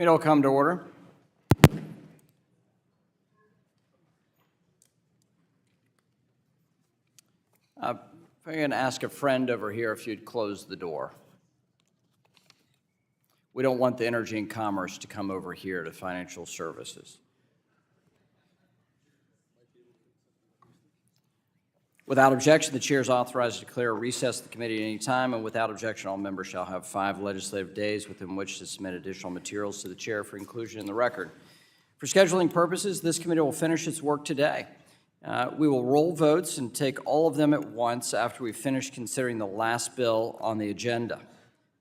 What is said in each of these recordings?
Committee will come to order. I'm going to ask a friend over here if you'd close the door. We don't want the energy and commerce to come over here to financial services. Without objection, the chair is authorized to declare a recess of the committee at any time, and without objection, all members shall have 5 legislative days within which to submit additional materials to the chair for inclusion in the record. For scheduling purposes, this committee will finish its work today. We will roll votes and take all of them at once after we finish considering the last bill on the agenda.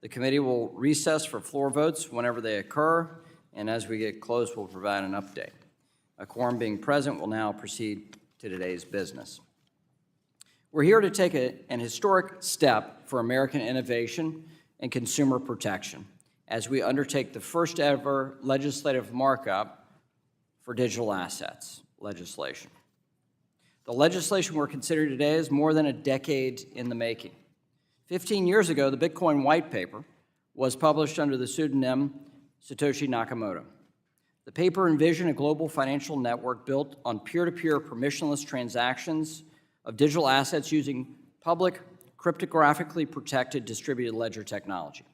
The committee will recess for floor votes whenever they occur, and as we get close, we'll provide an update. A quorum being present, we'll now proceed to today's business. We're here to take an historic step for American innovation and consumer protection as we undertake the first ever legislative markup for digital assets legislation. The legislation we're considering today is more than a decade in the making. 15 years ago, the Bitcoin white paper was published under the pseudonym Satoshi Nakamoto. The paper envisioned a global financial network built on peer-to-peer permissionless transactions of digital assets using public, cryptographically protected distributed ledger technology.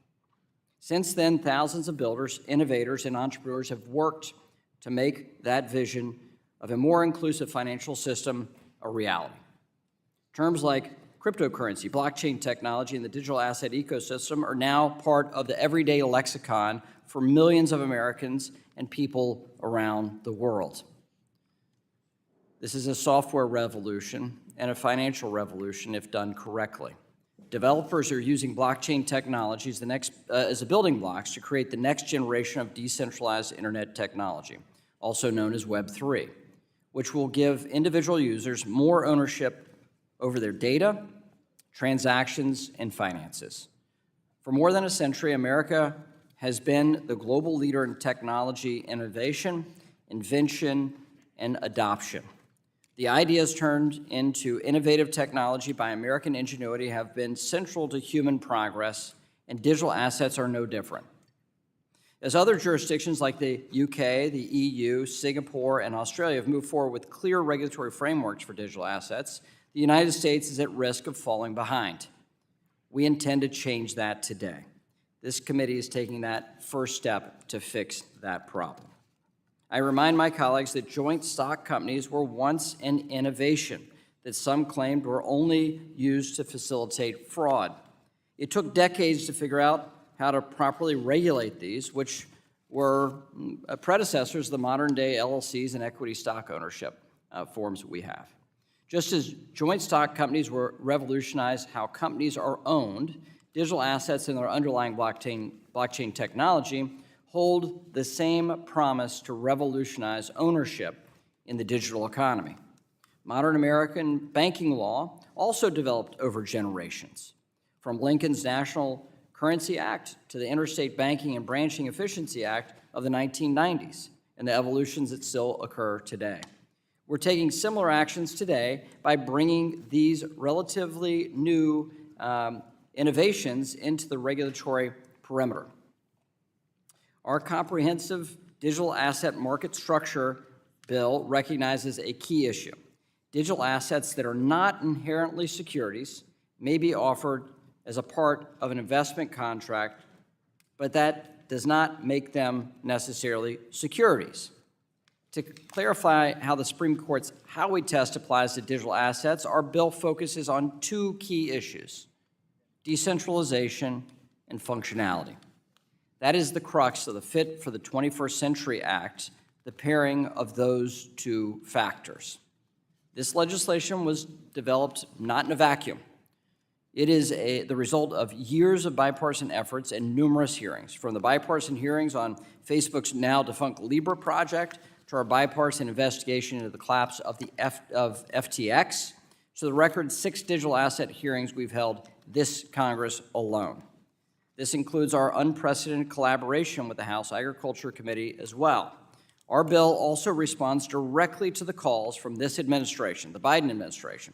Since then, thousands of builders, innovators, and entrepreneurs have worked to make that vision of a more inclusive financial system a reality. Terms like cryptocurrency, blockchain technology, and the digital asset ecosystem are now part of the everyday lexicon for millions of Americans and people around the world. This is a software revolution and a financial revolution if done correctly. Developers are using blockchain technology as the building blocks to create the next generation of decentralized internet technology, also known as Web 3, which will give individual users more ownership over their data, transactions, and finances. For more than a century, America has been the global leader in technology innovation, invention, and adoption. The ideas turned into innovative technology by American ingenuity have been central to human progress, and digital assets are no different. As other jurisdictions like the UK, the EU, Singapore, and Australia have moved forward with clear regulatory frameworks for digital assets, the United States is at risk of falling behind. We intend to change that today. This committee is taking that first step to fix that problem. I remind my colleagues that joint stock companies were once an innovation that some claimed were only used to facilitate fraud. It took decades to figure out how to properly regulate these, which were predecessors of the modern-day LLCs and equity stock ownership forms that we have. Just as joint stock companies were revolutionized how companies are owned, digital assets and their underlying blockchain technology hold the same promise to revolutionize ownership in the digital economy. Modern American banking law also developed over generations, from Lincoln's National Currency Act to the Interstate Banking and Branching Efficiency Act of the 1990s, and the evolutions that still occur today. We're taking similar actions today by bringing these relatively new innovations into the regulatory perimeter. Our comprehensive digital asset market structure bill recognizes a key issue. Digital assets that are not inherently securities may be offered as a part of an investment contract, but that does not make them necessarily securities. To clarify how the Supreme Court's Howey test applies to digital assets, our bill focuses on two key issues: decentralization and functionality. That is the crux of the Fit for the 21st Century Act, the pairing of those two factors. This legislation was developed not in a vacuum. It is the result of years of bipartisan efforts and numerous hearings, from the bipartisan hearings on Facebook's now defunct Libra project to our bipartisan investigation into the collapse of FTX, to the record 6 digital asset hearings we've held this Congress alone. This includes our unprecedented collaboration with the House Agriculture Committee as well. Our bill also responds directly to the calls from this administration, the Biden administration,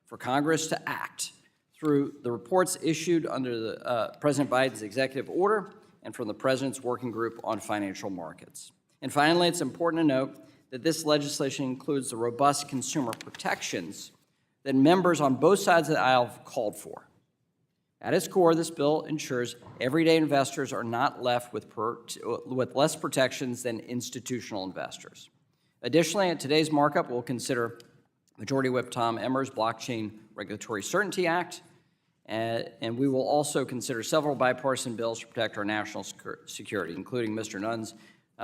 for Congress to act through the reports issued under President Biden's executive order and from the President's Working Group on Financial Markets. And finally, it's important to note that this legislation includes the robust consumer protections that members on both sides of the aisle have called for. At its core, this bill ensures everyday investors are not left with less protections than institutional investors. Additionally, at today's markup, we'll consider Majority Whip Tom Emmer's Blockchain Regulatory Certainty Act, and we will also consider several bipartisan bills to protect our national security, including Mr. Nunn's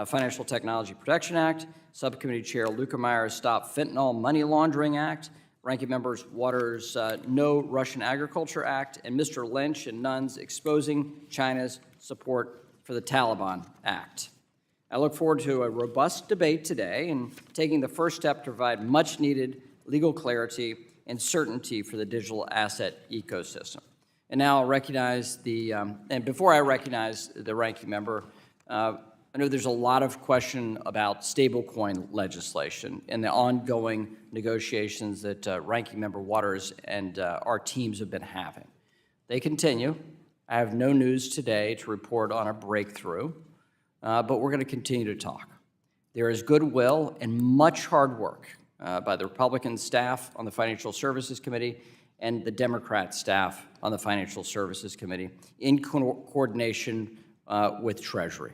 Financial Technology Protection Act, Subcommittee Chair Luetkemeyer Stop Fentanyl Money Laundering Act, Ranking Member Waters' No Russian Agriculture Act, and Mr. Lynch and Nunn's Exposing China's Support for the Taliban Act. I look forward to a robust debate today and taking the first step to provide much-needed legal clarity and certainty for the digital asset ecosystem. And now I'll recognize and before I recognize the ranking member, I know there's a lot of question about stablecoin legislation and the ongoing negotiations that Ranking Member Waters and our teams have been having. They continue. I have no news today to report on a breakthrough, but we're going to continue to talk. There is goodwill and much hard work by the Republican staff on the Financial Services Committee and the Democrat staff on the Financial Services Committee in coordination with Treasury.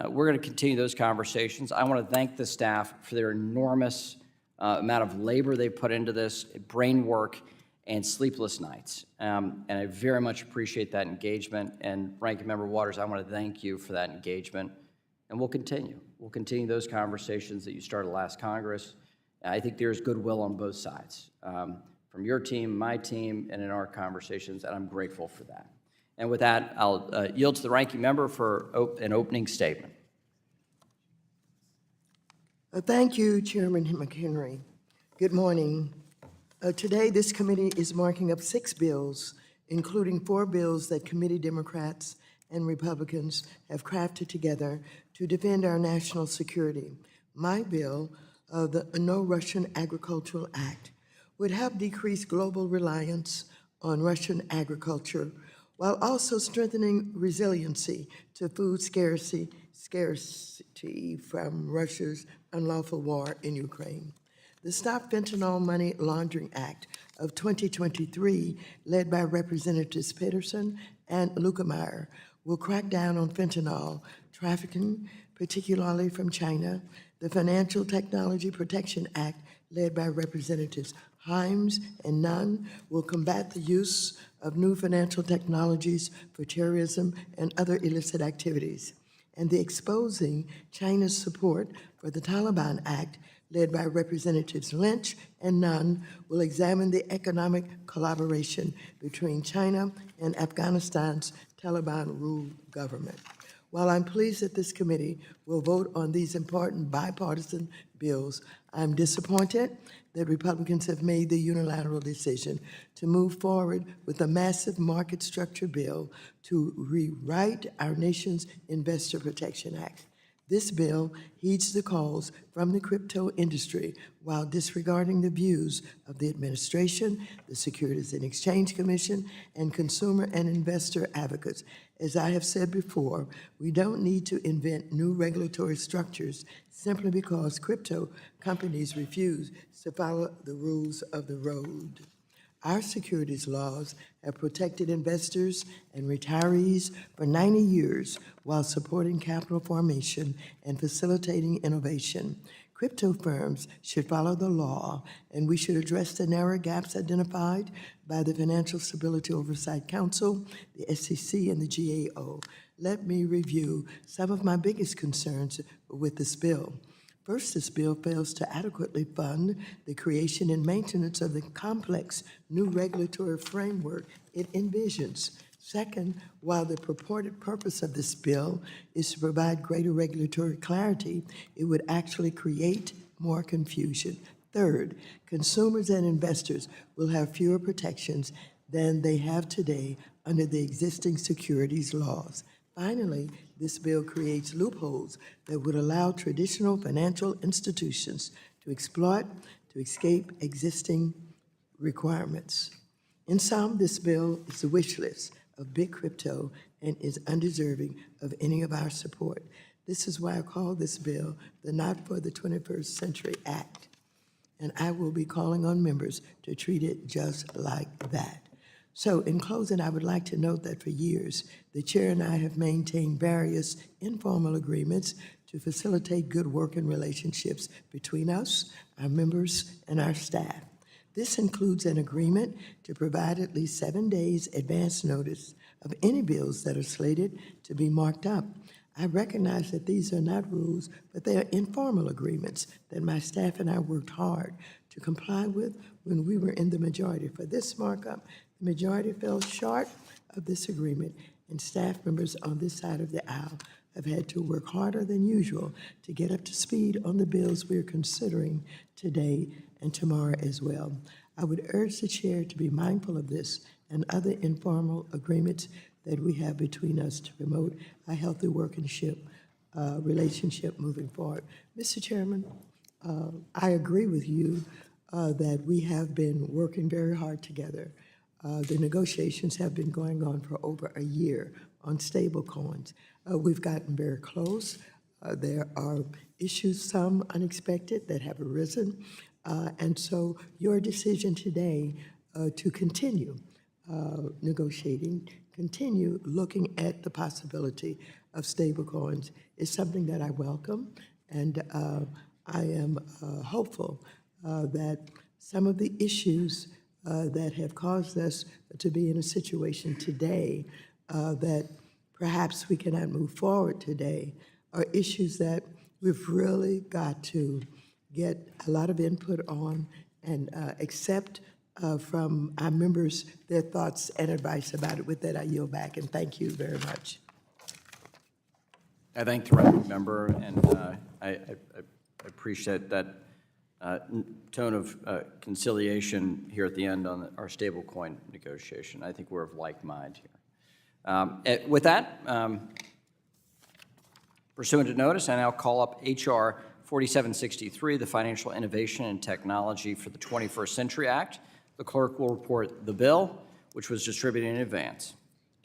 We're going to continue those conversations. I want to thank the staff for their enormous amount of labor they put into this, brain work, and sleepless nights. And I very much appreciate that engagement. And Ranking Member Waters, I want to thank you for that engagement. And we'll continue. We'll continue those conversations that you started last Congress. I think there's goodwill on both sides, from your team, my team, and in our conversations, and I'm grateful for that. And with that, I'll yield to the ranking member for an opening statement. Thank you, Chairman McHenry. Good morning. Today, this committee is marking up 6 bills, including 4 bills that committee Democrats and Republicans have crafted together to defend our national security. My bill, the No Russian Agricultural Act, would help decrease global reliance on Russian agriculture while also strengthening resiliency to food scarcity from Russia's unlawful war in Ukraine. The Stop Fentanyl Money Laundering Act of 2023, led by Representatives Peterson and Luetkemeyer, will crack down on fentanyl trafficking, particularly from China. The Financial Technology Protection Act, led by Representatives Himes and Nunn, will combat the use of new financial technologies for terrorism and other illicit activities. And the Exposing China's Support for the Taliban Act, led by Representatives Lynch and Nunn, will examine the economic collaboration between China and Afghanistan's Taliban-ruled government. While I'm pleased that this committee will vote on these important bipartisan bills, I'm disappointed that Republicans have made the unilateral decision to move forward with a massive market structure bill to rewrite our nation's Investor Protection Act. This bill heeds the calls from the crypto industry while disregarding the views of the administration, the Securities and Exchange Commission, and consumer and investor advocates. As I have said before, we don't need to invent new regulatory structures simply because crypto companies refuse to follow the rules of the road. Our securities laws have protected investors and retirees for 90 years while supporting capital formation and facilitating innovation. Crypto firms should follow the law, and we should address the narrow gaps identified by the Financial Stability Oversight Council, the SEC, and the GAO. Let me review some of my biggest concerns with this bill. First, this bill fails to adequately fund the creation and maintenance of the complex new regulatory framework it envisions. Second, while the purported purpose of this bill is to provide greater regulatory clarity, it would actually create more confusion. Third, consumers and investors will have fewer protections than they have today under the existing securities laws. Finally, this bill creates loopholes that would allow traditional financial institutions to exploit, to escape existing requirements. In sum, this bill is the wish list of big crypto and is undeserving of any of our support. This is why I call this bill the Not for the 21st Century Act, and I will be calling on members to treat it just like that. So in closing, I would like to note that for years, the chair and I have maintained various informal agreements to facilitate good working relationships between us, our members, and our staff. This includes an agreement to provide at least 7 days advance notice of any bills that are slated to be marked up. I recognize that these are not rules, but they are informal agreements that my staff and I worked hard to comply with when we were in the majority. For this markup, the majority fell short of this agreement, and staff members on this side of the aisle have had to work harder than usual to get up to speed on the bills we're considering today and tomorrow as well. I would urge the chair to be mindful of this and other informal agreements that we have between us to promote a healthy working relationship moving forward. Mr. Chairman, I agree with you that we have been working very hard together. The negotiations have been going on for over a year on stable coins. We've gotten very close. There are issues, some unexpected, that have arisen. And so your decision today to continue negotiating, continue looking at the possibility of stablecoins is something that I welcome, and I am hopeful that some of the issues that have caused us to be in a situation today that perhaps we cannot move forward today are issues that we've really got to get a lot of input on and accept from our members their thoughts and advice about it. With that, I yield back, and thank you very much. I thank the ranking member, and I appreciate that tone of conciliation here at the end on our stablecoin negotiation. I think we're of like mind here. With that, pursuant to notice, I now call up H.R. 4763, the Financial Innovation and Technology for the 21st Century Act. The clerk will report the bill, which was distributed in advance.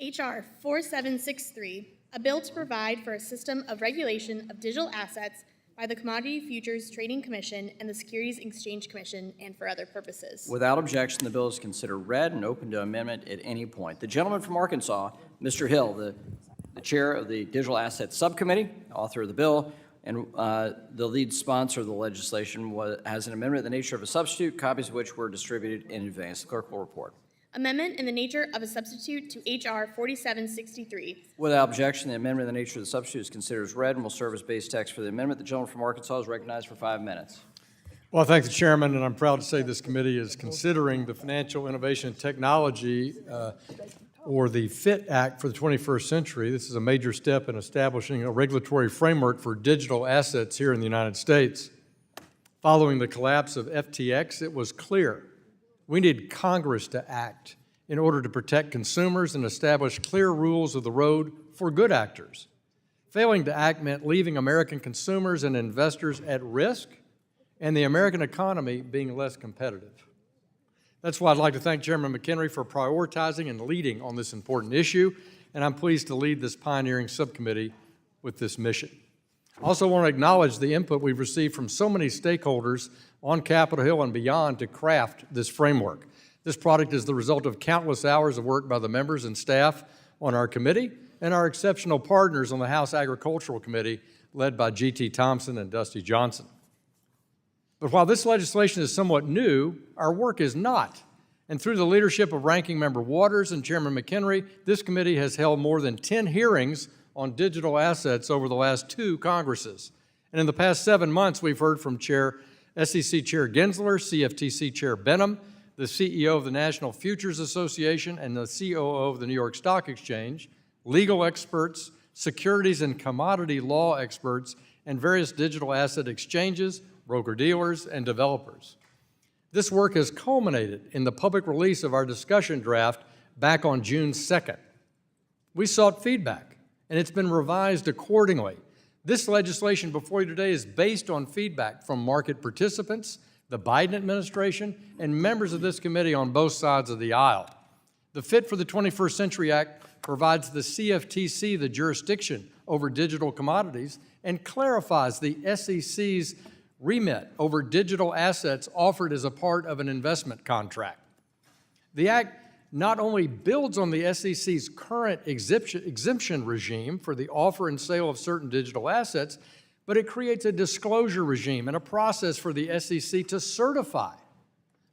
H.R. 4763, a bill to provide for a system of regulation of digital assets by the Commodity Futures Trading Commission and the Securities Exchange Commission, and for other purposes. Without objection, the bill is considered read and open to amendment at any point. The gentleman from Arkansas, Mr. Hill, the chair of the Digital Assets Subcommittee, author of the bill, and the lead sponsor of the legislation, has an amendment in the nature of a substitute, copies of which were distributed in advance. The clerk will report. Amendment in the nature of a substitute to H.R. 4763. Without objection, the amendment in the nature of the substitute is considered as read and will serve as base text for the amendment. The gentleman from Arkansas is recognized for 5 minutes. Well, I thank the chairman, and I'm proud to say this committee is considering the Financial Innovation and Technology, or the FIT Act for the 21st century. This is a major step in establishing a regulatory framework for digital assets here in the United States. Following the collapse of FTX, it was clear we need Congress to act in order to protect consumers and establish clear rules of the road for good actors. Failing to act meant leaving American consumers and investors at risk and the American economy being less competitive. That's why I'd like to thank Chairman McHenry for prioritizing and leading on this important issue, and I'm pleased to lead this pioneering subcommittee with this mission. I also want to acknowledge the input we've received from so many stakeholders on Capitol Hill and beyond to craft this framework. This product is the result of countless hours of work by the members and staff on our committee and our exceptional partners on the House Agricultural Committee, led by G.T. Thompson and Dusty Johnson. But while this legislation is somewhat new, our work is not. And through the leadership of Ranking Member Waters and Chairman McHenry, this committee has held more than 10 hearings on digital assets over the last 2 Congresses. And in the past 7 months, we've heard from SEC Chair Gensler, CFTC Chair Benham, the CEO of the National Futures Association, and the COO of the New York Stock Exchange, legal experts, securities and commodity law experts, and various digital asset exchanges, broker-dealers, and developers. This work has culminated in the public release of our discussion draft back on June 2nd. We sought feedback, and it's been revised accordingly. This legislation before you today is based on feedback from market participants, the Biden administration, and members of this committee on both sides of the aisle. The Fit for the 21st Century Act provides the CFTC the jurisdiction over digital commodities and clarifies the SEC's remit over digital assets offered as a part of an investment contract. The Act not only builds on the SEC's current exemption regime for the offer and sale of certain digital assets, but it creates a disclosure regime and a process for the SEC to certify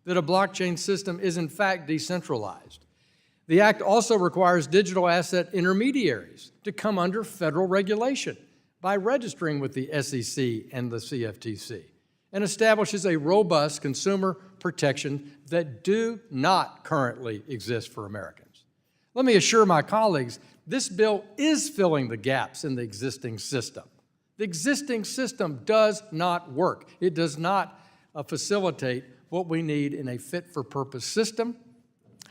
that a blockchain system is in fact decentralized. The Act also requires digital asset intermediaries to come under federal regulation by registering with the SEC and the CFTC, and establishes a robust consumer protection that do not currently exist for Americans. Let me assure my colleagues, this bill is filling the gaps in the existing system. The existing system does not work. It does not facilitate what we need in a fit-for-purpose system,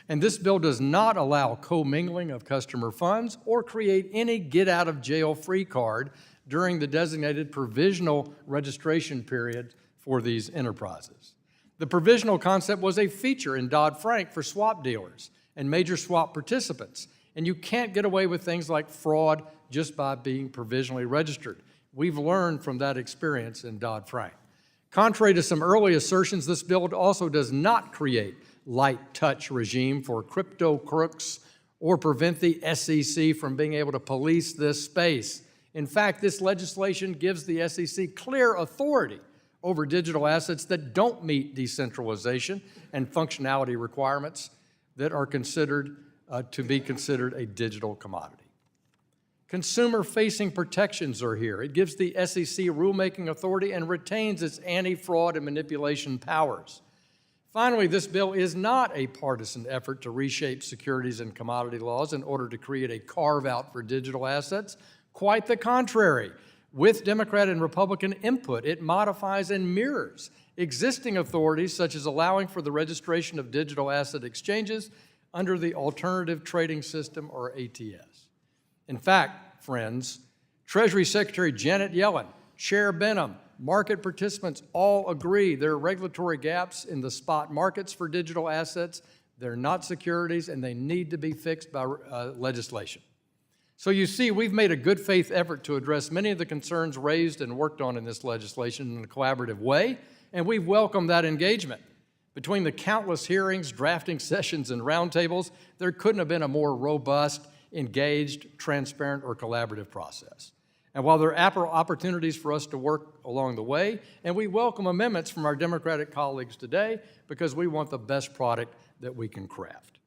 and this bill does not allow commingling of customer funds or create any get-out-of-jail-free card during the designated provisional registration period for these enterprises. The provisional concept was a feature in Dodd-Frank for swap dealers and major swap participants, and you can't get away with things like fraud just by being provisionally registered. We've learned from that experience in Dodd-Frank. Contrary to some early assertions, this bill also does not create light touch regime for crypto crooks or prevent the SEC from being able to police this space. In fact, this legislation gives the SEC clear authority over digital assets that don't meet decentralization and functionality requirements that are considered to be considered a digital commodity. Consumer-facing protections are here. It gives the SEC rulemaking authority and retains its anti-fraud and manipulation powers. Finally, this bill is not a partisan effort to reshape securities and commodity laws in order to create a carve-out for digital assets. Quite the contrary. With Democrat and Republican input, it modifies and mirrors existing authorities, such as allowing for the registration of digital asset exchanges under the Alternative Trading System, or ATS. In fact, friends, Treasury Secretary Janet Yellen, Chair Benham, market participants all agree there are regulatory gaps in the spot markets for digital assets. They're not securities, and they need to be fixed by legislation. So you see, we've made a good faith effort to address many of the concerns raised and worked on in this legislation in a collaborative way, and we welcome that engagement. Between the countless hearings, drafting sessions, and roundtables, there couldn't have been a more robust, engaged, transparent, or collaborative process. And while there are opportunities for us to work along the way, and we welcome amendments from our Democratic colleagues today because we want the best product that we can craft.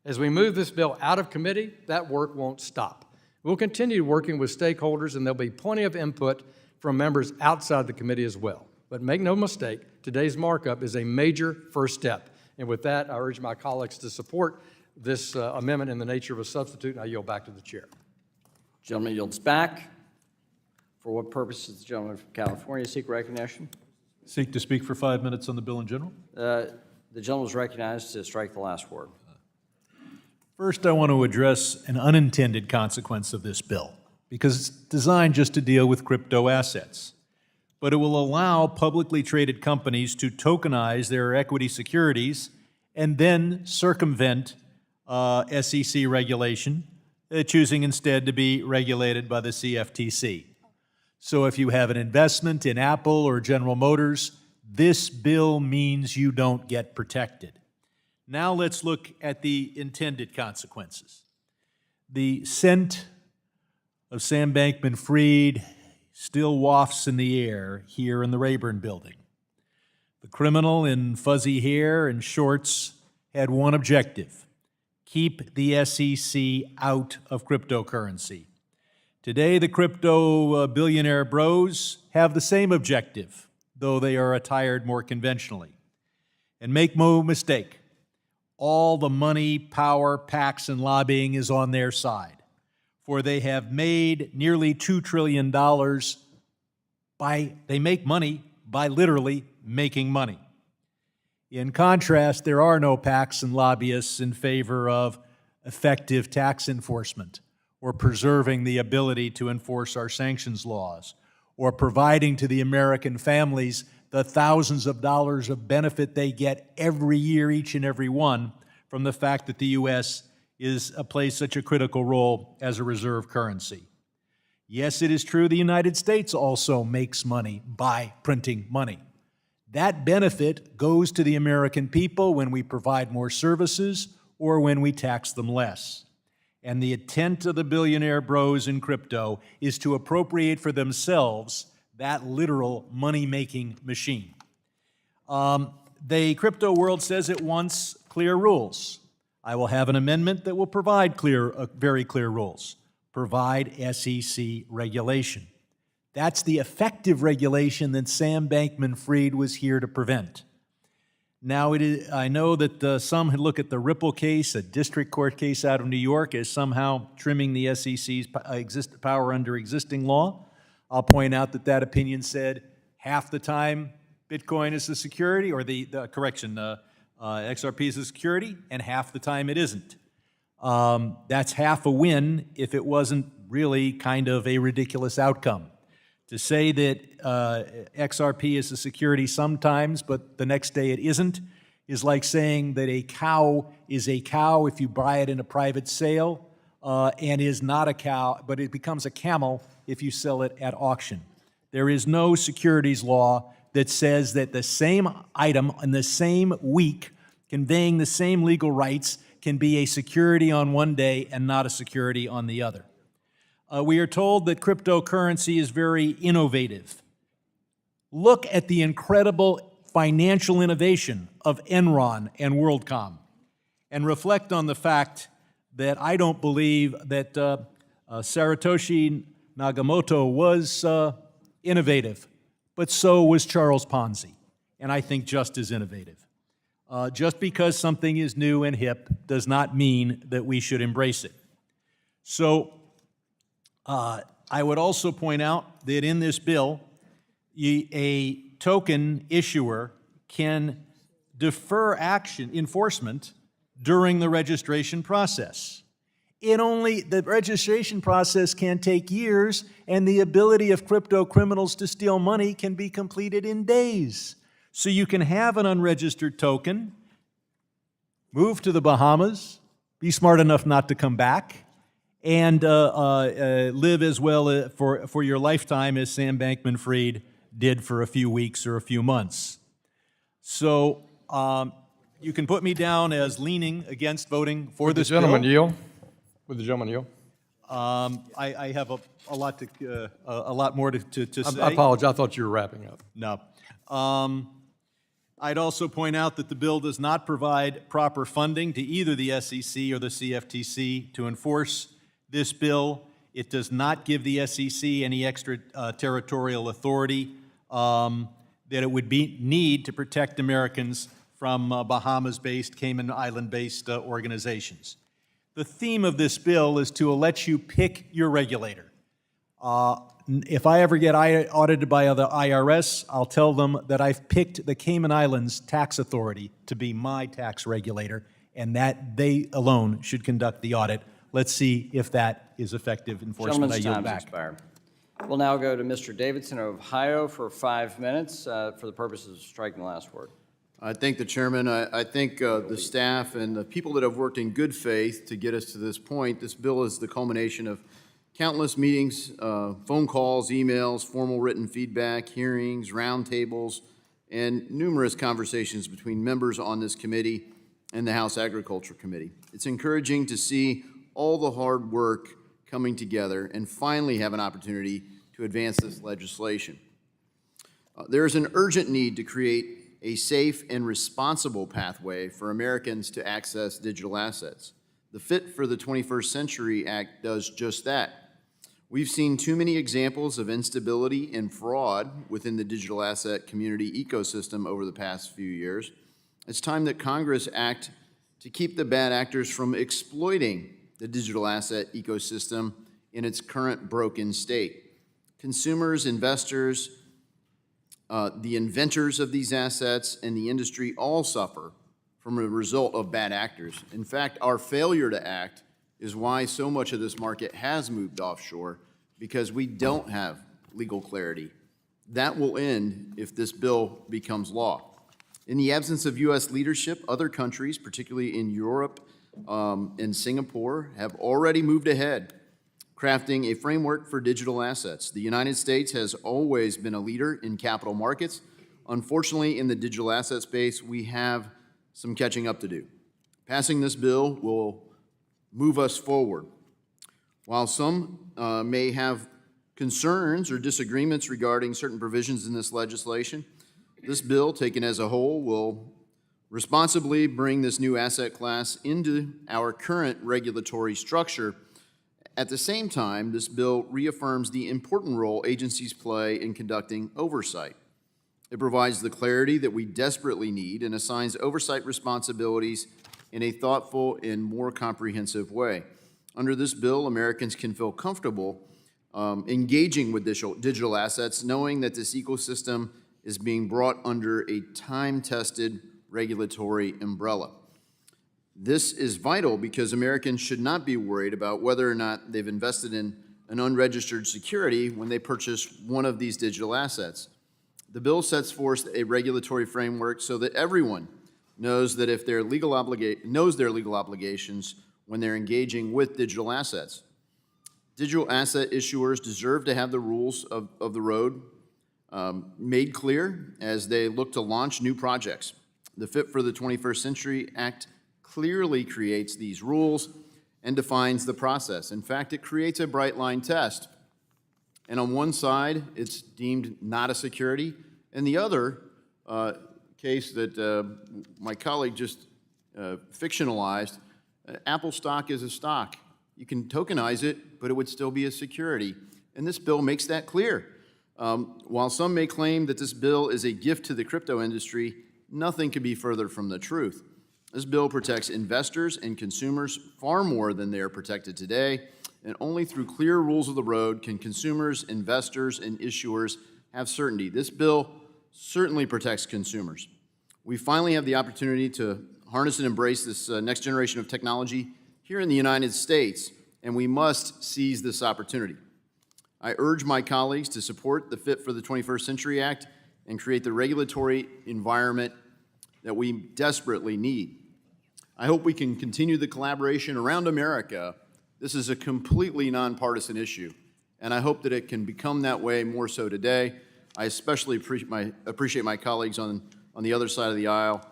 As we move this bill out of committee, that work won't stop. We'll continue working with stakeholders, and there'll be plenty of input from members outside the committee as well. But make no mistake, today's markup is a major first step. And with that, I urge my colleagues to support this amendment in the nature of a substitute, and I yield back to the chair. Gentleman yields back. For what purpose does the gentleman from California seek recognition? Seek to speak for 5 minutes on the bill in general. The gentleman is recognized to strike the last word. First, I want to address an unintended consequence of this bill, because it's designed just to deal with crypto assets. But it will allow publicly traded companies to tokenize their equity securities and then circumvent SEC regulation, choosing instead to be regulated by the CFTC. So if you have an investment in Apple or General Motors, this bill means you don't get protected. Now let's look at the intended consequences. The scent of Sam Bankman-Fried still wafts in the air here in the Rayburn building. The criminal in fuzzy hair and shorts had one objective: keep the SEC out of cryptocurrency. Today, the crypto billionaire bros have the same objective, though they are attired more conventionally. And make no mistake, all the money, power, PACs, and lobbying is on their side, for they have made nearly $2 trillion they make money by literally making money. In contrast, there are no PACs and lobbyists in favor of effective tax enforcement, or preserving the ability to enforce our sanctions laws, or providing to the American families the thousands of dollars of benefit they get every year, each and every one, from the fact that the U.S. plays such a critical role as a reserve currency. Yes, it is true the United States also makes money by printing money. That benefit goes to the American people when we provide more services or when we tax them less. And the intent of the billionaire bros in crypto is to appropriate for themselves that literal money-making machine. The crypto world says it wants clear rules. I will have an amendment that will provide very clear rules. Provide SEC regulation. That's the effective regulation that Sam Bankman-Fried was here to prevent. Now, I know that some look at the Ripple case, a district court case out of New York, as somehow trimming the SEC's power under existing law. I'll point out that that opinion said half the time Bitcoin is a security, or XRP is a security, and half the time it isn't. That's half a win if it wasn't really kind of a ridiculous outcome. To say that XRP is a security sometimes, but the next day it isn't, is like saying that a cow is a cow if you buy it in a private sale, and is not a cow, but it becomes a camel if you sell it at auction. There is no securities law that says that the same item in the same week, conveying the same legal rights, can be a security on one day and not a security on the other. We are told that cryptocurrency is very innovative. Look at the incredible financial innovation of Enron and WorldCom, and reflect on the fact that I don't believe that Saratoshi Nagamoto was innovative, but so was Charles Ponzi, and I think just as innovative. Just because something is new and hip does not mean that we should embrace it. So I would also point out that in this bill, a token issuer can defer action enforcement during the registration process. The registration process can take years, and the ability of crypto criminals to steal money can be completed in days. So you can have an unregistered token, move to the Bahamas, be smart enough not to come back, and live as well for your lifetime as Sam Bankman-Fried did for a few weeks or a few months. So you can put me down as leaning against voting for this bill. Gentleman yield? Would the gentleman yield? I have a lot more to say. I apologize, I thought you were wrapping up. No. I'd also point out that the bill does not provide proper funding to either the SEC or the CFTC to enforce this bill. It does not give the SEC any extra territorial authority that it would need to protect Americans from Bahamas-based, Cayman Island-based organizations. The theme of this bill is to let you pick your regulator. If I ever get audited by the IRS, I'll tell them that I've picked the Cayman Islands Tax Authority to be my tax regulator, and that they alone should conduct the audit. Let's see if that is effective enforcement. I Gentleman's yield time has back. expired. We'll now go to Mr. Davidson of Ohio for 5 minutes for the purposes of striking the last word. I thank the chairman. I thank the staff and the people that have worked in good faith to get us to this point. This bill is the culmination of countless meetings, phone calls, emails, formal written feedback, hearings, roundtables, and numerous conversations between members on this committee and the House Agriculture Committee. It's encouraging to see all the hard work coming together and finally have an opportunity to advance this legislation. There is an urgent need to create a safe and responsible pathway for Americans to access digital assets. The Fit for the 21st Century Act does just that. We've seen too many examples of instability and fraud within the digital asset community ecosystem over the past few years. It's time that Congress act to keep the bad actors from exploiting the digital asset ecosystem in its current broken state. Consumers, investors, the inventors of these assets, and the industry all suffer from a result of bad actors. In fact, our failure to act is why so much of this market has moved offshore, because we don't have legal clarity. That will end if this bill becomes law. In the absence of U.S. leadership, other countries, particularly in Europe and Singapore, have already moved ahead, crafting a framework for digital assets. The United States has always been a leader in capital markets. Unfortunately, in the digital asset space, we have some catching up to do. Passing this bill will move us forward. While some may have concerns or disagreements regarding certain provisions in this legislation, this bill, taken as a whole, will responsibly bring this new asset class into our current regulatory structure. At the same time, this bill reaffirms the important role agencies play in conducting oversight. It provides the clarity that we desperately need and assigns oversight responsibilities in a thoughtful and more comprehensive way. Under this bill, Americans can feel comfortable engaging with digital assets, knowing that this ecosystem is being brought under a time-tested regulatory umbrella. This is vital because Americans should not be worried about whether or not they've invested in an unregistered security when they purchase one of these digital assets. The bill sets forth a regulatory framework so that everyone knows that if their legal obligations when they're engaging with digital assets. Digital asset issuers deserve to have the rules of the road made clear as they look to launch new projects. The Fit for the 21st Century Act clearly creates these rules and defines the process. In fact, it creates a bright line test. And on one side, it's deemed not a security, and the other case that my colleague just fictionalized, Apple stock is a stock. You can tokenize it, but it would still be a security. And this bill makes that clear. While some may claim that this bill is a gift to the crypto industry, nothing could be further from the truth. This bill protects investors and consumers far more than they are protected today, and only through clear rules of the road can consumers, investors, and issuers have certainty. This bill certainly protects consumers. We finally have the opportunity to harness and embrace this next generation of technology here in the United States, and we must seize this opportunity. I urge my colleagues to support the Fit for the 21st Century Act and create the regulatory environment that we desperately need. I hope we can continue the collaboration around America. This is a completely nonpartisan issue, and I hope that it can become that way more so today. I especially appreciate my colleagues on the other side of the aisle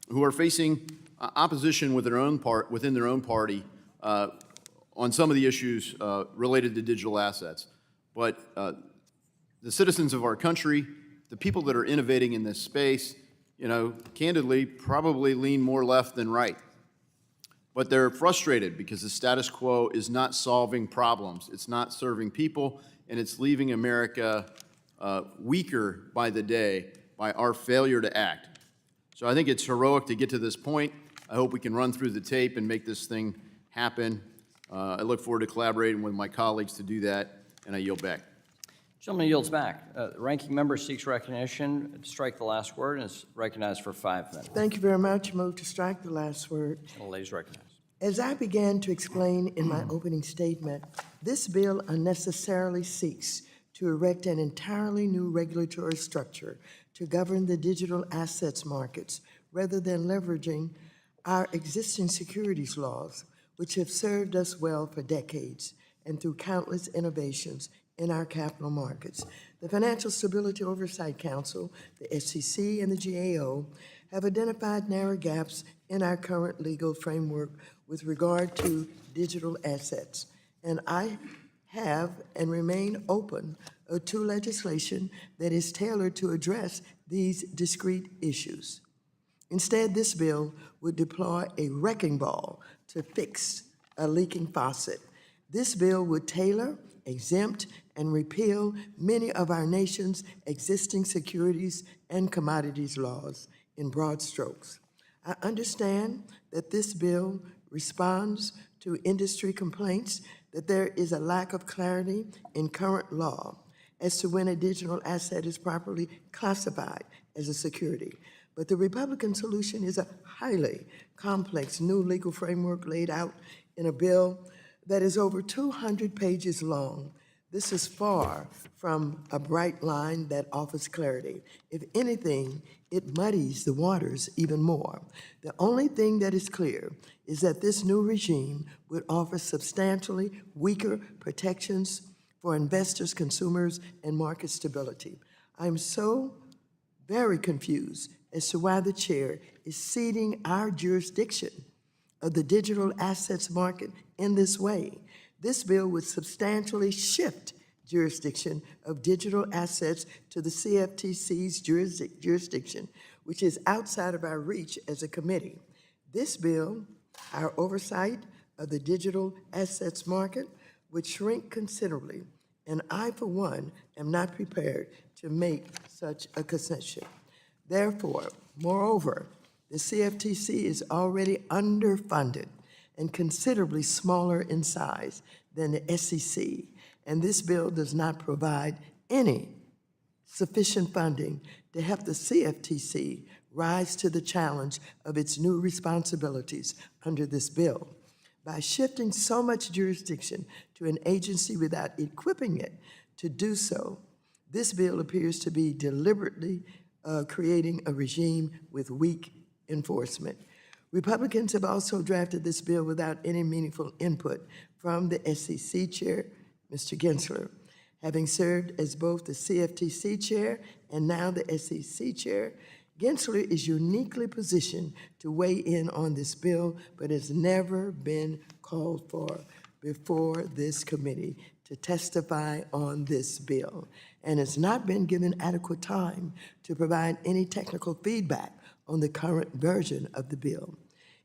who are facing opposition within their own party on some of the issues related to digital assets. But the citizens of our country, the people that are innovating in this space, candidly, probably lean more left than right. But they're frustrated because the status quo is not solving problems. It's not serving people, and it's leaving America weaker by the day by our failure to act. So I think it's heroic to get to this point. I hope we can run through the tape and make this thing happen. I look forward to collaborating with my colleagues to do that, and I yield back. Gentleman yields back. The ranking member seeks recognition to strike the last word and is recognized for 5 minutes. Thank you very much. Move to strike the last word. The lady's recognized. As I began to explain in my opening statement, this bill unnecessarily seeks to erect an entirely new regulatory structure to govern the digital assets markets rather than leveraging our existing securities laws, which have served us well for decades and through countless innovations in our capital markets. The Financial Stability Oversight Council, the SEC, and the GAO have identified narrow gaps in our current legal framework with regard to digital assets. And I have and remain open to legislation that is tailored to address these discrete issues. Instead, this bill would deploy a wrecking ball to fix a leaking faucet. This bill would tailor, exempt, and repeal many of our nation's existing securities and commodities laws in broad strokes. I understand that this bill responds to industry complaints that there is a lack of clarity in current law as to when a digital asset is properly classified as a security. But the Republican solution is a highly complex new legal framework laid out in a bill that is over 200 pages long. This is far from a bright line that offers clarity. If anything, it muddies the waters even more. The only thing that is clear is that this new regime would offer substantially weaker protections for investors, consumers, and market stability. I'm so very confused as to why the chair is ceding our jurisdiction of the digital assets market in this way. This bill would substantially shift jurisdiction of digital assets to the CFTC's jurisdiction, which is outside of our reach as a committee. This bill, our oversight of the digital assets market, would shrink considerably, and I, for one, am not prepared to make such a concession. Therefore, moreover, the CFTC is already underfunded and considerably smaller in size than the SEC, and this bill does not provide any sufficient funding to help the CFTC rise to the challenge of its new responsibilities under this bill. By shifting so much jurisdiction to an agency without equipping it to do so, this bill appears to be deliberately creating a regime with weak enforcement. Republicans have also drafted this bill without any meaningful input from the SEC chair, Mr. Gensler. Having served as both the CFTC chair and now the SEC chair, Gensler is uniquely positioned to weigh in on this bill, but has never been called for before this committee to testify on this bill, and has not been given adequate time to provide any technical feedback on the current version of the bill.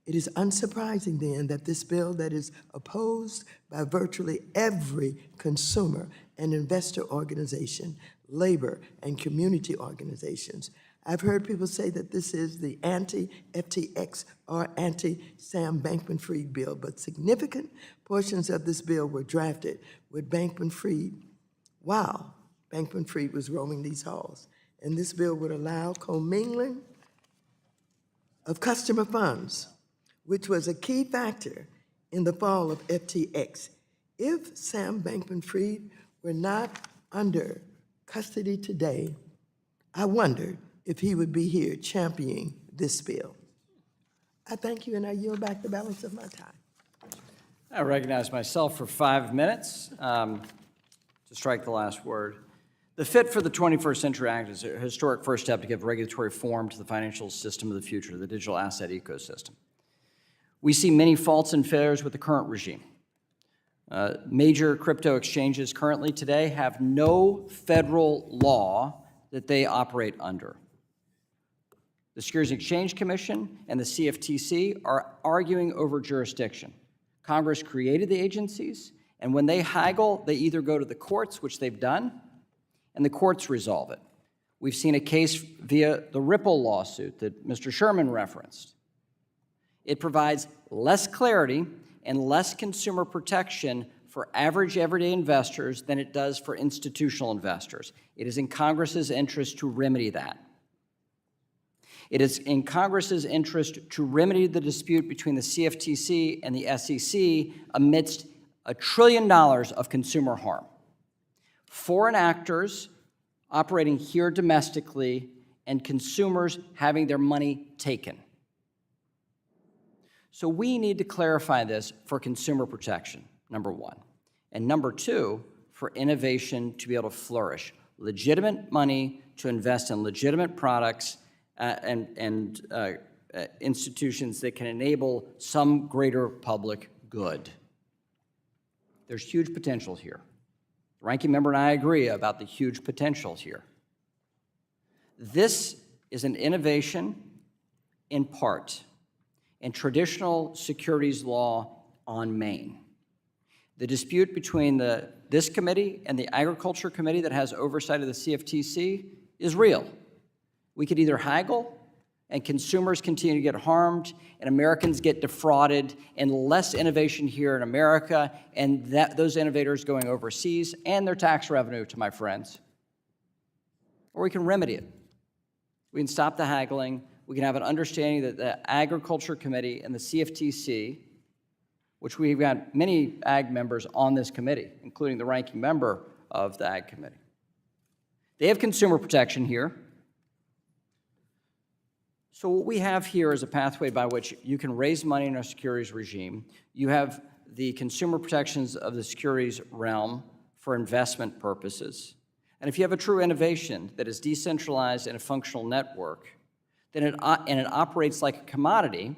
It is unsurprising then that this bill that is opposed by virtually every consumer and investor organization, labor and community organizations. I've heard people say that this is the anti-FTX or anti-Sam Bankman-Fried bill, but significant portions of this bill were drafted with Bankman-Fried while Bankman-Fried was roaming these halls. And this bill would allow commingling of customer funds, which was a key factor in the fall of FTX. If Sam Bankman-Fried were not under custody today, I wondered if he would be here championing this bill. I thank you, and I yield back the balance of my time. I recognize myself for 5 minutes to strike the last word. The Fit for the 21st Century Act is a historic first step to give regulatory form to the financial system of the future, the digital asset ecosystem. We see many faults and failures with the current regime. Major crypto exchanges currently today have no federal law that they operate under. The Securities and Exchange Commission and the CFTC are arguing over jurisdiction. Congress created the agencies, and when they haggle, they either go to the courts, which they've done, and the courts resolve it. We've seen a case via the Ripple lawsuit that Mr. Sherman referenced. It provides less clarity and less consumer protection for average everyday investors than it does for institutional investors. It is in Congress's interest to remedy that. It is in Congress's interest to remedy the dispute between the CFTC and the SEC amidst $1 trillion of consumer harm. Foreign actors operating here domestically and consumers having their money taken. So we need to clarify this for consumer protection, number one. And number two, for innovation to be able to flourish. Legitimate money to invest in legitimate products and institutions that can enable some greater public good. There's huge potential here. The ranking member and I agree about the huge potential here. This is an innovation in part in traditional securities law on Maine. The dispute between this committee and the Agriculture Committee that has oversight of the CFTC is real. We could either haggle and consumers continue to get harmed and Americans get defrauded and less innovation here in America and those innovators going overseas and their tax revenue to my friends. Or we can remedy it. We can stop the haggling. We can have an understanding that the Agriculture Committee and the CFTC, which we've got many ag members on this committee, including the ranking member of the ag committee. They have consumer protection here. So what we have here is a pathway by which you can raise money in a securities regime. You have the consumer protections of the securities realm for investment purposes. And if you have a true innovation that is decentralized in a functional network, then it operates like a commodity,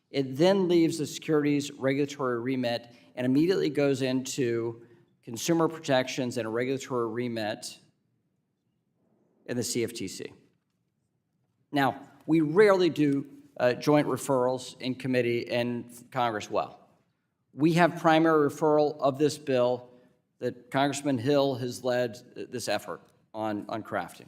it then leaves the securities regulatory remit and immediately goes into consumer protections and a regulatory remit in the CFTC. Now, we rarely do joint referrals in committee and Congress well. We have primary referral of this bill that Congressman Hill has led this effort on crafting.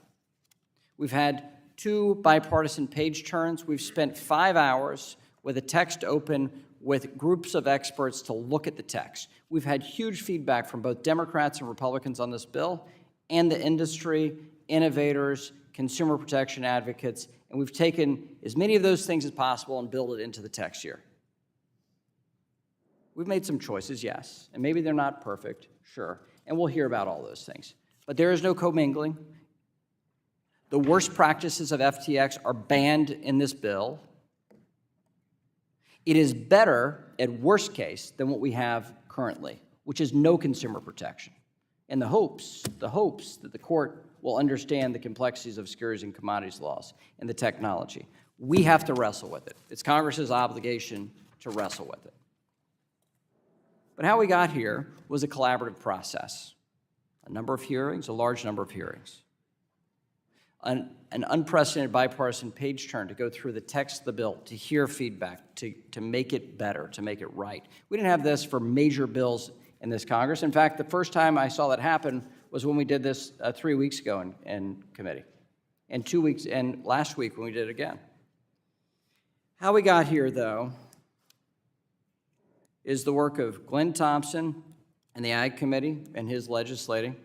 We've had 2 bipartisan page turns. We've spent 5 hours with a text open with groups of experts to look at the text. We've had huge feedback from both Democrats and Republicans on this bill and the industry, innovators, consumer protection advocates, and we've taken as many of those things as possible and built it into the text here. We've made some choices, yes, and maybe they're not perfect, sure, and we'll hear about all those things. But there is no commingling. The worst practices of FTX are banned in this bill. It is better, at worst case, than what we have currently, which is no consumer protection. And the hopes that the court will understand the complexities of securities and commodities laws and the technology. We have to wrestle with it. It's Congress's obligation to wrestle with it. But how we got here was a collaborative process. A number of hearings, a large number of hearings. an unprecedented bipartisan page turn to go through the text of the bill, to hear feedback, to make it better, to make it right. We didn't have this for major bills in this Congress. In fact, the first time I saw that happen was when we did this 3 weeks ago in committee, and 2 weeks, and last week when we did it again. How we got here, though, is the work of Glenn Thompson and the Ag Committee and his legislating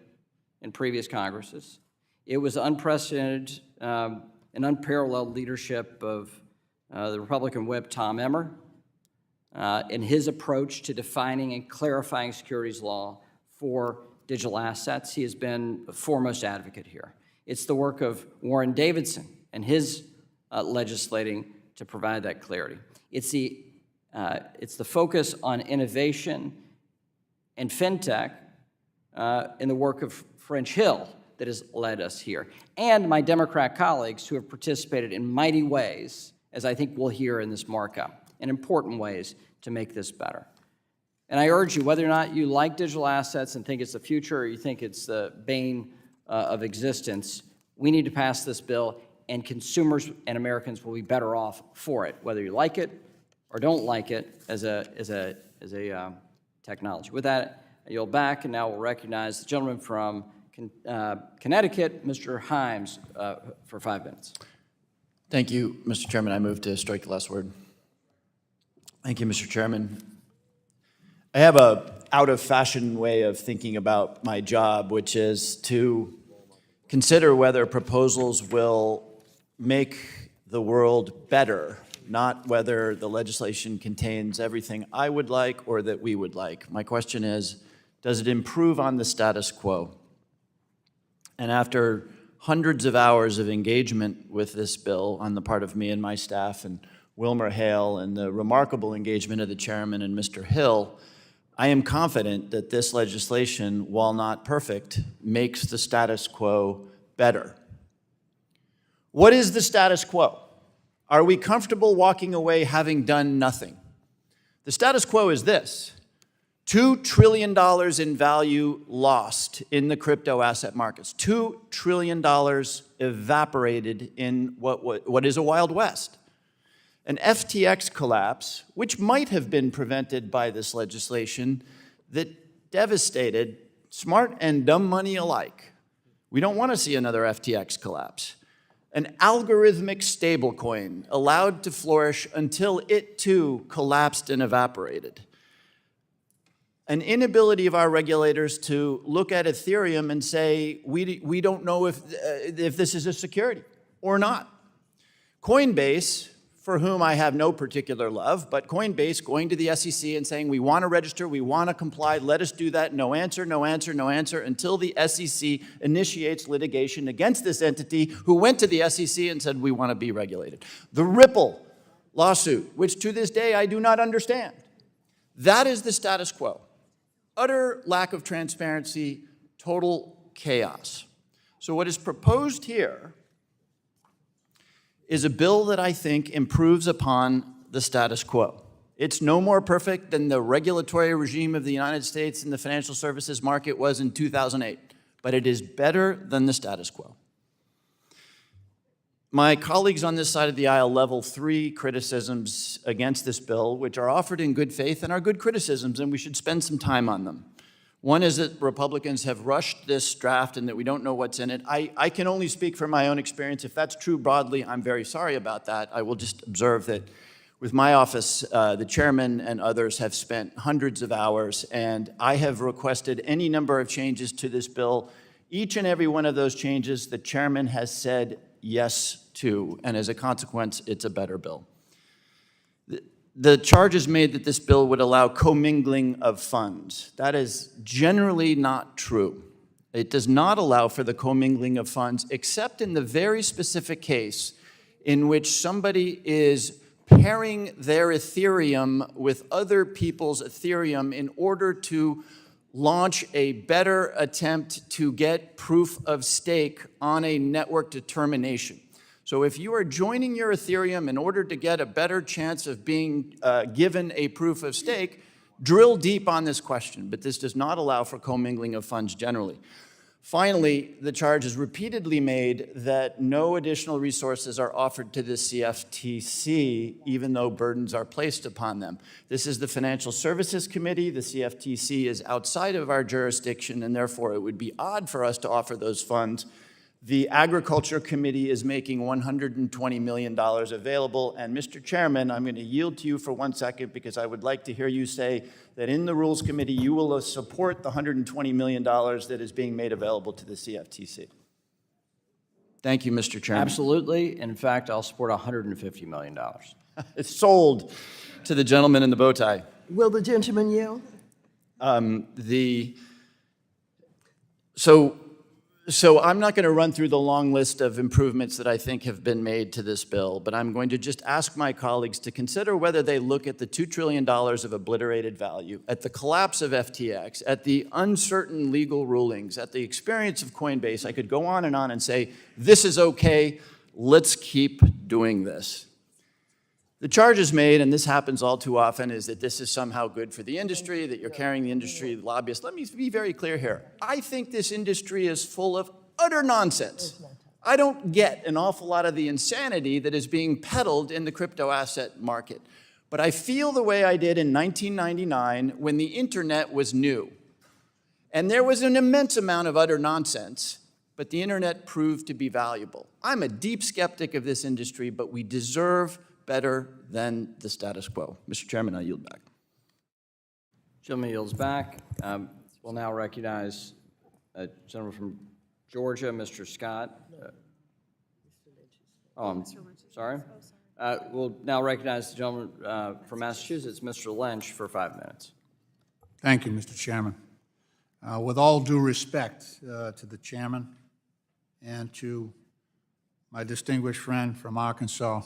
in previous Congresses. It was unprecedented and unparalleled leadership of the Republican whip Tom Emmer in his approach to defining and clarifying securities law for digital assets. He has been a foremost advocate here. It's the work of Warren Davidson and his legislating to provide that clarity. It's the focus on innovation and fintech in the work of French Hill that has led us here, and my Democrat colleagues who have participated in mighty ways, as I think we'll hear in this markup, in important ways to make this better. And I urge you, whether or not you like digital assets and think it's the future or you think it's the bane of existence, we need to pass this bill, and consumers and Americans will be better off for it, whether you like it or don't like it as a technology. With that, I yield back, and now we'll recognize the gentleman from Connecticut, Mr. Himes, for 5 minutes. Thank you, Mr. Chairman. I move to strike the last word. Thank you, Mr. Chairman. I have a out-of-fashion way of thinking about my job, which is to consider whether proposals will make the world better, not whether the legislation contains everything I would like or that we would like. My question is, does it improve on the status quo? And after hundreds of hours of engagement with this bill on the part of me and my staff and Wilmer Hale and the remarkable engagement of the chairman and Mr. Hill, I am confident that this legislation, while not perfect, makes the status quo better. What is the status quo? Are we comfortable walking away having done nothing? The status quo is this: $2 trillion in value lost in the crypto asset markets. $2 trillion evaporated in what is a Wild West. An FTX collapse, which might have been prevented by this legislation, that devastated smart and dumb money alike. We don't want to see another FTX collapse. An algorithmic stablecoin allowed to flourish until it too collapsed and evaporated. An inability of our regulators to look at Ethereum and say, we don't know if this is a security or not. Coinbase, for whom I have no particular love, but Coinbase going to the SEC and saying, we want to register, we want to comply, let us do that, no answer, no answer, no answer, until the SEC initiates litigation against this entity who went to the SEC and said, we want to be regulated. The Ripple lawsuit, which to this day I do not understand. That is the status quo. Utter lack of transparency, total chaos. So what is proposed here is a bill that I think improves upon the status quo. It's no more perfect than the regulatory regime of the United States in the financial services market was in 2008, but it is better than the status quo. My colleagues on this side of the aisle level 3 criticisms against this bill, which are offered in good faith and are good criticisms, and we should spend some time on them. One is that Republicans have rushed this draft and that we don't know what's in it. I can only speak from my own experience. If that's true broadly, I'm very sorry about that. I will just observe that with my office, the chairman and others have spent hundreds of hours, and I have requested any number of changes to this bill. Each and every one of those changes, the chairman has said yes to, and as a consequence, it's a better bill. The charge is made that this bill would allow commingling of funds. That is generally not true. It does not allow for the commingling of funds, except in the very specific case in which somebody is pairing their Ethereum with other people's Ethereum in order to launch a better attempt to get proof of stake on a network determination. So if you are joining your Ethereum in order to get a better chance of being given a proof of stake, drill deep on this question, but this does not allow for commingling of funds generally. Finally, the charge is repeatedly made that no additional resources are offered to the CFTC, even though burdens are placed upon them. This is the Financial Services Committee. The CFTC is outside of our jurisdiction, and therefore it would be odd for us to offer those funds. The Agriculture Committee is making $120 million available. And Mr. Chairman, I'm going to yield to you for 1 second because I would like to hear you say that in the Rules Committee, you will support the $120 million that is being made available to the CFTC. Thank you, Mr. Chairman. Absolutely. In fact, I'll support $150 million. It's sold to the gentleman in the bow tie. Will the gentleman yield? So I'm not going to run through the long list of improvements that I think have been made to this bill, but I'm going to just ask my colleagues to consider whether they look at the $2 trillion of obliterated value, at the collapse of FTX, at the uncertain legal rulings, at the experience of Coinbase. I could go on and say, this is okay, let's keep doing this. The charge is made, and this happens all too often, is that this is somehow good for the industry, that you're carrying the industry lobbyists. Let me be very clear here. I think this industry is full of utter nonsense. I don't get an awful lot of the insanity that is being peddled in the crypto asset market. But I feel the way I did in 1999 when the internet was new. And there was an immense amount of utter nonsense, but the internet proved to be valuable. I'm a deep skeptic of this industry, but we deserve better than the status quo. Mr. Chairman, I yield back. Gentleman yields back. We'll now recognize a gentleman from Georgia, Mr. Scott. I'm sorry. We'll now recognize the gentleman from Massachusetts, Mr. Lynch, for 5 minutes. Thank you, Mr. Chairman. With all due respect to the chairman and to my distinguished friend from Arkansas,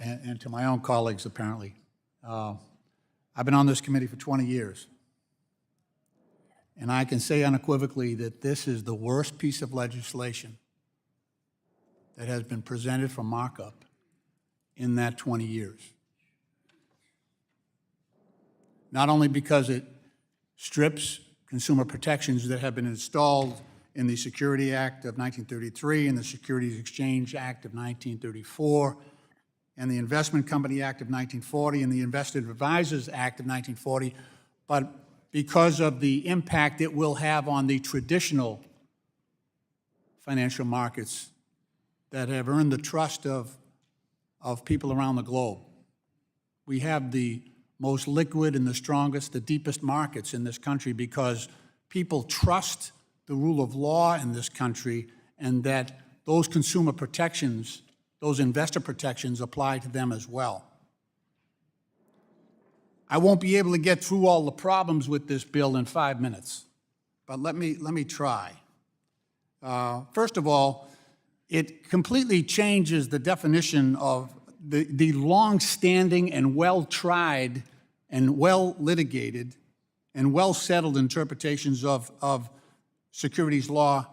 and to my own colleagues, apparently. I've been on this committee for 20 years. And I can say unequivocally that this is the worst piece of legislation that has been presented for markup in that 20 years. Not only because it strips consumer protections that have been installed in the Security Act of 1933 and the Securities Exchange Act of 1934, and the Investment Company Act of 1940 and the Invested Advisors Act of 1940, but because of the impact it will have on the traditional financial markets that have earned the trust of people around the globe. We have the most liquid and the strongest, the deepest markets in this country because people trust the rule of law in this country and that those consumer protections, those investor protections apply to them as well. I won't be able to get through all the problems with this bill in 5 minutes, but let me try. First of all, it completely changes the definition of the long-standing and well-tried and well-litigated and well-settled interpretations of securities law,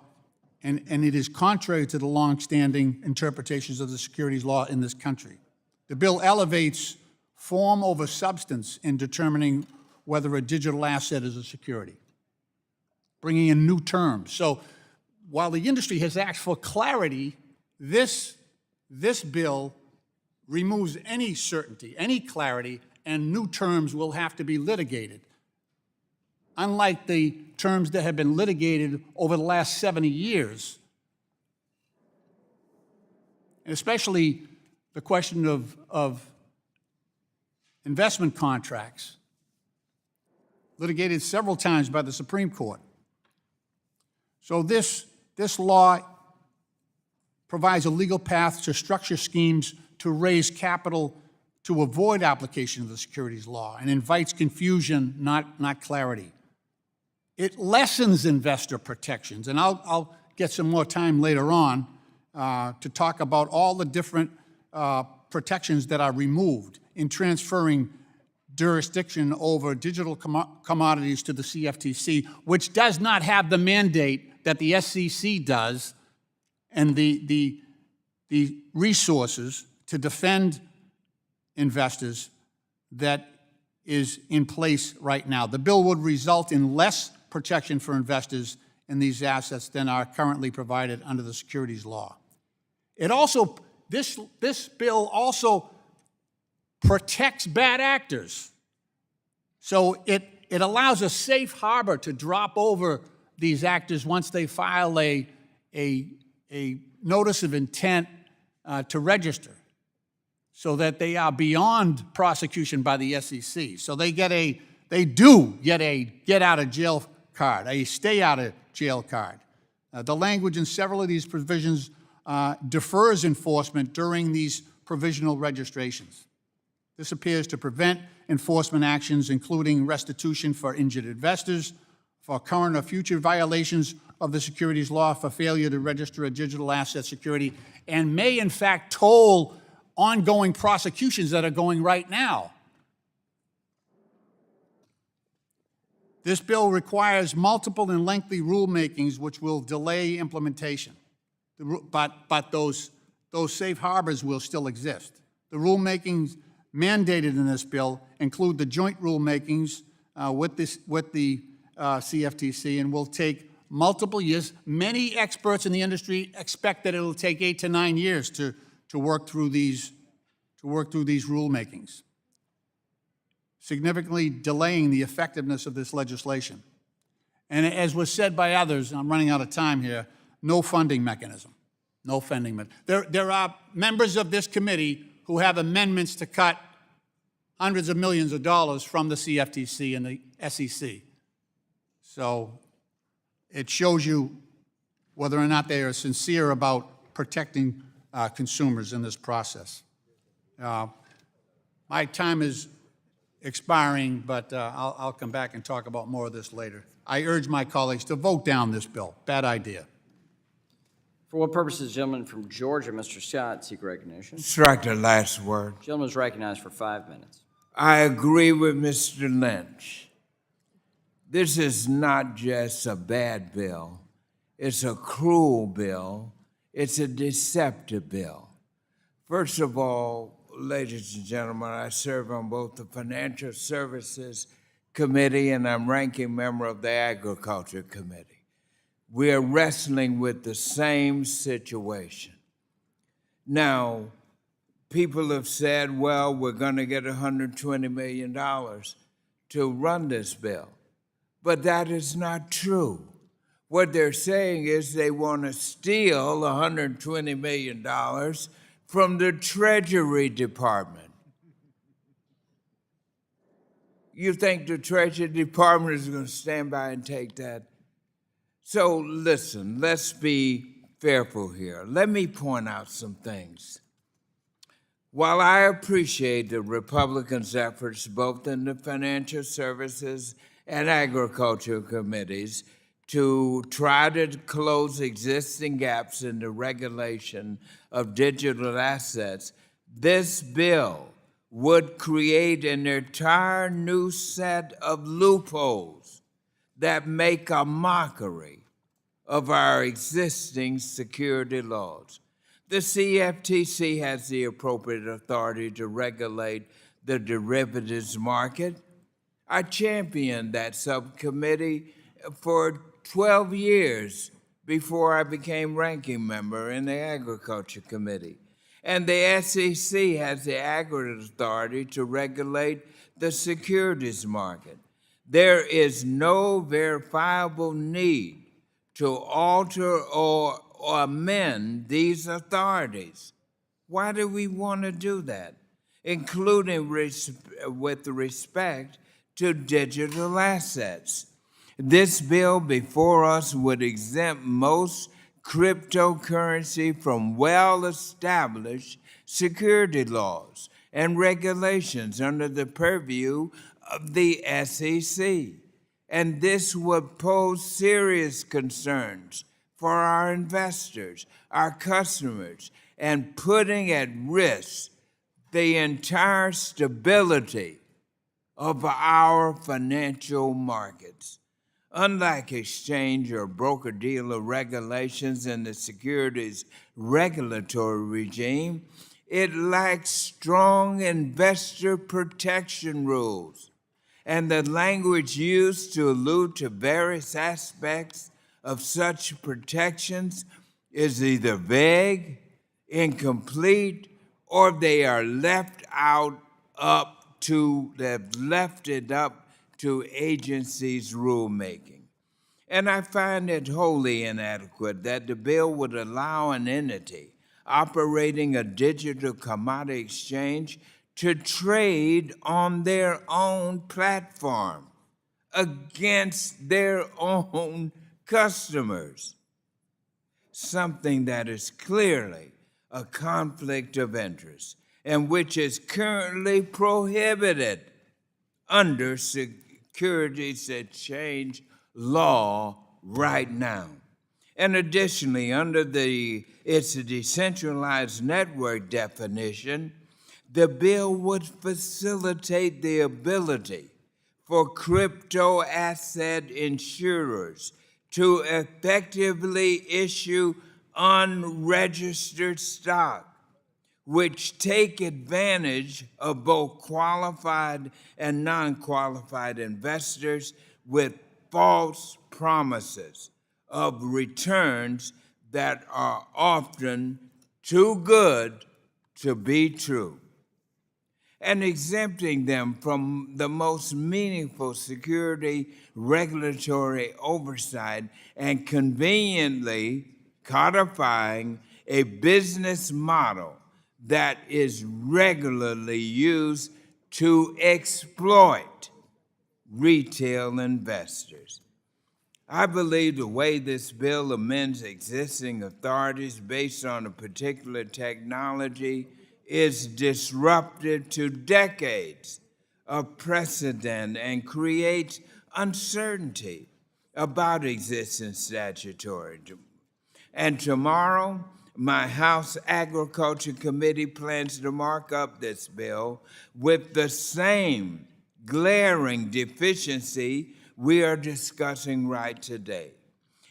and it is contrary to the long-standing interpretations of the securities law in this country. The bill elevates form over substance in determining whether a digital asset is a security, bringing in new terms. So while the industry has asked for clarity, this bill removes any certainty, any clarity, and new terms will have to be litigated. Unlike the terms that have been litigated over the last 70 years, and especially the question of investment contracts, litigated several times by the Supreme Court. So this law provides a legal path to structure schemes to raise capital to avoid application of the securities law and invites confusion, not clarity. It lessens investor protections, and I'll get some more time later on to talk about all the different protections that are removed in transferring jurisdiction over digital commodities to the CFTC, which does not have the mandate that the SEC does and the resources to defend investors that is in place right now. The bill would result in less protection for investors in these assets than are currently provided under the securities law. It also, this bill also protects bad actors. So it allows a safe harbor to drop over these actors once they file a notice of intent to register, so that they are beyond prosecution by the SEC. So they do get a get out of jail card, a stay out of jail card. The language in several of these provisions defers enforcement during these provisional registrations. This appears to prevent enforcement actions, including restitution for injured investors, for current or future violations of the securities law, for failure to register a digital asset security, and may in fact toll ongoing prosecutions that are going right now. This bill requires multiple and lengthy rulemakings which will delay implementation. But those safe harbors will still exist. The rulemakings mandated in this bill include the joint rulemakings with the CFTC, and will take multiple years. Many experts in the industry expect that it'll take 8 to 9 years to work through these rulemakings, significantly delaying the effectiveness of this legislation. And as was said by others, and I'm running out of time here, no funding mechanism. No funding mechanism. There are members of this committee who have amendments to cut hundreds of millions of dollars from the CFTC and the SEC. So it shows you whether or not they are sincere about protecting consumers in this process. My time is expiring, but I'll come back and talk about more of this later. I urge my colleagues to vote down this bill. Bad idea. For what purposes, gentleman from Georgia, Mr. Scott, seek recognition? Strike the last word. Gentleman is recognized for 5 minutes. I agree with Mr. Lynch. This is not just a bad bill. It's a cruel bill. It's a deceptive bill. First of all, ladies and gentlemen, I serve on both the Financial Services Committee and I'm ranking member of the Agriculture Committee. We are wrestling with the same situation. Now, people have said, well, we're going to get $120 million to run this bill. But that is not true. What they're saying is they want to steal $120 million from the Treasury Department. You think the Treasury Department is going to stand by and take that? So listen, let's be careful here. Let me point out some things. While I appreciate the Republicans' efforts both in the Financial Services and Agriculture Committees to try to close existing gaps in the regulation of digital assets, this bill would create an entire new set of loopholes that make a mockery of our existing security laws. The CFTC has the appropriate authority to regulate the derivatives market. I championed that subcommittee for 12 years before I became ranking member in the Agriculture Committee. And the SEC has the aggregate authority to regulate the securities market. There is no verifiable need to alter or amend these authorities. Why do we want to do that? Including with respect to digital assets. This bill before us would exempt most cryptocurrency from well-established security laws and regulations under the purview of the SEC. And this would pose serious concerns for our investors, our customers, and putting at risk the entire stability of our financial markets. Unlike exchange or broker-dealer regulations in the securities regulatory regime, it lacks strong investor protection rules, and the language used to allude to various aspects of such protections is either vague, incomplete, or they are left it up to agencies' rulemaking. And I find it wholly inadequate that the bill would allow an entity operating a digital commodity exchange to trade on their own platform against their own customers, something that is clearly a conflict of interest and which is currently prohibited under securities exchange law right now. And additionally, under its decentralized network definition, the bill would facilitate the ability for crypto asset insurers to effectively issue unregistered stock, which take advantage of both qualified and non-qualified investors with false promises of returns that are often too good to be true, and exempting them from the most meaningful security regulatory oversight and conveniently codifying a business model that is regularly used to exploit retail investors. I believe the way this bill amends existing authorities based on a particular technology is disruptive to decades of precedent and creates uncertainty about existing statutory. And tomorrow, my House Agriculture Committee plans to mark up this bill with the same glaring deficiency we are discussing right today.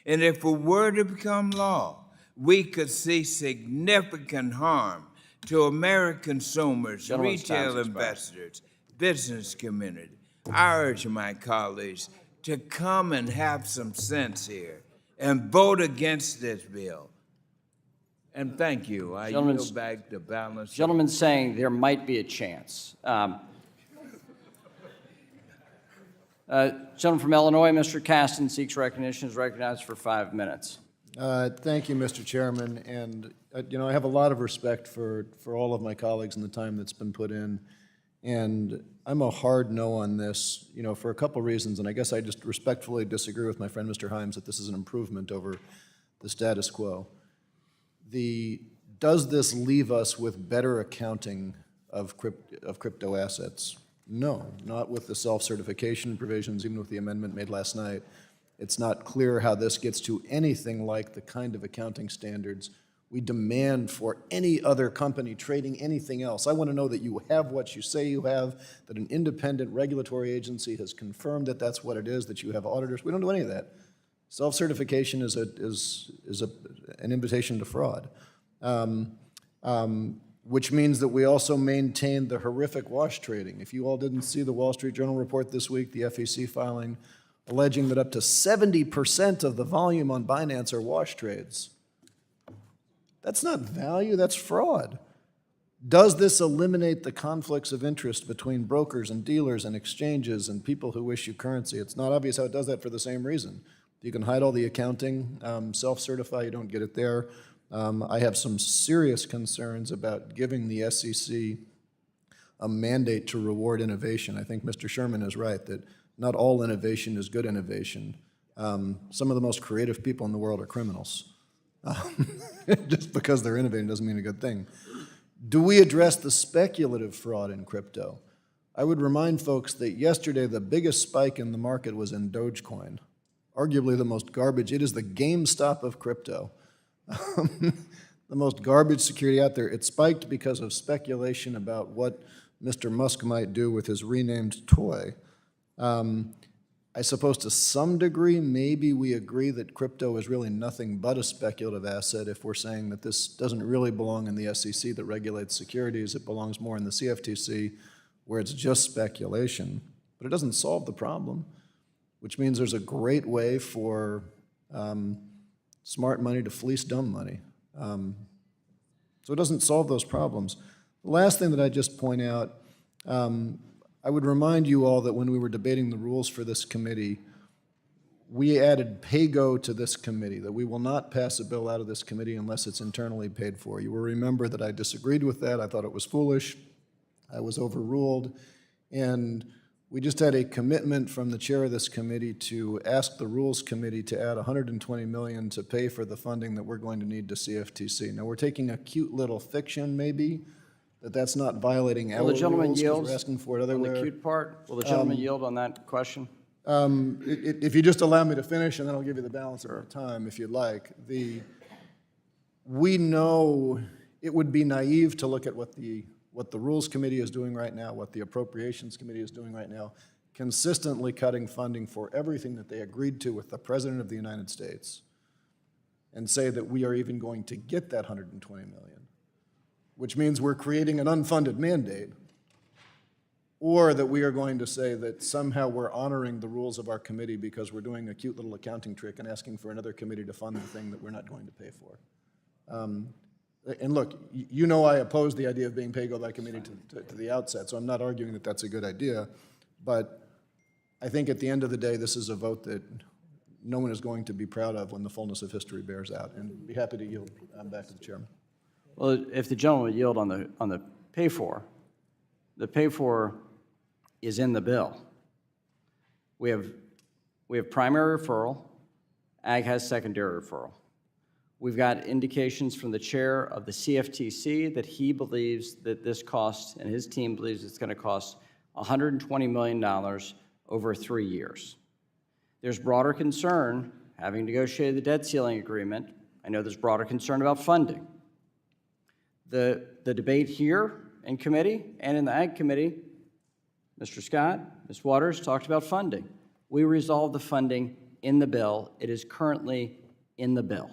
And if it were to become law, we could see significant harm to American consumers, Gentleman's time's retail expired. investors, business community. I urge my colleagues to come and have some sense here and vote against this bill. And thank you. I Gentleman's- yield back the balance. Gentleman saying there might be a chance. Gentleman from Illinois, Mr. Caston, seeks recognition, is recognized for 5 minutes. Thank you, Mr. Chairman, and, I have a lot of respect for all of my colleagues and the time that's been put in, and I'm a hard no on this, for a couple reasons, and I guess I just respectfully disagree with my friend Mr. Himes that this is an improvement over the status quo. Does this leave us with better accounting of crypto assets? No, not with the self-certification provisions, even with the amendment made last night. It's not clear how this gets to anything like the kind of accounting standards we demand for any other company trading anything else. I want to know that you have what you say you have, that an independent regulatory agency has confirmed that that's what it is, that you have auditors. We don't do any of that. Self-certification is an invitation to fraud, which means that we also maintain the horrific wash trading. If you all didn't see the Wall Street Journal report this week, the FEC filing, alleging that up to 70% of the volume on Binance are wash trades. That's not value, that's fraud. Does this eliminate the conflicts of interest between brokers and dealers and exchanges and people who issue currency? It's not obvious how it does that for the same reason. You can hide all the accounting, self-certify, you don't get it there. I have some serious concerns about giving the SEC a mandate to reward innovation. I think Mr. Sherman is right that not all innovation is good innovation. Some of the most creative people in the world are criminals. Just because they're innovating doesn't mean a good thing. Do we address the speculative fraud in crypto? I would remind folks that yesterday the biggest spike in the market was in Dogecoin, arguably the most garbage. It is the GameStop of crypto. The most garbage security out there. It spiked because of speculation about what Mr. Musk might do with his renamed toy. I suppose to some degree, maybe we agree that crypto is really nothing but a speculative asset if we're saying that this doesn't really belong in the SEC that regulates securities. It belongs more in the CFTC where it's just speculation. But it doesn't solve the problem, which means there's a great way for Smart money to fleece dumb money. So it doesn't solve those problems. The last thing that I just point out, I would remind you all that when we were debating the rules for this committee, we added pay-go to this committee, that we will not pass a bill out of this committee unless it's internally paid for. You will remember that I disagreed with that. I thought it was foolish. I was overruled. And we just had a commitment from the chair of this committee to ask the Rules Committee to add $120 million to pay for the funding that we're going to need to CFTC. Now, we're taking a cute little fiction, maybe, that that's not violating our Will the rules gentleman because yield we're asking for it on the otherwhere. cute part? Will the gentleman yield on that question? If you just allow me to finish, and then I'll give you the balance of our time, if you'd like. We know it would be naive to look at what the Rules Committee is doing right now, what the Appropriations Committee is doing right now, consistently cutting funding for everything that they agreed to with the President of the United States, and say that we are even going to get that $120 million, which means we're creating an unfunded mandate, or that we are going to say that somehow we're honoring the rules of our committee because we're doing a cute little accounting trick and asking for another committee to fund the thing that we're not going to pay for. And look, you know I oppose the idea of being pay-go by committee to the outset, so I'm not arguing that that's a good idea, but I think at the end of the day, this is a vote that no one is going to be proud of when the fullness of history bears out, and be happy to yield back to the chairman. Well, if the gentleman would yield on the pay-for, the pay-for is in the bill. We have primary referral, Ag has secondary referral. We've got indications from the chair of the CFTC that he believes that this cost, and his team believes it's going to cost $120 million over 3 years. There's broader concern, having negotiated the debt ceiling agreement, I know there's broader concern about funding. The debate here in committee and in the Ag Committee, Mr. Scott, Ms. Waters talked about funding. We resolved the funding in the bill. It is currently in the bill.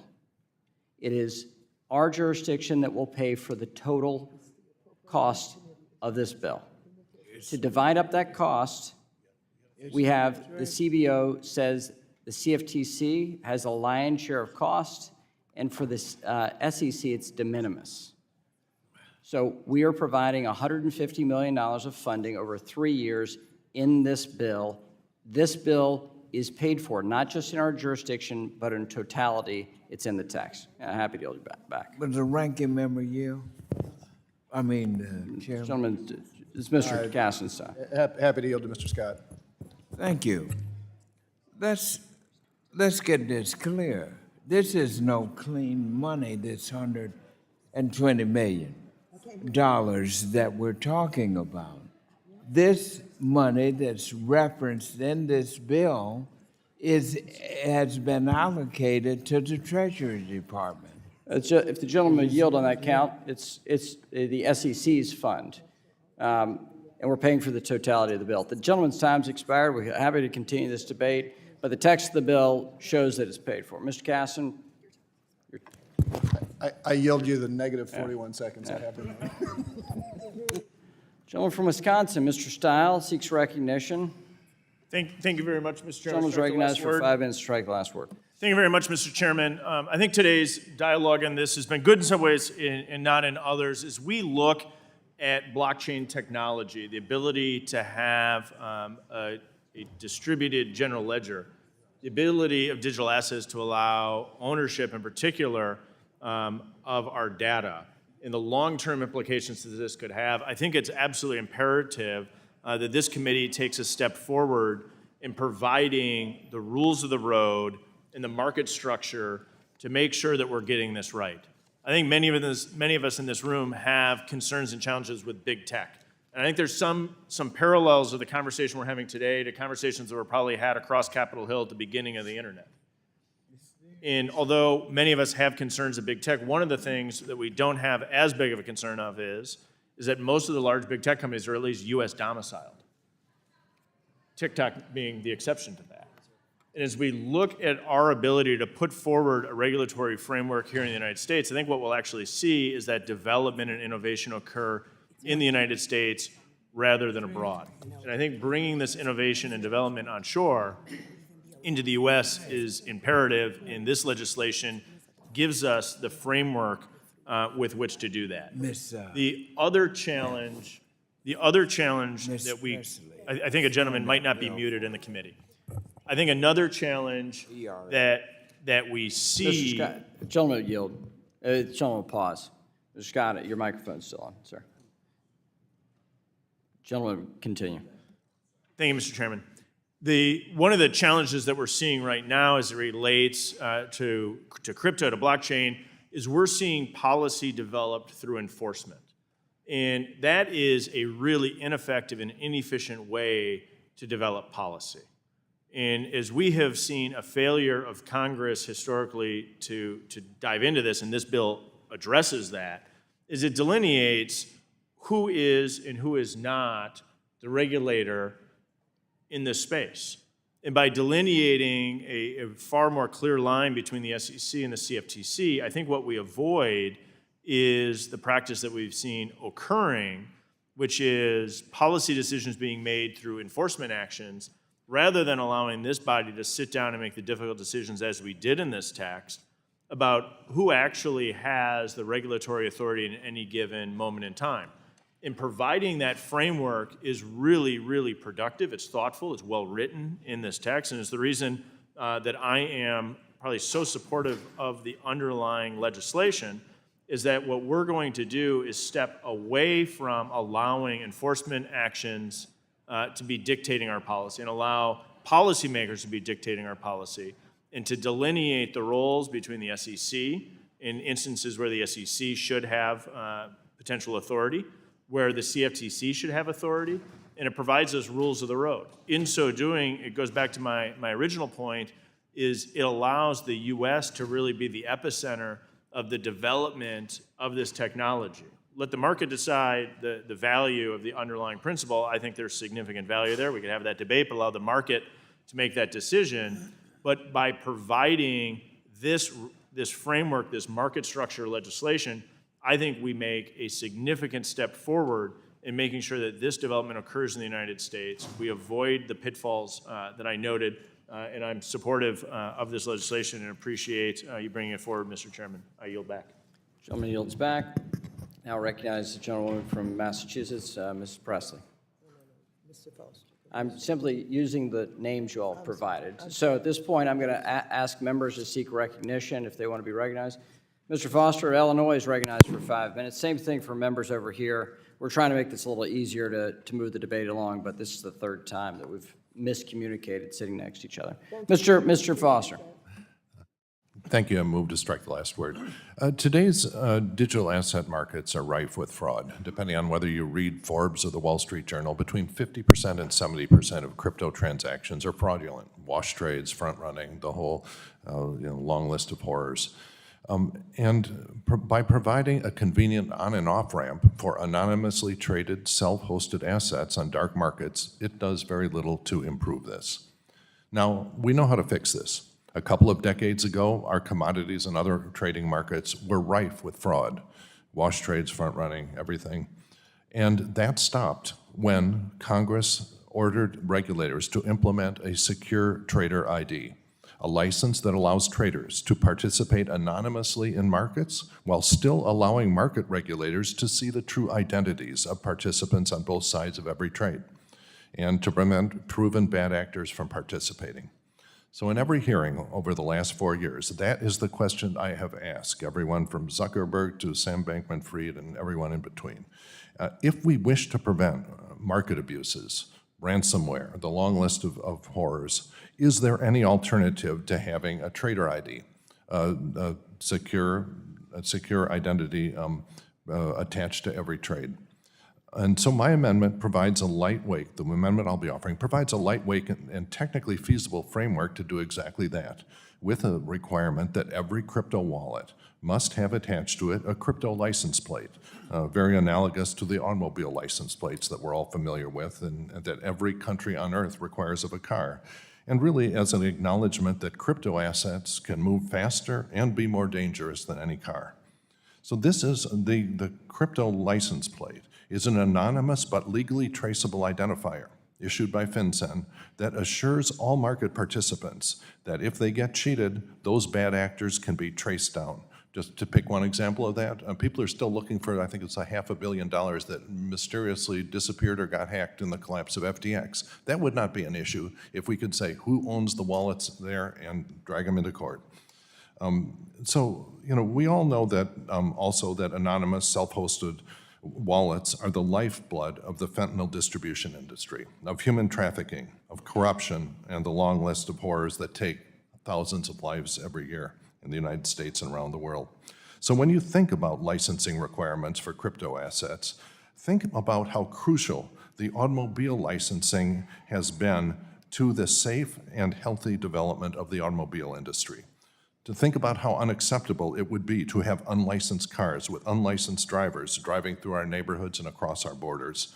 It is our jurisdiction that will pay for the total cost of this bill. To divide up that cost, we have the CBO says the CFTC has a lion's share of cost, and for the SEC, it's de minimis. So we are providing $150 million of funding over 3 years in this bill. This bill is paid for, not just in our jurisdiction, but in totality, it's in the text. Happy to yield you back. But the ranking member yield? I mean, Chairman. Gentlemen, it's Mr. Caston's time. Happy to yield to Mr. Scott. Thank you. Let's get this clear. This is no clean money, this $120 million that we're talking about. This money that's referenced in this bill has been allocated to the Treasury Department. If the gentleman would yield on that count, it's the SEC's fund, and we're paying for the totality of the bill. The gentleman's time's expired. We're happy to continue this debate, but the text of the bill shows that it's paid for. Mr. Caston? I yield you the negative 41 seconds I have remaining. Gentleman from Wisconsin, Mr. Stile, seeks recognition. Thank you very much, Mr. Chairman. Gentleman's recognized for 5 minutes to strike the last word. Thank you very much, Mr. Chairman. I think today's dialogue on this has been good in some ways and not in others. As we look at blockchain technology, the ability to have a distributed general ledger, the ability of digital assets to allow ownership in particular of our data, and the long-term implications that this could have, I think it's absolutely imperative that this committee takes a step forward in providing the rules of the road and the market structure to make sure that we're getting this right. I think many of us in this room have concerns and challenges with big tech. And I think there's some parallels of the conversation we're having today to conversations that were probably had across Capitol Hill at the beginning of the internet. And although many of us have concerns of big tech, one of the things that we don't have as big of a concern of is that most of the large big tech companies are at least US domiciled. TikTok being the exception to that. And as we look at our ability to put forward a regulatory framework here in the United States, I think what we'll actually see is that development and innovation occur in the United States rather than abroad. And I think bringing this innovation and development onshore into the U.S. is imperative, and this legislation gives us the framework with which to do that. The other challenge that we, I think a gentleman might not be muted in the committee. I think another challenge that we Mr. see. Scott, gentleman yield. Gentleman pause. Mr. Scott, your microphone's still on, sir. Gentleman, continue. Thank you, Mr. Chairman. One of the challenges that we're seeing right now as it relates to crypto, to blockchain, is we're seeing policy developed through enforcement. And that is a really ineffective and inefficient way to develop policy. And as we have seen a failure of Congress historically to dive into this, and this bill addresses that, is it delineates who is and who is not the regulator in this space. And by delineating a far more clear line between the SEC and the CFTC, I think what we avoid is the practice that we've seen occurring, which is policy decisions being made through enforcement actions, rather than allowing this body to sit down and make the difficult decisions as we did in this text about who actually has the regulatory authority in any given moment in time. And providing that framework is really, really productive. It's thoughtful, it's well written in this text, and it's the reason that I am probably so supportive of the underlying legislation, is that what we're going to do is step away from allowing enforcement actions to be dictating our policy and allow policymakers to be dictating our policy, and to delineate the roles between the SEC in instances where the SEC should have potential authority, where the CFTC should have authority, and it provides us rules of the road. In so doing, it goes back to my original point, is it allows the U.S. to really be the epicenter of the development of this technology. Let the market decide the value of the underlying principle. I think there's significant value there. We could have that debate, but allow the market to make that decision. But by providing this framework, this market structure legislation, I think we make a significant step forward in making sure that this development occurs in the United States. We avoid the pitfalls that I noted, and I'm supportive of this legislation and appreciate you bringing it forward, Mr. Chairman. I yield back. Gentleman yields back. Now recognize the gentlewoman from Massachusetts, Mrs. Presley. Mr. Foster. I'm simply using the names you all provided. So at this point, I'm going to ask members to seek recognition if they want to be recognized. Mr. Foster of Illinois is recognized for 5 minutes. Same thing for members over here. We're trying to make this a little easier to move the debate along, but this is the third time that we've miscommunicated sitting next to each other. Mr. Foster. Thank you. I move to strike the last word. Today's digital asset markets are rife with fraud. Depending on whether you read Forbes or the Wall Street Journal, between 50% and 70% of crypto transactions are fraudulent. Wash trades, front running, the whole long list of horrors. By providing a convenient on and off ramp for anonymously traded self-hosted assets on dark markets, it does very little to improve this. Now, we know how to fix this. A couple of decades ago, our commodities and other trading markets were rife with fraud. Wash trades, front running, everything. And that stopped when Congress ordered regulators to implement a secure trader ID, a license that allows traders to participate anonymously in markets while still allowing market regulators to see the true identities of participants on both sides of every trade, and to prevent proven bad actors from participating. So in every hearing over the last 4 years, that is the question I have asked, everyone from Zuckerberg to Sam Bankman-Fried and everyone in between. If we wish to prevent market abuses, ransomware, the long list of horrors, is there any alternative to having a trader ID, a secure identity attached to every trade? And so my amendment provides a lightweight, the amendment I'll be offering, provides a lightweight and technically feasible framework to do exactly that, with a requirement that every crypto wallet must have attached to it a crypto license plate, very analogous to the automobile license plates that we're all familiar with and that every country on earth requires of a car. And really as an acknowledgement that crypto assets can move faster and be more dangerous than any car. So this is the crypto license plate is an anonymous but legally traceable identifier. issued by FinCEN that assures all market participants that if they get cheated, those bad actors can be traced down. Just to pick one example of that, people are still looking for, I think it's $500 million that mysteriously disappeared or got hacked in the collapse of FTX. That would not be an issue if we could say who owns the wallets there and drag them into court. So, we all know that also that anonymous self-hosted wallets are the lifeblood of the fentanyl distribution industry, of human trafficking, of corruption, and the long list of horrors that take thousands of lives every year in the United States and around the world. So when you think about licensing requirements for crypto assets, think about how crucial the automobile licensing has been to the safe and healthy development of the automobile industry. To think about how unacceptable it would be to have unlicensed cars with unlicensed drivers driving through our neighborhoods and across our borders,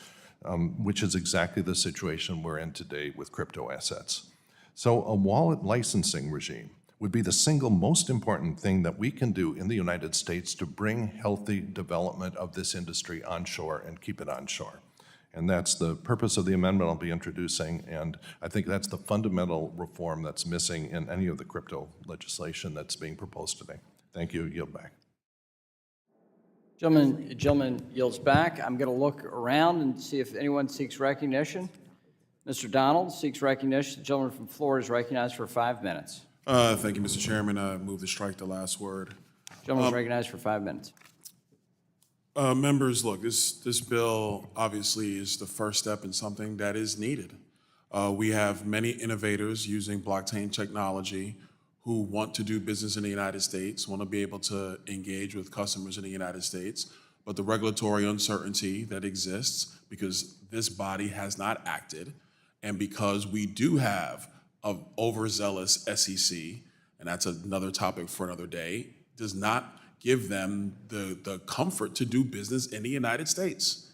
which is exactly the situation we're in today with crypto assets. So a wallet licensing regime would be the single most important thing that we can do in the United States to bring healthy development of this industry onshore and keep it onshore. And that's the purpose of the amendment I'll be introducing, and I think that's the fundamental reform that's missing in any of the crypto legislation that's being proposed today. Thank you. Yield back. Gentleman yields back. I'm going to look around and see if anyone seeks recognition. Mr. Donald seeks recognition. The gentleman from Florida is recognized for 5 minutes. Thank you, Mr. Chairman. I move to strike the last word. Gentleman is recognized for 5 minutes. Members, look, this bill obviously is the first step in something that is needed. We have many innovators using blockchain technology who want to do business in the United States, want to be able to engage with customers in the United States, but the regulatory uncertainty that exists because this body has not acted, and because we do have an overzealous SEC, and that's another topic for another day, does not give them the comfort to do business in the United States.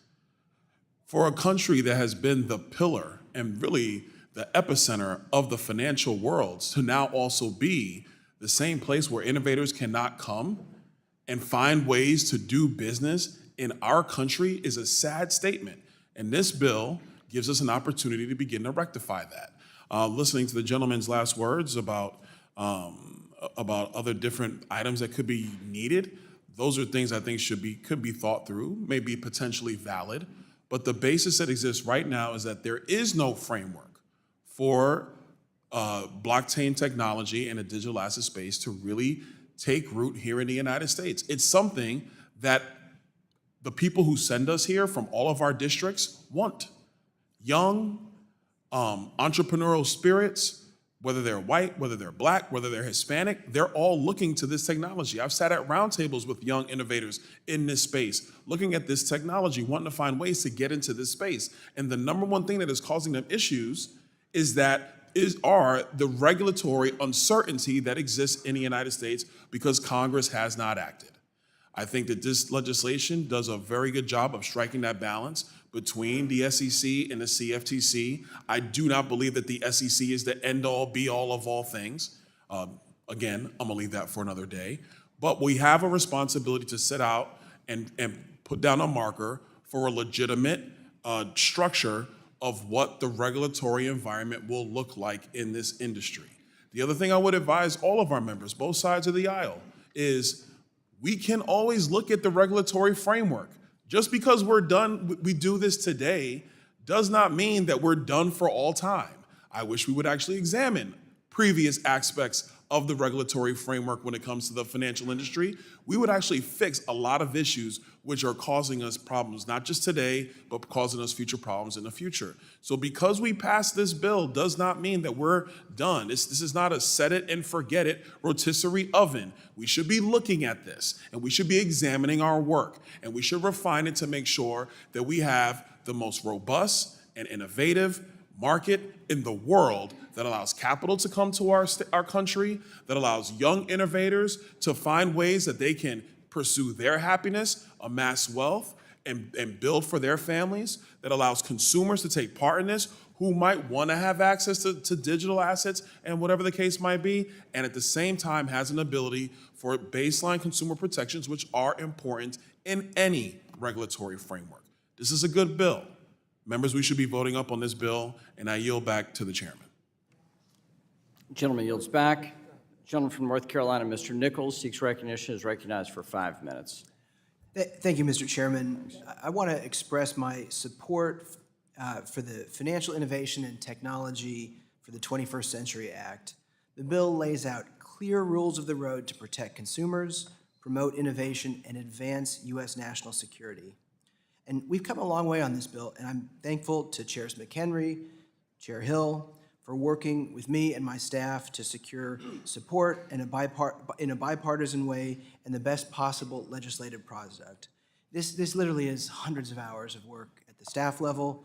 For a country that has been the pillar and really the epicenter of the financial world to now also be the same place where innovators cannot come and find ways to do business in our country is a sad statement. And this bill gives us an opportunity to begin to rectify that. Listening to the gentleman's last words about other different items that could be needed, those are things I think could be thought through, maybe potentially valid. But the basis that exists right now is that there is no framework for blockchain technology and a digital asset space to really take root here in the United States. It's something that the people who send us here from all of our districts want. Young, entrepreneurial spirits, whether they're white, whether they're black, whether they're Hispanic, they're all looking to this technology. I've sat at roundtables with young innovators in this space, looking at this technology, wanting to find ways to get into this space. And the number one thing that is causing them issues is the regulatory uncertainty that exists in the United States because Congress has not acted. I think that this legislation does a very good job of striking that balance between the SEC and the CFTC. I do not believe that the SEC is the end-all, be-all of all things. Again, I'm gonna leave that for another day. But we have a responsibility to set out and put down a marker for a legitimate structure of what the regulatory environment will look like in this industry. The other thing I would advise all of our members, both sides of the aisle, is we can always look at the regulatory framework. Just because we're done, we do this today, does not mean that we're done for all time. I wish we would actually examine previous aspects of the regulatory framework when it comes to the financial industry. We would actually fix a lot of issues which are causing us problems, not just today, but causing us future problems in the future. So because we passed this bill does not mean that we're done. This is not a set it and forget it rotisserie oven. We should be looking at this, and we should be examining our work, and we should refine it to make sure that we have the most robust and innovative market in the world that allows capital to come to our country, that allows young innovators to find ways that they can pursue their happiness, amass wealth, and build for their families, that allows consumers to take part in this who might want to have access to digital assets and whatever the case might be, and at the same time has an ability for baseline consumer protections, which are important in any regulatory framework. This is a good bill. Members, we should be voting up on this bill, and I yield back to the chairman. Gentleman yields back. Gentleman from North Carolina, Mr. Nichols, seeks recognition, is recognized for 5 minutes. Thank you, Mr. Chairman. I want to express my support for the Financial Innovation and Technology for the 21st Century Act. The bill lays out clear rules of the road to protect consumers, promote innovation, and advance U.S. national security. And we've come a long way on this bill, and I'm thankful to Chairs McHenry, Chair Hill, for working with me and my staff to secure support in a bipartisan way and the best possible legislative product. This literally is hundreds of hours of work at the staff level,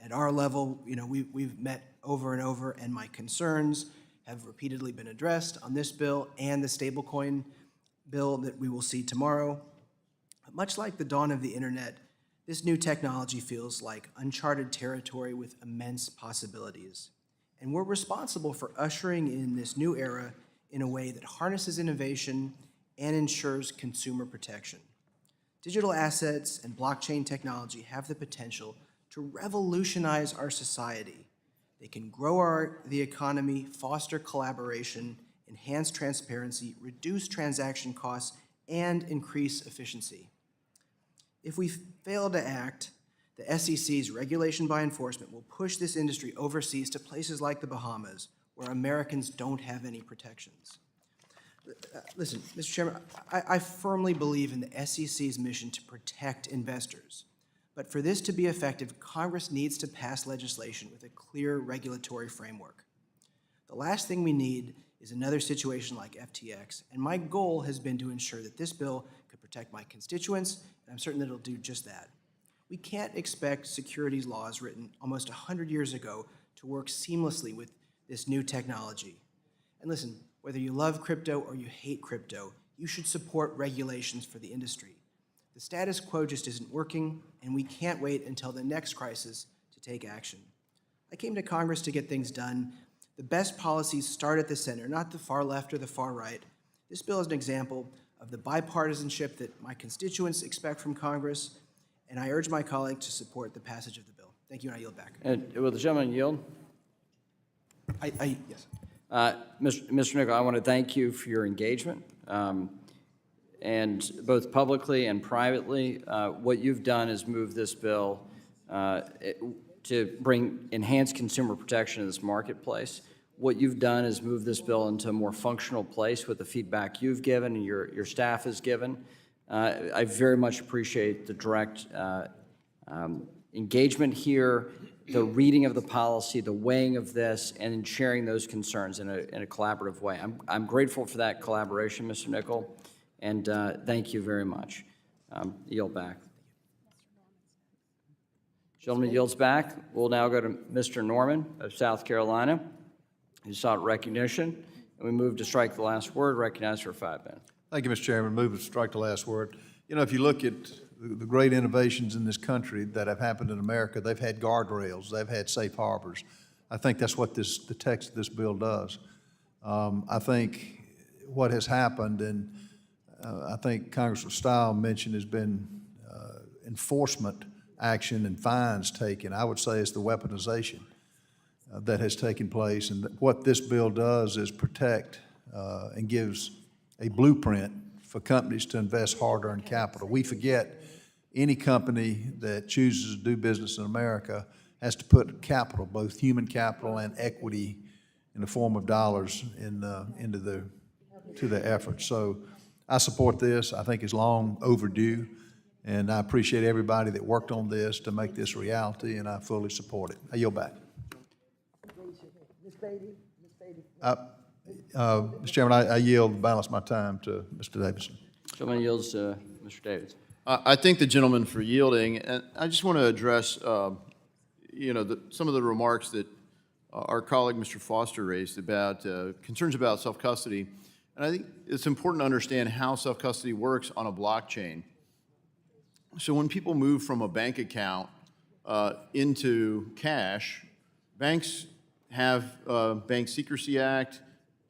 at our level. You know, we've met over and over, and my concerns have repeatedly been addressed on this bill and the stablecoin bill that we will see tomorrow. Much like the dawn of the internet, this new technology feels like uncharted territory with immense possibilities. And we're responsible for ushering in this new era in a way that harnesses innovation and ensures consumer protection. Digital assets and blockchain technology have the potential to revolutionize our society. They can grow the economy, foster collaboration, enhance transparency, reduce transaction costs, and increase efficiency. If we fail to act, the SEC's regulation by enforcement will push this industry overseas to places like the Bahamas, where Americans don't have any protections. Listen, Mr. Chairman, I firmly believe in the SEC's mission to protect investors. But for this to be effective, Congress needs to pass legislation with a clear regulatory framework. The last thing we need is another situation like FTX, and my goal has been to ensure that this bill could protect my constituents, and I'm certain that it'll do just that. We can't expect securities laws written almost 100 years ago to work seamlessly with this new technology. And listen, whether you love crypto or you hate crypto, you should support regulations for the industry. The status quo just isn't working, and we can't wait until the next crisis to take action. I came to Congress to get things done. The best policies start at the center, not the far left or the far right. This bill is an example of the bipartisanship that my constituents expect from Congress, and I urge my colleague to support the passage of the bill. Thank you, and I yield back. And will the gentleman yield? Yes. Mr. Nichols, I want to thank you for your engagement, and both publicly and privately. What you've done is move this bill to bring enhanced consumer protection in this marketplace. What you've done is move this bill into a more functional place with the feedback you've given and your staff has given. I very much appreciate the direct engagement here, the reading of the policy, the weighing of this, and sharing those concerns in a collaborative way. I'm grateful for that collaboration, Mr. Nichols, and thank you very much. Yield back. Gentleman yields back. We'll now go to Mr. Norman of South Carolina, who sought recognition, and we move to strike the last word. Recognized for 5 minutes. Thank you, Mr. Chairman. Move to strike the last word. You know, if you look at the great innovations in this country that have happened in America, they've had guardrails, they've had safe harbors. I think that's what the text of this bill does. I think what has happened, and I think Congressman Stile mentioned, has been enforcement action and fines taken. I would say it's the weaponization that has taken place. And what this bill does is protect and gives a blueprint for companies to invest hard-earned capital. We forget any company that chooses to do business in America has to put capital, both human capital and equity in the form of dollars into their efforts. So I support this. I think it's long overdue, and I appreciate everybody that worked on this to make this reality, and I fully support it. I yield back. Mr. Chairman, I yield the balance of my time to Mr. Davidson. Gentleman yields to Mr. Davis. I thank the gentleman for yielding, and I just want to address, you know, some of the remarks that our colleague, Mr. Foster, raised about concerns about self-custody. And I think it's important to understand how self-custody works on a blockchain. So when people move from a bank account into cash, banks have Bank Secrecy Act,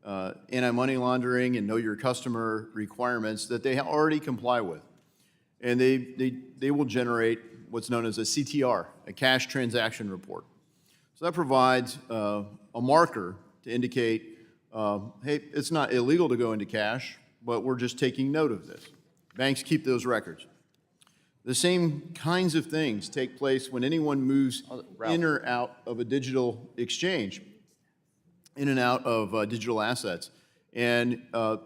anti-money laundering, and know your customer requirements that they already comply with. And they will generate what's known as a CTR, a cash transaction report. So that provides a marker to indicate, hey, it's not illegal to go into cash, but we're just taking note of this. Banks keep those records. The same kinds of things take place when anyone moves in or out of a digital exchange, in and out of digital assets. And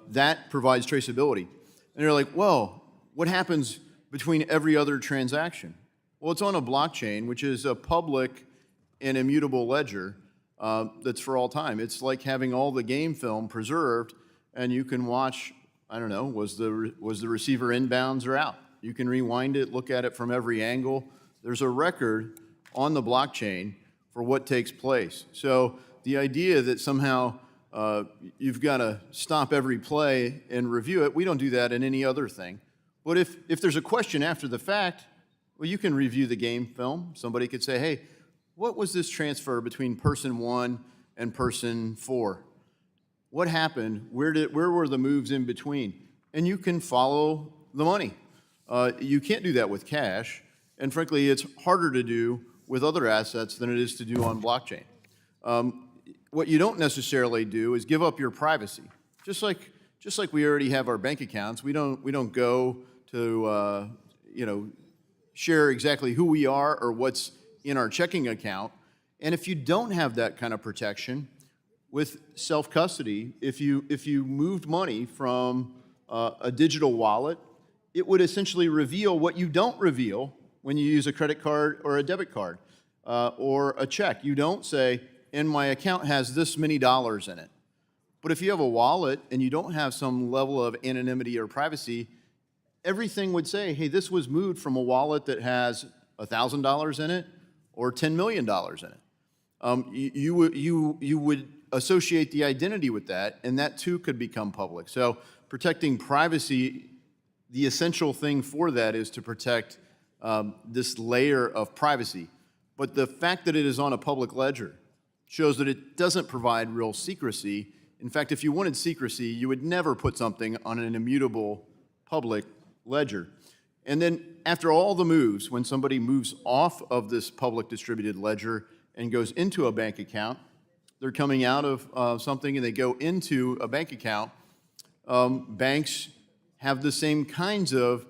that provides traceability. And you're like, well, what happens between every other transaction? Well, it's on a blockchain, which is a public and immutable ledger that's for all time. It's like having all the game film preserved, and you can watch, I don't know, was the receiver inbounds or out? You can rewind it, look at it from every angle. There's a record on the blockchain for what takes place. So the idea that somehow you've got to stop every play and review it, we don't do that in any other thing. But if there's a question after the fact, well, you can review the game film. Somebody could say, hey, what was this transfer between person 1 and person 4? What happened? Where were the moves in between? And you can follow the money. You can't do that with cash, and frankly, it's harder to do with other assets than it is to do on blockchain. What you don't necessarily do is give up your privacy. Just like we already have our bank accounts, we don't go to share exactly who we are or what's in our checking account. And if you don't have that kind of protection with self-custody, if you moved money from a digital wallet, it would essentially reveal what you don't reveal when you use a credit card or a debit card or a check. You don't say, and my account has this many dollars in it. But if you have a wallet and you don't have some level of anonymity or privacy, everything would say, hey, this was moved from a wallet that has $1,000 in it or $10 million in it. You would associate the identity with that, and that too could become public. So protecting privacy, the essential thing for that is to protect this layer of privacy. But the fact that it is on a public ledger shows that it doesn't provide real secrecy. In fact, if you wanted secrecy, you would never put something on an immutable public ledger. And then after all the moves, when somebody moves off of this public distributed ledger and goes into a bank account, they're coming out of something and they go into a bank account, banks have the same kinds of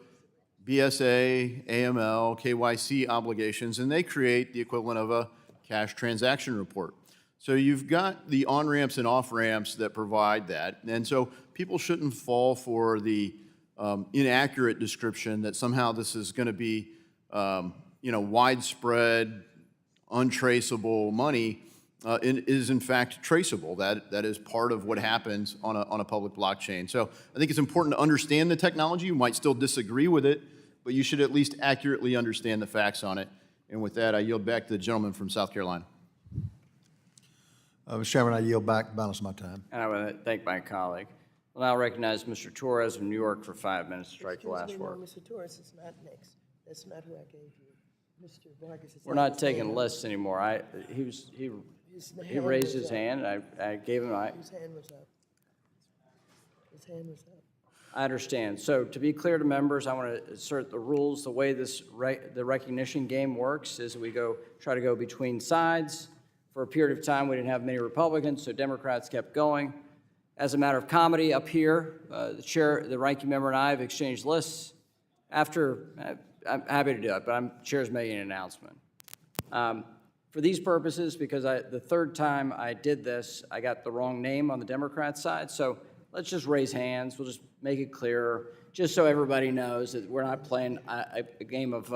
BSA, AML, KYC obligations, and they create the equivalent of a cash transaction report. So you've got the on-ramps and off-ramps that provide that, and so people shouldn't fall for the inaccurate description that somehow this is going to be widespread, untraceable money. It is in fact traceable. That is part of what happens on a public blockchain. So I think it's important to understand the technology. You might still disagree with it, but you should at least accurately understand the facts on it. And with that, I yield back to the gentleman from South Carolina. Mr. Chairman, I yield back the balance of my time. And I want to thank my colleague. I'll now recognize Mr. Torres of New York for 5 minutes to strike the last word. No, Mr. Torres is not next. That's not who I gave you. Mr. Vargas is We're not taking lists anymore. He raised his hand, and I gave him, His hand was up. His hand was up. I understand. So to be clear to members, I want to assert the rules. The way the recognition game works is we try to go between sides. For a period of time, we didn't have many Republicans, so Democrats kept going. As a matter of comedy, up here, the chair, the ranking member, and I have exchanged lists. I'm happy to do it, but chair's making an announcement. For these purposes, because the third time I did this, I got the wrong name on the Democrat side, so let's just raise hands. We'll just make it clearer, just so everybody knows that we're not playing a game of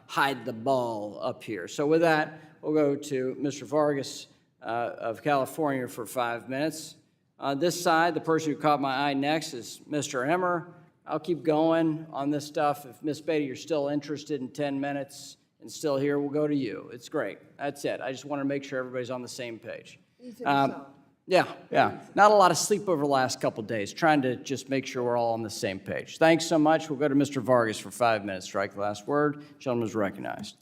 hide the ball up here. So with that, we'll go to Mr. Vargas of California for 5 minutes. On this side, the person who caught my eye next is Mr. Emmer. I'll keep going on this stuff. If Ms. Beatty, you're still interested in 10 minutes and still here, we'll go to you. It's great. That's it. I just want to make sure everybody's on the same page. Yeah. Not a lot of sleep over the last couple days, trying to just make sure we're all on the same page. Thanks so much. We'll go to Mr. Vargas for 5 minutes. Strike the last word. Gentleman is recognized.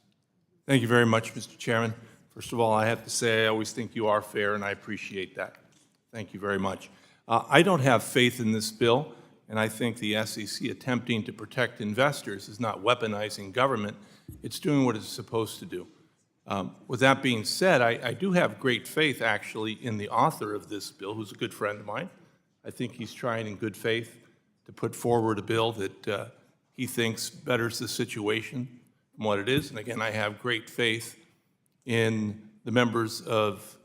Thank you very much, Mr. Chairman. First of all, I have to say I always think you are fair, and I appreciate that. Thank you very much. I don't have faith in this bill, and I think the SEC attempting to protect investors is not weaponizing government. It's doing what it's supposed to do. With that being said, I do have great faith, actually, in the author of this bill, who's a good friend of mine. I think he's trying in good faith to put forward a bill that he thinks betters the situation from what it is. And again, I have great faith in the members of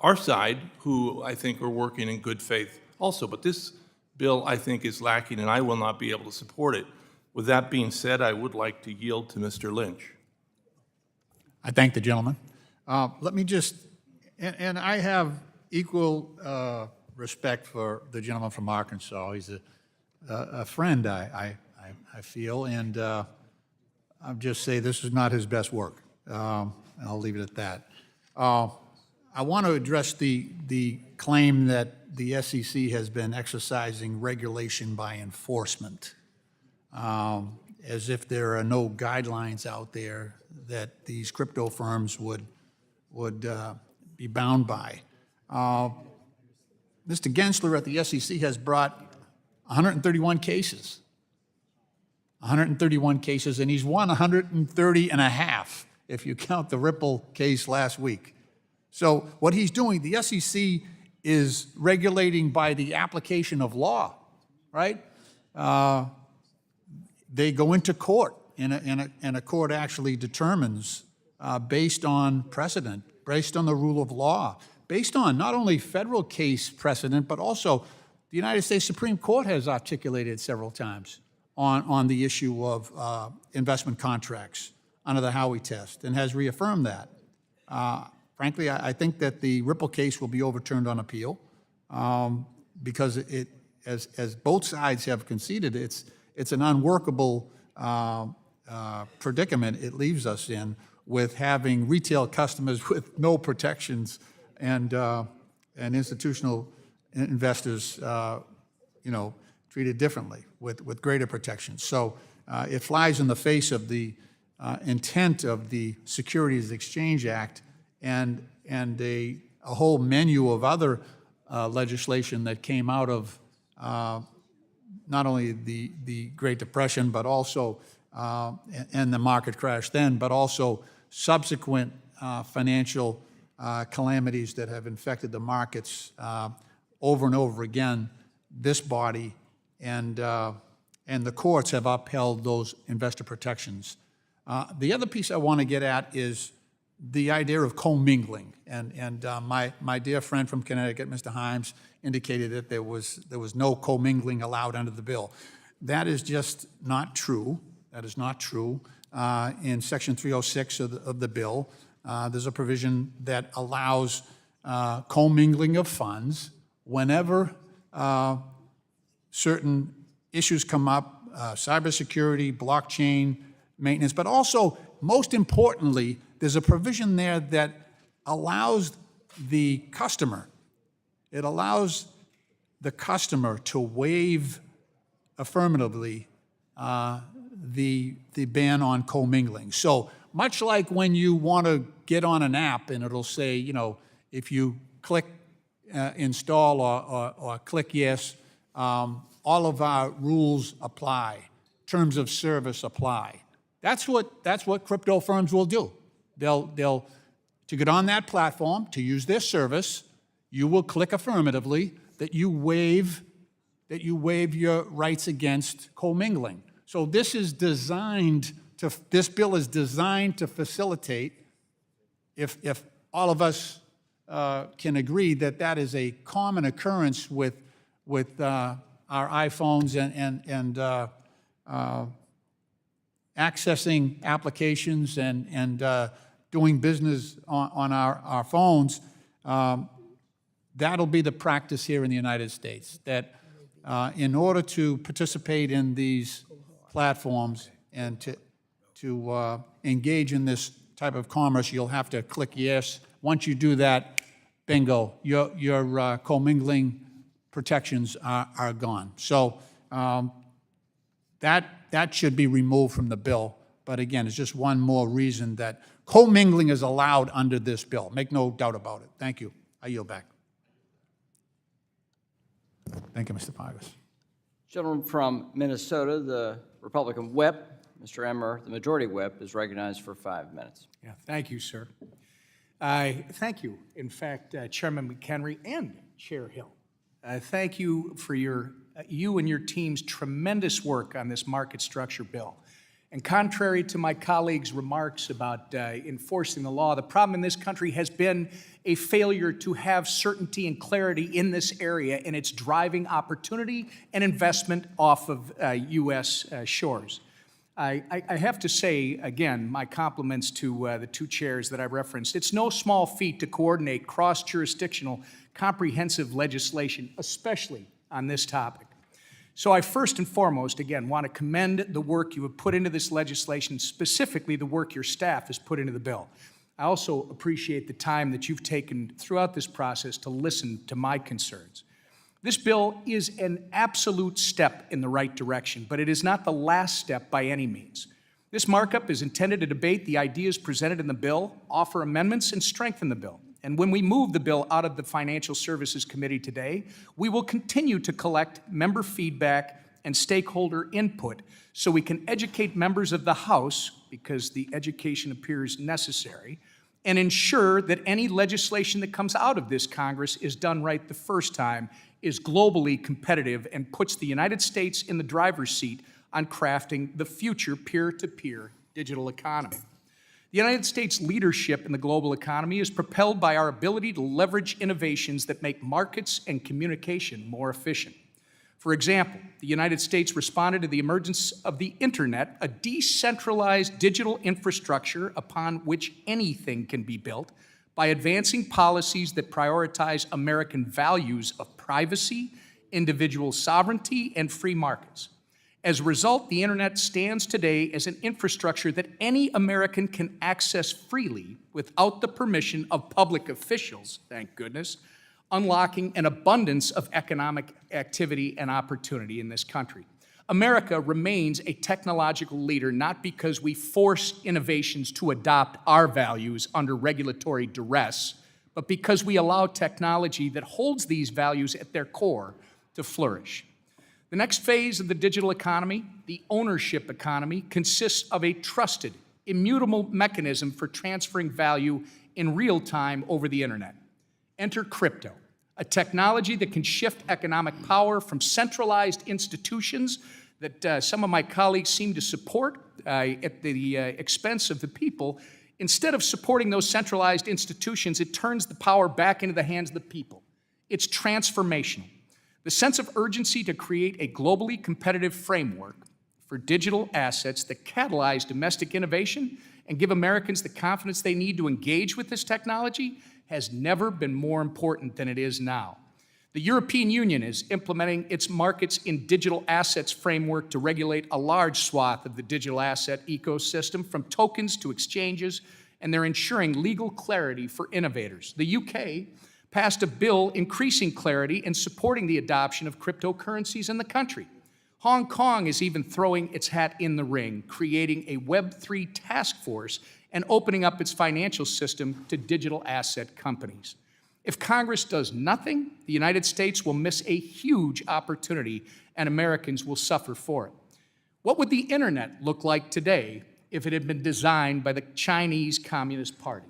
our side who I think are working in good faith also. But this bill, I think, is lacking, and I will not be able to support it. With that being said, I would like to yield to Mr. Lynch. I thank the gentleman. Let me just, and I have equal respect for the gentleman from Arkansas. He's a friend, I feel, and I'll just say this is not his best work. And I'll leave it at that. I want to address the claim that the SEC has been exercising regulation by enforcement, as if there are no guidelines out there that these crypto firms would be bound by. Mr. Gensler at the SEC has brought 131 cases. 131 cases, and he's won 130 and a half, if you count the Ripple case last week. So what he's doing, the SEC is regulating by the application of law, right? They go into court, and a court actually determines, based on precedent, based on the rule of law, based on not only federal case precedent, but also the United States Supreme Court has articulated several times on the issue of investment contracts under the Howey test, and has reaffirmed that. Frankly, I think that the Ripple case will be overturned on appeal because it, as both sides have conceded, it's an unworkable predicament it leaves us in, with having retail customers with no protections and institutional investors, treated differently with greater protections. So it flies in the face of the intent of the Securities Exchange Act and a whole menu of other legislation that came out of not only the Great Depression, but also and the market crash then, but also subsequent financial calamities that have infected the markets over and over again. This body and the courts have upheld those investor protections. The other piece I want to get at is the idea of commingling. And my dear friend from Connecticut, Mr. Himes, indicated that there was no commingling allowed under the bill. That is just not true. That is not true. In Section 306 of the bill, there's a provision that allows commingling of funds whenever certain issues come up, cybersecurity, blockchain, maintenance, but also, most importantly, there's a provision there that allows the customer, to waive affirmatively the ban on commingling. So much like when you want to get on an app and it'll say, if you click install or click yes, all of our rules apply, terms of service apply. That's what crypto firms will do. They'll to get on that platform, to use their service, you will click affirmatively that you waive your rights against commingling. So this bill is designed to facilitate, if all of us can agree that is a common occurrence with our iPhones and accessing applications and doing business on our phones, that'll be the practice here in the United States, that in order to participate in these platforms and to engage in this type of commerce, you'll have to click yes. Once you do that, bingo, your commingling protections are gone. So that should be removed from the bill. But again, it's just one more reason that commingling is allowed under this bill. Make no doubt about it. Thank you. I yield back. Thank you, Mr. Vargas. Gentleman from Minnesota, the Republican whip, Mr. Emmer, the Majority Whip, is recognized for 5 minutes. Yeah, thank you, sir. Thank you, in fact, Chairman McHenry and Chair Hill. Thank you for you and your team's tremendous work on this market structure bill. And contrary to my colleagues' remarks about enforcing the law, the problem in this country has been a failure to have certainty and clarity in this area, and it's driving opportunity and investment off of U.S. shores. I have to say, again, my compliments to the two chairs that I referenced. It's no small feat to coordinate cross-jurisdictional comprehensive legislation, especially on this topic. So I first and foremost, again, want to commend the work you have put into this legislation, specifically the work your staff has put into the bill. I also appreciate the time that you've taken throughout this process to listen to my concerns. This bill is an absolute step in the right direction, but it is not the last step by any means. This markup is intended to debate the ideas presented in the bill, offer amendments, and strengthen the bill. And when we move the bill out of the Financial Services Committee today, we will continue to collect member feedback and stakeholder input so we can educate members of the House, because the education appears necessary, and ensure that any legislation that comes out of this Congress is done right the first time, is globally competitive, and puts the United States in the driver's seat on crafting the future peer-to-peer digital economy. The United States' leadership in the global economy is propelled by our ability to leverage innovations that make markets and communication more efficient. For example, the United States responded to the emergence of the Internet, a decentralized digital infrastructure upon which anything can be built, by advancing policies that prioritize American values of privacy, individual sovereignty, and free markets. As a result, the Internet stands today as an infrastructure that any American can access freely without the permission of public officials, thank goodness, unlocking an abundance of economic activity and opportunity in this country. America remains a technological leader not because we force innovations to adopt our values under regulatory duress, but because we allow technology that holds these values at their core to flourish. The next phase of the digital economy, the ownership economy, consists of a trusted, immutable mechanism for transferring value in real time over the internet. Enter crypto, a technology that can shift economic power from centralized institutions that some of my colleagues seem to support at the expense of the people. Instead of supporting those centralized institutions, it turns the power back into the hands of the people. It's transformational. The sense of urgency to create a globally competitive framework for digital assets that catalyze domestic innovation and give Americans the confidence they need to engage with this technology has never been more important than it is now. The European Union is implementing its markets in digital assets framework to regulate a large swath of the digital asset ecosystem, from tokens to exchanges, and they're ensuring legal clarity for innovators. The UK passed a bill increasing clarity and supporting the adoption of cryptocurrencies in the country. Hong Kong is even throwing its hat in the ring, creating a Web3 task force and opening up its financial system to digital asset companies. If Congress does nothing, the United States will miss a huge opportunity and Americans will suffer for it. What would the internet look like today if it had been designed by the Chinese Communist Party?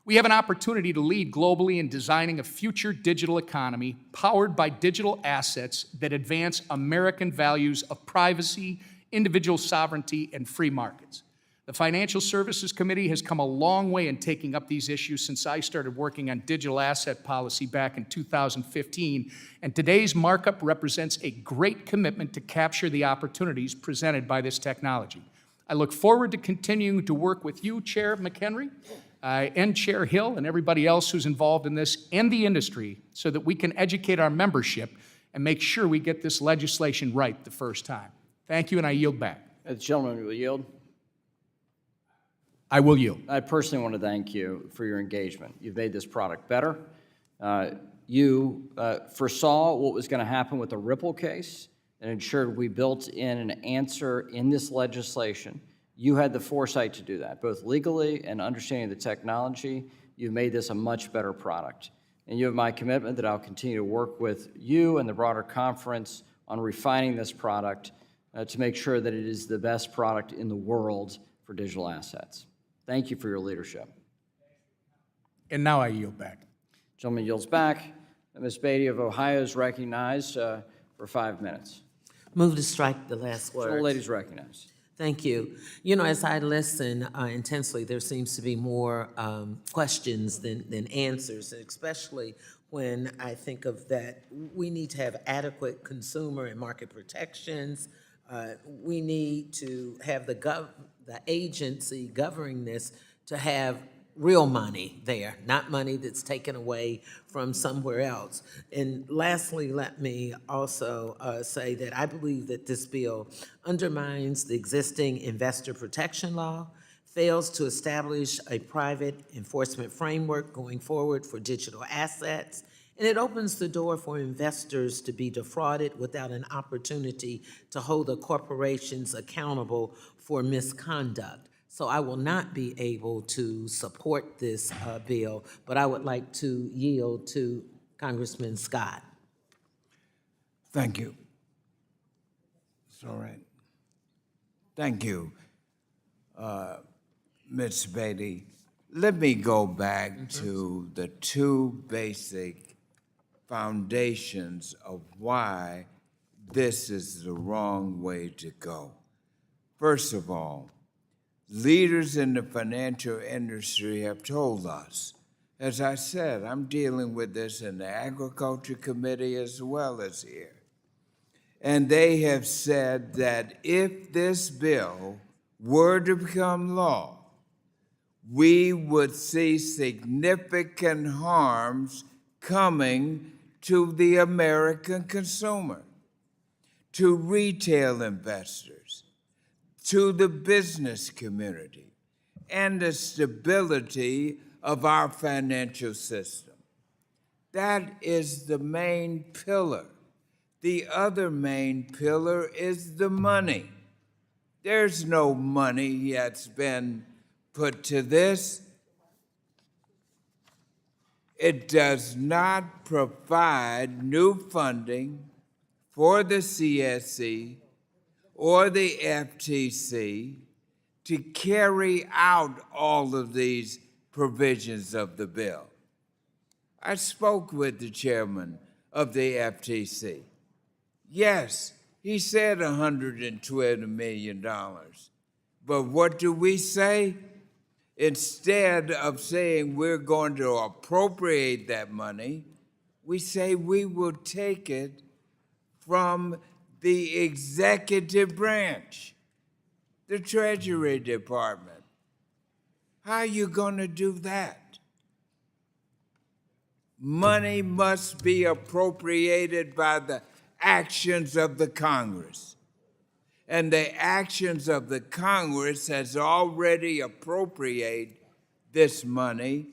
We have an opportunity to lead globally in designing a future digital economy powered by digital assets that advance American values of privacy, individual sovereignty, and free markets. The Financial Services Committee has come a long way in taking up these issues since I started working on digital asset policy back in 2015, and today's markup represents a great commitment to capture the opportunities presented by this technology. I look forward to continuing to work with you, Chair McHenry, and Chair Hill, and everybody else who's involved in this, and the industry, so that we can educate our membership and make sure we get this legislation right the first time. Thank you, and I yield back. The gentleman will yield. I will yield. I personally want to thank you for your engagement. You've made this product better. You foresaw what was going to happen with the Ripple case and ensured we built in an answer in this legislation. You had the foresight to do that, both legally and understanding the technology. You've made this a much better product. And you have my commitment that I'll continue to work with you and the broader conference on refining this product to make sure that it is the best product in the world for digital assets. Thank you for your leadership. And now I yield back. Gentleman yields back. Ms. Beatty of Ohio is recognized for 5 minutes. Move to strike the last word. Gentle lady is recognized. Thank you. You know, as I listen intensely, there seems to be more questions than answers, especially when I think of that we need to have adequate consumer and market protections. We need to have the agency governing this to have real money there, not money that's taken away from somewhere else. And lastly, let me also say that I believe that this bill undermines the existing investor protection law, fails to establish a private enforcement framework going forward for digital assets, and it opens the door for investors to be defrauded without an opportunity to hold the corporations accountable for misconduct. So I will not be able to support this bill, but I would like to yield to Congressman Scott. Thank you. It's all right. Thank you, Ms. Beatty. Let me go back to the two basic foundations of why this is the wrong way to go. First of all, leaders in the financial industry have told us, as I said, I'm dealing with this in the Agriculture Committee as well as here, and they have said that if this bill were to become law, we would see significant harms coming to the American consumer, to retail investors, to the business community, and the stability of our financial system. That is the main pillar. The other main pillar is the money. There's no money that's been put to this. It does not provide new funding for the CSC or the FTC to carry out all of these provisions of the bill. I spoke with the chairman of the FTC. Yes, he said $120 million. But what do we say? Instead of saying we're going to appropriate that money, we say we will take it from the executive branch, the Treasury Department. How are you going to do that? Money must be appropriated by the actions of the Congress. And the actions of the Congress has already appropriated this money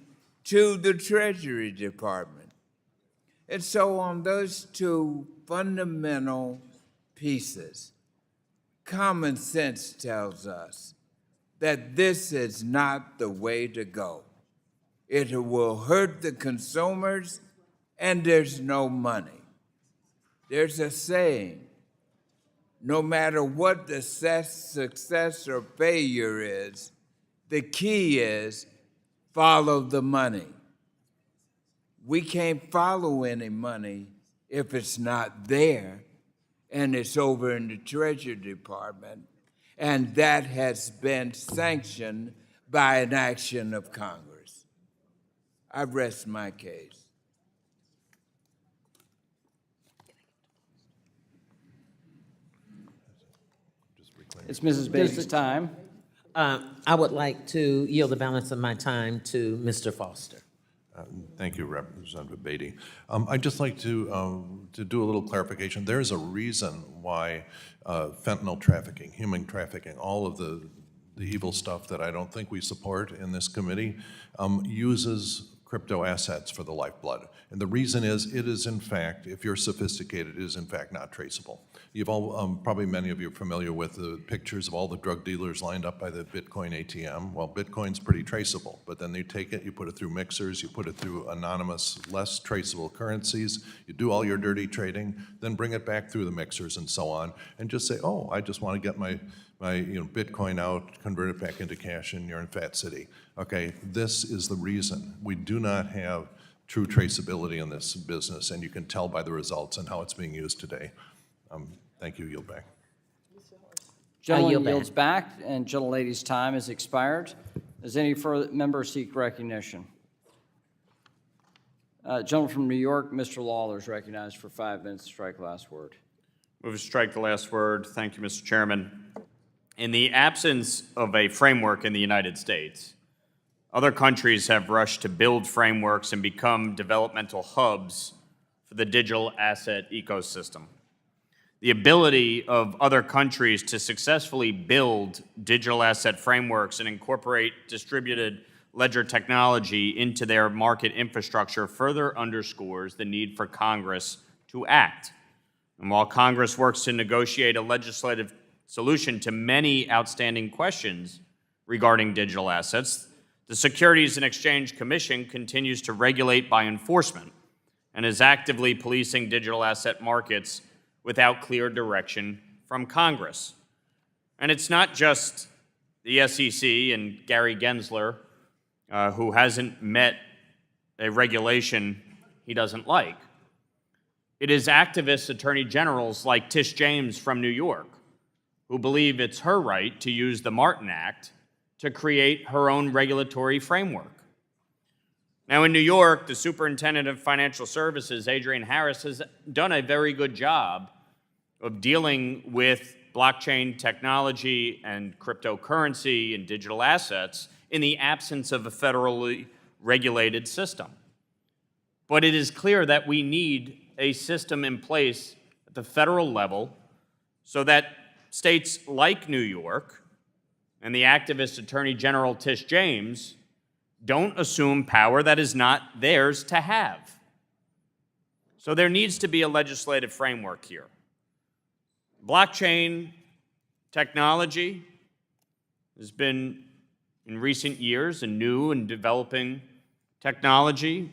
to the Treasury Department. And so on those two fundamental pieces, common sense tells us that this is not the way to go. It will hurt the consumers, and there's no money. There's a saying, no matter what the success or failure is, the key is follow the money. We can't follow any money if it's not there and it's over in the Treasury Department, and that has been sanctioned by an action of Congress. I rest my case. It's Mrs. Beatty's time. I would like to yield the balance of my time to Mr. Foster. Thank you, Representative Beatty. I'd just like to do a little clarification. There is a reason why fentanyl trafficking, human trafficking, all of the evil stuff that I don't think we support in this committee uses crypto assets for the lifeblood. And the reason is, it is in fact, if you're sophisticated, it is in fact not traceable. You've all, probably many of you are familiar with the pictures of all the drug dealers lined up by the Bitcoin ATM. Well, Bitcoin's pretty traceable, but then you take it, you put it through mixers, you put it through anonymous, less traceable currencies, you do all your dirty trading, then bring it back through the mixers and so on, and just say, oh, I just want to get my Bitcoin out, convert it back into cash, and you're in Fat City. Okay, this is the reason. We do not have true traceability in this business, and you can tell by the results and how it's being used today. Thank you, yield back. Gentleman yields back, and gentlelady's time has expired. Does any further member seek recognition? Gentleman from New York, Mr. Lawler, is recognized for 5 minutes to strike last word. Move to strike the last word. Thank you, Mr. Chairman. In the absence of a framework in the United States, other countries have rushed to build frameworks and become developmental hubs for the digital asset ecosystem. The ability of other countries to successfully build digital asset frameworks and incorporate distributed ledger technology into their market infrastructure further underscores the need for Congress to act. And while Congress works to negotiate a legislative solution to many outstanding questions regarding digital assets, the Securities and Exchange Commission continues to regulate by enforcement and is actively policing digital asset markets without clear direction from Congress. And it's not just the SEC and Gary Gensler who hasn't met a regulation he doesn't like. It is activist attorney generals like Tish James from New York who believe it's her right to use the Martin Act to create her own regulatory framework. Now, in New York, the Superintendent of Financial Services, Adrian Harris, has done a very good job of dealing with blockchain technology and cryptocurrency and digital assets in the absence of a federally regulated system. But it is clear that we need a system in place at the federal level so that states like New York and the activist Attorney General Tish James don't assume power that is not theirs to have. So there needs to be a legislative framework here. Blockchain technology has been, in recent years, a new and developing technology,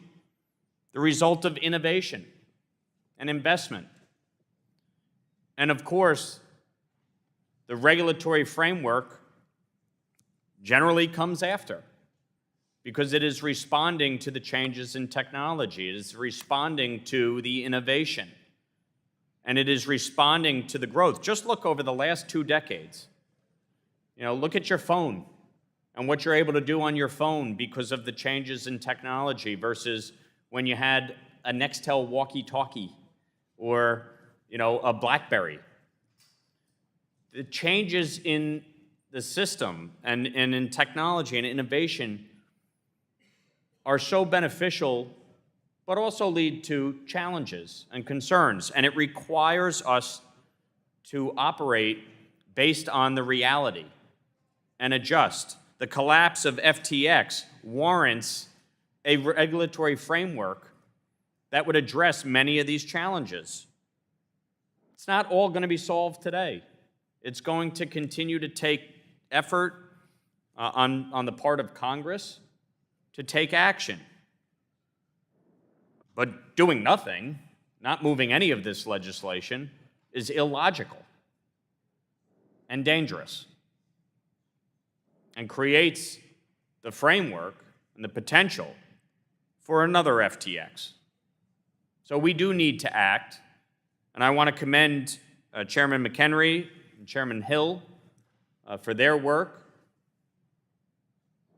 the result of innovation and investment. And of course, the regulatory framework generally comes after, because it is responding to the changes in technology. It is responding to the innovation. And it is responding to the growth. Just look over the last 2 decades. Look at your phone and what you're able to do on your phone because of the changes in technology versus when you had a Nextel walkie-talkie or, a BlackBerry. The changes in the system and in technology and innovation are so beneficial, but also lead to challenges and concerns. And it requires us to operate based on the reality and adjust. The collapse of FTX warrants a regulatory framework that would address many of these challenges. It's not all going to be solved today. It's going to continue to take effort on the part of Congress to take action. But doing nothing, not moving any of this legislation, is illogical and dangerous and creates the framework and the potential for another FTX. So we do need to act, and I want to commend Chairman McHenry and Chairman Hill for their work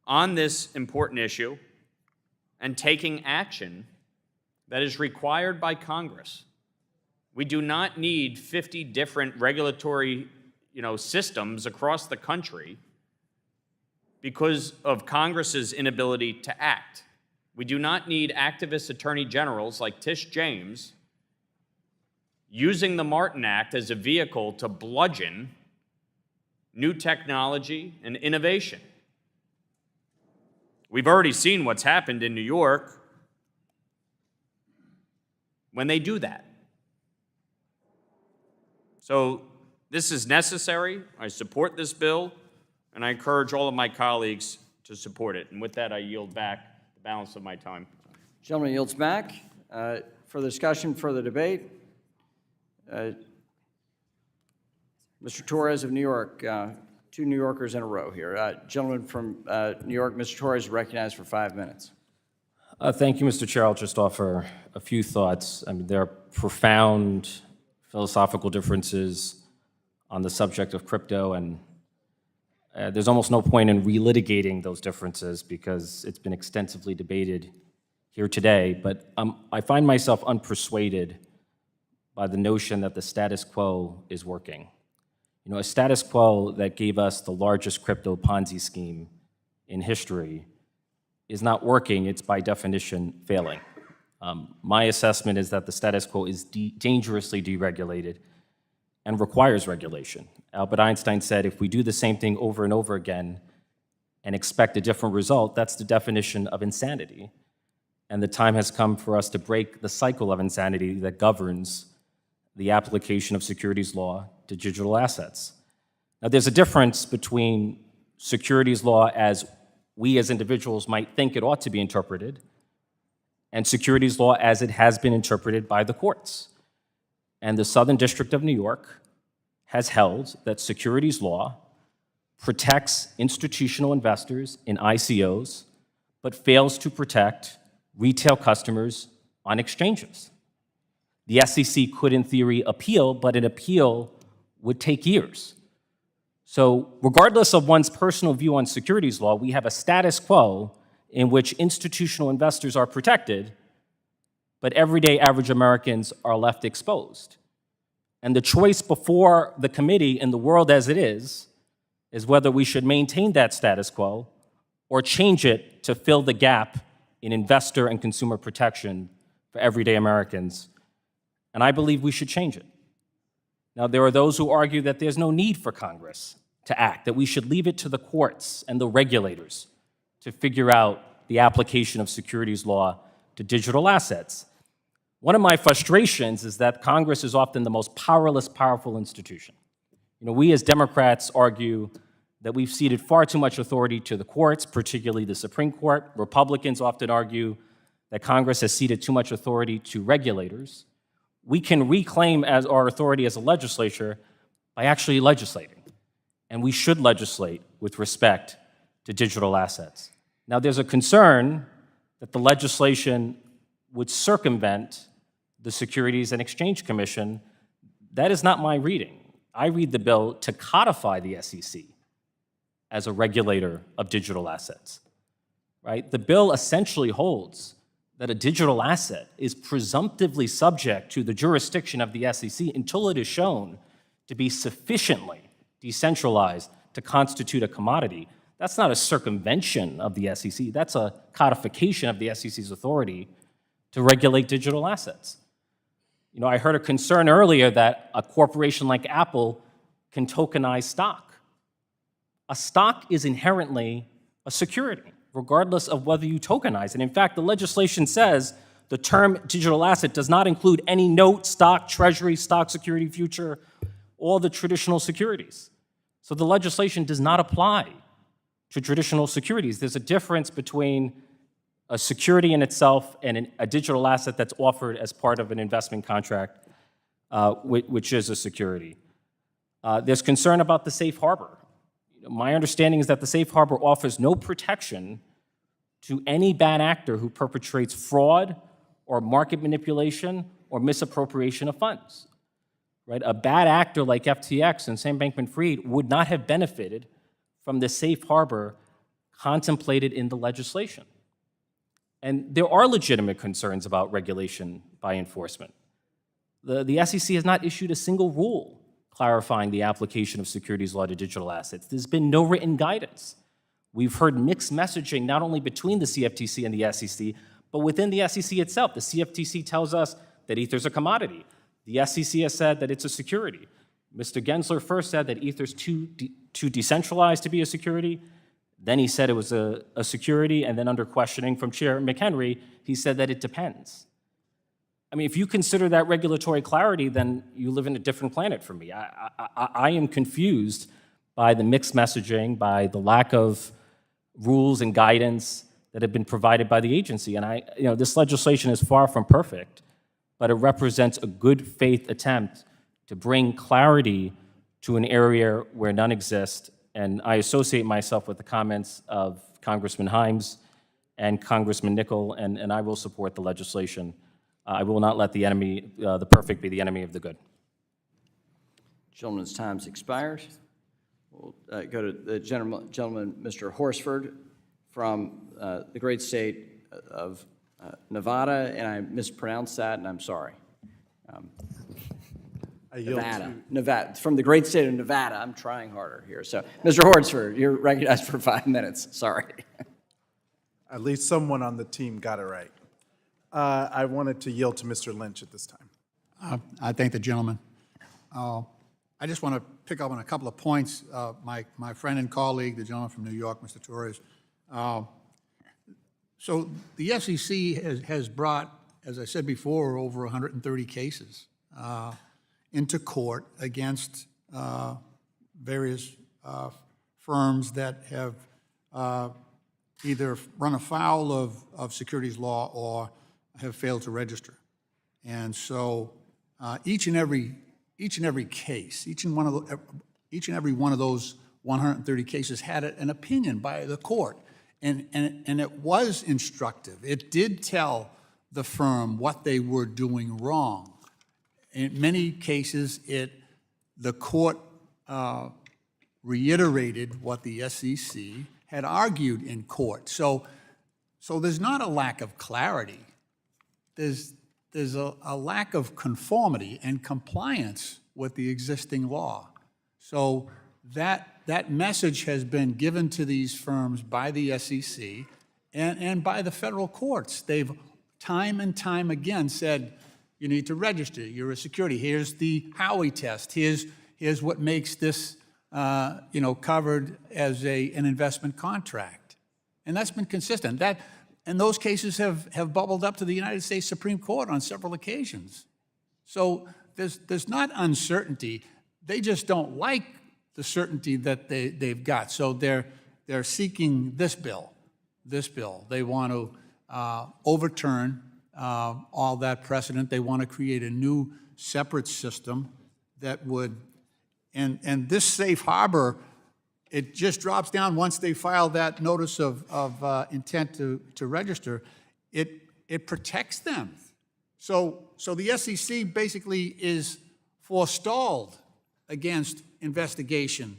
on this important issue and taking action that is required by Congress. We do not need 50 different regulatory, systems across the country because of Congress's inability to act. We do not need activist attorney generals like Tish James using the Martin Act as a vehicle to bludgeon new technology and innovation. We've already seen what's happened in New York when they do that. So this is necessary. I support this bill, and I encourage all of my colleagues to support it. And with that, I yield back the balance of my time. Gentleman yields back. Further discussion, further debate. Mr. Torres of New York, two New Yorkers in a row here. Gentleman from New York, Mr. Torres, recognized for 5 minutes. Thank you, Mr. Chair. I'll just offer a few thoughts. I mean, there are profound philosophical differences on the subject of crypto, and there's almost no point in relitigating those differences because it's been extensively debated here today. But I find myself unpersuaded by the notion that the status quo is working. You know, a status quo that gave us the largest crypto Ponzi scheme in history is not working. It's by definition failing. My assessment is that the status quo is dangerously deregulated and requires regulation. Albert Einstein said, if we do the same thing over and over again and expect a different result, that's the definition of insanity. And the time has come for us to break the cycle of insanity that governs the application of securities law to digital assets. Now, there's a difference between securities law as we as individuals might think it ought to be interpreted and securities law as it has been interpreted by the courts. And the Southern District of New York has held that securities law protects institutional investors in ICOs, but fails to protect retail customers on exchanges. The SEC could, in theory, appeal, but an appeal would take years. So regardless of one's personal view on securities law, we have a status quo in which institutional investors are protected, but everyday average Americans are left exposed. And the choice before the committee in the world as it is whether we should maintain that status quo or change it to fill the gap in investor and consumer protection for everyday Americans. And I believe we should change it. Now, there are those who argue that there's no need for Congress to act, that we should leave it to the courts and the regulators to figure out the application of securities law to digital assets. One of my frustrations is that Congress is often the most powerless, powerful institution. You know, we as Democrats argue that we've ceded far too much authority to the courts, particularly the Supreme Court. Republicans often argue that Congress has ceded too much authority to regulators. We can reclaim as our authority as a legislature by actually legislating. And we should legislate with respect to digital assets. Now, there's a concern that the legislation would circumvent the Securities and Exchange Commission. That is not my reading. I read the bill to codify the SEC as a regulator of digital assets, right? The bill essentially holds that a digital asset is presumptively subject to the jurisdiction of the SEC until it is shown to be sufficiently decentralized to constitute a commodity. That's not a circumvention of the SEC. That's a codification of the SEC's authority to regulate digital assets. You know, I heard a concern earlier that a corporation like Apple can tokenize stock. A stock is inherently a security, regardless of whether you tokenize it. In fact, the legislation says the term digital asset does not include any note, stock, treasury, stock, security, future, all the traditional securities. So the legislation does not apply to traditional securities. There's a difference between a security in itself and a digital asset that's offered as part of an investment contract, which is a security. There's concern about the safe harbor. My understanding is that the safe harbor offers no protection to any bad actor who perpetrates fraud or market manipulation or misappropriation of funds. Right? A bad actor like FTX and Sam Bankman-Fried would not have benefited from the safe harbor contemplated in the legislation. And there are legitimate concerns about regulation by enforcement. The SEC has not issued a single rule clarifying the application of securities law to digital assets. There's been no written guidance. We've heard mixed messaging not only between the CFTC and the SEC, but within the SEC itself. The CFTC tells us that Ether's a commodity. The SEC has said that it's a security. Mr. Gensler first said that Ether's too decentralized to be a security. Then he said it was a security, and then under questioning from Chair McHenry, he said that it depends. I mean, if you consider that regulatory clarity, then you live in a different planet for me. I am confused by the mixed messaging, by the lack of rules and guidance that have been provided by the agency. And this legislation is far from perfect, but it represents a good faith attempt to bring clarity to an area where none exist. And I associate myself with the comments of Congressman Himes and Congressman Nickel, and I will support the legislation. I will not let the perfect be the enemy of the good. Gentleman's time's expired. We'll go to the gentleman, Mr. Horsford, from the great state of Nevada, and I mispronounced that, and I'm sorry. Nevada, from the great state of Nevada. I'm trying harder here. So, Mr. Horsford, you're recognized for 5 minutes. Sorry. At least someone on the team got it right. I wanted to yield to Mr. Lynch at this time. I thank the gentleman. I just want to pick up on a couple of points. My friend and colleague, the gentleman from New York, Mr. Torres. So the SEC has brought, as I said before, over 130 cases into court against various firms that have either run afoul of securities law or have failed to register. And so each and every case, each and every one of those 130 cases had an opinion by the court, and it was instructive. It did tell the firm what they were doing wrong. In many cases, the court reiterated what the SEC had argued in court. So there's not a lack of clarity. There's a lack of conformity and compliance with the existing law. So that message has been given to these firms by the SEC and by the federal courts. They've time and time again said, you need to register, you're a security. Here's the Howey test. Here's what makes this covered as an investment contract. And that's been consistent. And those cases have bubbled up to the United States Supreme Court on several occasions. So there's not uncertainty. They just don't like the certainty that they've got. So they're seeking this bill. They want to overturn all that precedent. They want to create a new separate system that would, and this safe harbor, it just drops down once they file that notice of intent to register. It protects them. So the SEC basically is forestalled against investigation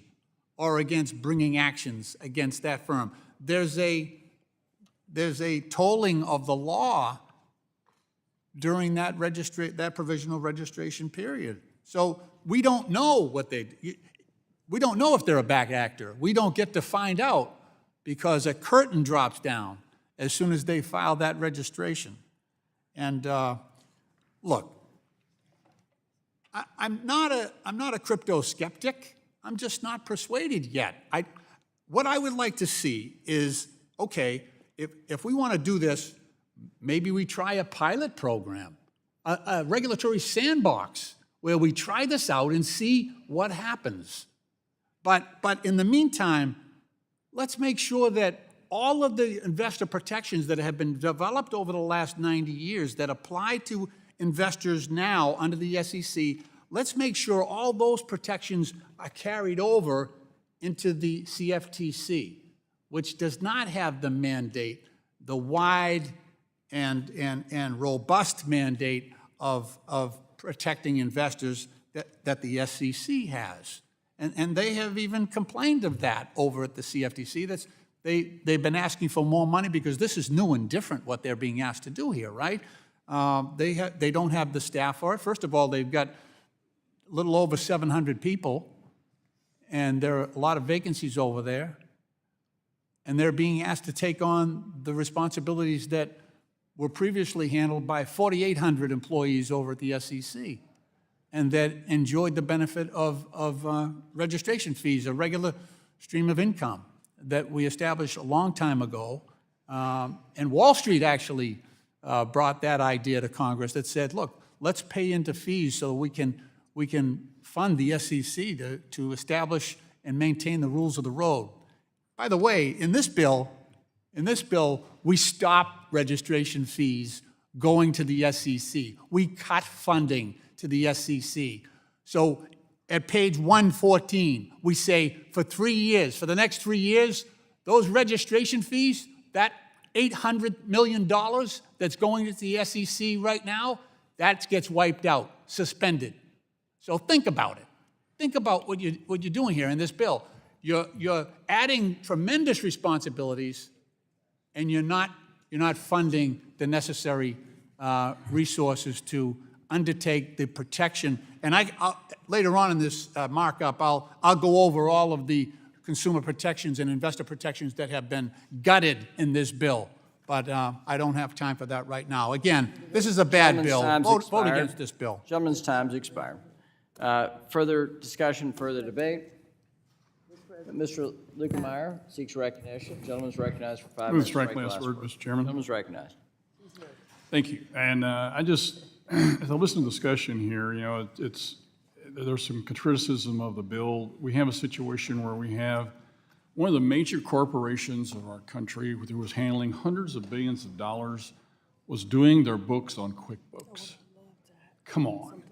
or against bringing actions against that firm. There's a tolling of the law during that provisional registration period. So we don't know we don't know if they're a back actor. We don't get to find out because a curtain drops down as soon as they file that registration. And look, I'm not a crypto skeptic. I'm just not persuaded yet. What I would like to see is, okay, if we want to do this, maybe we try a pilot program, a regulatory sandbox where we try this out and see what happens. But in the meantime, let's make sure that all of the investor protections that have been developed over the last 90 years that apply to investors now under the SEC, let's make sure all those protections are carried over into the CFTC, which does not have the mandate, the wide and robust mandate of protecting investors that the SEC has. And they have even complained of that over at the CFTC. They've been asking for more money because this is new and different what they're being asked to do here, right? They don't have the staff for it. First of all, they've got a little over 700 people, and there are a lot of vacancies over there. And they're being asked to take on the responsibilities that were previously handled by 4,800 employees over at the SEC, and that enjoyed the benefit of registration fees, a regular stream of income. that we established a long time ago. And Wall Street actually brought that idea to Congress that said, look, let's pay into fees so we can fund the SEC to establish and maintain the rules of the road. By the way, in this bill, we stop registration fees going to the SEC. We cut funding to the SEC. So at page 114, we say for 3 years, for the next 3 years, those registration fees, that $800 million that's going to the SEC right now, that gets wiped out, suspended. So think about it. Think about what you're doing here in this bill. You're adding tremendous responsibilities, and you're not funding the necessary resources to undertake the protection. And I'll later on in this markup, I'll go over all of the consumer protections and investor protections that have been gutted in this bill. But I don't have time for that right now. Again, this is a bad bill. Vote against this bill. Gentleman's time's expired. Further discussion, further debate? Mr. Luetkemeyer seeks recognition. Gentleman's recognized for 5 minutes. Move strike last word, Mr. Chairman. Gentleman's recognized. Thank you. And I just, as I listen to the discussion here, you know, there's some criticism of the bill. We have a situation where we have one of the major corporations of our country who was handling hundreds of billions of dollars was doing their books on QuickBooks. Come on.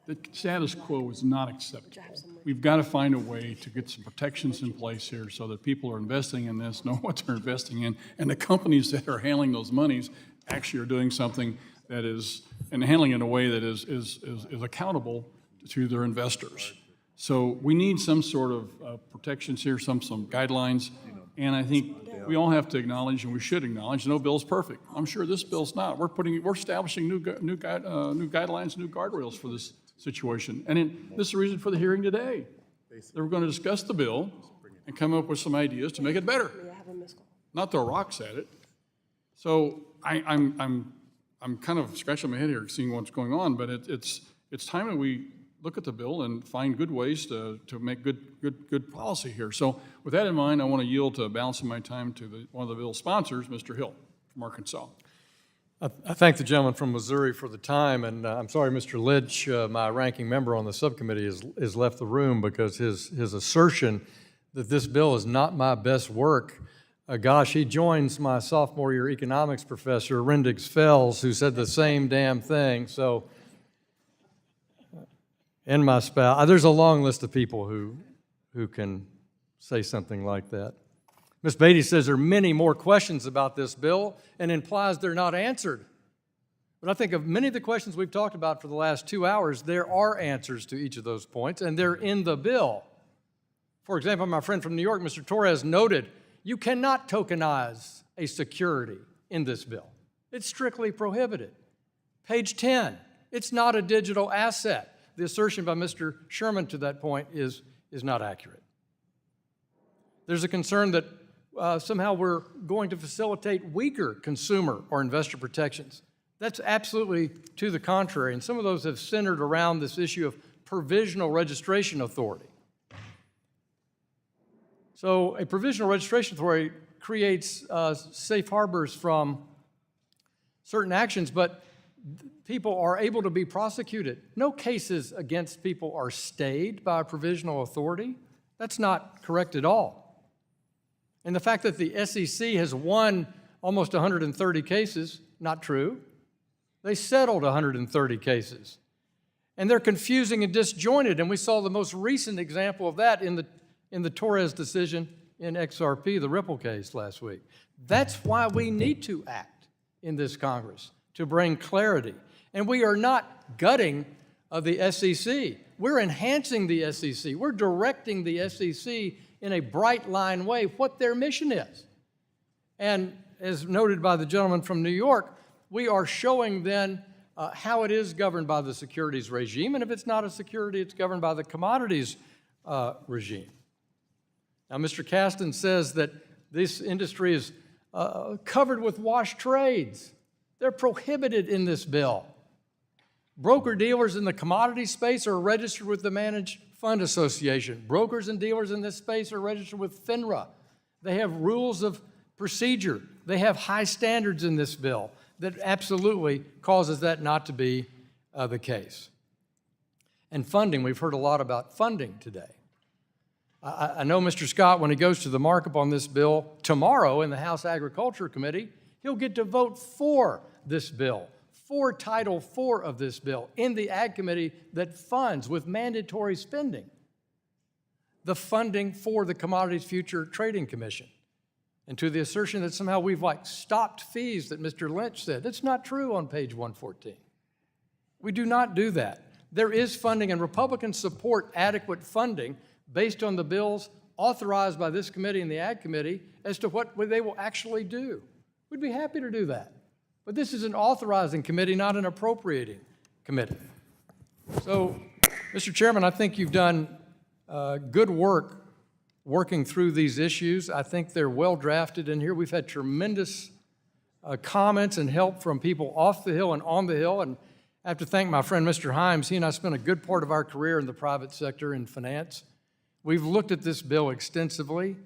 The status quo is not acceptable. We've got to find a way to get some protections in place here so that people are investing in this, know what they're investing in, and the companies that are handling those monies actually are doing something that is, and handling it in a way that is accountable to their investors. So we need some sort of protections here, some guidelines, and I think we all have to acknowledge, and we should acknowledge, no bill's perfect. I'm sure this bill's not. We're establishing new guidelines, new guardrails for this situation, and this is the reason for the hearing today. They were going to discuss the bill and come up with some ideas to make it better, not throw rocks at it. So I'm kind of scratching my head here, seeing what's going on, but it's time that we look at the bill and find good ways to make good policy here. So with that in mind, I want to yield to balancing my time to one of the bill's sponsors, Mr. Hill from Arkansas. I thank the gentleman from Missouri for the time, and I'm sorry Mr. Lynch, my ranking member on the subcommittee, has left the room because his assertion that this bill is not my best work, gosh, he joins my sophomore year economics professor, Rendix Fells, who said the same damn thing. So, and my spouse, there's a long list of people who can say something like that. Ms. Beatty says there are many more questions about this bill and implies they're not answered. But I think of many of the questions we've talked about for the last 2 hours, there are answers to each of those points, and they're in the bill. For example, my friend from New York, Mr. Torres, noted you cannot tokenize a security in this bill. It's strictly prohibited. Page 10, it's not a digital asset. The assertion by Mr. Sherman to that point is not accurate. There's a concern that somehow we're going to facilitate weaker consumer or investor protections. That's absolutely to the contrary, and some of those have centered around this issue of provisional registration authority. So a provisional registration authority creates safe harbors from certain actions, but people are able to be prosecuted. No cases against people are stayed by a provisional authority. That's not correct at all. And the fact that the SEC has won almost 130 cases, not true. They settled 130 cases. And they're confusing and disjointed, and we saw the most recent example of that in the Torres decision in XRP, the Ripple case last week. That's why we need to act in this Congress, to bring clarity. And we are not gutting of the SEC. We're enhancing the SEC. We're directing the SEC in a bright line way what their mission is. And as noted by the gentleman from New York, we are showing then how it is governed by the securities regime, and if it's not a security, it's governed by the commodities regime. Now, Mr. Kasten says that this industry is covered with wash trades. They're prohibited in this bill. Broker-dealers in the commodity space are registered with the Managed Fund Association. Brokers and dealers in this space are registered with FINRA. They have rules of procedure. They have high standards in this bill that absolutely causes that not to be the case. And funding, we've heard a lot about funding today. I know Mr. Scott, when he goes to the markup on this bill tomorrow in the House Agriculture Committee, he'll get to vote for this bill, for Title IV of this bill in the Ag Committee that funds with mandatory spending the funding for the Commodities Future Trading Commission. And to the assertion that somehow we've stopped fees that Mr. Lynch said, that's not true on page 114. We do not do that. There is funding, and Republicans support adequate funding based on the bills authorized by this committee and the Ag Committee as to what they will actually do. We'd be happy to do that. But this is an authorizing committee, not an appropriating committee. So, Mr. Chairman, I think you've done good work working through these issues. I think they're well drafted in here. We've had tremendous comments and help from people off the Hill and on the Hill. And I have to thank my friend Mr. Himes. He and I spent a good part of our career in the private sector in finance. We've looked at this bill extensively,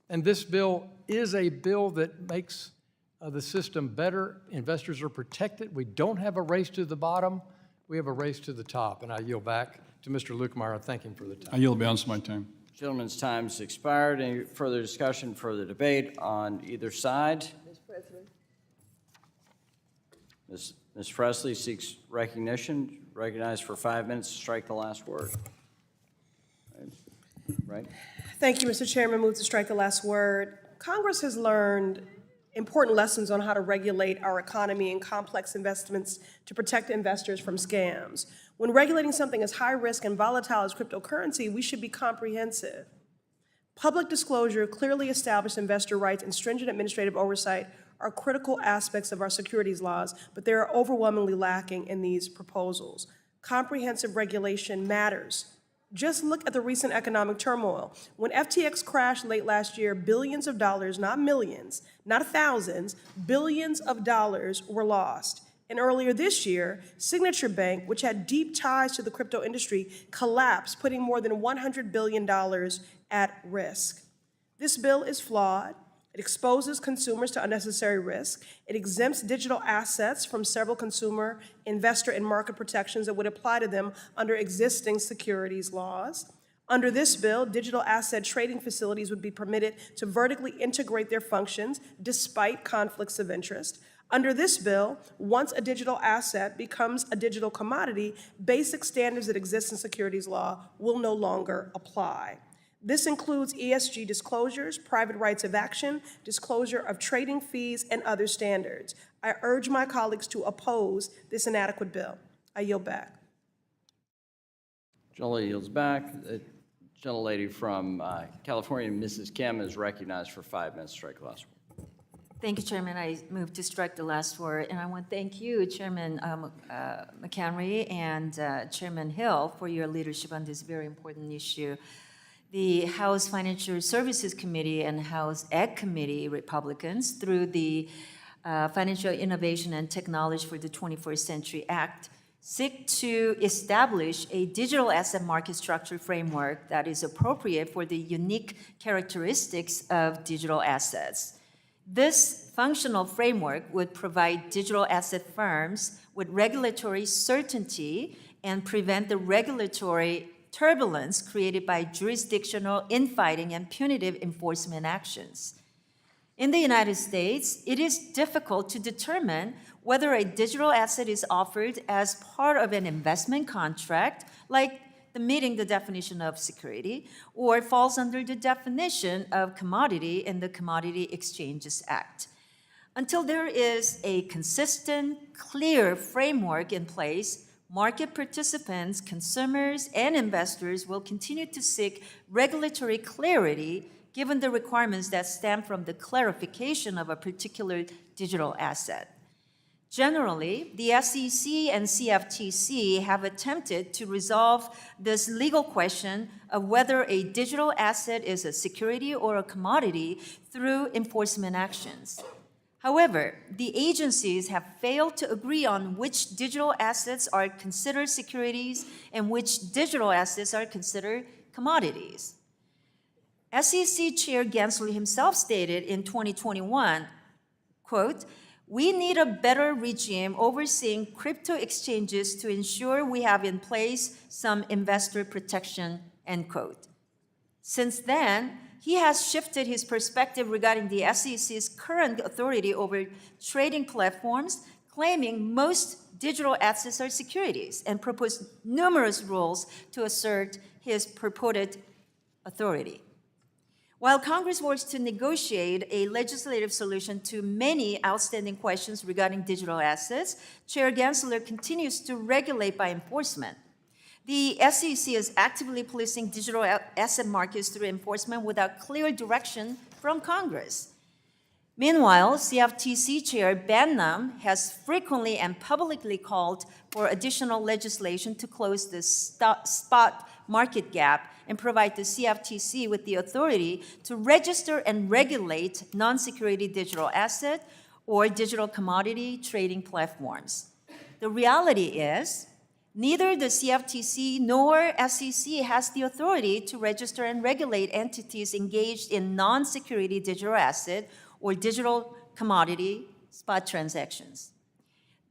and this bill is a bill that makes the system better. Investors are protected. We don't have a race to the bottom. We have a race to the top. And I yield back to Mr. Luetkemeyer. I thank him for the time. I yield the balance of my time. Gentleman's time's expired. Any further discussion, further debate on either side? Mr. President. Ms. Presley seeks recognition. Recognized for 5 minutes to strike the last word. Right? Thank you, Mr. Chairman. Move to strike the last word. Congress has learned important lessons on how to regulate our economy and complex investments to protect investors from scams. When regulating something as high risk and volatile as cryptocurrency, we should be comprehensive. Public disclosure, clearly established investor rights, and stringent administrative oversight are critical aspects of our securities laws, but they are overwhelmingly lacking in these proposals. Comprehensive regulation matters. Just look at the recent economic turmoil. When FTX crashed late last year, billions of dollars, not millions, not thousands, billions of dollars were lost. And earlier this year, Signature Bank, which had deep ties to the crypto industry, collapsed, putting more than $100 billion at risk. This bill is flawed. It exposes consumers to unnecessary risk. It exempts digital assets from several consumer, investor, and market protections that would apply to them under existing securities laws. Under this bill, digital asset trading facilities would be permitted to vertically integrate their functions despite conflicts of interest. Under this bill, once a digital asset becomes a digital commodity, basic standards that exist in securities law will no longer apply. This includes ESG disclosures, private rights of action, disclosure of trading fees, and other standards. I urge my colleagues to oppose this inadequate bill. I yield back. Gentlelady yields back. The gentlelady from California, Mrs. Kim, is recognized for 5 minutes to strike the last word. Thank you, Chairman. I move to strike the last word, and I want to thank you, Chairman McHenry and Chairman Hill, for your leadership on this very important issue. The House Financial Services Committee and House Ag Committee Republicans, through the Financial Innovation and Technology for the 21st Century Act, seek to establish a digital asset market structure framework that is appropriate for the unique characteristics of digital assets. This functional framework would provide digital asset firms with regulatory certainty and prevent the regulatory turbulence created by jurisdictional infighting and punitive enforcement actions. In the United States, it is difficult to determine whether a digital asset is offered as part of an investment contract, like meeting the definition of security, or falls under the definition of commodity in the Commodity Exchanges Act. Until there is a consistent, clear framework in place, market participants, consumers, and investors will continue to seek regulatory clarity given the requirements that stem from the clarification of a particular digital asset. Generally, the SEC and CFTC have attempted to resolve this legal question of whether a digital asset is a security or a commodity through enforcement actions. However, the agencies have failed to agree on which digital assets are considered securities and which digital assets are considered commodities. SEC Chair Gensler himself stated in 2021, quote, "We need a better regime overseeing crypto exchanges to ensure we have in place some investor protection," end quote. Since then, he has shifted his perspective regarding the SEC's current authority over trading platforms, claiming most digital assets are securities, and proposed numerous rules to assert his purported authority. While Congress works to negotiate a legislative solution to many outstanding questions regarding digital assets, Chair Gensler continues to regulate by enforcement. The SEC is actively policing digital asset markets through enforcement without clear direction from Congress. Meanwhile, CFTC Chair Bannum has frequently and publicly called for additional legislation to close the spot market gap and provide the CFTC with the authority to register and regulate non-security digital asset or digital commodity trading platforms. The reality is, neither the CFTC nor SEC has the authority to register and regulate entities engaged in non-security digital asset or digital commodity spot transactions.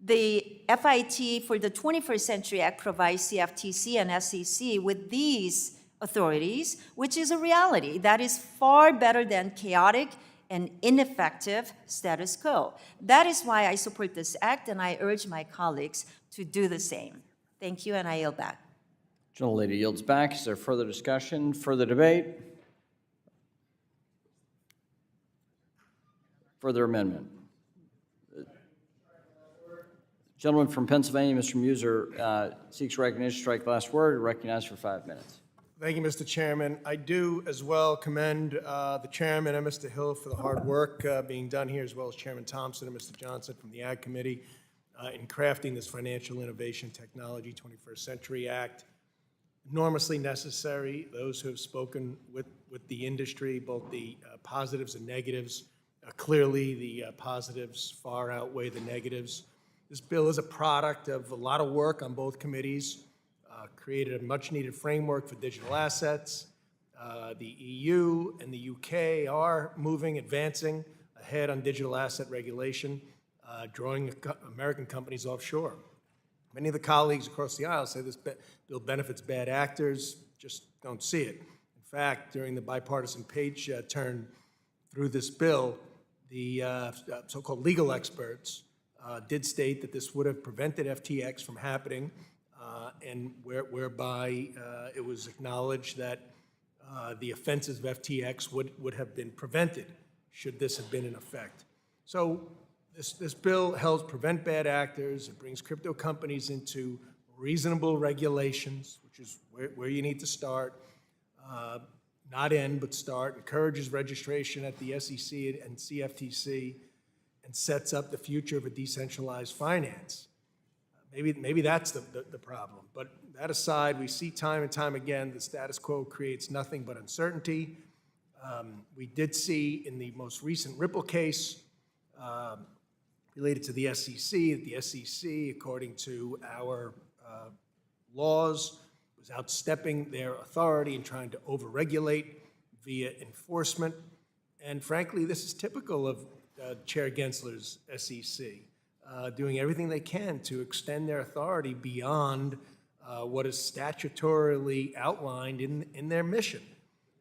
The FIT for the 21st Century Act provides CFTC and SEC with these authorities, which is a reality that is far better than chaotic and ineffective status quo. That is why I support this act, and I urge my colleagues to do the same. Thank you, and I yield back. Gentlelady yields back. Is there further discussion, further debate? Further amendment? Gentleman from Pennsylvania, Mr. Muser, seeks recognition to strike the last word. Recognized for 5 minutes. Thank you, Mr. Chairman. I do as well commend the chairman and Mr. Hill for the hard work being done here, as well as Chairman Thompson and Mr. Johnson from the Ag Committee in crafting this Financial Innovation Technology 21st Century Act. Enormously necessary. Those who have spoken with the industry, both the positives and negatives, clearly the positives far outweigh the negatives. This bill is a product of a lot of work on both committees, created a much-needed framework for digital assets. The EU and the UK are advancing ahead on digital asset regulation, drawing American companies offshore. Many of the colleagues across the aisle say this bill benefits bad actors, just don't see it. In fact, during the bipartisan page turn through this bill, the so-called legal experts did state that this would have prevented FTX from happening, and whereby it was acknowledged that the offenses of FTX would have been prevented should this have been in effect. So this bill helps prevent bad actors. It brings crypto companies into reasonable regulations, which is where you need to start, not end, but start, encourages registration at the SEC and CFTC, and sets up the future of a decentralized finance. Maybe that's the problem. But that aside, we see time and time again the status quo creates nothing but uncertainty. We did see in the most recent Ripple case related to the SEC, that the SEC, according to our laws, was outstepping their authority and trying to overregulate via enforcement. And frankly, this is typical of Chair Gensler's SEC, doing everything they can to extend their authority beyond what is statutorily outlined in their mission.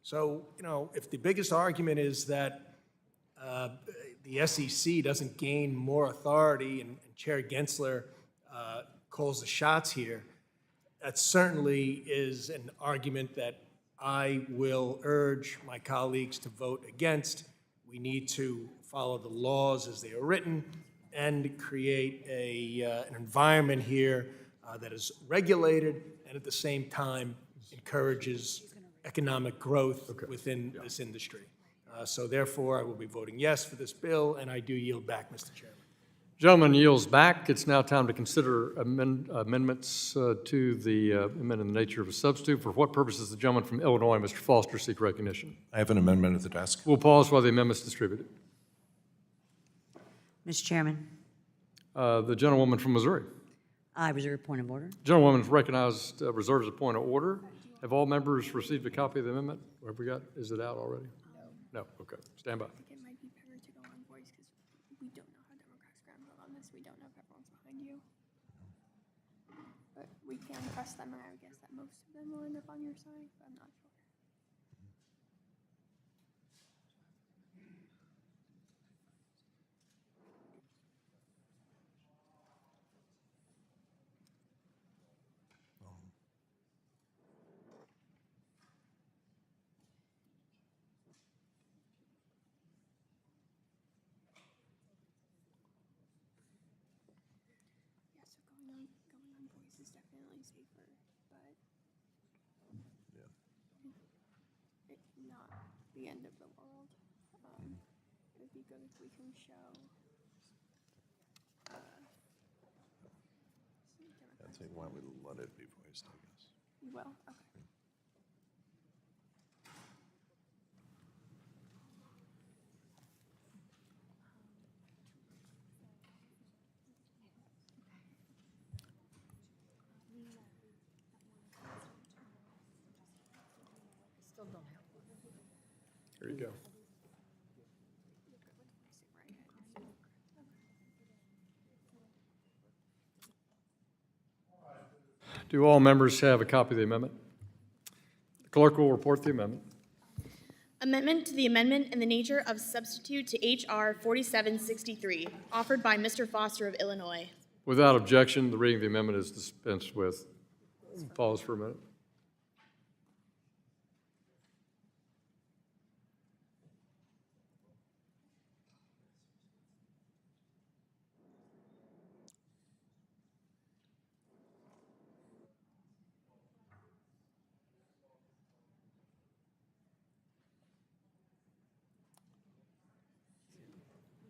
So, if the biggest argument is that the SEC doesn't gain more authority and Chair Gensler calls the shots here, that certainly is an argument that I will urge my colleagues to vote against. We need to follow the laws as they are written and create an environment here that is regulated and at the same time encourages economic growth within this industry. So therefore, I will be voting yes for this bill, and I do yield back, Mr. Chairman. Gentleman yields back. It's now time to consider amendments to the amendment in the nature of a substitute. For what purpose does the gentleman from Illinois, Mr. Foster, seek recognition? I have an amendment at the desk. We'll pause while the amendment's distributed. Mr. Chairman. The gentlewoman from Missouri. I reserve point of order. Gentlewoman is recognized, reserves a point of order. Have all members received a copy of the amendment? What have we got? Is it out already? No, okay, stand by. I think it might be better to go on voice because we don't know how Democrats are going to vote on this. We don't know if everyone's behind you. But we can press them, and I would guess that most of them will end up on your side, but I'm not sure. Yeah, so going on voice is definitely safer, but it's not the end of the world. It would be good if we can show. I'd say why don't we let it be voiced, I guess. You will? Okay. Here you go. Do all members have a copy of the amendment? The clerk will report the amendment. Amendment to the amendment in the nature of substitute to H.R. 4763, offered by Mr. Foster of Illinois. Without objection, the reading of the amendment is dispensed with. Pause for a minute.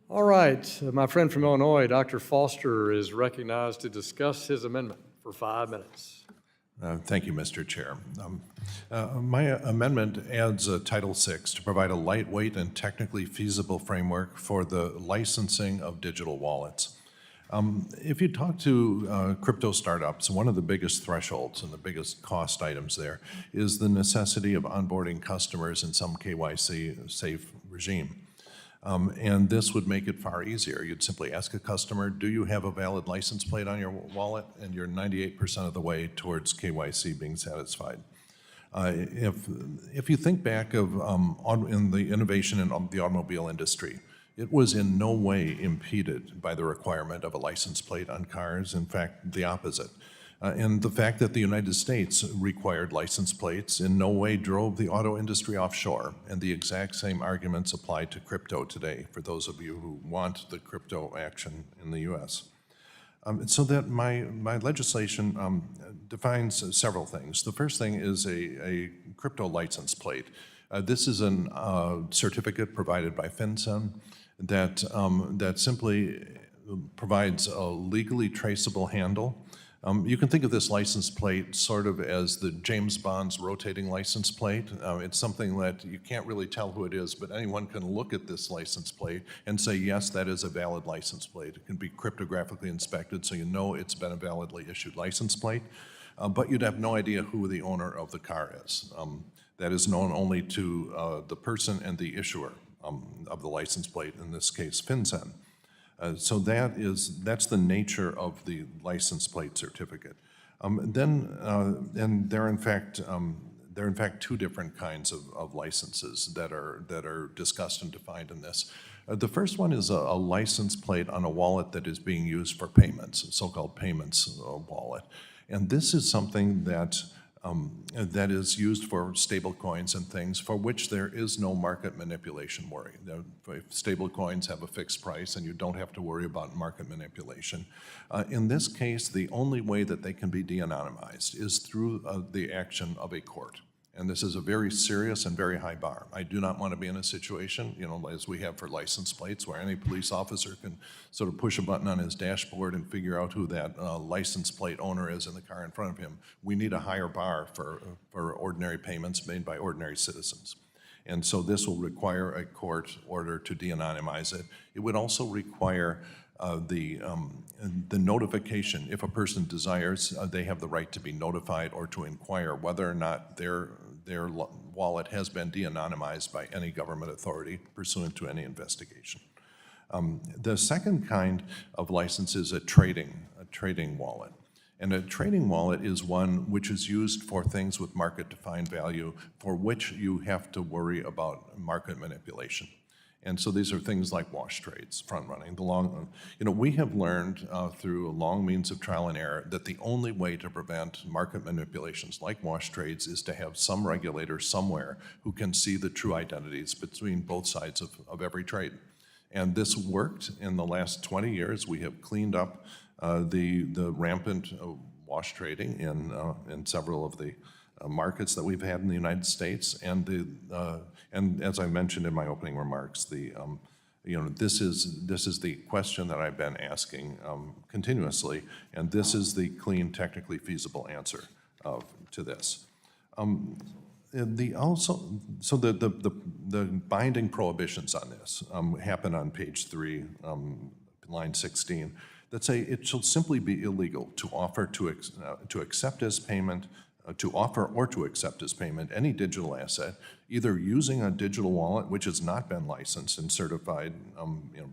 All right, my friend from Illinois, Dr. Foster, is recognized to discuss his amendment for 5 minutes. Thank you, Mr. Chair. My amendment adds Title VI to provide a lightweight and technically feasible framework for the licensing of digital wallets. If you talk to crypto startups, one of the biggest thresholds and the biggest cost items there is the necessity of onboarding customers in some KYC safe regime. And this would make it far easier. You'd simply ask a customer, do you have a valid license plate on your wallet? And you're 98% of the way towards KYC being satisfied. If you think back of in the innovation in the automobile industry, it was in no way impeded by the requirement of a license plate on cars. In fact, the opposite. And the fact that the United States required license plates in no way drove the auto industry offshore. And the exact same arguments apply to crypto today, for those of you who want the crypto action in the US. So that my legislation defines several things. The first thing is a crypto license plate. This is a certificate provided by FinCEN that simply provides a legally traceable handle. You can think of this license plate sort of as the James Bond's rotating license plate. It's something that you can't really tell who it is, but anyone can look at this license plate and say, yes, that is a valid license plate. It can be cryptographically inspected, so you know it's been a validly issued license plate, but you'd have no idea who the owner of the car is. That is known only to the person and the issuer of the license plate, in this case, FinCEN. So that's the nature of the license plate certificate. And there are in fact two different kinds of licenses that are discussed and defined in this. The first one is a license plate on a wallet that is being used for payments, a so-called payments wallet. And this is something that is used for stable coins and things for which there is no market manipulation worry. Stable coins have a fixed price and you don't have to worry about market manipulation. In this case, the only way that they can be de-anonymized is through the action of a court. And this is a very serious and very high bar. I do not want to be in a situation, as we have for license plates, where any police officer can sort of push a button on his dashboard and figure out who that license plate owner is in the car in front of him. We need a higher bar for ordinary payments made by ordinary citizens. And so this will require a court order to de-anonymize it. It would also require the notification, if a person desires, they have the right to be notified or to inquire whether or not their wallet has been de-anonymized by any government authority pursuant to any investigation. The second kind of license is a trading wallet. And a trading wallet is one which is used for things with market-defined value for which you have to worry about market manipulation. And so these are things like wash trades, front running. We have learned through a long means of trial and error that the only way to prevent market manipulations like wash trades is to have some regulator somewhere who can see the true identities between both sides of every trade. And this worked in the last 20 years. We have cleaned up the rampant wash trading in several of the markets that we've had in the United States, and as I mentioned in my opening remarks, this is the question that I've been asking continuously, and this is the clean, technically feasible answer to this. The binding prohibitions on this happen on page 3, line 16, that say it shall simply be illegal to offer to accept as payment, to offer or to accept as payment any digital asset, either using a digital wallet which has not been licensed and certified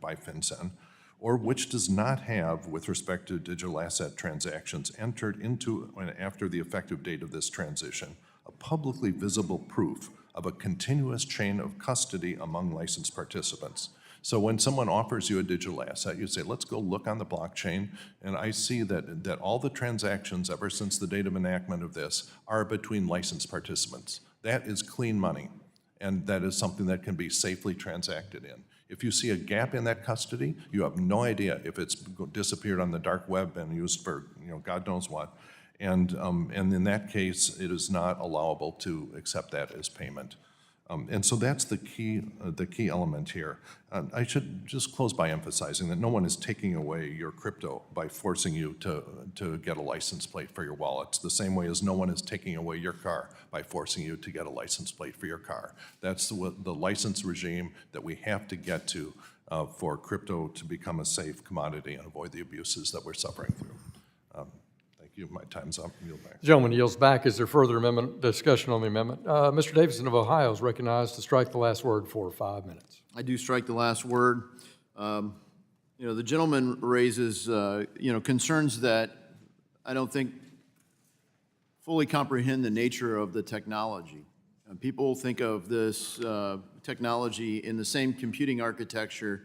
by FinCEN, or which does not have, with respect to digital asset transactions entered into and after the effective date of this transition, a publicly visible proof of a continuous chain of custody among licensed participants. So when someone offers you a digital asset, you say, let's go look on the blockchain, and I see that all the transactions ever since the date of enactment of this are between licensed participants. That is clean money, and that is something that can be safely transacted in. If you see a gap in that custody, you have no idea if it's disappeared on the dark web and used for God knows what. And in that case, it is not allowable to accept that as payment. And so that's the key element here. I should just close by emphasizing that no one is taking away your crypto by forcing you to get a license plate for your wallets, the same way as no one is taking away your car by forcing you to get a license plate for your car. That's the license regime that we have to get to for crypto to become a safe commodity and avoid the abuses that we're suffering through. Thank you. My time's up. Yield back. The gentleman yields back. Is there further amendment discussion on the amendment? Mr. Davidson of Ohio is recognized to strike the last word for 5 minutes. I do strike the last word. The gentleman raises, concerns that I don't think fully comprehend the nature of the technology. People think of this technology in the same computing architecture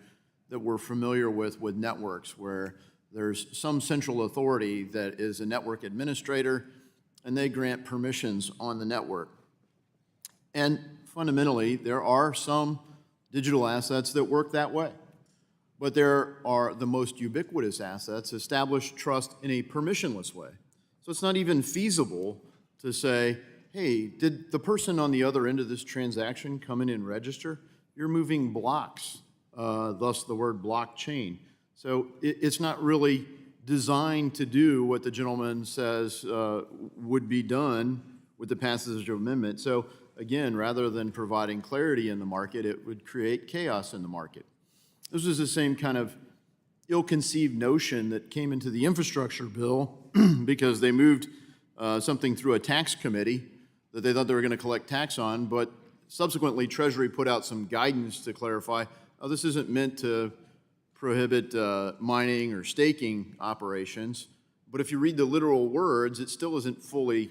that we're familiar with networks, where there's some central authority that is a network administrator, and they grant permissions on the network. And fundamentally, there are some digital assets that work that way. But there are the most ubiquitous assets establish trust in a permissionless way. So it's not even feasible to say, hey, did the person on the other end of this transaction come in and register? You're moving blocks, thus the word blockchain. So it's not really designed to do what the gentleman says would be done with the passage of amendment. So again, rather than providing clarity in the market, it would create chaos in the market. This was the same kind of ill-conceived notion that came into the infrastructure bill because they moved something through a tax committee that they thought they were going to collect tax on, but subsequently Treasury put out some guidance to clarify, oh, this isn't meant to prohibit mining or staking operations, but if you read the literal words, it still isn't fully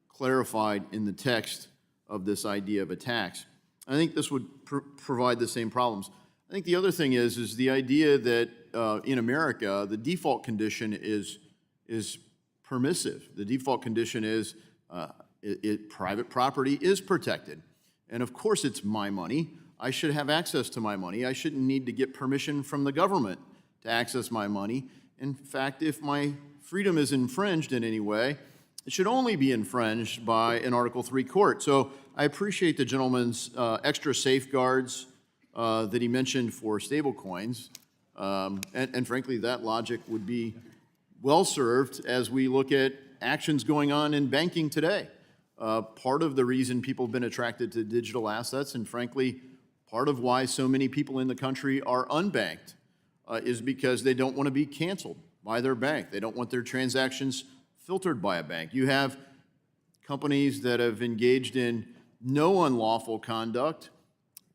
clarified in the text of this idea of a tax. I think this would provide the same problems. I think the other thing is the idea that in America, the default condition is permissive. The default condition is private property is protected. And of course it's my money. I should have access to my money. I shouldn't need to get permission from the government to access my money. In fact, if my freedom is infringed in any way, it should only be infringed by an Article III court. So I appreciate the gentleman's extra safeguards that he mentioned for stablecoins. And frankly, that logic would be well served as we look at actions going on in banking today. Part of the reason people have been attracted to digital assets, and frankly, part of why so many people in the country are unbanked, is because they don't want to be canceled by their bank. They don't want their transactions filtered by a bank. You have companies that have engaged in no unlawful conduct,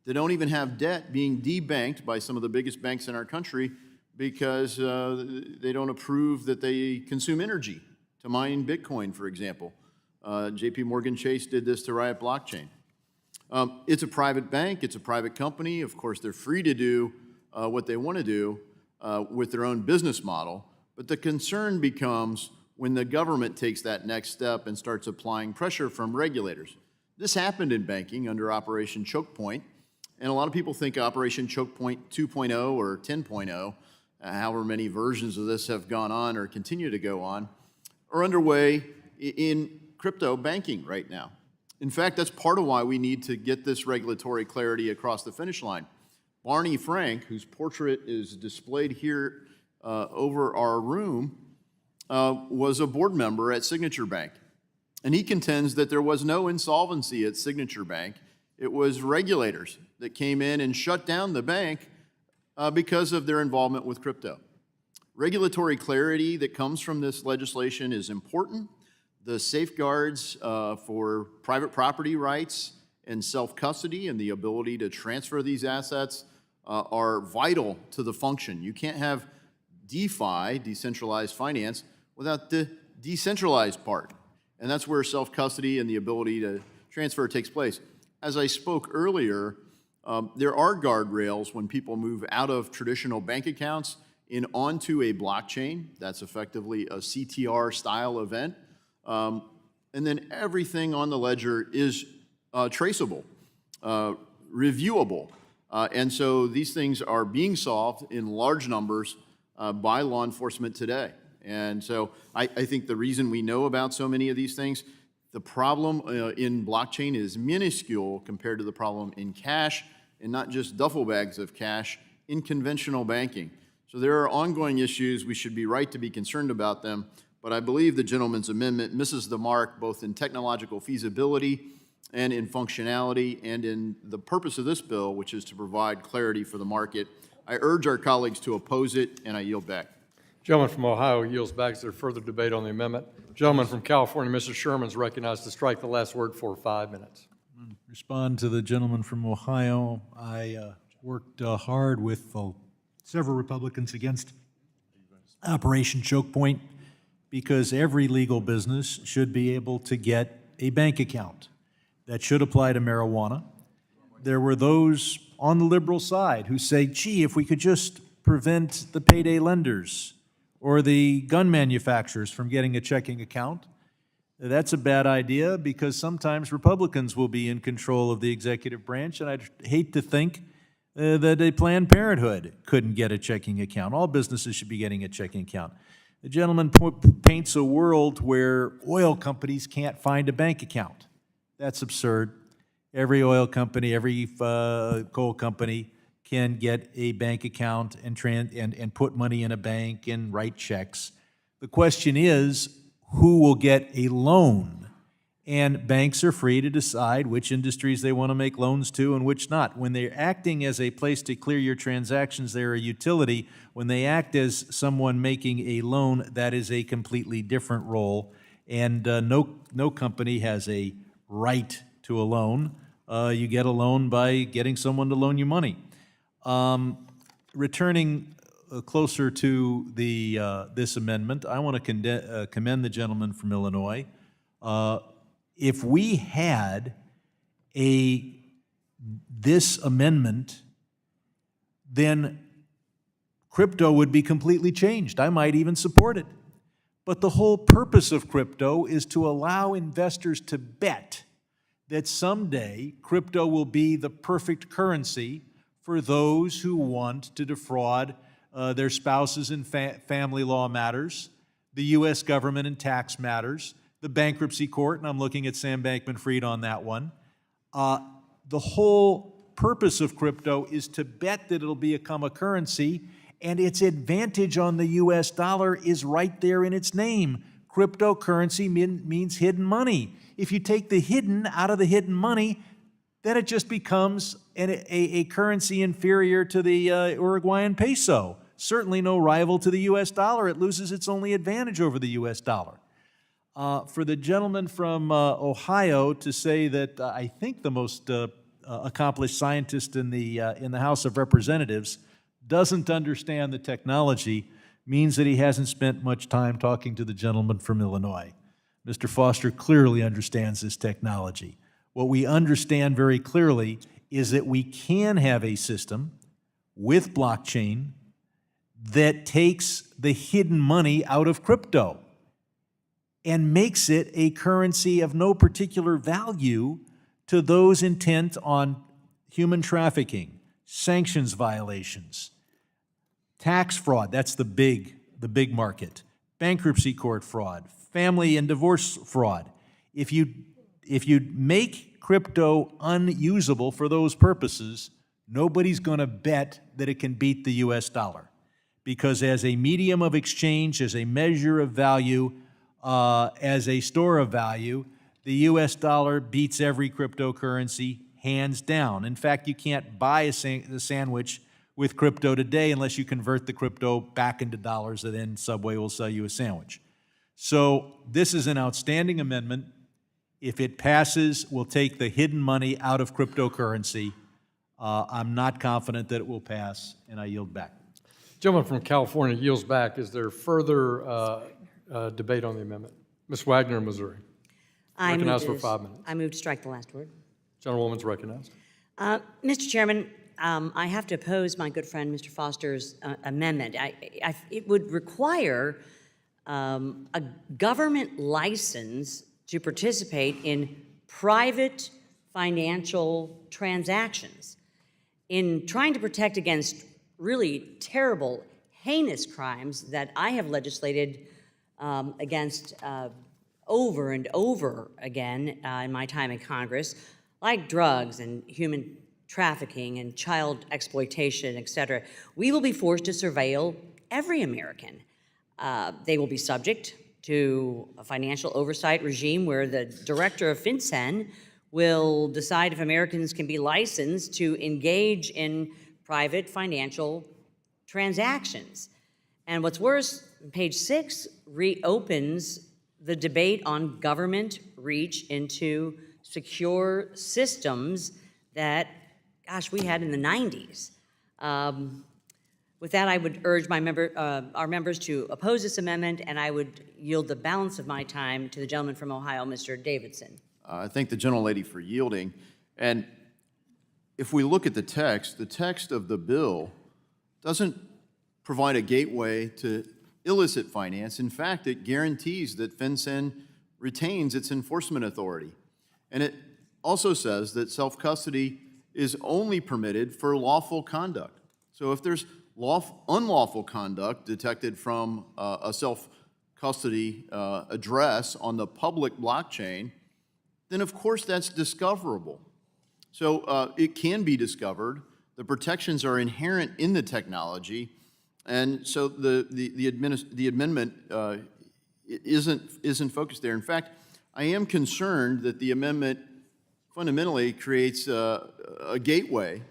that don't even have debt, being debanked by some of the biggest banks in our country because they don't approve that they consume energy to mine Bitcoin, for example. JP Morgan Chase did this to Riot Blockchain. It's a private bank, it's a private company. Of course, they're free to do what they want to do with their own business model. But the concern becomes when the government takes that next step and starts applying pressure from regulators. This happened in banking under Operation Choke Point, and a lot of people think Operation Choke Point 2.0 or 10.0, however many versions of this have gone on or continue to go on, are underway in crypto banking right now. In fact, that's part of why we need to get this regulatory clarity across the finish line. Barney Frank, whose portrait is displayed here over our room, was a board member at Signature Bank. And he contends that there was no insolvency at Signature Bank. It was regulators that came in and shut down the bank because of their involvement with crypto. Regulatory clarity that comes from this legislation is important. The safeguards for private property rights and self-custody and the ability to transfer these assets are vital to the function. You can't have DeFi, decentralized finance, without the decentralized part. And that's where self-custody and the ability to transfer takes place. As I spoke earlier, there are guardrails when people move out of traditional bank accounts and onto a blockchain. That's effectively a CTR-style event. And then everything on the ledger is traceable, reviewable. And so these things are being solved in large numbers by law enforcement today. And so I think the reason we know about so many of these things, the problem in blockchain is minuscule compared to the problem in cash, and not just duffel bags of cash in conventional banking. So there are ongoing issues. We should be right to be concerned about them. But I believe the gentleman's amendment misses the mark both in technological feasibility and in functionality and in the purpose of this bill, which is to provide clarity for the market. I urge our colleagues to oppose it, and I yield back. Gentleman from Ohio yields back. Is there further debate on the amendment? Gentleman from California, Mr. Sherman, is recognized to strike the last word for 5 minutes. Respond to the gentleman from Ohio. I worked hard with several Republicans against Operation Choke Point because every legal business should be able to get a bank account. That should apply to marijuana. There were those on the liberal side who say, gee, if we could just prevent the payday lenders or the gun manufacturers from getting a checking account, that's a bad idea because sometimes Republicans will be in control of the executive branch, and I'd hate to think that a Planned Parenthood couldn't get a checking account. All businesses should be getting a checking account. The gentleman paints a world where oil companies can't find a bank account. That's absurd. Every oil company, every coal company can get a bank account and put money in a bank and write checks. The question is, who will get a loan? And banks are free to decide which industries they want to make loans to and which not. When they're acting as a place to clear your transactions, they're a utility. When they act as someone making a loan, that is a completely different role. And no company has a right to a loan. You get a loan by getting someone to loan you money. Returning closer to this amendment, I want to commend the gentleman from Illinois. If we had this amendment, then crypto would be completely changed. I might even support it. But the whole purpose of crypto is to allow investors to bet that someday crypto will be the perfect currency for those who want to defraud their spouses in family law matters, the U.S. government in tax matters, the bankruptcy court, and I'm looking at Sam Bankman-Fried on that one. The whole purpose of crypto is to bet that it'll become a currency, and its advantage on the U.S. dollar is right there in its name. Cryptocurrency means hidden money. If you take the hidden out of the hidden money, then it just becomes a currency inferior to the Uruguayan peso. certainly no rival to the U.S. dollar. It loses its only advantage over the U.S. dollar. For the gentleman from Ohio to say that I think the most accomplished scientist in the House of Representatives doesn't understand the technology means that he hasn't spent much time talking to the gentleman from Illinois. Mr. Foster clearly understands this technology. What we understand very clearly is that we can have a system with blockchain that takes the hidden money out of crypto and makes it a currency of no particular value to those intent on human trafficking, sanctions violations, tax fraud, that's the big market, bankruptcy court fraud, family and divorce fraud. If you make crypto unusable for those purposes, nobody's going to bet that it can beat the U.S. dollar. Because as a medium of exchange, as a measure of value, as a store of value, the U.S. dollar beats every cryptocurrency hands down. In fact, you can't buy a sandwich with crypto today unless you convert the crypto back into dollars, and then Subway will sell you a sandwich. So this is an outstanding amendment. If it passes, we'll take the hidden money out of cryptocurrency. I'm not confident that it will pass, and I yield back. Gentleman from California yields back. Is there further debate on the amendment? Ms. Wagner, Missouri. Recognized for 5 minutes. I move to strike the last word. Gentlewoman's recognized. Mr. Chairman, I have to oppose my good friend Mr. Foster's amendment. It would require a government license to participate in private financial transactions. In trying to protect against really terrible, heinous crimes that I have legislated against over and over again in my time in Congress, like drugs and human trafficking and child exploitation, et cetera, we will be forced to surveil every American. They will be subject to a financial oversight regime where the director of FinCEN will decide if Americans can be licensed to engage in private financial transactions. And what's worse, page 6 reopens the debate on government reach into secure systems that, gosh, we had in the 90s. With that, I would urge our members to oppose this amendment, and I would yield the balance of my time to the gentleman from Ohio, Mr. Davidson. I thank the gentlelady for yielding. And if we look at the text of the bill doesn't provide a gateway to illicit finance. In fact, it guarantees that FinCEN retains its enforcement authority. And it also says that self-custody is only permitted for lawful conduct. So if there's unlawful conduct detected from a self-custody address on the public blockchain, then of course that's discoverable. So it can be discovered. The protections are inherent in the technology, and so the amendment isn't focused there. In fact, I am concerned that the amendment fundamentally creates a gateway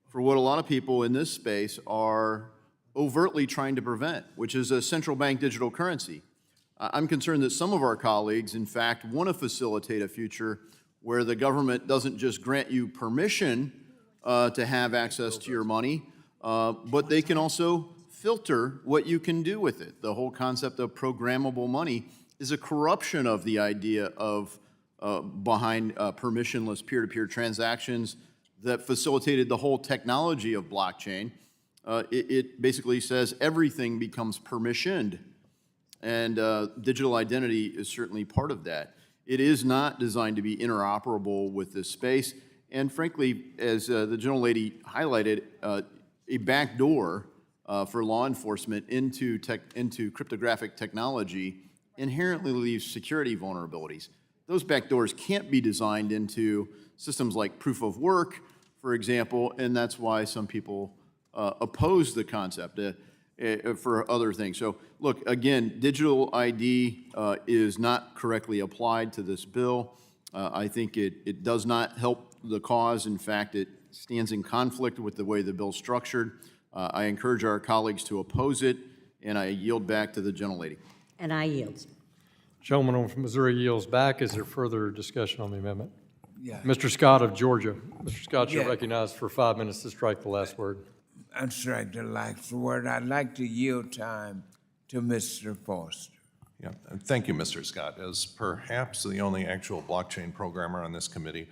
for what a lot of people in this space are overtly trying to prevent, which is a central bank digital currency. I'm concerned that some of our colleagues, in fact, want to facilitate a future where the government doesn't just grant you permission to have access to your money, but they can also filter what you can do with it. The whole concept of programmable money is a corruption of the idea of behind permissionless peer-to-peer transactions that facilitated the whole technology of blockchain. It basically says everything becomes permissioned, and digital identity is certainly part of that. It is not designed to be interoperable with this space, and frankly, as the gentlelady highlighted, a backdoor for law enforcement into cryptographic technology inherently leaves security vulnerabilities. Those backdoors can't be designed into systems like proof of work, for example, and that's why some people oppose the concept for other things. So look, again, digital ID is not correctly applied to this bill. I think it does not help the cause. In fact, it stands in conflict with the way the bill's structured. I encourage our colleagues to oppose it, and I yield back to the gentlelady. And I yield. Gentleman from Missouri yields back. Is there further discussion on the amendment? Yeah. Mr. Scott of Georgia. Mr. Scott, you're Yeah. recognized for 5 minutes to strike the last word. I'm strike the last word. I'd like to yield time to Mr. Foster. Yeah, and thank you, Mr. Scott. As perhaps the only actual blockchain programmer on this committee,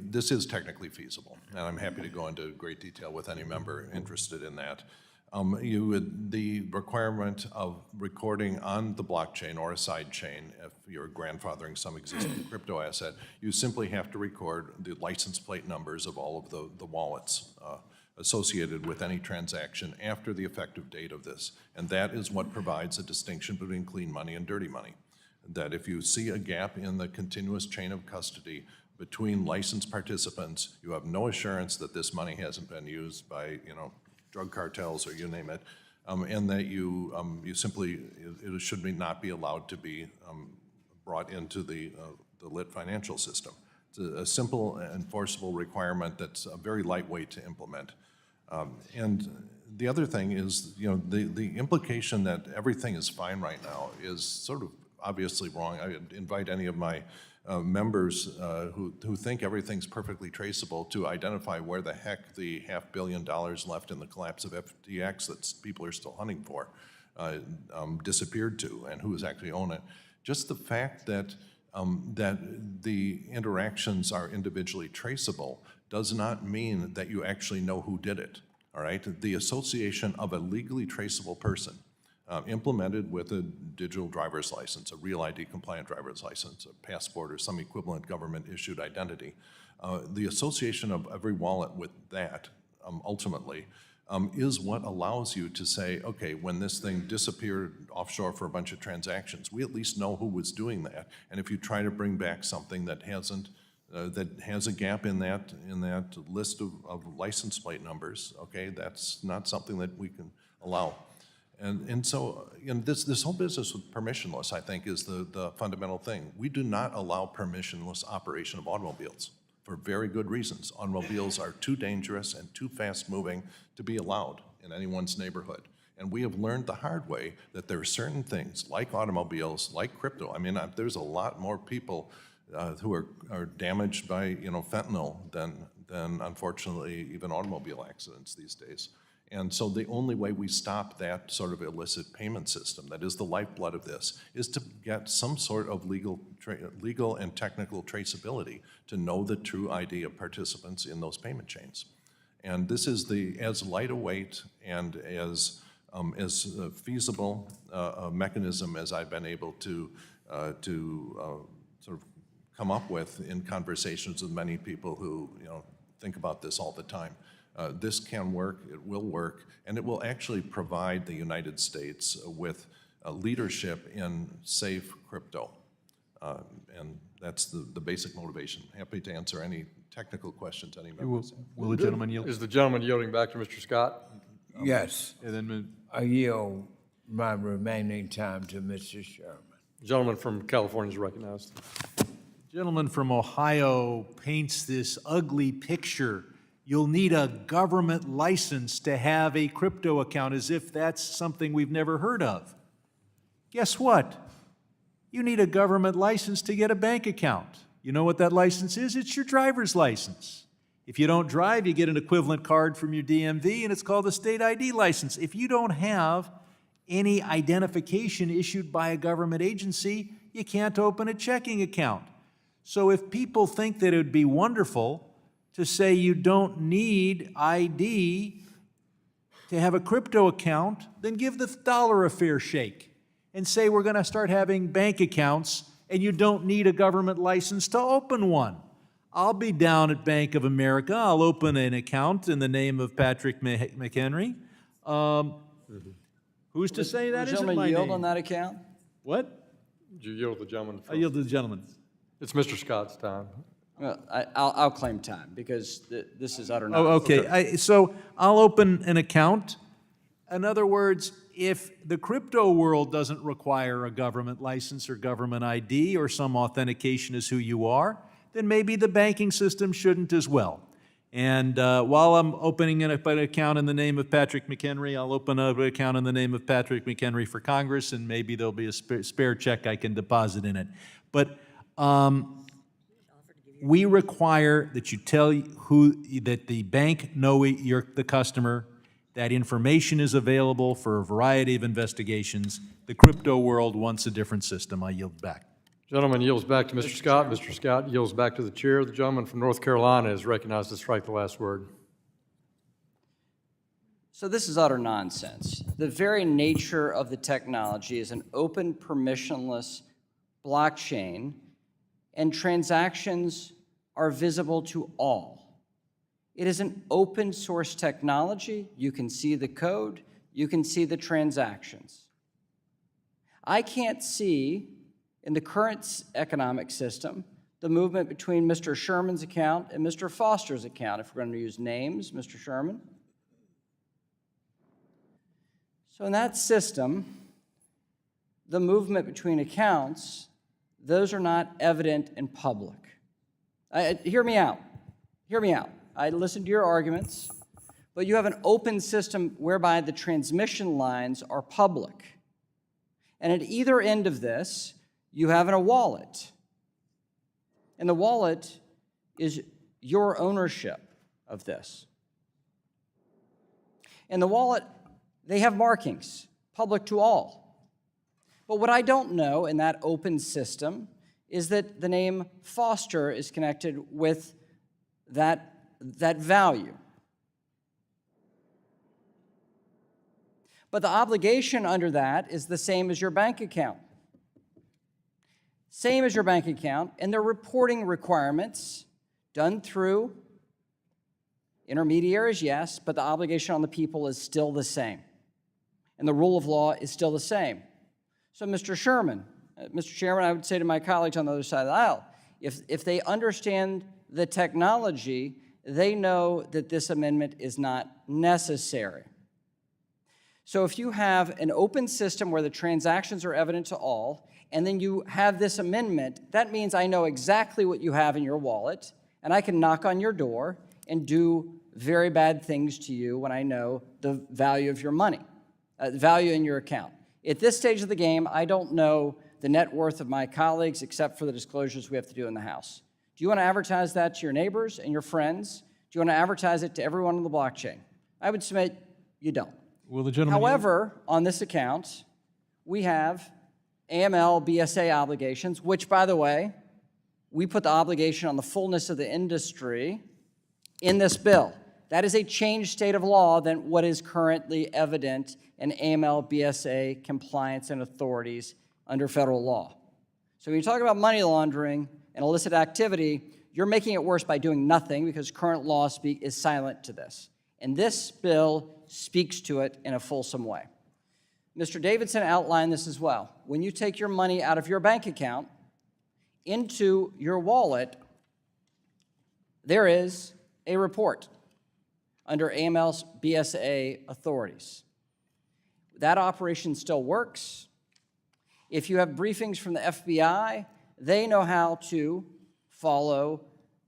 this is technically feasible, and I'm happy to go into great detail with any member interested in that. The requirement of recording on the blockchain or a side chain, if you're grandfathering some existing crypto asset, you simply have to record the license plate numbers of all of the wallets associated with any transaction after the effective date of this. And that is what provides a distinction between clean money and dirty money. That if you see a gap in the continuous chain of custody between licensed participants, you have no assurance that this money hasn't been used by, drug cartels or you name it, and that you simply, it should not be allowed to be brought into the lit financial system. It's a simple, enforceable requirement that's very lightweight to implement. And the other thing is, the implication that everything is fine right now is sort of obviously wrong. I would invite any of my members who think everything's perfectly traceable to identify where the heck the $500 million left in the collapse of FTX that people are still hunting for disappeared to, and who has actually owned it. Just the fact that the interactions are individually traceable does not mean that you actually know who did it, all right? The association of a legally traceable person implemented with a digital driver's license, a real ID compliant driver's license, a passport, or some equivalent government issued identity. The association of every wallet with that ultimately is what allows you to say, okay, when this thing disappeared offshore for a bunch of transactions, we at least know who was doing that. And if you try to bring back something that hasn't, that has a gap in that list of license plate numbers, okay, that's not something that we can allow. And so this whole business with permissionless, I think, is the fundamental thing. We do not allow permissionless operation of automobiles for very good reasons. Automobiles are too dangerous and too fast-moving to be allowed in anyone's neighborhood. And we have learned the hard way that there are certain things, like automobiles, like crypto. I mean, there's a lot more people who are damaged by fentanyl than unfortunately even automobile accidents these days. And so the only way we stop that sort of illicit payment system, that is the lifeblood of this, is to get some sort of legal and technical traceability to know the true ID of participants in those payment chains. And this is as light a weight and as feasible a mechanism as I've been able to sort of come up with in conversations with many people who think about this all the time. This can work, it will work, and it will actually provide the United States with leadership in safe crypto. And that's the basic motivation. Happy to answer any technical questions any members have. Will the gentleman yield? Is the gentleman yielding back to Mr. Scott? Yes. And then I yield my remaining time to Mr. Sherman. the gentleman from California is recognized. Gentleman from Ohio paints this ugly picture. You'll need a government license to have a crypto account, as if that's something we've never heard of. Guess what? You need a government license to get a bank account. You know what that license is? It's your driver's license. If you don't drive, you get an equivalent card from your DMV, and it's called a state ID license. If you don't have any identification issued by a government agency, you can't open a checking account. So if people think that it would be wonderful to say you don't need ID to have a crypto account, then give the dollar a fair shake and say we're going to start having bank accounts and you don't need a government license to open one. I'll be down at Bank of America. I'll open an account in the name of Patrick McHenry. Who's to say that isn't my name? Gentleman yield on that account? What? Did you yield to the gentleman? I yield to the gentleman. It's Mr. Scott's time. Well, I'll claim time because this is utter Oh, nonsense. okay. So I'll open an account. In other words, if the crypto world doesn't require a government license or government ID or some authentication as who you are, then maybe the banking system shouldn't as well. And while I'm opening an account in the name of Patrick McHenry, I'll open an account in the name of Patrick McHenry for Congress, and maybe there'll be a spare check I can deposit in it. But we require that you tell that the bank know you're the customer. That information is available for a variety of investigations. The crypto world wants a different system. I yield back. Gentleman yields back to Mr. Scott. Mr. Scott yields back to the chair. The gentleman from North Carolina is recognized to strike the last word. So this is utter nonsense. The very nature of the technology is an open, permissionless blockchain, and transactions are visible to all. It is an open source technology. You can see the code. You can see the transactions. I can't see in the current economic system the movement between Mr. Sherman's account and Mr. Foster's account, if we're going to use names, Mr. Sherman. So in that system, the movement between accounts, those are not evident in public. Hear me out. Hear me out. I listened to your arguments, but you have an open system whereby the transmission lines are public. And at either end of this, you have a wallet. And the wallet is your ownership of this. And the wallet, they have markings, public to all. But what I don't know in that open system is that the name Foster is connected with that value. But the obligation under that is the same as your bank account. Same as your bank account, and their reporting requirements done through intermediaries, yes, but the obligation on the people is still the same. And the rule of law is still the same. So, Mr. Sherman, Mr. Chairman, I would say to my colleagues on the other side of the aisle, if they understand the technology, they know that this amendment is not necessary. So if you have an open system where the transactions are evident to all, and then you have this amendment, that means I know exactly what you have in your wallet, and I can knock on your door and do very bad things to you when I know the value of your money, the value in your account. At this stage of the game, I don't know the net worth of my colleagues except for the disclosures we have to do in the House. Do you want to advertise that to your neighbors and your friends? Do you want to advertise it to everyone on the blockchain? I would submit you don't. Will the gentleman However, on this account, we have AML, BSA obligations, which, by the way, we put the obligation on the fullness of the industry in this bill. That is a changed state of law than what is currently evident in AML, BSA compliance and authorities under federal law. So when you talk about money laundering and illicit activity, you're making it worse by doing nothing because current law is silent to this. And this bill speaks to it in a fulsome way. Mr. Davidson outlined this as well. When you take your money out of your bank account into your wallet, there is a report under AML's BSA authorities. That operation still works. If you have briefings from the FBI, they know how to follow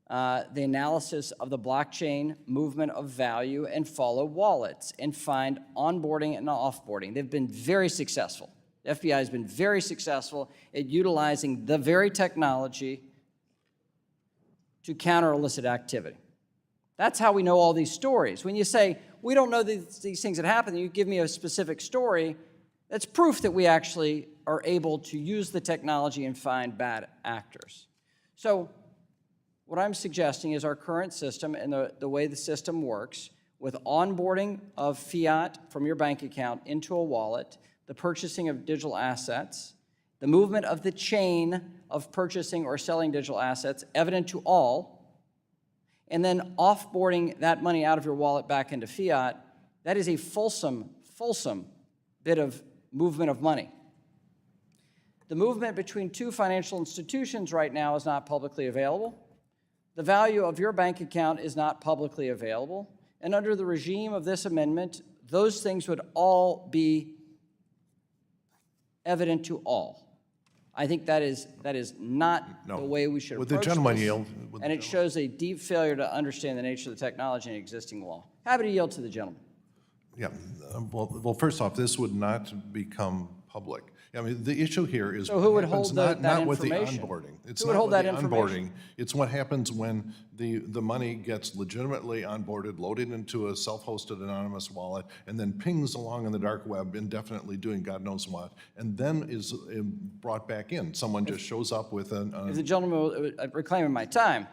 the analysis of the blockchain movement of value and follow wallets and find onboarding and offboarding. They've been very successful. The FBI has been very successful at utilizing the very technology to counter illicit activity. That's how we know all these stories. When you say, we don't know these things that happen, and you give me a specific story, that's proof that we actually are able to use the technology and find bad actors. So what I'm suggesting is our current system and the way the system works with onboarding of fiat from your bank account into a wallet, the purchasing of digital assets, the movement of the chain of purchasing or selling digital assets evident to all, and then offboarding that money out of your wallet back into fiat, that is a fulsome bit of movement of money. The movement between two financial institutions right now is not publicly available. The value of your bank account is not publicly available. And under the regime of this amendment, those things would all be evident to all. I think that is not the way we should Would the approach gentleman this, yield? and it shows a deep failure to understand the nature of the technology and existing law. Happy to yield to the gentleman. Yeah, well, first off, this would not become public. I mean, the issue here is. So who would what happens hold not- that not with the information? onboarding. It's Who would not hold with that the information? onboarding. It's what happens when the money gets legitimately onboarded, loaded into a self-hosted anonymous wallet, and then pings along in the dark web indefinitely doing God knows what, and then is brought back in. Someone just shows up with If the gentleman reclaiming my time,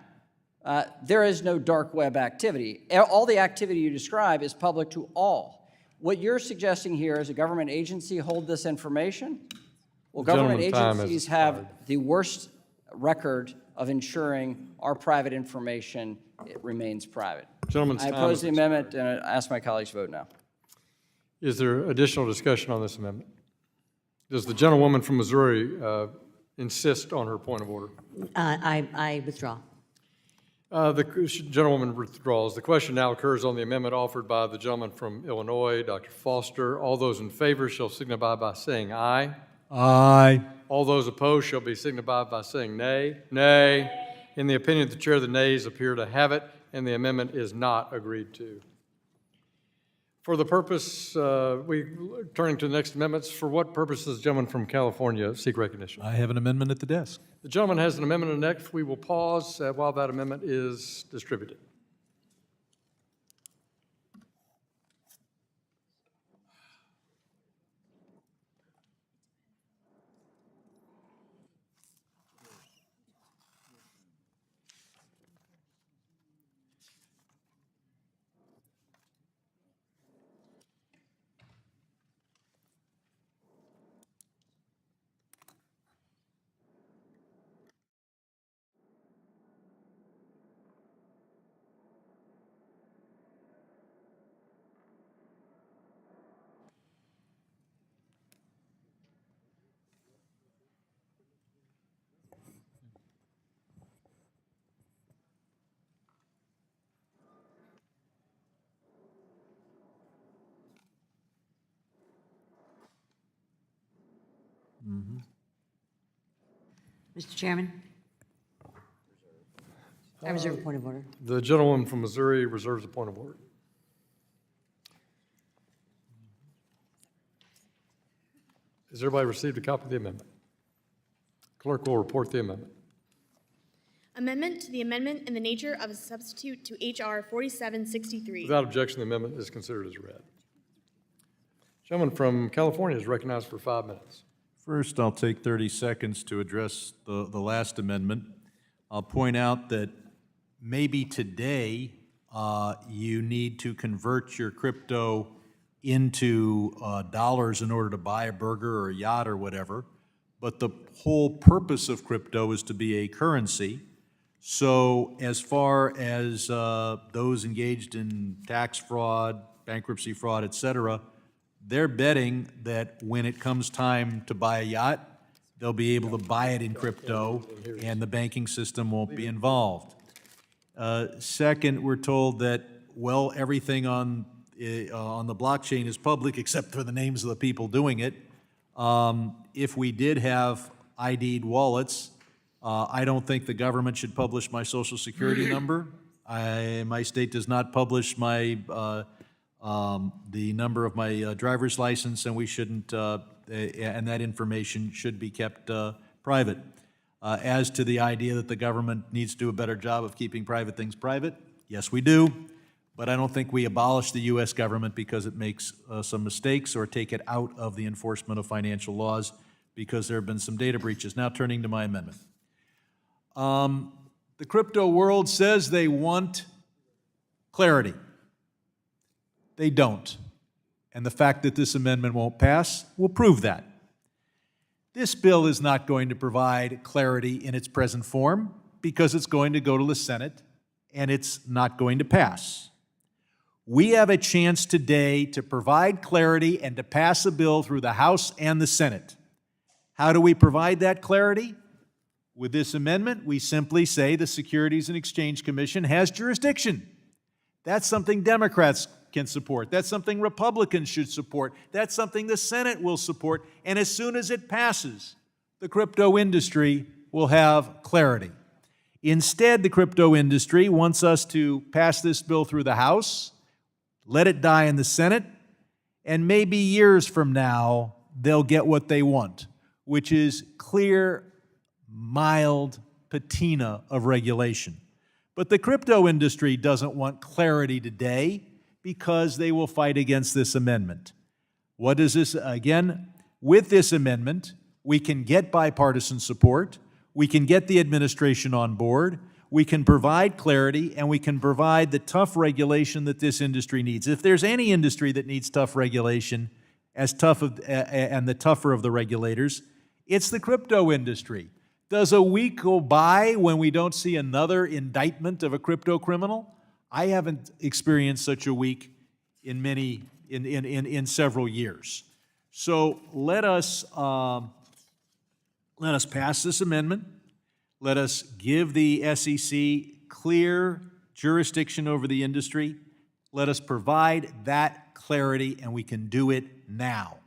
there is no dark web activity. All the activity you describe is public to all. What you're suggesting here is a government agency hold this information? Well, The government gentleman's time has agencies have the worst record of ensuring our private information remains private. Gentleman's I time oppose has the amendment and I ask my colleagues to vote no. Is there additional discussion on this amendment? Does the gentlewoman from Missouri insist on her point of order? I withdraw. The gentlewoman withdraws. The question now occurs on the amendment offered by the gentleman from Illinois, Dr. Foster. All those in favor shall signify by saying aye. Aye. All those opposed shall be signified by saying nay. Nay. In the opinion of the chair, the nays appear to have it, and the amendment is not agreed to. For the purpose, turning to the next amendments, for what purpose does the gentleman from California seek recognition? I have an amendment at the desk. The gentleman has an amendment on the next. We will pause while that amendment is distributed. Mr. Chairman? I reserve a point of order. The gentleman from Missouri reserves a point of order. Has everybody received a copy of the amendment? Clerk will report the amendment. Amendment to the amendment in the nature of a substitute to H.R. 4763. Without objection, the amendment is considered as read. Gentleman from California is recognized for 5 minutes. First, I'll take 30 seconds to address the last amendment. I'll point out that maybe today you need to convert your crypto into dollars in order to buy a burger or a yacht or whatever, but the whole purpose of crypto is to be a currency. So as far as those engaged in tax fraud, bankruptcy fraud, et cetera, they're betting that when it comes time to buy a yacht, they'll be able to buy it in crypto and the banking system won't be involved. Second, we're told that, well, everything on the blockchain is public except for the names of the people doing it. If we did have ID'd wallets, I don't think the government should publish my social security number. My state does not publish my the number of my driver's license, and we shouldn't, and that information should be kept private. As to the idea that the government needs to do a better job of keeping private things private, yes, we do, but I don't think we abolish the U.S. government because it makes some mistakes or take it out of the enforcement of financial laws because there have been some data breaches. Now turning to my amendment. The crypto world says they want clarity. They don't. And the fact that this amendment won't pass will prove that. This bill is not going to provide clarity in its present form because it's going to go to the Senate and it's not going to pass. We have a chance today to provide clarity and to pass a bill through the House and the Senate. How do we provide that clarity? With this amendment, we simply say the Securities and Exchange Commission has jurisdiction. That's something Democrats can support. That's something Republicans should support. That's something the Senate will support. And as soon as it passes, the crypto industry will have clarity. Instead, the crypto industry wants us to pass this bill through the House, let it die in the Senate, and maybe years from now, they'll get what they want, which is clear, mild patina of regulation. But the crypto industry doesn't want clarity today because they will fight against this amendment. What is this? Again, with this amendment, we can get bipartisan support, we can get the administration on board, we can provide clarity, and we can provide the tough regulation that this industry needs. If there's any industry that needs tough regulation, and the tougher of the regulators, it's the crypto industry. Does a week go by when we don't see another indictment of a crypto criminal? I haven't experienced such a week in several years. So let us pass this amendment. Let us give the SEC clear jurisdiction over the industry. Let us provide that clarity, and we can do it now.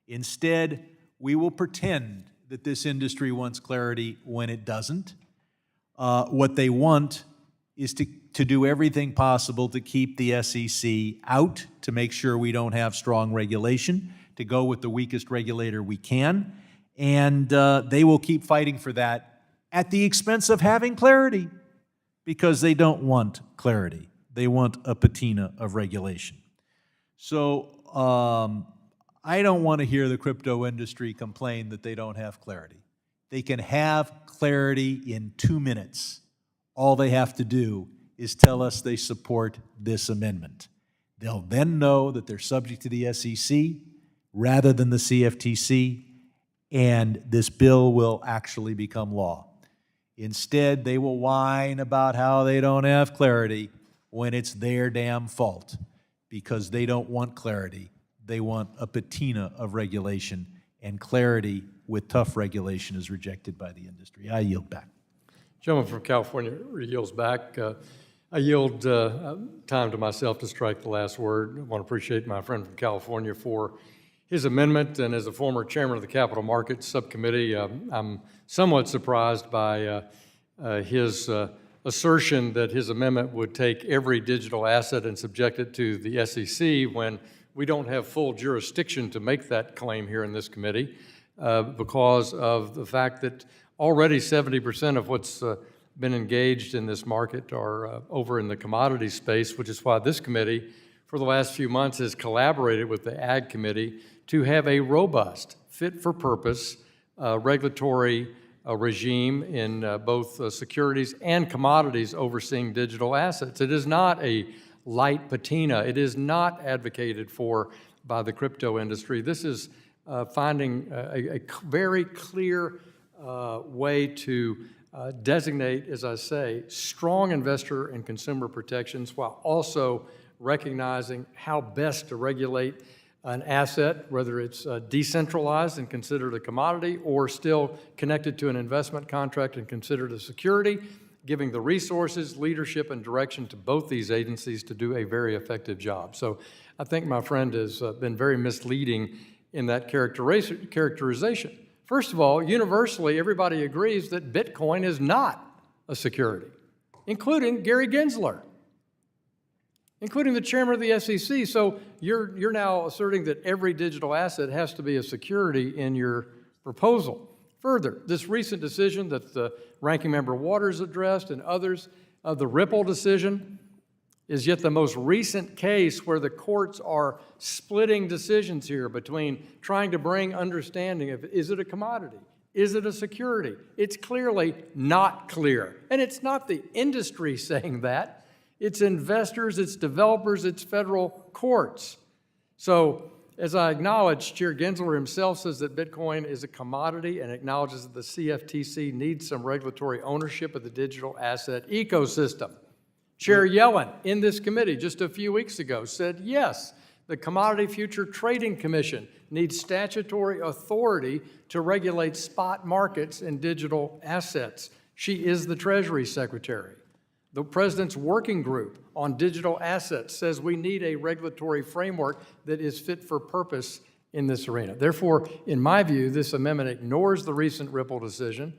Instead, we will pretend that this industry wants clarity when it doesn't. What they want is to do everything possible to keep the SEC out, to make sure we don't have strong regulation, to go with the weakest regulator we can, and they will keep fighting for that at the expense of having clarity, because they don't want clarity. They want a patina of regulation. So I don't want to hear the crypto industry complain that they don't have clarity. They can have clarity in 2 minutes. All they have to do is tell us they support this amendment. They'll then know that they're subject to the SEC rather than the CFTC, and this bill will actually become law. Instead, they will whine about how they don't have clarity when it's their damn fault, because they don't want clarity. They want a patina of regulation, and clarity with tough regulation is rejected by the industry. I yield back. Gentleman from California yields back. I yield time to myself to strike the last word. I want to appreciate my friend from California for his amendment, and as a former chairman of the Capital Markets Subcommittee, I'm somewhat surprised by his assertion that his amendment would take every digital asset and subject it to the SEC when we don't have full jurisdiction to make that claim here in this committee because of the fact that already 70% of what's been engaged in this market are over in the commodity space, which is why this committee for the last few months has collaborated with the Ag Committee to have a robust, fit-for-purpose regulatory regime in both securities and commodities overseeing digital assets. It is not a light patina. It is not advocated for by the crypto industry. This is finding a very clear way to designate, as I say, strong investor and consumer protections while also recognizing how best to regulate an asset, whether it's decentralized and considered a commodity or still connected to an investment contract and considered a security, giving the resources, leadership, and direction to both these agencies to do a very effective job. So I think my friend has been very misleading in that characterization. First of all, universally, everybody agrees that Bitcoin is not a security, including Gary Gensler, including the chairman of the SEC. So you're now asserting that every digital asset has to be a security in your proposal. Further, this recent decision that the Ranking Member Waters addressed and others of the Ripple decision is yet the most recent case where the courts are splitting decisions here between trying to bring understanding of, is it a commodity? Is it a security? It's clearly not clear. And it's not the industry saying that. It's investors, it's developers, it's federal courts. So, as I acknowledge, Chair Gensler himself says that Bitcoin is a commodity and acknowledges that the CFTC needs some regulatory ownership of the digital asset ecosystem. Chair Yellen, in this committee just a few weeks ago, said yes, the Commodity Future Trading Commission needs statutory authority to regulate spot markets in digital assets. She is the Treasury Secretary. The President's Working Group on Digital Assets says we need a regulatory framework that is fit for purpose in this arena. Therefore, in my view, this amendment ignores the recent Ripple decision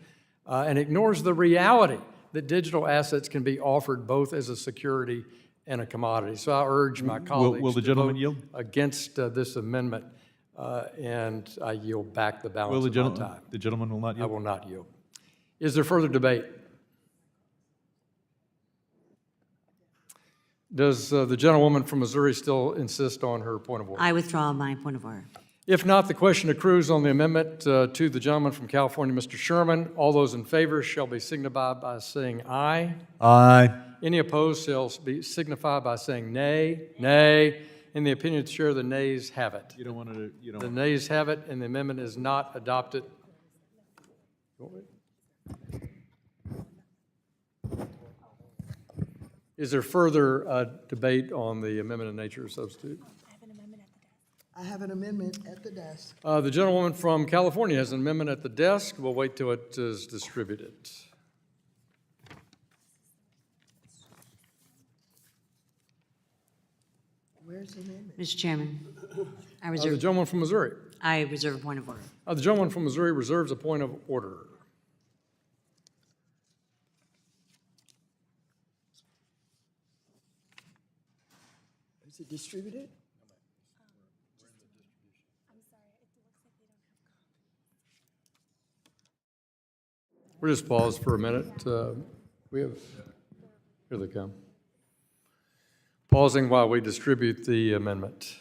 and ignores the reality that digital assets can be offered both as a security and a commodity. So I urge my colleagues will the to gentleman vote yield? against this amendment, and I yield back the balance Will of my time. the gentleman will not I yield? will not yield. Is there further debate? Does the gentlewoman from Missouri still insist on her point of order? I withdraw my point of order. If not, the question accrues on the amendment to the gentleman from California, Mr. Sherman. All those in favor shall be signified by saying aye. Aye. Any opposed shall be signified by saying nay. Nay. In the opinion of the chair, the nays have it. You don't want to, you don't. The nays have it, and the amendment is not adopted. Is there further debate on the amendment of nature of substitute? I have an amendment at the desk. The gentlewoman from California has an amendment at the desk. We'll wait till it is distributed. Where's the amendment? Mr. Chairman, I The reserve, gentleman from Missouri. I reserve a point of order. The gentleman from Missouri reserves a point of order. Is it distributed? We'll just pause for a minute. We have, here they come. Pausing while we distribute the amendment.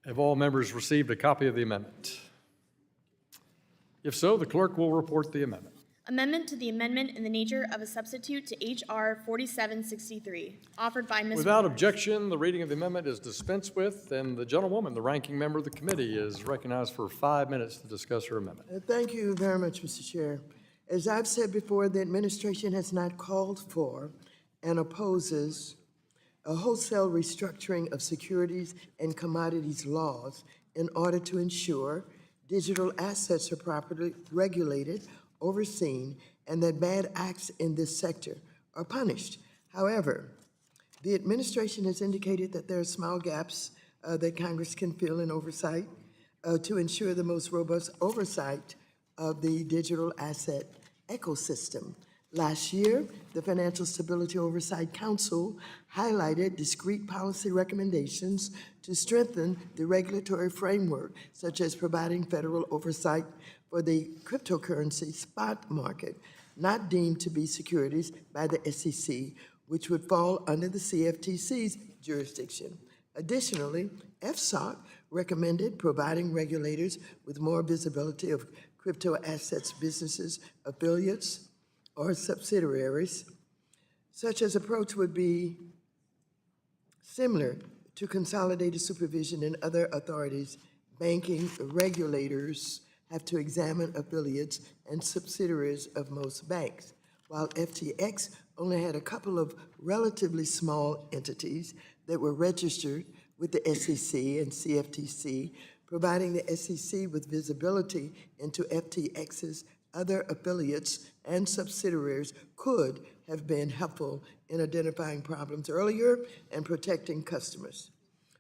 Have all members received a copy of the amendment? If so, the clerk will report the amendment. Amendment to the amendment in the nature of a substitute to H.R. 4763, offered by Ms. Without objection, the reading of the amendment is dispensed with, and the gentlewoman, the ranking member of the committee, is recognized for 5 minutes to discuss her amendment. Thank you very much, Mr. Chair. As I've said before, the administration has not called for and opposes a wholesale restructuring of securities and commodities laws in order to ensure digital assets are properly regulated, overseen, and that bad acts in this sector are punished. However, the administration has indicated that there are small gaps that Congress can fill in oversight to ensure the most robust oversight of the digital asset ecosystem. Last year, the Financial Stability Oversight Council highlighted discrete policy recommendations to strengthen the regulatory framework, such as providing federal oversight for the cryptocurrency spot market, not deemed to be securities by the SEC, which would fall under the CFTC's jurisdiction. Additionally, FSOC recommended providing regulators with more visibility of crypto assets businesses, affiliates, or subsidiaries. Such an approach would be similar to consolidated supervision in other authorities. Banking regulators have to examine affiliates and subsidiaries of most banks, while FTX only had a couple of relatively small entities that were registered with the SEC and CFTC, providing the SEC with visibility into FTX's other affiliates and subsidiaries could have been helpful in identifying problems earlier and protecting customers.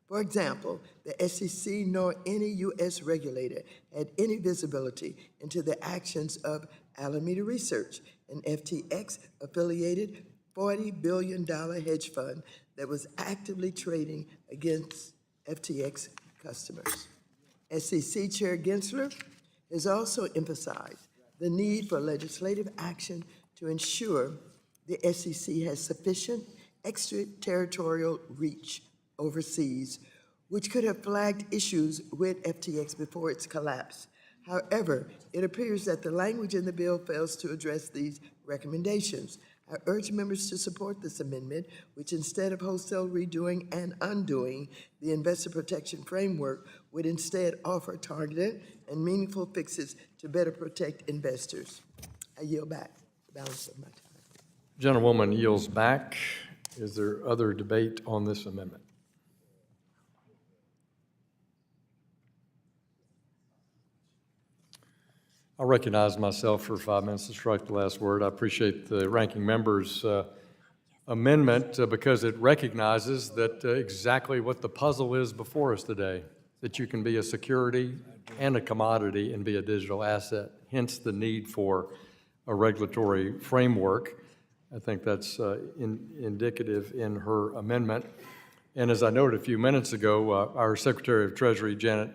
For example, the SEC nor any U.S. regulator had any visibility into the actions of Alameda Research, an FTX-affiliated $40 billion hedge fund that was actively trading against FTX customers. SEC Chair Gensler has also emphasized the need for legislative action to ensure the SEC has sufficient extraterritorial reach overseas, which could have flagged issues with FTX before its collapse. However, it appears that the language in the bill fails to address these recommendations. I urge members to support this amendment, which instead of wholesale redoing and undoing the investor protection framework, would instead offer targeted and meaningful fixes to better protect investors. I yield back the balance of my time. Gentlewoman yields back. Is there other debate on this amendment? I recognize myself for 5 minutes to strike the last word. I appreciate the ranking member's amendment because it recognizes that exactly what the puzzle is before us today, that you can be a security and a commodity and be a digital asset, hence the need for a regulatory framework. I think that's indicative in her amendment. And as I noted a few minutes ago, our Secretary of Treasury, Janet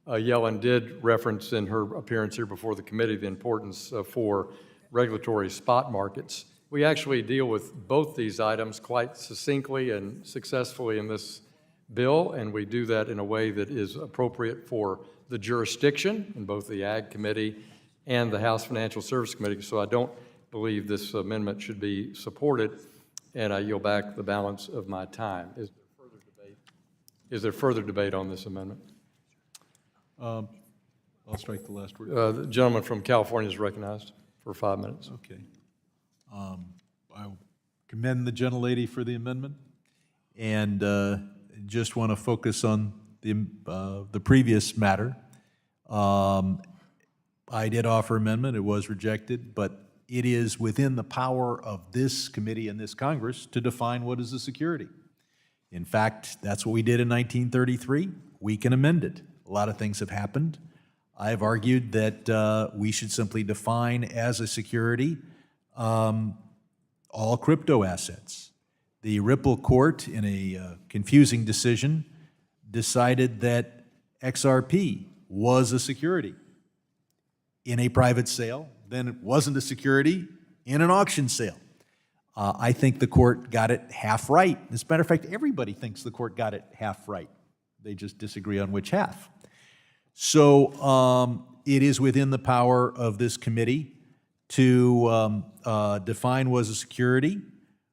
Yellen, did reference in her appearance here before the committee the importance for regulatory spot markets. We actually deal with both these items quite succinctly and successfully in this bill, and we do that in a way that is appropriate for the jurisdiction in both the Ag Committee and the House Financial Services Committee. So I don't believe this amendment should be supported, and I yield back the balance of my time. Is there further debate on this amendment? I'll strike the last word. The gentleman from California is recognized for 5 minutes. Okay. I commend the gentlelady for the amendment, and just want to focus on the previous matter. I did offer amendment. It was rejected, but it is within the power of this committee and this Congress to define what is a security. In fact, that's what we did in 1933. We can amend it. A lot of things have happened. I've argued that we should simply define as a security all crypto assets. The Ripple Court, in a confusing decision, decided that XRP was a security in a private sale. Then it wasn't a security in an auction sale. I think the court got it half right. As a matter of fact, everybody thinks the court got it half right. They just disagree on which half. So it is within the power of this committee to define what is a security.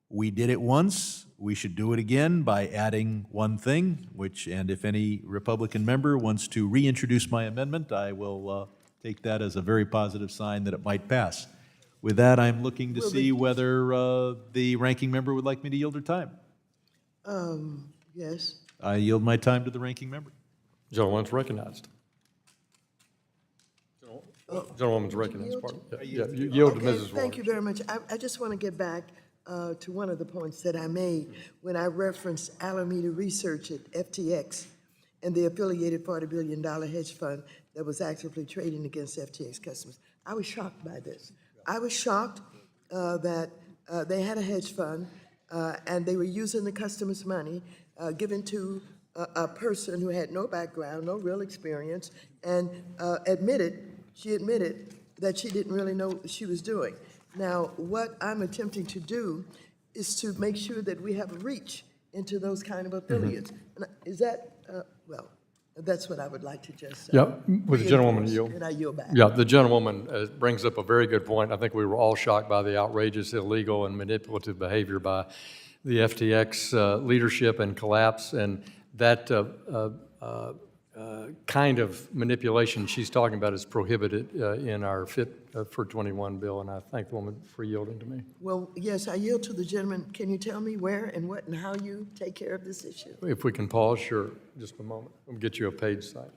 We did it once. We should do it again by adding one thing, and if any Republican member wants to reintroduce my amendment, I will take that as a very positive sign that it might pass. With that, I'm looking to see whether the ranking member would like me to yield her time. Yes. I yield my time to the ranking member. Gentleman's recognized. Gentlewoman's recognized. Yeah, you yield to Mrs. Waters. Thank you very much. I just want to get back to one of the points that I made when I referenced Alameda Research at FTX and the affiliated $40 billion hedge fund that was actively trading against FTX customers. I was shocked by this. I was shocked that they had a hedge fund and they were using the customers' money given to a person who had no background, no real experience, and she admitted that she didn't really know what she was doing. Now, what I'm attempting to do is to make sure that we have a reach into those kind of affiliates. And is that, well, that's what I would like to just Yeah, with the gentlewoman yield. And I yield back. Yeah, the gentlewoman brings up a very good point. I think we were all shocked by the outrageous, illegal, and manipulative behavior by the FTX leadership and collapse, and that kind of manipulation she's talking about is prohibited in our Fit for 21 bill, and I thank the woman for yielding to me. Well, yes, I yield to the gentleman. Can you tell me where and what and how you take care of this issue? If we can pause, sure, just a moment. We'll get you a page site.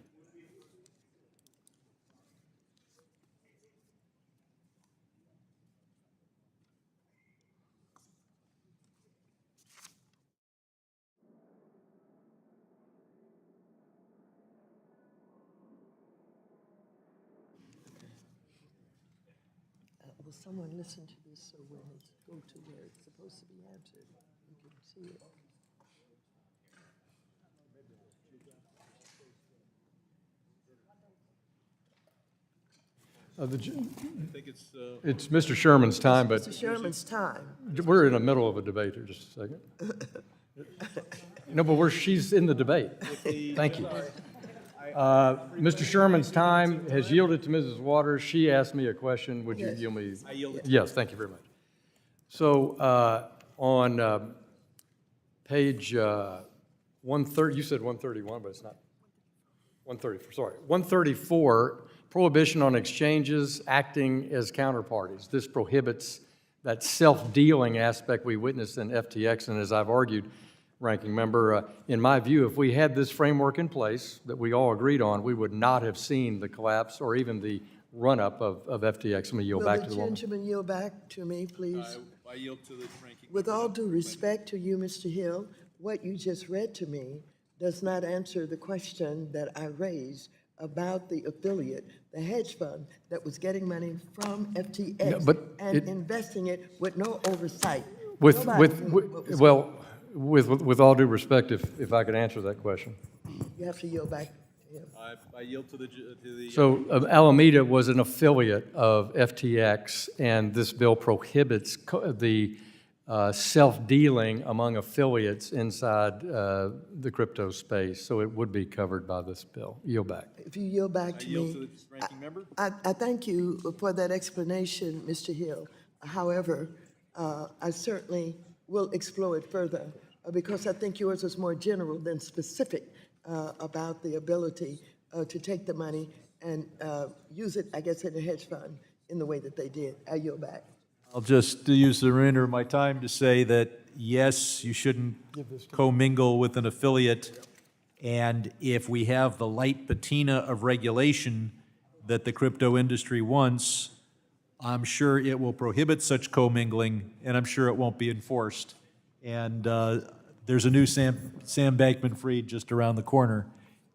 Will someone listen to this so when it go to where it's supposed to be answered, you can see it? It's Mr. Sherman's time, but Mr. Sherman's time. we're in the middle of a debate here, just a second. No, but she's in the debate. Thank you. Mr. Sherman's time has yielded to Mrs. Waters. She asked me a question. Would you Yes. yield me? I yield it. Yes, thank you very much. So on page 130, you said 131, but it's not. 134, sorry. 134, prohibition on exchanges acting as counterparties. This prohibits that self-dealing aspect we witnessed in FTX, and as I've argued, Ranking Member, in my view, if we had this framework in place that we all agreed on, we would not have seen the collapse or even the run-up of FTX. Let me yield back to the Will woman. the gentleman yield back to me, please? I yield to the ranking. With all due respect to you, Mr. Hill, what you just read to me does not answer the question that I raised about the affiliate, the hedge fund that was getting money from FTX No, but and it- investing it with no oversight. With Nobody knew what was well, with all due respect, if I could answer that question. You have to yield back to him. I yield to the. So Alameda was an affiliate of FTX, and this bill prohibits the self-dealing among affiliates inside the crypto space, so it would be covered by this bill. Yield back. If you yield back I to yield to me, the ranking member. I thank you for that explanation, Mr. Hill. However, I certainly will explore it further because I think yours is more general than specific about the ability to take the money and use it, I guess, in a hedge fund in the way that they did. I yield back. I'll just use the remainder of my time to say that, yes, you shouldn't commingle with an affiliate, and if we have the light patina of regulation that the crypto industry wants, I'm sure it will prohibit such commingling, and I'm sure it won't be enforced. And there's a new Sam Bankman-Fried just around the corner,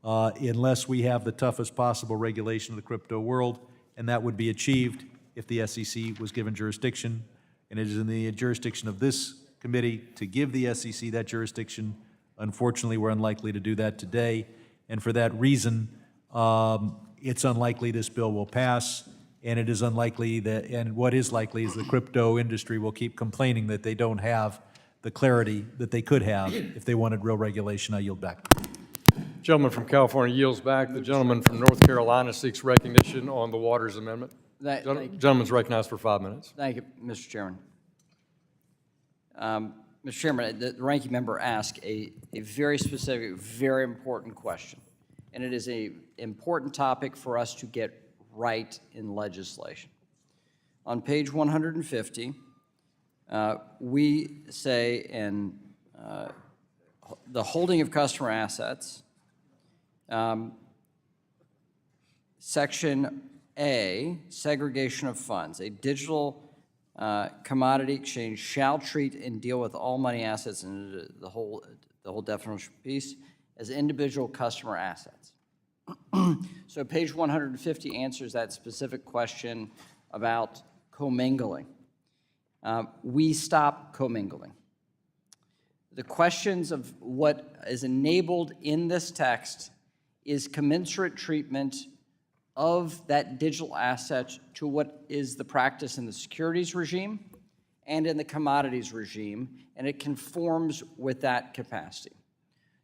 unless we have the toughest possible regulation of the crypto world, and that would be achieved if the SEC was given jurisdiction, and it is in the jurisdiction of this committee to give the SEC that jurisdiction. Unfortunately, we're unlikely to do that today, and for that reason, it's unlikely this bill will pass, and it is unlikely that, and what is likely is the crypto industry will keep complaining that they don't have the clarity that they could have if they wanted real regulation. I yield back. Gentleman from California yields back. The gentleman from North Carolina seeks recognition on the Waters Amendment. Gentleman's recognized for 5 minutes. Thank you, Mr. Chairman. Mr. Chairman, the ranking member asked a very specific, very important question, and it is an important topic for us to get right in legislation. On page 150, we say in the holding of customer assets, Section A, segregation of funds. A digital commodity exchange shall treat and deal with all money assets, and the whole definition piece, as individual customer assets. So page 150 answers that specific question about commingling. We stop commingling. The questions of what is enabled in this text is commensurate treatment of that digital asset to what is the practice in the securities regime and in the commodities regime, and it conforms with that capacity.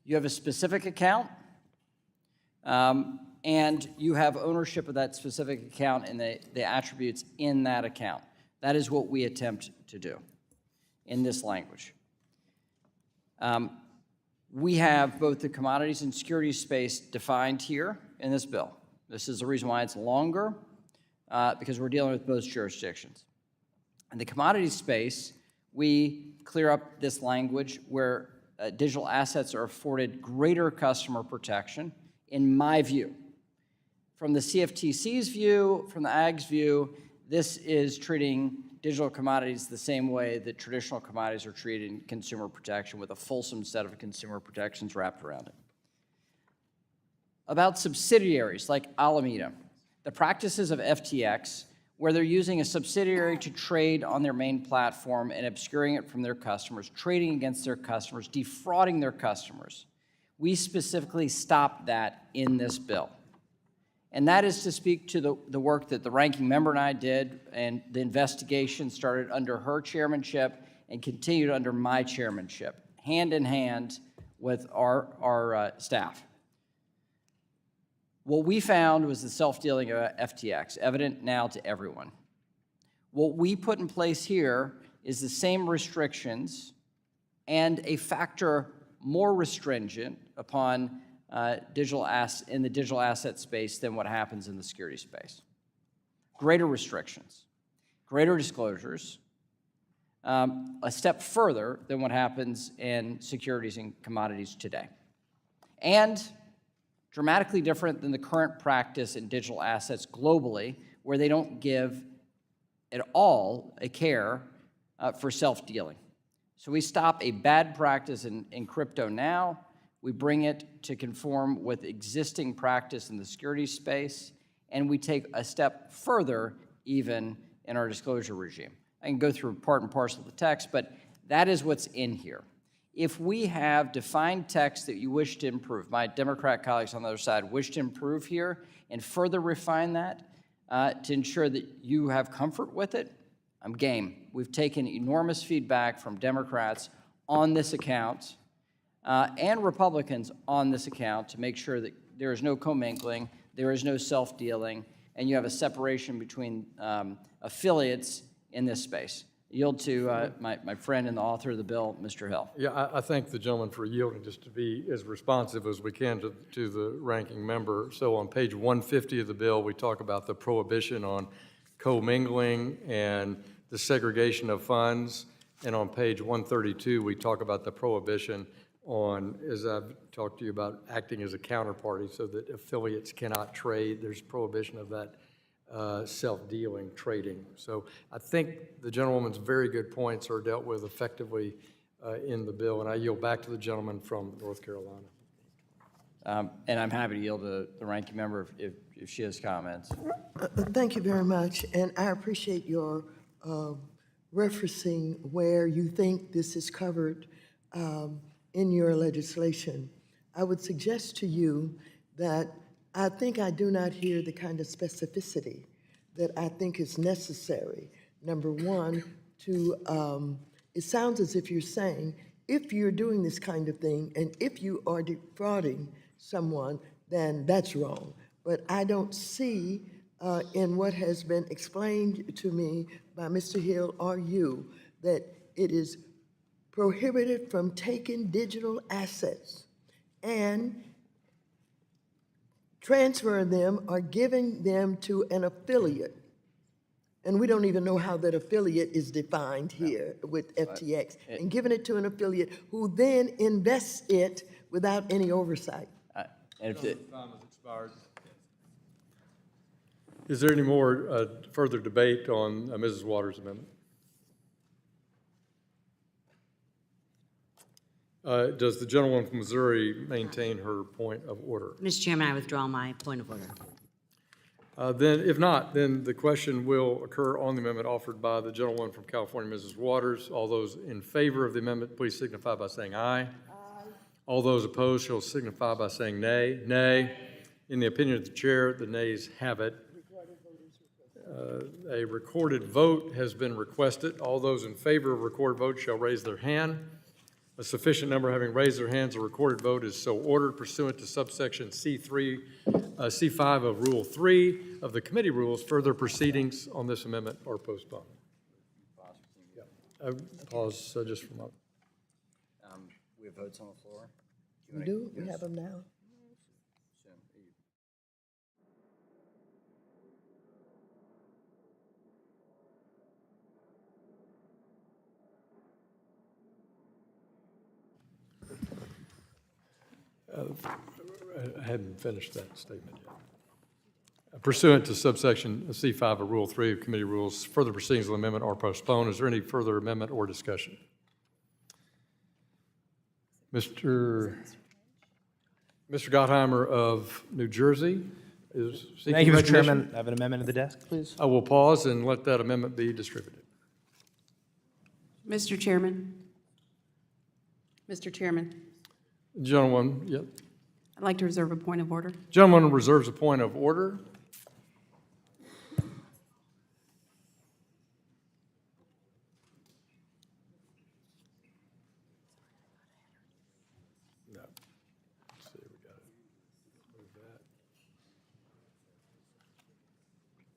You have a specific account, and you have ownership of that specific account and the attributes in that account. That is what we attempt to do in this language. We have both the commodities and securities space defined here in this bill. This is the reason why it's longer, because we're dealing with both jurisdictions. In the commodities space, we clear up this language where digital assets are afforded greater customer protection, in my view. From the CFTC's view, from the AG's view, this is treating digital commodities the same way that traditional commodities are treated in consumer protection, with a fulsome set of consumer protections wrapped around it. About subsidiaries like Alameda, the practices of FTX, where they're using a subsidiary to trade on their main platform and obscuring it from their customers, trading against their customers, defrauding their customers. We specifically stopped that in this bill. And that is to speak to the work that the ranking member and I did, and the investigation started under her chairmanship and continued under my chairmanship, hand in hand with our staff. What we found was the self-dealing of FTX, evident now to everyone. What we put in place here is the same restrictions and a factor more restringent upon in the digital asset space than what happens in the security space. Greater restrictions, greater disclosures, a step further than what happens in securities and commodities today. And dramatically different than the current practice in digital assets globally, where they don't give at all a care for self-dealing. So we stop a bad practice in crypto now. We bring it to conform with existing practice in the securities space, and we take a step further even in our disclosure regime. I can go through part and parcel of the text, but that is what's in here. If we have defined text that you wish to improve, my Democrat colleagues on the other side wish to improve here and further refine that to ensure that you have comfort with it, I'm game. We've taken enormous feedback from Democrats on this account and Republicans on this account to make sure that there is no commingling, there is no self-dealing, and you have a separation between affiliates in this space. Yield to my friend and the author of the bill, Mr. Hill. Yeah, I thank the gentleman for yielding just to be as responsive as we can to the ranking member. So on page 150 of the bill, we talk about the prohibition on commingling and the segregation of funds. And on page 132, we talk about the prohibition on, as I've talked to you about, acting as a counterparty so that affiliates cannot trade. There's prohibition of that self-dealing trading. So I think the gentlewoman's very good points are dealt with effectively in the bill, and I yield back to the gentleman from North Carolina. And I'm happy to yield to the ranking member if she has comments. Thank you very much, and I appreciate your referencing where you think this is covered in your legislation. I would suggest to you that I think I do not hear the kind of specificity that I think is necessary. Number one, it sounds as if you're saying, if you're doing this kind of thing and if you are defrauding someone, then that's wrong. But I don't see in what has been explained to me by Mr. Hill or you that it is prohibited from taking digital assets and transferring them or giving them to an affiliate. And we don't even know how that affiliate is defined here with FTX. And giving it to an affiliate who then invests it without any oversight. Is there any more further debate on Mrs. Waters' amendment? Does the gentlewoman from Missouri maintain her point of order? Mr. Chairman, I withdraw my point of order. Then, if not, then the question will occur on the amendment offered by the gentlewoman from California, Mrs. Waters. All those in favor of the amendment, please signify by saying aye. Aye. All those opposed shall signify by saying nay. Nay. In the opinion of the chair, the nays have it. A recorded vote has been requested. All those in favor of recorded vote shall raise their hand. A sufficient number having raised their hands, a recorded vote is so ordered pursuant to subsection C5 of Rule 3 of the committee rules. Further proceedings on this amendment are postponed. Pause just for a moment. We have votes on the floor. We do? We have them now? I hadn't finished that statement yet. Pursuant to subsection C5 of Rule 3 of Committee Rules, further proceedings of the amendment are postponed. Is there any further amendment or discussion? Mr. Gottheimer of New Jersey is seeking Thank you, Mr. recognition. Chairman. I have an amendment at the desk, please. I will pause and let that amendment be distributed. Mr. Chairman. Mr. Chairman, Gentleman, yep. I'd like to reserve a point of order. Gentleman reserves a point of order. No. Let's see, we got it. Move that.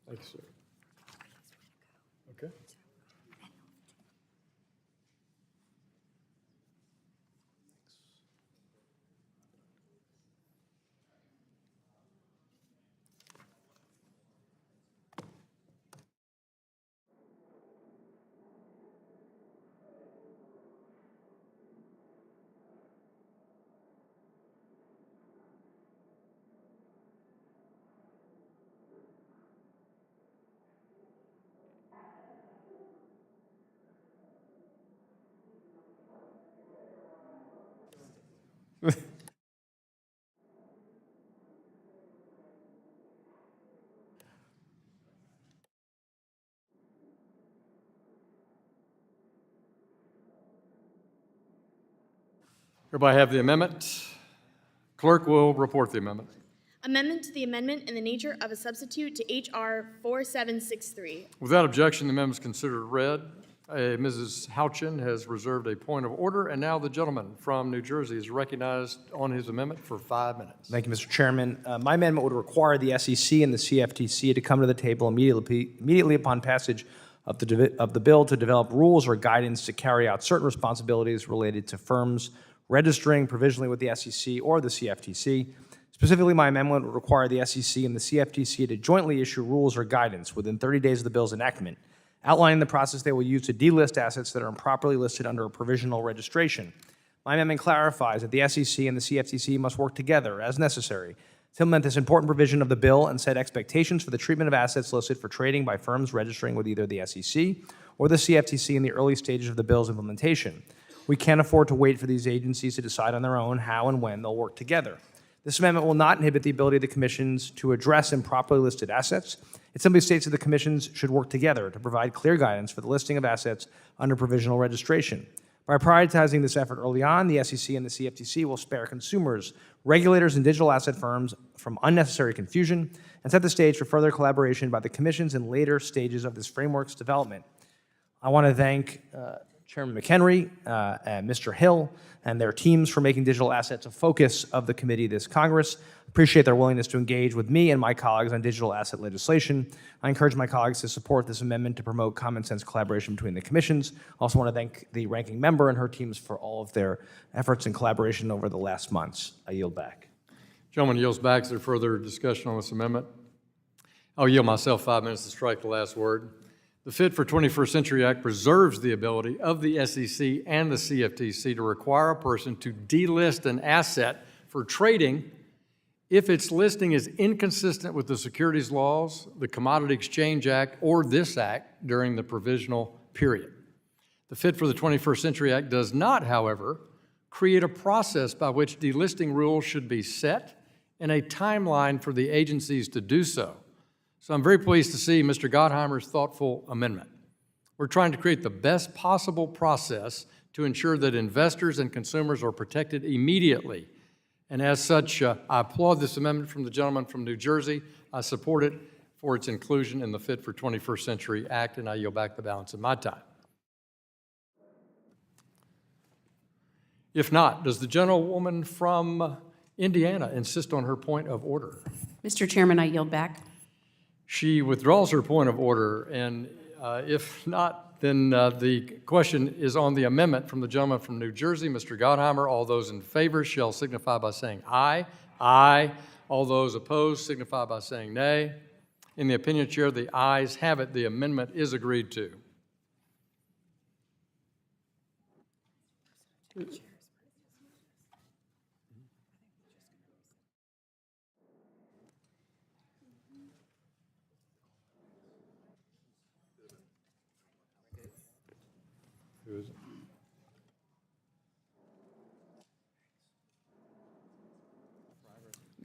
Thank you, sir. Okay. Everybody have the amendment? Clerk will report the amendment. Amendment to the amendment in the nature of a substitute to H.R. 4763. Without objection, the amendment is considered read. Mrs. Houchin has reserved a point of order, and now the gentleman from New Jersey is recognized on his amendment for 5 minutes. Thank you, Mr. Chairman. My amendment would require the SEC and the CFTC to come to the table immediately upon passage of the bill to develop rules or guidance to carry out certain responsibilities related to firms registering provisionally with the SEC or the CFTC. Specifically, my amendment would require the SEC and the CFTC to jointly issue rules or guidance within 30 days of the bill's enactment, outlining the process they will use to delist assets that are improperly listed under a provisional registration. My amendment clarifies that the SEC and the CFTC must work together, as necessary, to implement this important provision of the bill and set expectations for the treatment of assets listed for trading by firms registering with either the SEC or the CFTC in the early stages of the bill's implementation. We can't afford to wait for these agencies to decide on their own how and when they'll work together. This amendment will not inhibit the ability of the commissions to address improperly listed assets. It simply states that the commissions should work together to provide clear guidance for the listing of assets under provisional registration. By prioritizing this effort early on, the SEC and the CFTC will spare consumers, regulators, and digital asset firms from unnecessary confusion and set the stage for further collaboration by the commissions in later stages of this framework's development. I want to thank Chairman McHenry and Mr. Hill and their teams for making digital assets a focus of the committee this Congress. Appreciate their willingness to engage with me and my colleagues on digital asset legislation. I encourage my colleagues to support this amendment to promote common sense collaboration between the commissions. I also want to thank the ranking member and her teams for all of their efforts and collaboration over the last months. I yield back. Gentleman yields back. Is there further discussion on this amendment? I'll yield myself 5 minutes to strike the last word. The Fit for 21st Century Act preserves the ability of the SEC and the CFTC to require a person to delist an asset for trading if its listing is inconsistent with the securities laws, the Commodity Exchange Act, or this act during the provisional period. The Fit for the 21st Century Act does not, however, create a process by which delisting rules should be set and a timeline for the agencies to do so. So I'm very pleased to see Mr. Gottheimer's thoughtful amendment. We're trying to create the best possible process to ensure that investors and consumers are protected immediately. And as such, I applaud this amendment from the gentleman from New Jersey. I support it for its inclusion in the Fit for 21st Century Act, and I yield back the balance of my time. If not, does the gentlewoman from Indiana insist on her point of order? Mr. Chairman, I yield back. She withdraws her point of order, and if not Then the question is on the amendment from the gentleman from New Jersey, Mr. Gottheimer. All those in favor shall signify by saying aye. Aye. All those opposed signify by saying nay. In the opinion of the chair, the ayes have it. The amendment is agreed to. Who is it?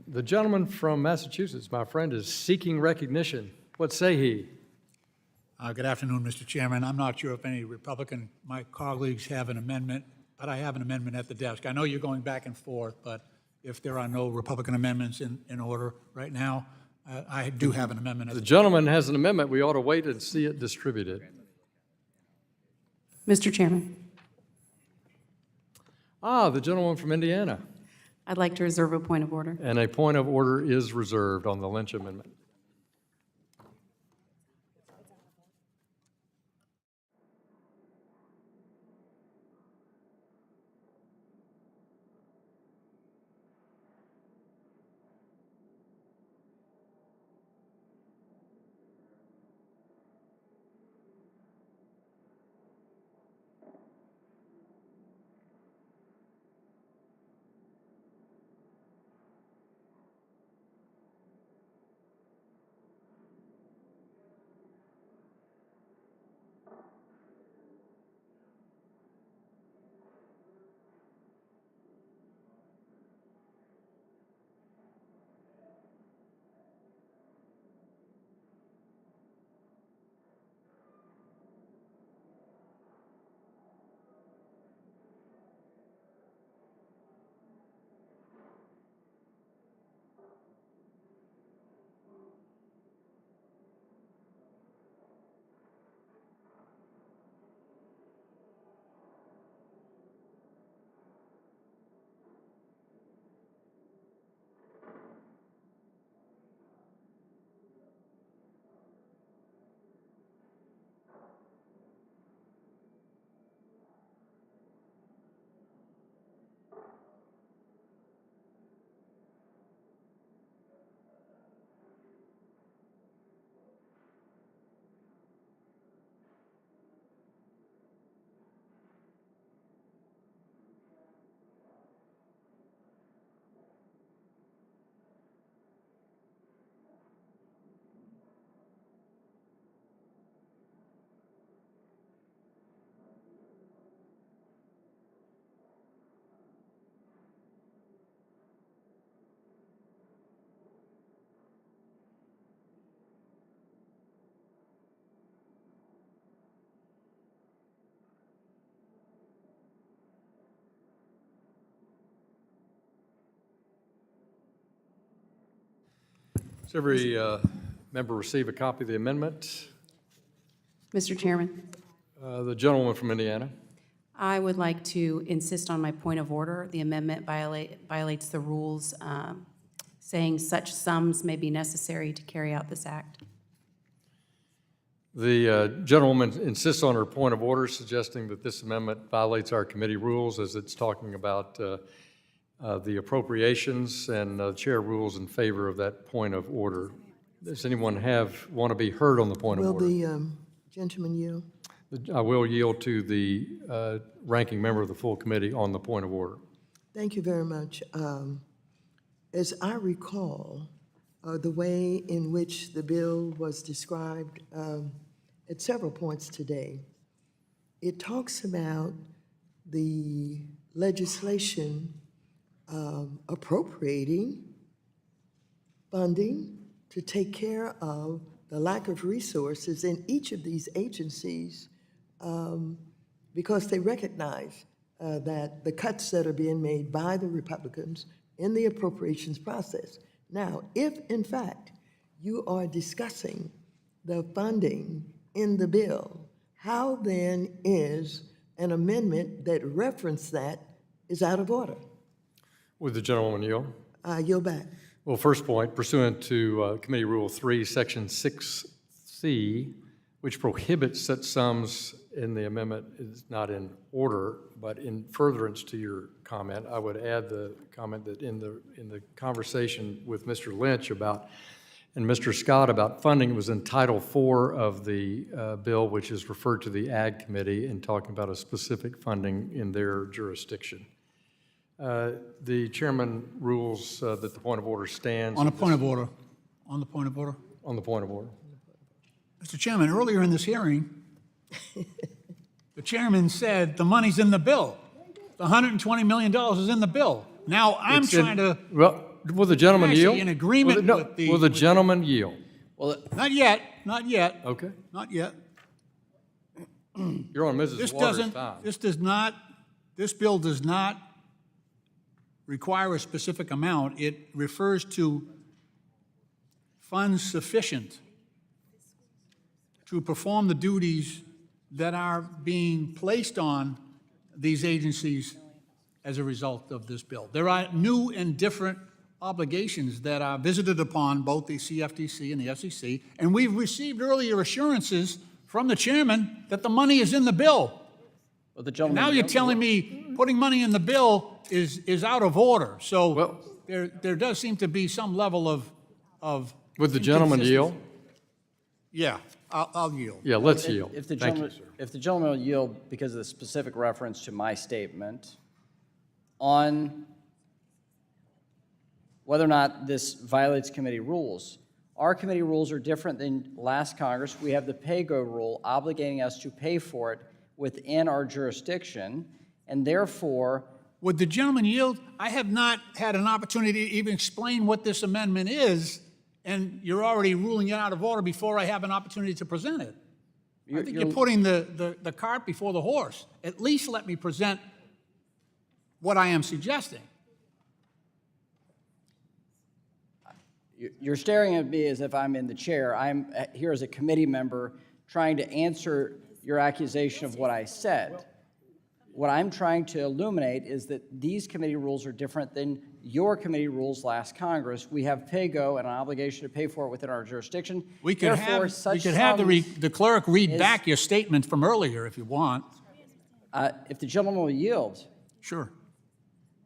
The gentleman from Massachusetts, my friend, is seeking recognition. What say he? Good afternoon, Mr. Chairman. I'm not sure if any Republican, my colleagues have an amendment, but I have an amendment at the desk. I know you're going back and forth, but if there are no Republican amendments in order right now, I do have an amendment. The gentleman has an amendment. We ought to wait and see it distributed. Mr. Chairman, The gentleman from Indiana. I'd like to reserve a point of order. And a point of order is reserved on the Lynch amendment. Does every member receive a copy of the amendment? Mr. Chairman, The gentleman from Indiana. I would like to insist on my point of order. The amendment violates the rules saying such sums may be necessary to carry out this act. The gentlewoman insists on her point of order, suggesting that this amendment violates our committee rules as it's talking about the appropriations, and the chair rules in favor of that point of order. Does anyone want to be heard on the point of order? Will the gentleman yield? I will yield to the ranking member of the full committee on the point of order. Thank you very much. As I recall, the way in which the bill was described at several points today, it talks about the legislation appropriating funding to take care of the lack of resources in each of these agencies because they recognize that the cuts that are being made by the Republicans in the appropriations process. Now, if in fact you are discussing the funding in the bill, how then is an amendment that references that is out of order? Would the gentlewoman yield? Yield back. Well, first point, pursuant to Committee Rule 3, Section 6C, which prohibits such sums in the amendment is not in order, but in furtherance to your comment, I would add the comment that in the conversation with Mr. Lynch about, and Mr. Scott about funding, it was in Title IV of the bill, which is referred to the Ag Committee, and talking about a specific funding in their jurisdiction. The chairman rules that the point of order stands. On a point of order. On the point of order. On the point of order. Mr. Chairman, earlier in this hearing, the chairman said the money's in the bill. The $120 million is in the bill. Now, I'm It's trying to, Well, will the gentleman actually yield? in agreement with the- Will the gentleman yield? Well, not yet, not yet, Okay. not yet. You're on Mrs. This Waters' doesn't, time. this bill does not require a specific amount. It refers to funds sufficient to perform the duties that are being placed on these agencies as a result of this bill. There are new and different obligations that are visited upon both the CFTC and the SEC, and we've received earlier assurances from the chairman that the money is in the bill. Well, the gentleman. Now you're telling me putting money in the bill is out of order. So there does seem to be some level of Would the gentleman yield? Yeah, I'll yield. Yeah, let's yield. If the Thank you, gentleman, sir. if the gentleman will yield because of the specific reference to my statement on whether or not this violates committee rules. Our committee rules are different than last Congress. We have the pay-go rule obligating us to pay for it within our jurisdiction, and therefore. Would the gentleman yield? I have not had an opportunity to even explain what this amendment is, and you're already ruling it out of order before I have an opportunity to present it. I think you're putting the cart before the horse. At least let me present what I am suggesting. You're staring at me as if I'm in the chair. I'm here as a committee member trying to answer your accusation of what I said. What I'm trying to illuminate is that these committee rules are different than your committee rules last Congress. We have pay-go and an obligation to pay for it within our jurisdiction. We could Therefore, have, such we could have the clerk read back your statement from earlier if you want. If the gentleman will yield. Sure.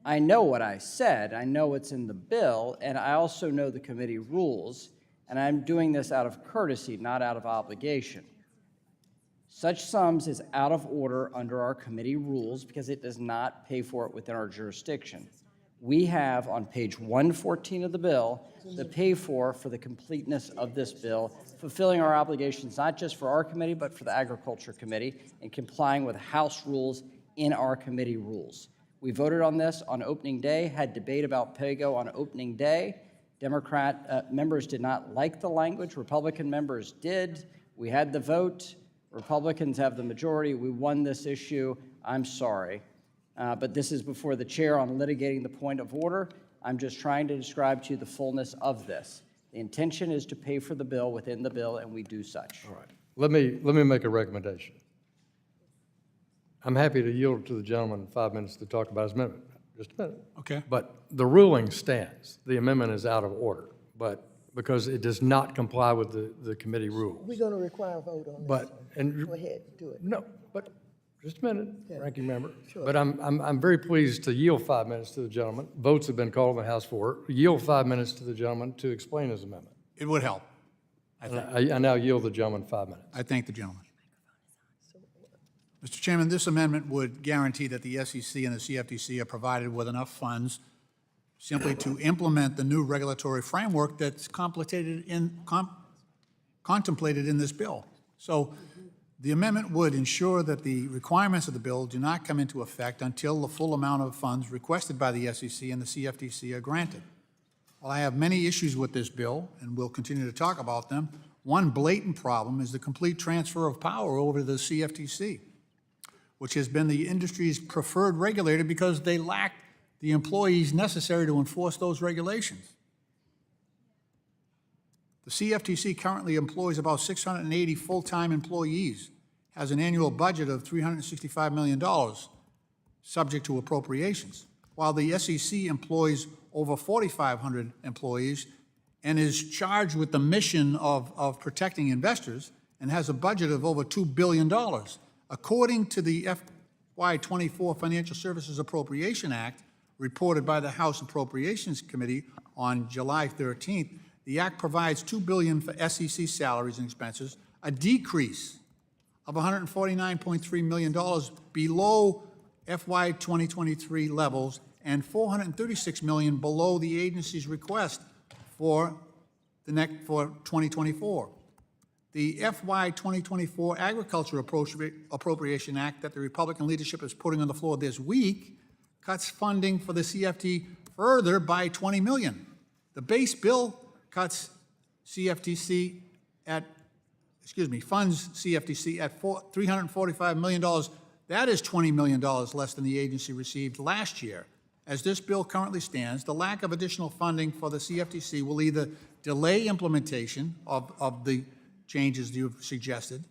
I know what I said. I know what's in the bill, and I also know the committee rules, and I'm doing this out of courtesy, not out of obligation. Such sums is out of order under our committee rules because it does not pay for it within our jurisdiction. We have on page 114 of the bill the pay for the completeness of this bill, fulfilling our obligations not just for our committee but for the Agriculture Committee and complying with House rules in our committee rules. We voted on this on opening day, had debate about pay-go on opening day. Democrat members did not like the language. Republican members did. We had the vote. Republicans have the majority. We won this issue. I'm sorry. But this is before the chair on litigating the point of order. I'm just trying to describe to you the fullness of this. The intention is to pay for the bill within the bill, and we do such. All right. Let me make a recommendation. I'm happy to yield to the gentleman 5 minutes to talk about his amendment. Just a minute. Okay. But the ruling stands. The amendment is out of order, but because it does not comply with the committee rules. We're going to require a vote on this. Go ahead, do it. No, but just a minute, ranking member. Sure. But I'm very pleased to yield 5 minutes to the gentleman. Votes have been called in the House for it. Yield 5 minutes to the gentleman to explain his amendment. It would help. I now yield the gentleman 5 minutes. I thank the gentleman. Mr. Chairman, this amendment would guarantee that the SEC and the CFTC are provided with enough funds simply to implement the new regulatory framework that's contemplated in this bill. So the amendment would ensure that the requirements of the bill do not come into effect until the full amount of funds requested by the SEC and the CFTC are granted. While I have many issues with this bill, and we'll continue to talk about them, one blatant problem is the complete transfer of power over to the CFTC, which has been the industry's preferred regulator because they lack the employees necessary to enforce those regulations. The CFTC currently employs about 680 full-time employees, has an annual budget of $365 million, subject to appropriations, while the SEC employs over 4,500 employees and is charged with the mission of protecting investors and has a budget of over $2 billion. According to the FY24 Financial Services Appropriation Act, reported by the House Appropriations Committee on July 13th, the act provides $2 billion for SEC salaries and expenses, a decrease of $149.3 million below FY 2023 levels and $436 million below the agency's request for 2024. The FY 2024 Agriculture Appropriation Act that the Republican leadership is putting on the floor this week cuts funding for the CFT further by $20 million. The base bill cuts CFTC at, funds CFTC at $345 million. That is $20 million less than the agency received last year. As this bill currently stands, the lack of additional funding for the CFTC will either delay implementation of the changes you've suggested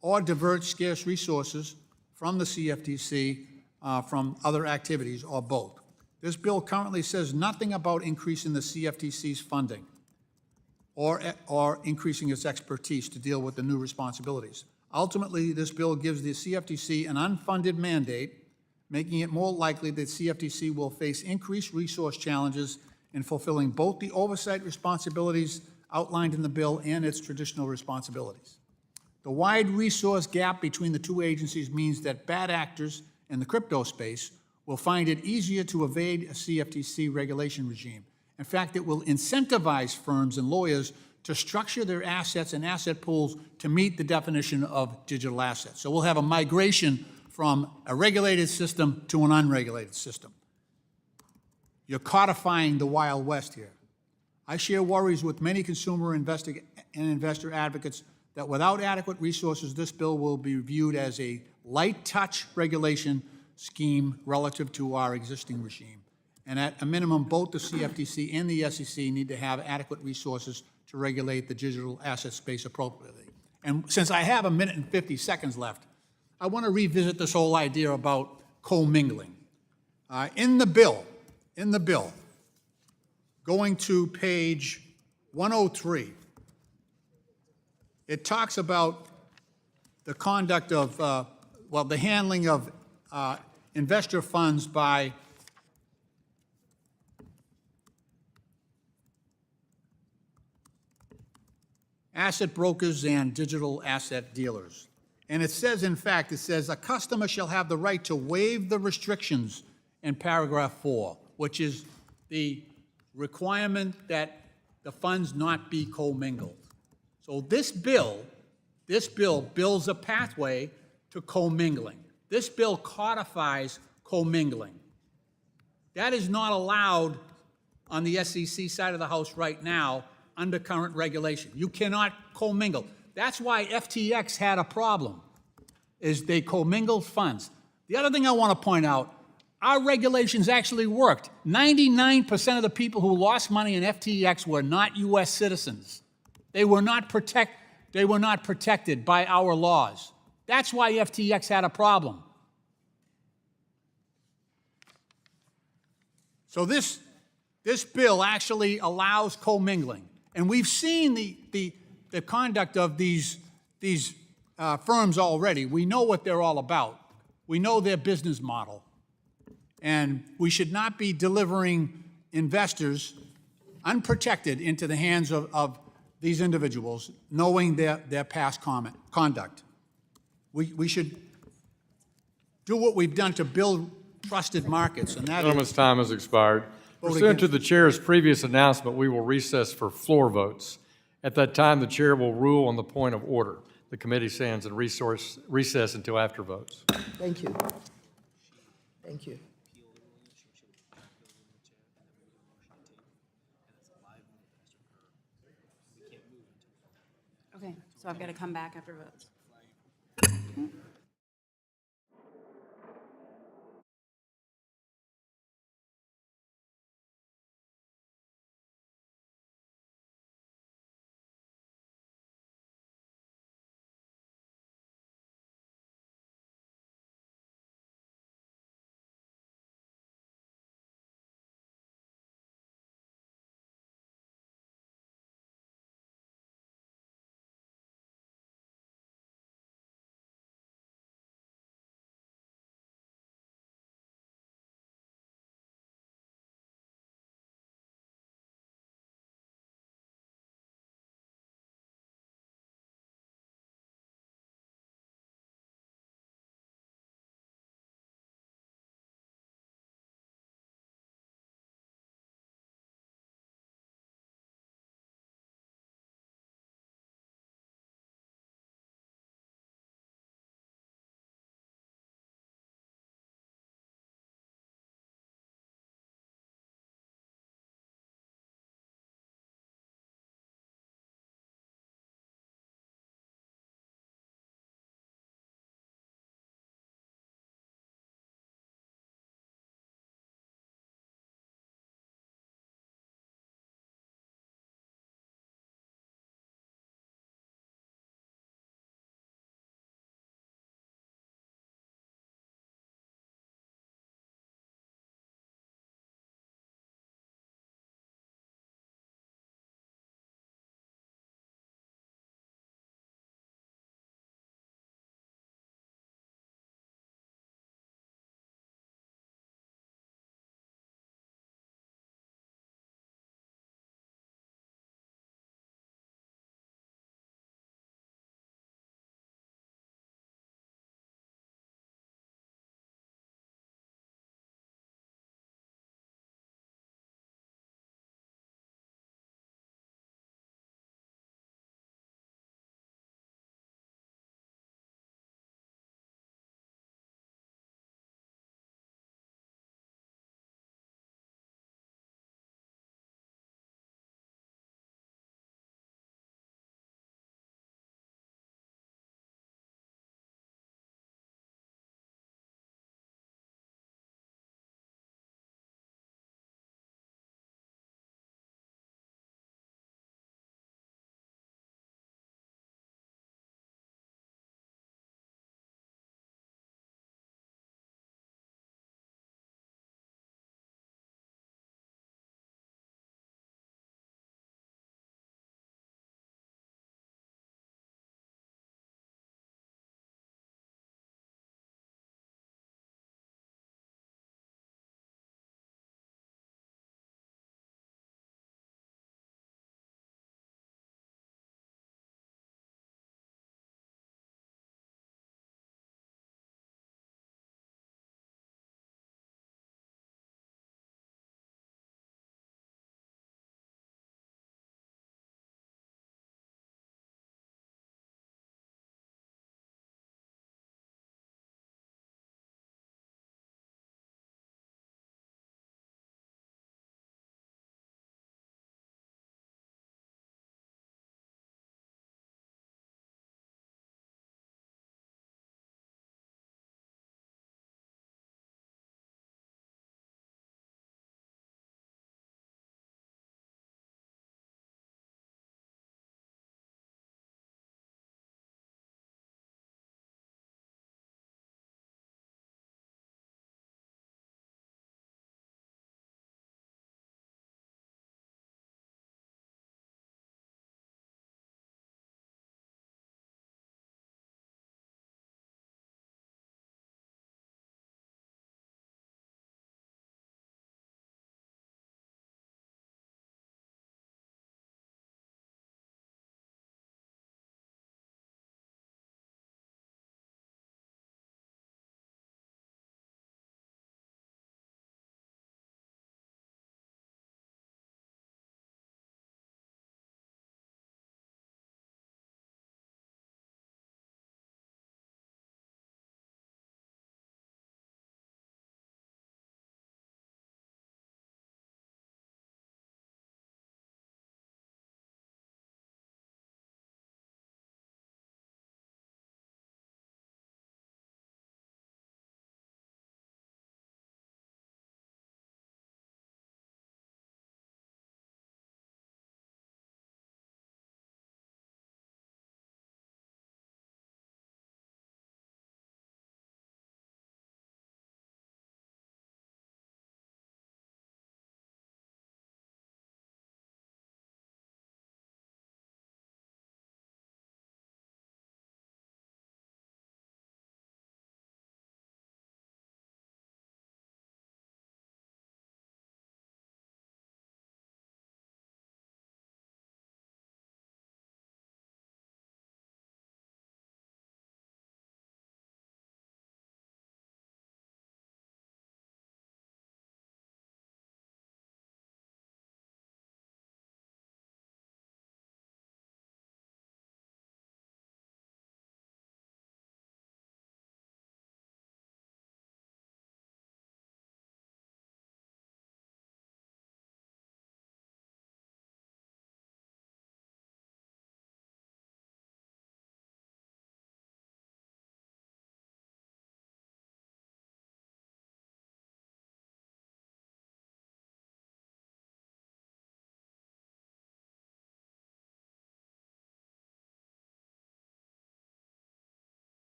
or divert scarce resources from the CFTC from other activities, or both. This bill currently says nothing about increasing the CFTC's funding or increasing its expertise to deal with the new responsibilities. Ultimately, this bill gives the CFTC an unfunded mandate, making it more likely that CFTC will face increased resource challenges in fulfilling both the oversight responsibilities outlined in the bill and its traditional responsibilities. The wide resource gap between the two agencies means that bad actors in the crypto space will find it easier to evade a CFTC regulation regime. In fact, it will incentivize firms and lawyers to structure their assets and asset pools to meet the definition of digital assets. So we'll have a migration from a regulated system to an unregulated system. You're codifying the Wild West here. I share worries with many consumer and investor advocates that without adequate resources, this bill will be viewed as a light-touch regulation scheme relative to our existing regime. And at a minimum, both the CFTC and the SEC need to have adequate resources to regulate the digital asset space appropriately. And since I have 1 minute and 50 seconds left, I want to revisit this whole idea about commingling. In the bill, going to page 103, it talks about the conduct of, the handling of investor funds by asset brokers and digital asset dealers. And it says, in fact, a customer shall have the right to waive the restrictions in paragraph 4, which is the requirement that the funds not be commingled. So this bill builds a pathway to commingling. This bill codifies commingling. That is not allowed on the SEC side of the house right now under current regulation. You cannot commingle. That's why FTX had a problem, is they commingled funds. The other thing I want to point out, our regulations actually worked. 99% of the people who lost money in FTX were not U.S. citizens. They were not protected by our laws. That's why FTX had a problem. So this bill actually allows commingling. And we've seen the conduct of these firms already. We know what they're all about. We know their business model. And we should not be delivering investors unprotected into the hands of these individuals, knowing their past conduct. We should do what we've done to build trusted markets, and that Gentleman's is... time has expired. Pursuant to the chair's previous announcement, we will recess for floor votes. At that time, the chair will rule on the point of order. The committee stands in recess until after votes. Thank you. Thank you. Okay, so I've got to come back after votes.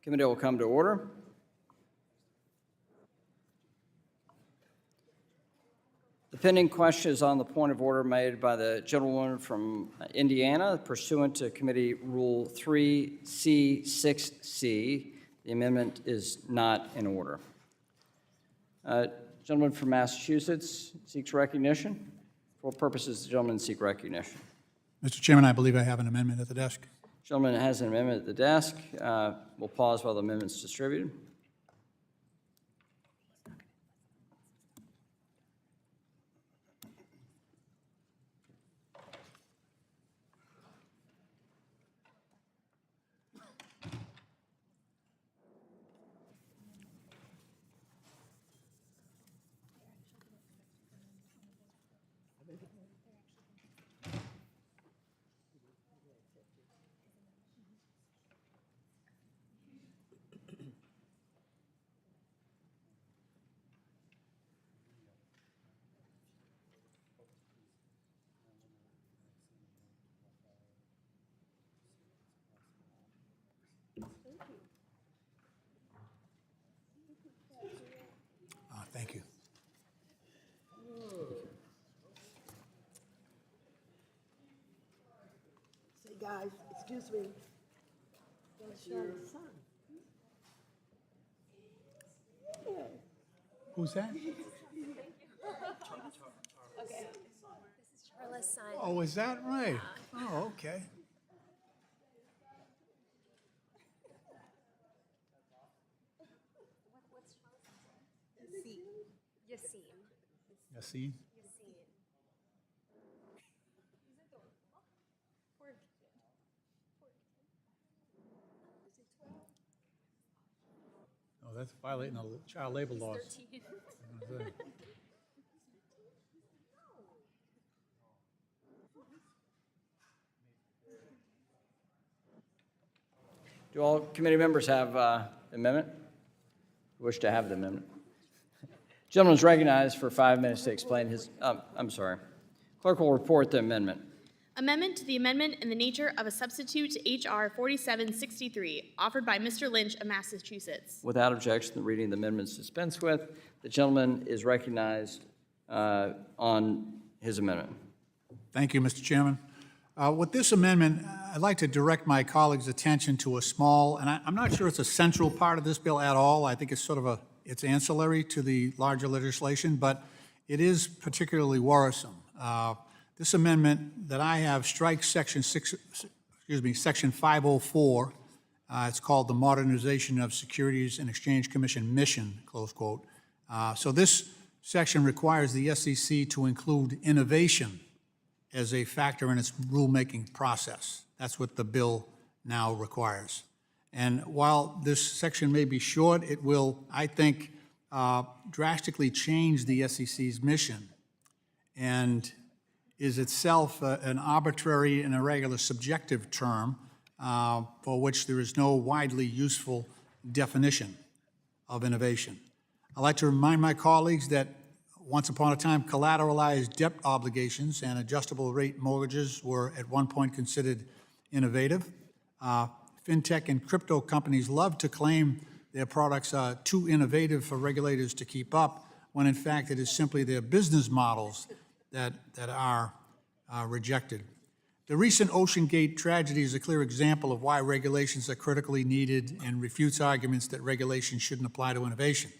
Committee will come to order. The pending question is on the point of order made by the gentlewoman from Indiana pursuant to Committee Rule 3C6C. The amendment is not in order. Gentleman from Massachusetts seeks recognition. For what purposes does the gentleman seek recognition? Mr. Chairman, I believe I have an amendment at the desk. Gentleman has an amendment at the desk. We'll pause while the amendment's distributed. Excuse me. Who's that? Charlotte's son. Oh, is that right? Oh, okay. Yassine. Yassine? Oh, that's violating the child labor laws. 13. Do all committee members have amendment? Wish to have the amendment? Gentleman is recognized for 5 minutes to explain his, I'm sorry. Clerk will report the amendment. Amendment to the amendment in the nature of a substitute to H.R. 4763, offered by Mr. Lynch of Massachusetts. Without objection, the reading of the amendment is dispensed with. The gentleman is recognized on his amendment. Thank you, Mr. Chairman. With this amendment, I'd like to direct my colleagues' attention to a small, and I'm not sure it's a central part of this bill at all. I think it's sort of it's ancillary to the larger legislation, but it is particularly worrisome. This amendment that I have strikes section 504. It's called the Modernization of Securities and Exchange Commission Mission, close quote. So this section requires the SEC to include innovation as a factor in its rulemaking process. That's what the bill now requires. And while this section may be short, it will, I think, drastically change the SEC's mission and is itself an arbitrary and irregular subjective term for which there is no widely useful definition of innovation. I'd like to remind my colleagues that once upon a time, collateralized debt obligations and adjustable rate mortgages were at one point considered innovative. Fintech and crypto companies love to claim their products are too innovative for regulators to keep up, when in fact it is simply their business models that are rejected. The recent OceanGate tragedy is a clear example of why regulations are critically needed and refutes arguments that regulation shouldn't apply to innovation.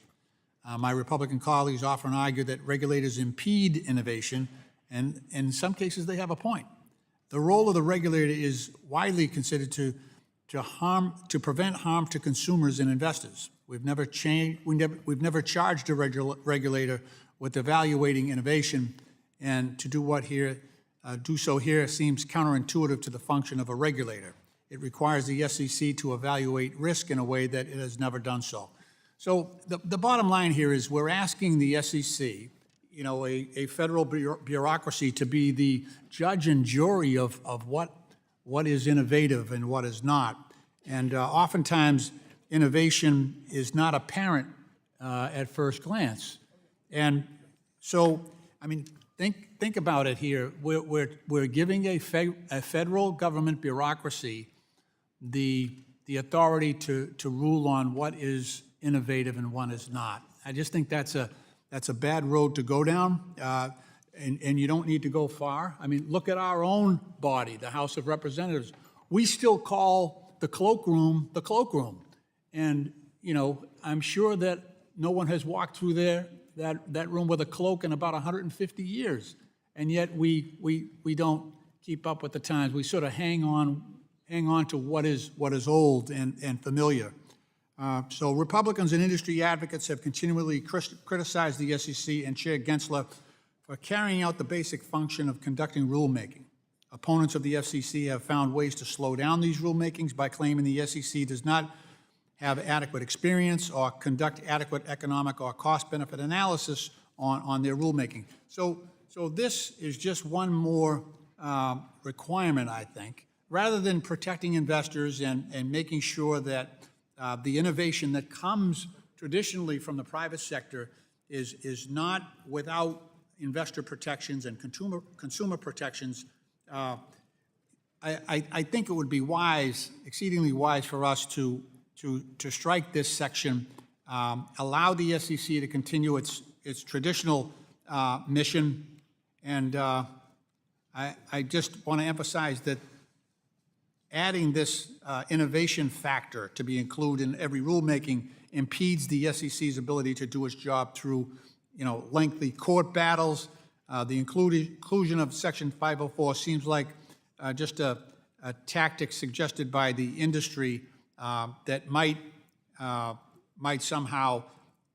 My Republican colleagues often argue that regulators impede innovation, and in some cases they have a point. The role of the regulator is widely considered to prevent harm to consumers and investors. We've never charged a regulator with evaluating innovation, and to do so here seems counterintuitive to the function of a regulator. It requires the SEC to evaluate risk in a way that it has never done so. So the bottom line here is we're asking the SEC, you know, a federal bureaucracy, to be the judge and jury of what is innovative and what is not. And oftentimes, innovation is not apparent at first glance. And so, I mean, think about it here. We're giving a federal government bureaucracy the authority to rule on what is innovative and one is not. I just think that's a bad road to go down, and you don't need to go far. I mean, look at our own body, the House of Representatives. We still call the cloakroom, and you know, I'm sure that no one has walked through that room with a cloak in about 150 years, and yet we don't keep up with the times. We sort of hang on to what is old and familiar. So Republicans and industry advocates have continually criticized the SEC and Chair Gensler for carrying out the basic function of conducting rulemaking. Opponents of the FCC have found ways to slow down these rulemakings by claiming the SEC does not have adequate experience or conduct adequate economic or cost-benefit analysis on their rulemaking. So this is just one more requirement, I think. Rather than protecting investors and making sure that the innovation that comes traditionally from the private sector is not without investor protections and consumer protections, I think it would be wise, exceedingly wise, for us to strike this section, allow the SEC to continue its traditional mission, and I just want to emphasize that adding this innovation factor to be included in every rulemaking impedes the SEC's ability to do its job through, lengthy court battles. The inclusion of Section 504 seems like just a tactic suggested by the industry that might somehow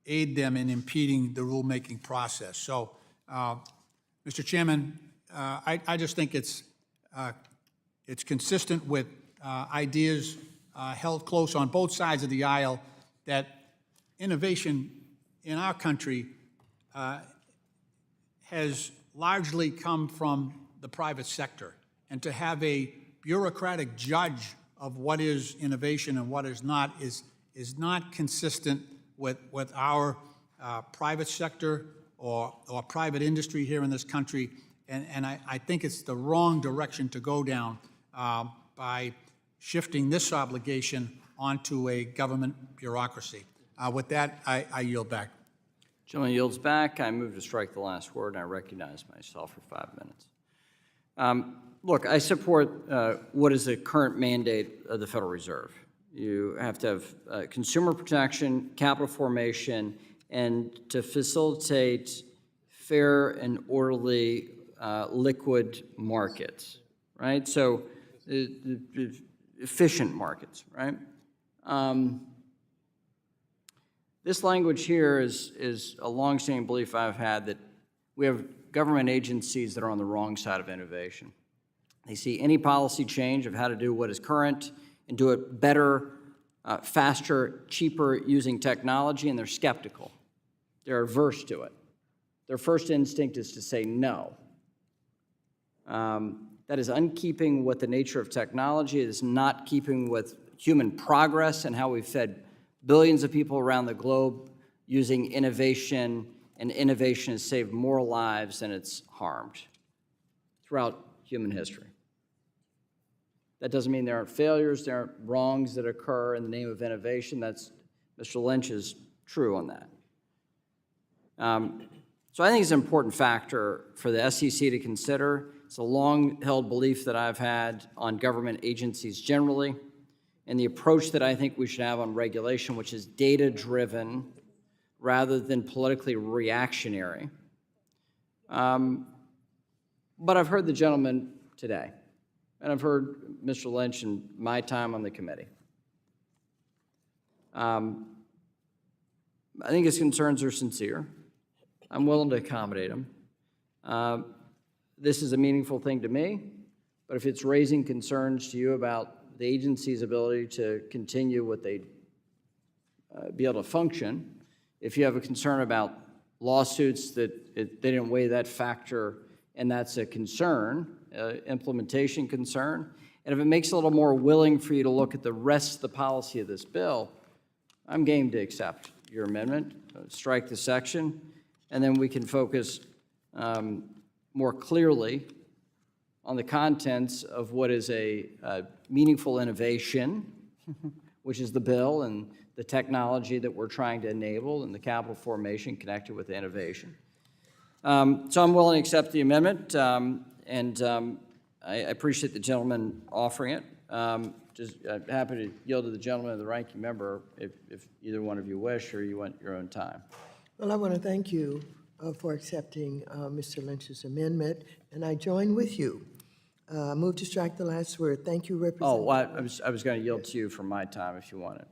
aid them in impeding the rulemaking process. So, Mr. Chairman, I just think it's consistent with ideas held close on both sides of the aisle that innovation in our country has largely come from the private sector. And to have a bureaucratic judge of what is innovation and what is not is not consistent with our private sector or private industry here in this country. And I think it's the wrong direction to go down by shifting this obligation onto a government bureaucracy. With that, I yield back. Gentleman yields back. I move to strike the last word, and I recognize myself for 5 minutes. Look, I support what is the current mandate of the Federal Reserve. You have to have consumer protection, capital formation, and to facilitate fair and orderly liquid markets, right? So efficient markets, right? This language here is a longstanding belief I've had that we have government agencies that are on the wrong side of innovation. They see any policy change of how to do what is current and do it better, faster, cheaper using technology, and they're skeptical. They're averse to it. Their first instinct is to say no. That is unkeeping with the nature of technology. It is not keeping with human progress and how we've fed billions of people around the globe using innovation, and innovation has saved more lives than it's harmed throughout human history. That doesn't mean there aren't failures, there aren't wrongs that occur in the name of innovation. That's, Mr. Lynch is true on that. So I think it's an important factor for the SEC to consider. It's a long-held belief that I've had on government agencies generally, and the approach that I think we should have on regulation, which is data-driven rather than politically reactionary. But I've heard the gentleman today, and I've heard Mr. Lynch in my time on the committee. I think his concerns are sincere. I'm willing to accommodate him. This is a meaningful thing to me, but if it's raising concerns to you about the agency's ability to continue what they be able to function, if you have a concern about lawsuits that they didn't weigh that factor, and that's a concern, implementation concern, and if it makes it a little more willing for you to look at the rest of the policy of this bill, I'm game to accept your amendment, strike the section, and then we can focus more clearly on the contents of what is a meaningful innovation, which is the bill and the technology that we're trying to enable and the capital formation connected with innovation. So I'm willing to accept the amendment, and I appreciate the gentleman offering it. Just happy to yield to the gentleman and the ranking member if either one of you wish or you want your own time. Well, I want to thank you for accepting Mr. Lynch's amendment, and I join with you. Move to strike the last word. Thank you, Representative. Oh, well, I was going to yield to you for my time if you want it.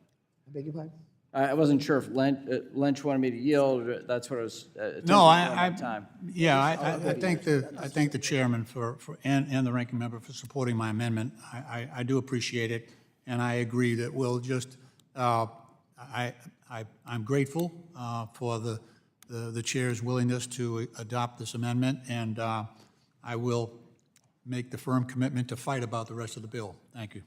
I beg your pardon? I wasn't sure if Lynch wanted me to yield. That's what I was. No, time. Yeah, I thank the chairman and the ranking member for supporting my amendment. I do appreciate it, and I agree that we'll just. I'm grateful for the chair's willingness to adopt this amendment, and I will make the firm commitment to fight about the rest of the bill. Thank you.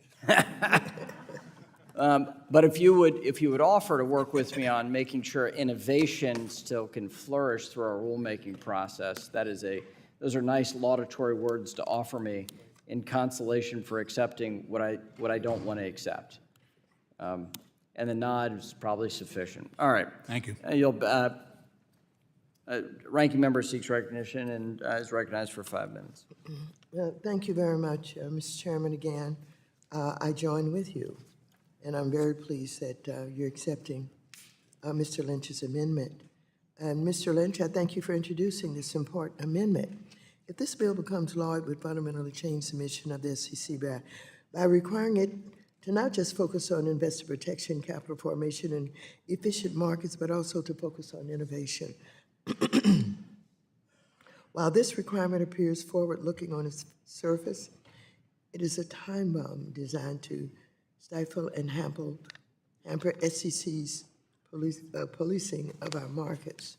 But if you would offer to work with me on making sure innovation still can flourish through our rulemaking process, those are nice laudatory words to offer me in consolation for accepting what I don't want to accept. And the nod is probably sufficient. All right. Thank you. Ranking member seeks recognition and is recognized for 5 minutes. Thank you very much, Mr. Chairman, again. I join with you, and I'm very pleased that you're accepting Mr. Lynch's amendment. And Mr. Lynch, I thank you for introducing this important amendment. If this bill becomes law, it would fundamentally change the mission of the SEC by requiring it to not just focus on investor protection, capital formation, and efficient markets, but also to focus on innovation. While this requirement appears forward-looking on its surface, it is a time bomb designed to stifle and hamper SEC's policing of our markets.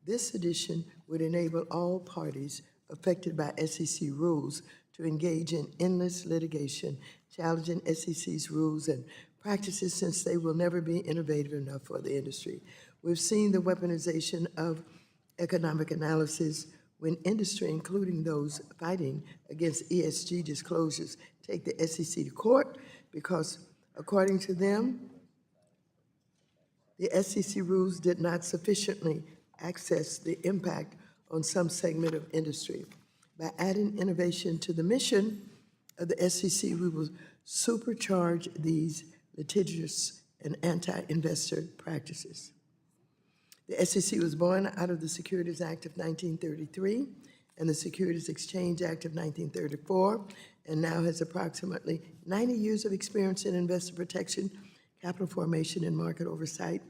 This addition would enable all parties affected by SEC rules to engage in endless litigation, challenging SEC's rules and practices since they will never be innovative enough for the industry. We've seen the weaponization of economic analysis when industry, including those fighting against ESG disclosures, take the SEC to court because, according to them, the SEC rules did not sufficiently access the impact on some segment of industry. By adding innovation to the mission of the SEC, we will supercharge these litigious and anti-investor practices. The SEC was born out of the Securities Act of 1933 and the Securities Exchange Act of 1934, and now has approximately 90 years of experience in investor protection, capital formation, and market oversight.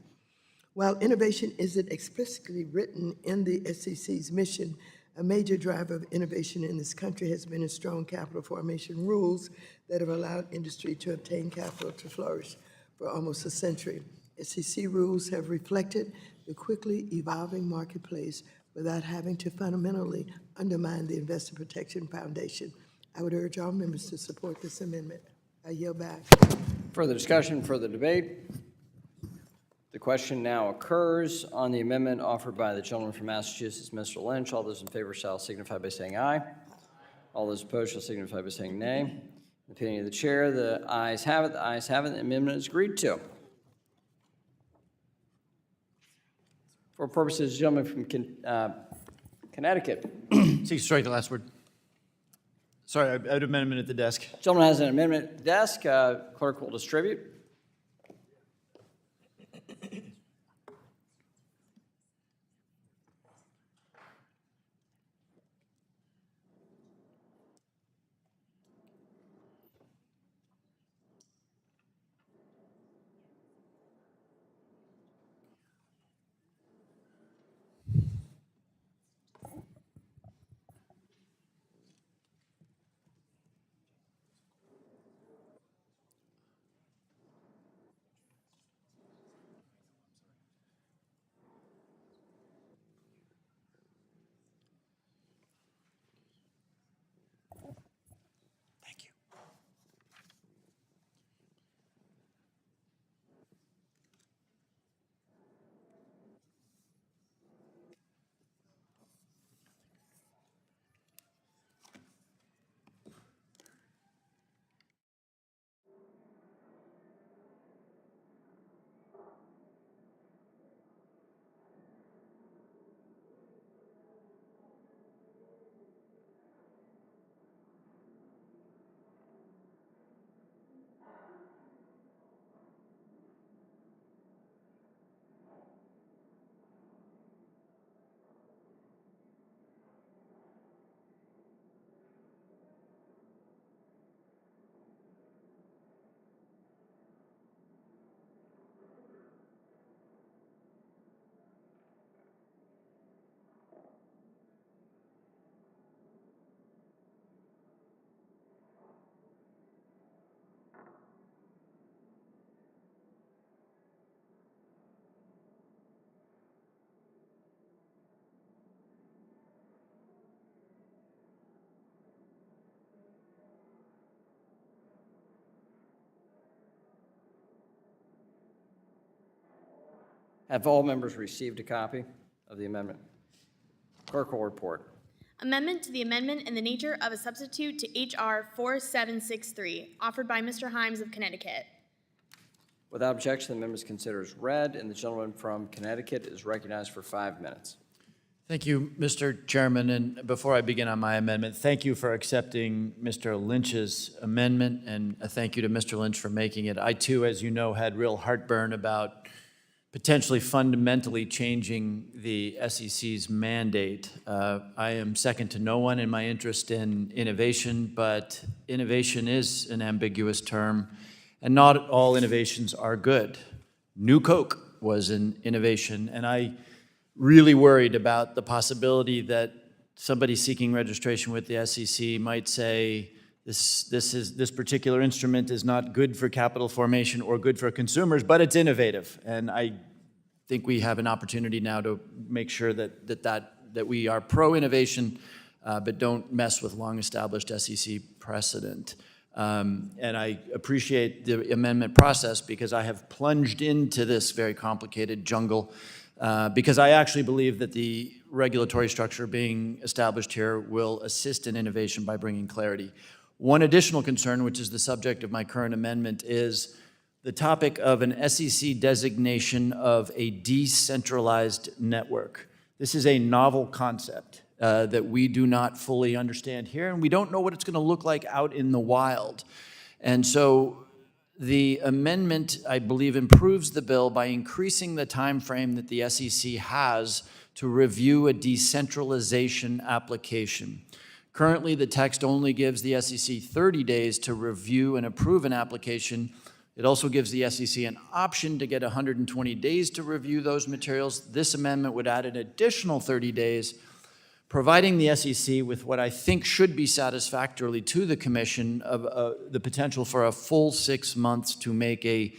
While innovation isn't explicitly written in the SEC's mission, a major driver of innovation in this country has been its strong capital formation rules that have allowed industry to obtain capital to flourish for almost a century. SEC rules have reflected the quickly evolving marketplace without having to fundamentally undermine the Investor Protection Foundation. I would urge all members to support this amendment. I yield back. Further discussion, further debate? The question now occurs on the amendment offered by the gentleman from Massachusetts, Mr. Lynch. All those in favor shall signify by saying aye. All those opposed shall signify by saying nay. In the opinion of the chair, the ayes have it. The ayes have it. The amendment is agreed to. For purposes, the gentleman from Connecticut. Seek to strike the last word. Sorry, I had an amendment at the desk. Gentleman has an amendment at the desk. Clerk will distribute. Have all members received a copy of the amendment? Clerk will report. Amendment to the amendment in the nature of a substitute to H.R. 4763, offered by Mr. Himes of Connecticut. Without objection, the amendment is considered as read, and the gentleman from Connecticut is recognized for 5 minutes. Thank you, Mr. Chairman, and before I begin on my amendment, thank you for accepting Mr. Lynch's amendment, and a thank you to Mr. Lynch for making it. I too, as you know, had real heartburn about potentially fundamentally changing the SEC's mandate. I am second to no one in my interest in innovation, but innovation is an ambiguous term, and not all innovations are good. New Coke was an innovation, and I really worried about the possibility that somebody seeking registration with the SEC might say, this particular instrument is not good for capital formation or good for consumers, but it's innovative. And I think we have an opportunity now to make sure that we are pro-innovation, but don't mess with long-established SEC precedent. And I appreciate the amendment process because I have plunged into this very complicated jungle because I actually believe that the regulatory structure being established here will assist in innovation by bringing clarity. One additional concern, which is the subject of my current amendment, is the topic of an SEC designation of a decentralized network. This is a novel concept that we do not fully understand here, and we don't know what it's going to look like out in the wild. And so the amendment, I believe, improves the bill by increasing the time frame that the SEC has to review a decentralization application. Currently, the text only gives the SEC 30 days to review and approve an application. It also gives the SEC an option to get 120 days to review those materials. This amendment would add an additional 30 days, providing the SEC with what I think should be satisfactorily to the Commission of the potential for a full 6 months to make a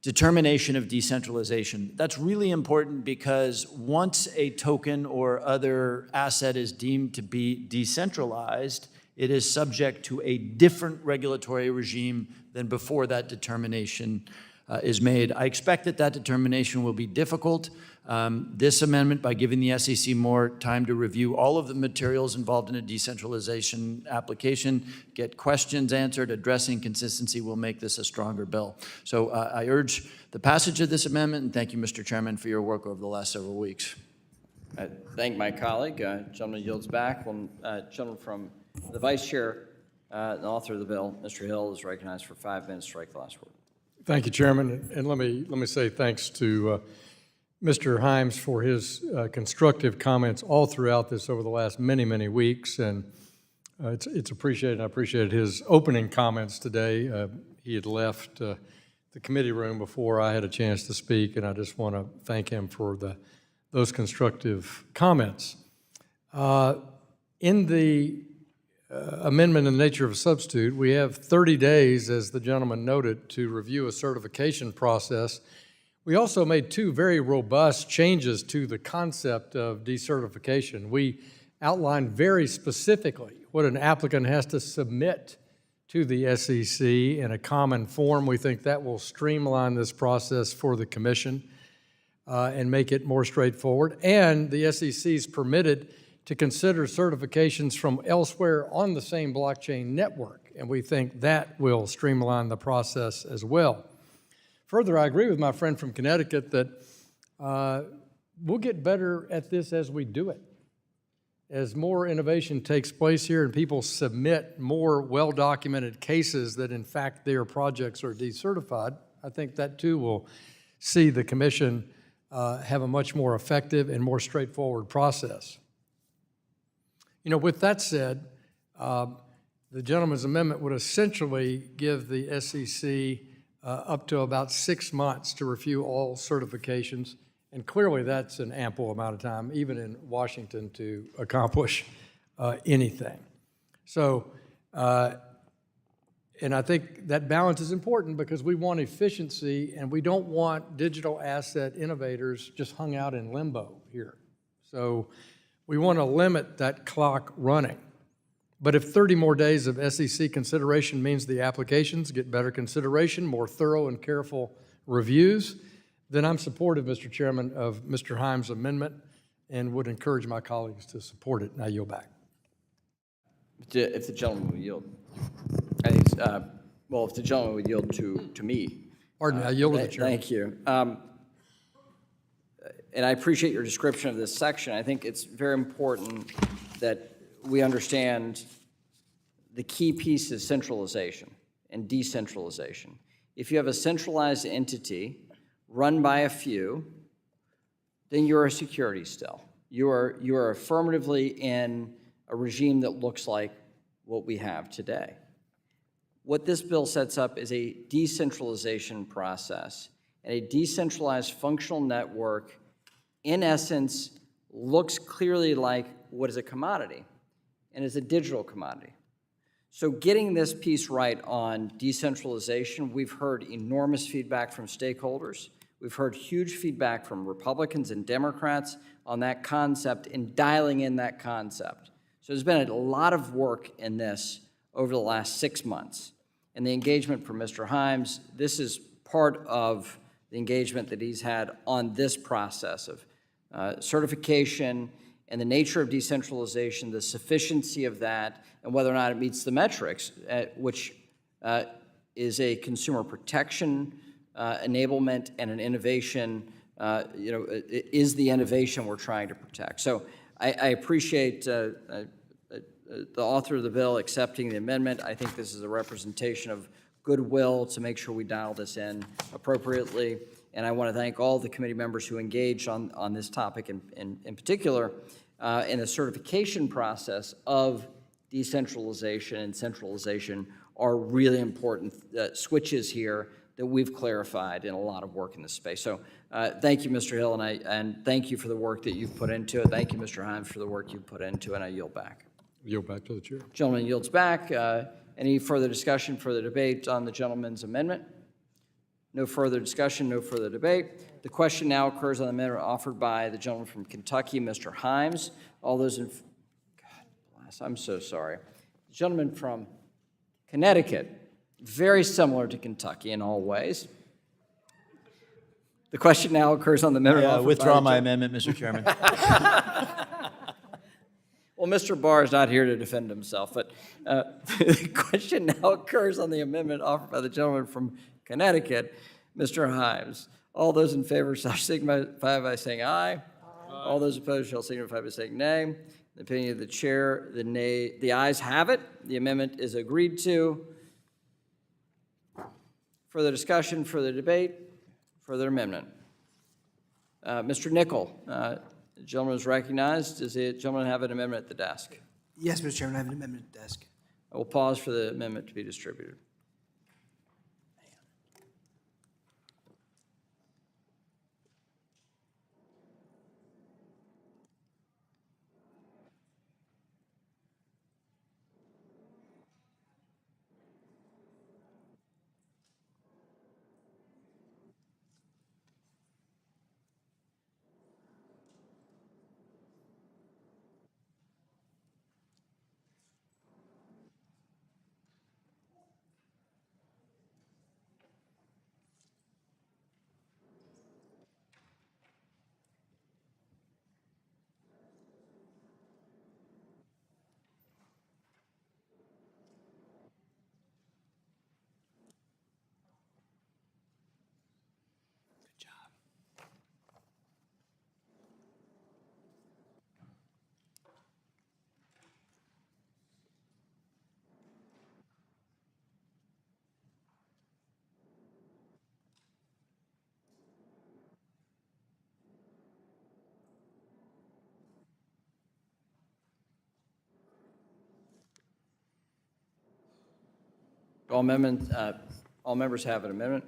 determination of decentralization. That's really important because once a token or other asset is deemed to be decentralized, it is subject to a different regulatory regime than before that determination is made. I expect that determination will be difficult. This amendment, by giving the SEC more time to review all of the materials involved in a decentralization application, get questions answered, address inconsistency, will make this a stronger bill. So I urge the passage of this amendment, and thank you, Mr. Chairman, for your work over the last several weeks. I thank my colleague. Gentleman yields back. Gentleman from the Vice Chair, the author of the bill, Mr. Hill, is recognized for 5 minutes. Strike the last word. Thank you, Chairman. And let me say thanks to Mr. Himes for his constructive comments all throughout this over the last many weeks, and it's appreciated. I appreciated his opening comments today. He had left the committee room before I had a chance to speak, and I just want to thank him for those constructive comments. In the amendment in the nature of a substitute, we have 30 days, as the gentleman noted, to review a certification process. We also made 2 very robust changes to the concept of decertification. We outlined very specifically what an applicant has to submit to the SEC in a common form. We think that will streamline this process for the Commission and make it more straightforward. And the SEC is permitted to consider certifications from elsewhere on the same blockchain network, and we think that will streamline the process as well. Further, I agree with my friend from Connecticut that we'll get better at this as we do it. As more innovation takes place here and people submit more well-documented cases that in fact their projects are decertified, I think that too will see the Commission have a much more effective and more straightforward process. You know, with that said, the gentleman's amendment would essentially give the SEC up to about 6 months to review all certifications, and clearly that's an ample amount of time, even in Washington, to accomplish anything. So, and I think that balance is important because we want efficiency and we don't want digital asset innovators just hung out in limbo here. So we want to limit that clock running. But if 30 more days of SEC consideration means the applications get better consideration, more thorough and careful reviews, then I'm supportive, Mr. Chairman, of Mr. Himes' amendment and would encourage my colleagues to support it. And I yield back. If the gentleman would yield. I think it's, well, if the gentleman would yield to me. Pardon me, I yield to the chairman. Thank you. and I appreciate your description of this section. I think it's very important that we understand the key piece is centralization and decentralization. If you have a centralized entity run by a few, then you're a security still. You are affirmatively in a regime that looks like what we have today. What this bill sets up is a decentralization process, and a decentralized functional network, in essence, looks clearly like what is a commodity, and is a digital commodity. So getting this piece right on decentralization, we've heard enormous feedback from stakeholders. We've heard huge feedback from Republicans and Democrats on that concept and dialing in that concept. So there's been a lot of work in this over the last 6 months. And the engagement from Mr. Himes, this is part of the engagement that he's had on this process of certification and the nature of decentralization, the sufficiency of that, and whether or not it meets the metrics, which is a consumer protection enablement and an innovation, is the innovation we're trying to protect. So I appreciate the author of the bill accepting the amendment. I think this is a representation of goodwill to make sure we dial this in appropriately. And I want to thank all the committee members who engaged on this topic in particular in the certification process of decentralization and centralization are really important switches here that we've clarified in a lot of work in this space. So thank you, Mr. Hill, and thank you for the work that you've put into it. Thank you, Mr. Himes, for the work you've put into it, and I yield back. Yield back to the chair. Gentleman yields back. Any further discussion, further debate on the gentleman's amendment? No further discussion, no further debate. The question now occurs on the amendment offered by the gentleman from Kentucky, Mr. Himes. All those in, God bless, I'm so sorry. The gentleman from Connecticut, very similar to Kentucky in all ways. The question now occurs on the amendment offered by withdraw my amendment, Mr. Chairman. Well, Mr. Barr is not here to defend himself, but the question now occurs on the amendment offered by the gentleman from Connecticut, Mr. Himes. All those in favor shall signify by saying aye. All those opposed shall signify by saying nay. In the opinion of the chair, the ayes have it. The amendment is agreed to. Further discussion, further debate, further amendment. Mr. Nickel, the gentleman is recognized. Does the gentleman have an amendment at the desk? Yes, Mr. Chairman, I have an amendment at the desk. I will pause for the amendment to be distributed. All members have an amendment.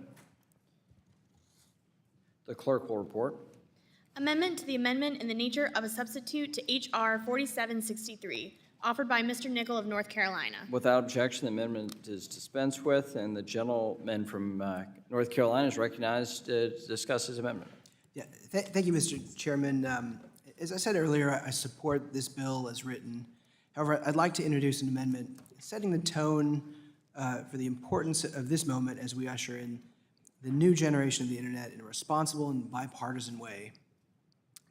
The clerk will report. Amendment to the amendment in the nature of a substitute to H.R. 4763, offered by Mr. Nickel of North Carolina. Without objection, the amendment is dispensed with, and the gentleman from North Carolina is recognized to discuss his amendment. Yeah, thank you, Mr. Chairman. As I said earlier, I support this bill as written. However, I'd like to introduce an amendment setting the tone for the importance of this moment as we usher in the new generation of the internet in a responsible and bipartisan way.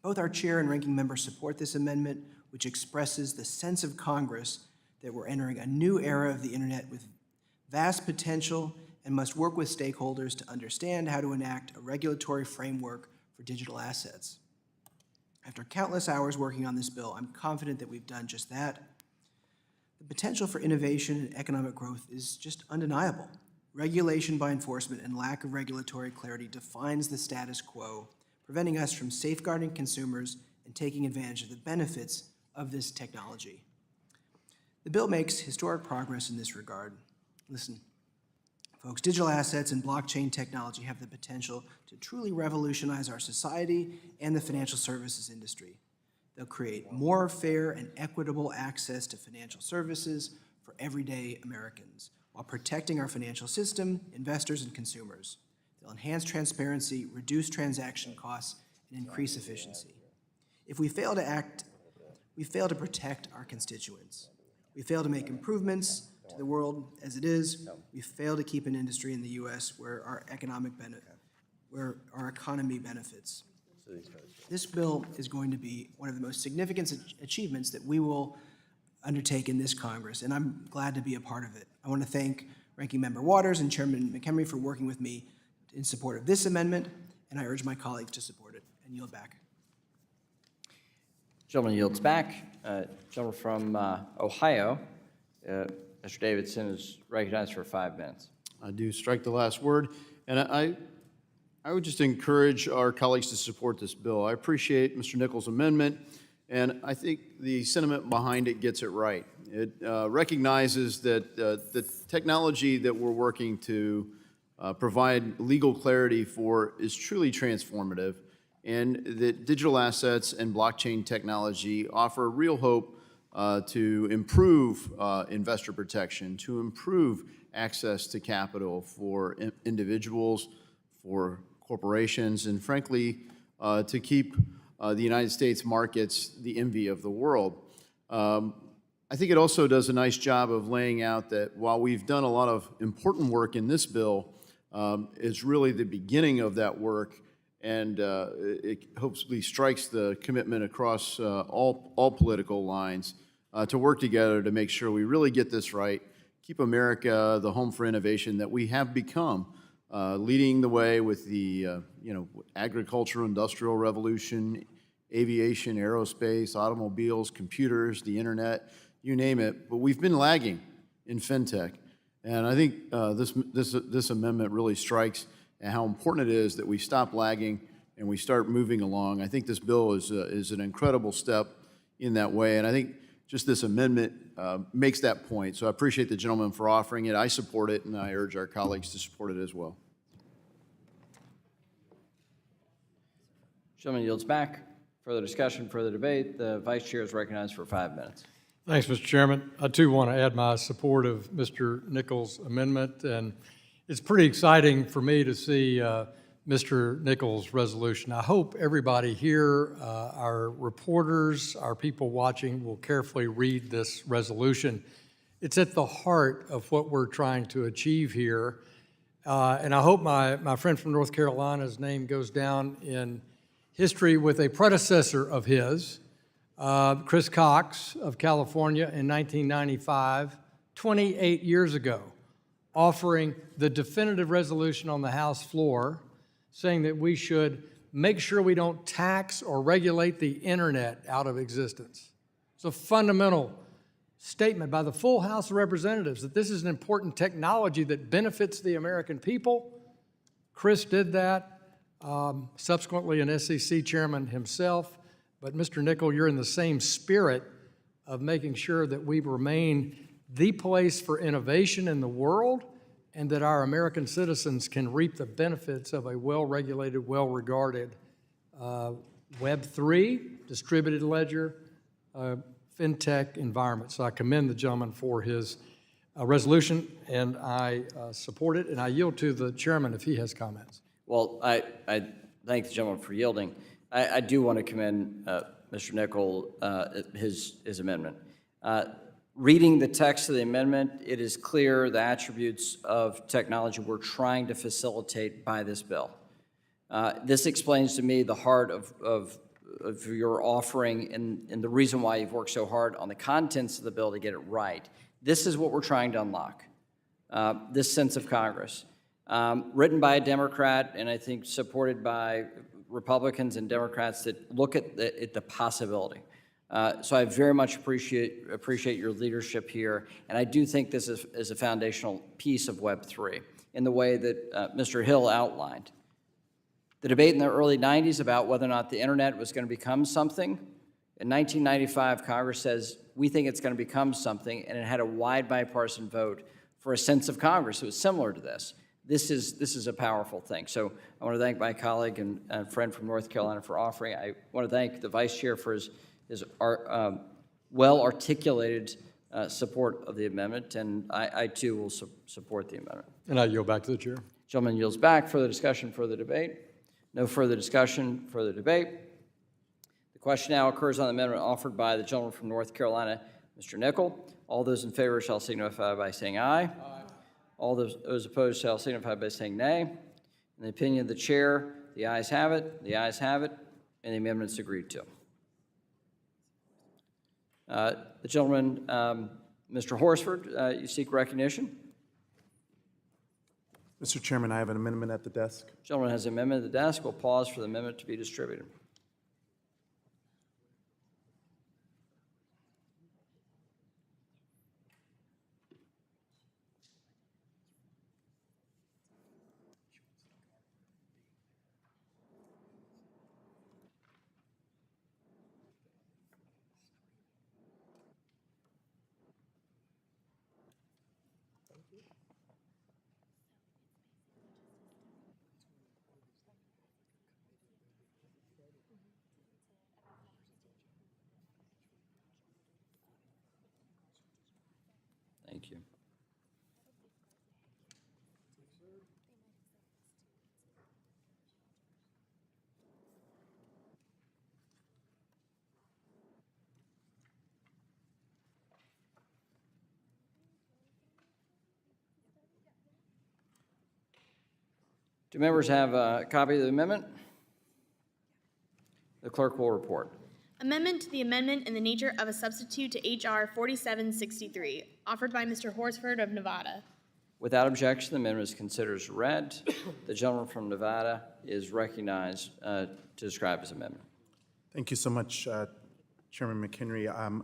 Both our chair and ranking member support this amendment, which expresses the sense of Congress that we're entering a new era of the internet with vast potential and must work with stakeholders to understand how to enact a regulatory framework for digital assets. After countless hours working on this bill, I'm confident that we've done just that. The potential for innovation and economic growth is just undeniable. Regulation by enforcement and lack of regulatory clarity defines the status quo, preventing us from safeguarding consumers and taking advantage of the benefits of this technology. The bill makes historic progress in this regard. Listen, folks, digital assets and blockchain technology have the potential to truly revolutionize our society and the financial services industry. They'll create more fair and equitable access to financial services for everyday Americans, while protecting our financial system, investors, and consumers. They'll enhance transparency, reduce transaction costs, and increase efficiency. If we fail to act, we fail to protect our constituents. We fail to make improvements to the world as it is. We fail to keep an industry in the U.S. where our economy benefits. This bill is going to be one of the most significant achievements that we will undertake in this Congress, and I'm glad to be a part of it. I want to thank Ranking Member Waters and Chairman McHenry for working with me in support of this amendment, and I urge my colleagues to support it and yield back. Gentleman yields back. Gentleman from Ohio, Mr. Davidson, is recognized for 5 minutes. I do strike the last word, and I would just encourage our colleagues to support this bill. I appreciate Mr. Nichols' amendment, and I think the sentiment behind it gets it right. It recognizes that the technology that we're working to provide legal clarity for is truly transformative, and that digital assets and blockchain technology offer real hope to improve investor protection, to improve access to capital for individuals, for corporations, and frankly, to keep the United States markets the envy of the world. I think it also does a nice job of laying out that while we've done a lot of important work in this bill, it's really the beginning of that work, and it hopefully strikes the commitment across all political lines to work together to make sure we really get this right, keep America the home for innovation that we have become, leading the way with the agricultural, industrial revolution, aviation, aerospace, automobiles, computers, the internet, you name it. But we've been lagging in fintech, and I think this amendment really strikes at how important it is that we stop lagging and we start moving along. I think this bill is an incredible step in that way, and I think just this amendment makes that point. So I appreciate the gentleman for offering it. I support it, and I urge our colleagues to support it as well. Gentleman yields back. Further discussion, further debate. The Vice Chair is recognized for 5 minutes. Thanks, Mr. Chairman. I, too, want to add my support of Mr. Nichols' amendment, and it's pretty exciting for me to see Mr. Nichols' resolution. I hope everybody here, our reporters, our people watching, will carefully read this resolution. It's at the heart of what we're trying to achieve here, and I hope my friend from North Carolina's name goes down in history with a predecessor of his, Chris Cox of California in 1995, 28 years ago, offering the definitive resolution on the House floor saying that we should make sure we don't tax or regulate the internet out of existence. It's a fundamental statement by the full House of Representatives that this is an important technology that benefits the American people. Chris did that. Subsequently an SEC chairman himself. But Mr. Nichols, you're in the same spirit of making sure that we remain the place for innovation in the world and that our American citizens can reap the benefits of a well-regulated, well-regarded Web3, distributed ledger, fintech environment. So I commend the gentleman for his resolution, and I support it, and I yield to the chairman if he has comments. Well, I thank the gentleman for yielding. I do want to commend Mr. Nichols, his amendment. Reading the text of the amendment, it is clear the attributes of technology we're trying to facilitate by this bill. This explains to me the heart of your offering and the reason why you've worked so hard on the contents of the bill to get it right. This is what we're trying to unlock, this sense of Congress. Written by a Democrat and I think supported by Republicans and Democrats that look at the possibility. So I very much appreciate your leadership here, and I do think this is a foundational piece of Web3 in the way that Mr. Hill outlined. The debate in the early 90s about whether or not the internet was going to become something, in 1995, Congress says, we think it's going to become something, and it had a wide bipartisan vote for a sense of Congress that was similar to this. This is a powerful thing. So I want to thank my colleague and friend from North Carolina for offering. I want to thank the Vice Chair for his well-articulated support of the amendment, and I too will support the amendment. And I yield back to the chair. Gentleman yields back. Further discussion, further debate. No further discussion, further debate. The question now occurs on the amendment offered by the gentleman from North Carolina, Mr. Nickel. All those in favor shall signify by saying aye. Aye. All those opposed shall signify by saying nay. In the opinion of the chair, the ayes have it, the ayes have it, and the amendment is agreed to. The gentleman, Mr. Horsford, you seek recognition. Mr. Chairman, I have an amendment at the desk. Gentleman has an amendment at the desk. We'll pause for the amendment to be distributed. Thank you. Do members have a copy of the amendment? The clerk will report. Amendment to the amendment in the nature of a substitute to H.R. 4763, offered by Mr. Horsford of Nevada. Without objection, the amendment is considered as read. The gentleman from Nevada is recognized to describe his amendment. Thank you so much, Chairman McHenry.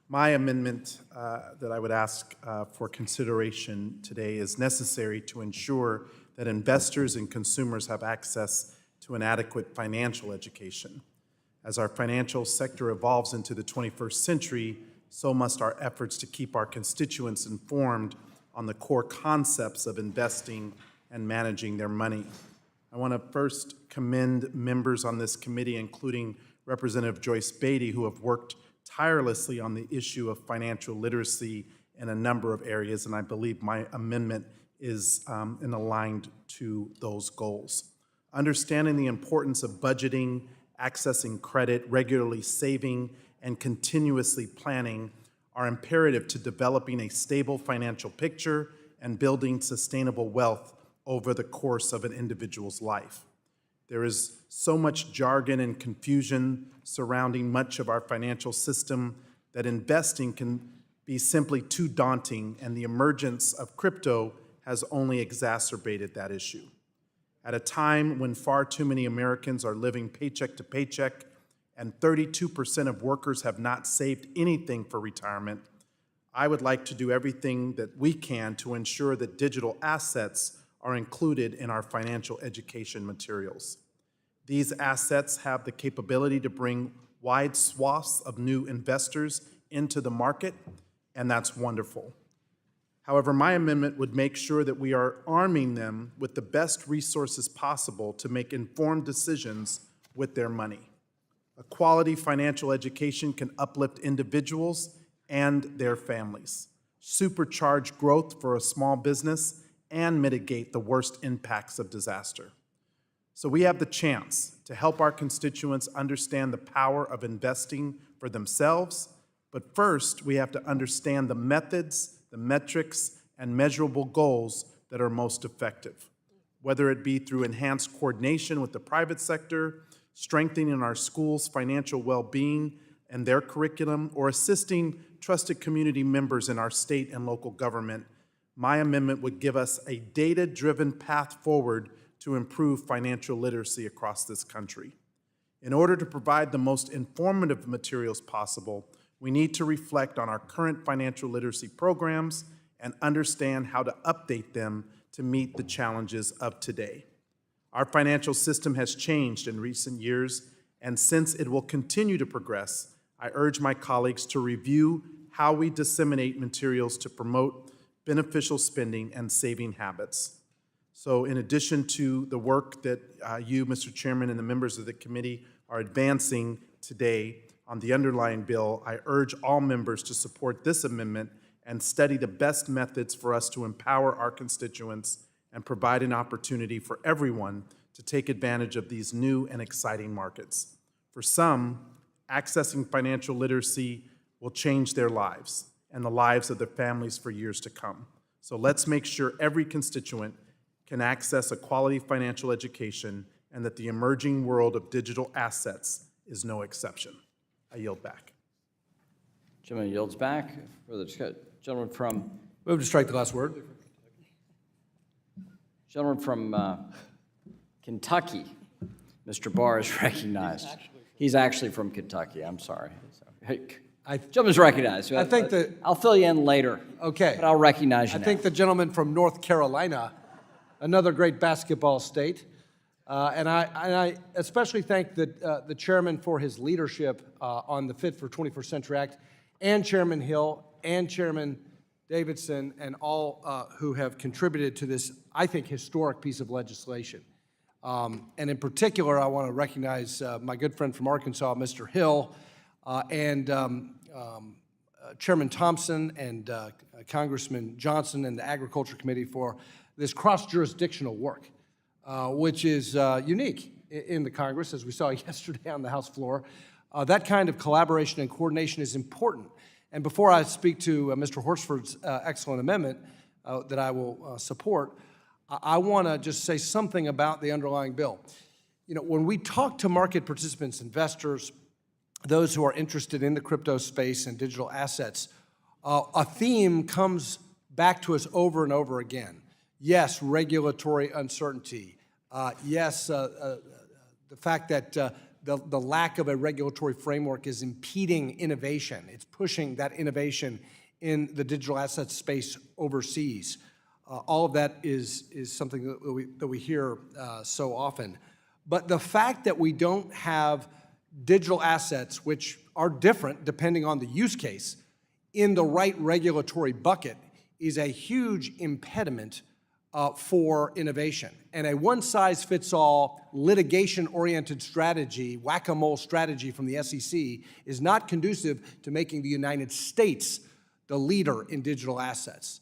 My amendment that I would ask for consideration today is necessary to ensure that investors and consumers have access to an adequate financial education. As our financial sector evolves into the 21st century, so must our efforts to keep our constituents informed on the core concepts of investing and managing their money. I want to first commend members on this committee, including Representative Joyce Beatty, who have worked tirelessly on the issue of financial literacy in a number of areas, and I believe my amendment is aligned to those goals. Understanding the importance of budgeting, accessing credit, regularly saving, and continuously planning are imperative to developing a stable financial picture and building sustainable wealth over the course of an individual's life. There is so much jargon and confusion surrounding much of our financial system that investing can be simply too daunting, and the emergence of crypto has only exacerbated that issue. At a time when far too many Americans are living paycheck to paycheck and 32% of workers have not saved anything for retirement, I would like to do everything that we can to ensure that digital assets are included in our financial education materials. These assets have the capability to bring wide swaths of new investors into the market, and that's wonderful. However, my amendment would make sure that we are arming them with the best resources possible to make informed decisions with their money. A quality financial education can uplift individuals and their families, supercharge growth for a small business, and mitigate the worst impacts of disaster. So we have the chance to help our constituents understand the power of investing for themselves, but first we have to understand the methods, the metrics, and measurable goals that are most effective, whether it be through enhanced coordination with the private sector, strengthening our schools' financial well-being and their curriculum, or assisting trusted community members in our state and local government. My amendment would give us a data-driven path forward to improve financial literacy across this country. In order to provide the most informative materials possible, we need to reflect on our current financial literacy programs and understand how to update them to meet the challenges of today. Our financial system has changed in recent years, and since it will continue to progress, I urge my colleagues to review how we disseminate materials to promote beneficial spending and saving habits. So in addition to the work that you, Mr. Chairman, and the members of the committee are advancing today on the underlying bill, I urge all members to support this amendment and study the best methods for us to empower our constituents and provide an opportunity for everyone to take advantage of these new and exciting markets. For some, accessing financial literacy will change their lives and the lives of their families for years to come. So let's make sure every constituent can access a quality financial education and that the emerging world of digital assets is no exception. I yield back. Gentleman yields back. Further discussion. Gentleman from, Move to strike the last word. gentleman from Kentucky, Mr. Barr is recognized. He's actually from Kentucky, I'm sorry. Gentleman's recognized. I think that... I'll fill you in later. Okay. But I'll recognize you I now. think the gentleman from North Carolina, another great basketball state, and I especially thank the chairman for his leadership on the Fit for 21st Century Act, and Chairman Hill and Chairman Davidson, and all who have contributed to this, I think, historic piece of legislation. And in particular, I want to recognize my good friend from Arkansas, Mr. Hill, and Chairman Thompson and Congressman Johnson and the Agriculture Committee for this cross-jurisdictional work, which is unique in the Congress, as we saw yesterday on the House floor. That kind of collaboration and coordination is important. And before I speak to Mr. Horsford's excellent amendment that I will support, I want to just say something about the underlying bill. You know, when we talk to market participants, investors, those who are interested in the crypto space and digital assets, a theme comes back to us over and over again. Yes, regulatory uncertainty. Yes, the fact that the lack of a regulatory framework is impeding innovation. It's pushing that innovation in the digital asset space overseas. All of that is something that we hear so often. But the fact that we don't have digital assets, which are different depending on the use case, in the right regulatory bucket is a huge impediment for innovation. And a one-size-fits-all litigation-oriented strategy, whack-a-mole strategy from the SEC is not conducive to making the United States the leader in digital assets.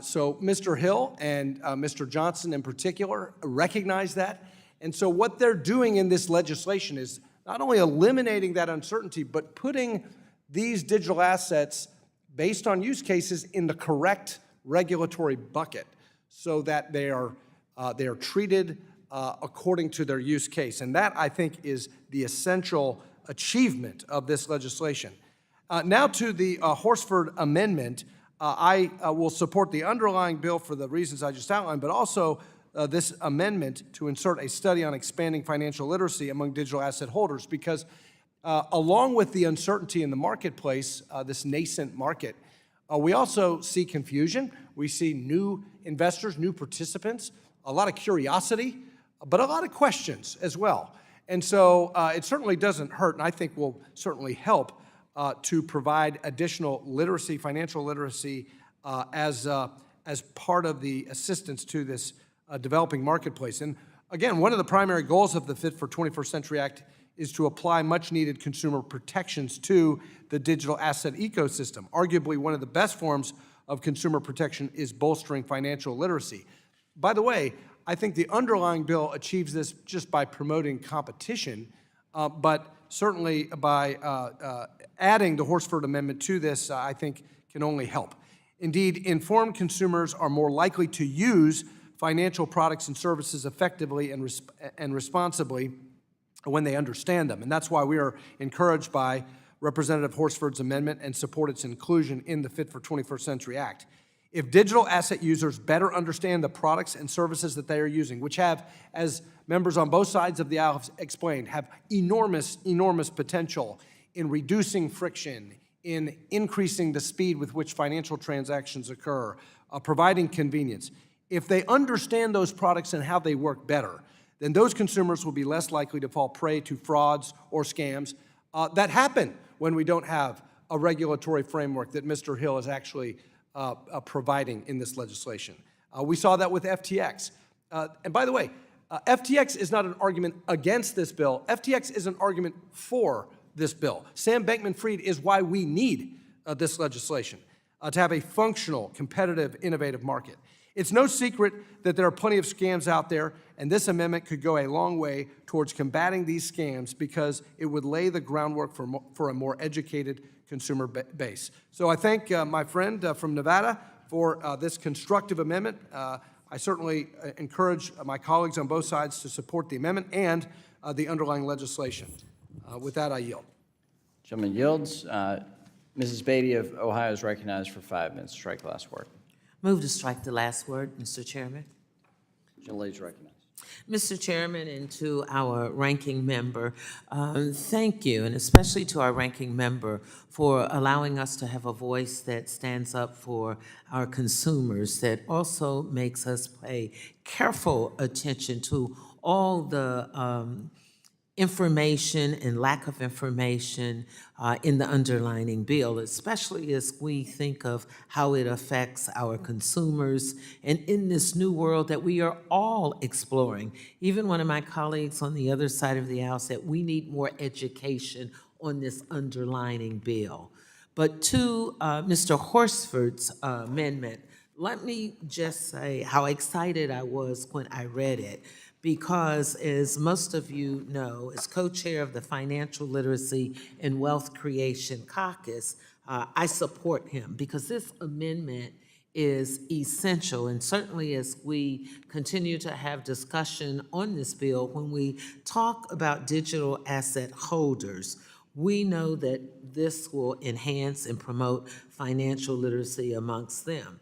So Mr. Hill and Mr. Johnson in particular recognize that. And so what they're doing in this legislation is not only eliminating that uncertainty, but putting these digital assets based on use cases in the correct regulatory bucket so that they are treated according to their use case. And that, I think, is the essential achievement of this legislation. Now to the Horsford Amendment. I will support the underlying bill for the reasons I just outlined, but also this amendment to insert a study on expanding financial literacy among digital asset holders, because along with the uncertainty in the marketplace, this nascent market, we also see confusion. We see new investors, new participants, a lot of curiosity, but a lot of questions as well. And so it certainly doesn't hurt, and I think will certainly help to provide additional literacy, financial literacy, as part of the assistance to this developing marketplace. And again, one of the primary goals of the Fit for 21st Century Act is to apply much-needed consumer protections to the digital asset ecosystem. Arguably, one of the best forms of consumer protection is bolstering financial literacy. By the way, I think the underlying bill achieves this just by promoting competition, but certainly by adding the Horsford Amendment to this, I think can only help. Indeed, informed consumers are more likely to use financial products and services effectively and responsibly when they understand them. And that's why we are encouraged by Representative Horsford's amendment and support its inclusion in the Fit for 21st Century Act. If digital asset users better understand the products and services that they are using, which have, as members on both sides of the aisle have explained, have enormous, enormous potential in reducing friction, in increasing the speed with which financial transactions occur, providing convenience. If they understand those products and how they work better, then those consumers will be less likely to fall prey to frauds or scams that happen when we don't have a regulatory framework that Mr. Hill is actually providing in this legislation. We saw that with FTX. And by the way, FTX is not an argument against this bill. FTX is an argument for this bill. Sam Bankman-Fried is why we need this legislation, to have a functional, competitive, innovative market. It's no secret that there are plenty of scams out there, and this amendment could go a long way towards combating these scams because it would lay the groundwork for a more educated consumer base. So I thank my friend from Nevada for this constructive amendment. I certainly encourage my colleagues on both sides to support the amendment and the underlying legislation. With that, I yield. Gentleman yields. Mrs. Beatty of Ohio is recognized for 5 minutes. Strike the last word. Move to strike the last word, Mr. Chairman. Gentlelady is recognized. Mr. Chairman, and to our ranking member, thank you, and especially to our ranking member for allowing us to have a voice that stands up for our consumers, that also makes us pay careful attention to all the information and lack of information in the underlining bill, especially as we think of how it affects our consumers and in this new world that we are all exploring. Even one of my colleagues on the other side of the aisle said we need more education on this underlining bill. But to Mr. Horsford's amendment, let me just say how excited I was when I read it, because as most of you know, as co-chair of the Financial Literacy and Wealth Creation Caucus, I support him because this amendment is essential. And certainly as we continue to have discussion on this bill, when we talk about digital asset holders, we know that this will enhance and promote financial literacy amongst them.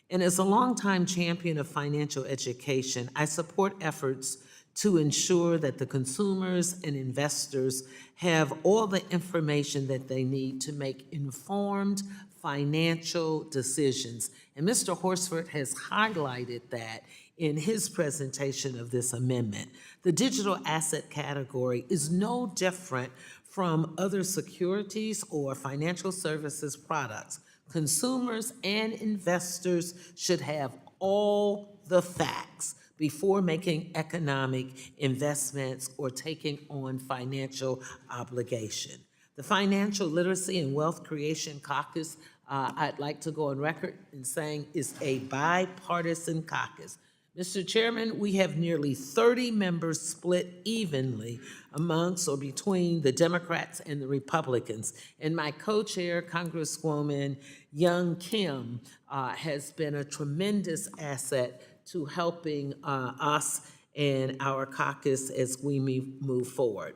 And as a longtime champion of financial education, I support efforts to ensure that the consumers and investors have all the information that they need to make informed financial decisions. And Mr. Horsford has highlighted that in his presentation of this amendment. The digital asset category is no different from other securities or financial services products. Consumers and investors should have all the facts before making economic investments or taking on financial obligation. The Financial Literacy and Wealth Creation Caucus, I'd like to go on record in saying, is a bipartisan caucus. Mr. Chairman, we have nearly 30 members split evenly amongst or between the Democrats and the Republicans. And my co-chair, Congresswoman Young Kim, has been a tremendous asset to helping us and our caucus as we move forward.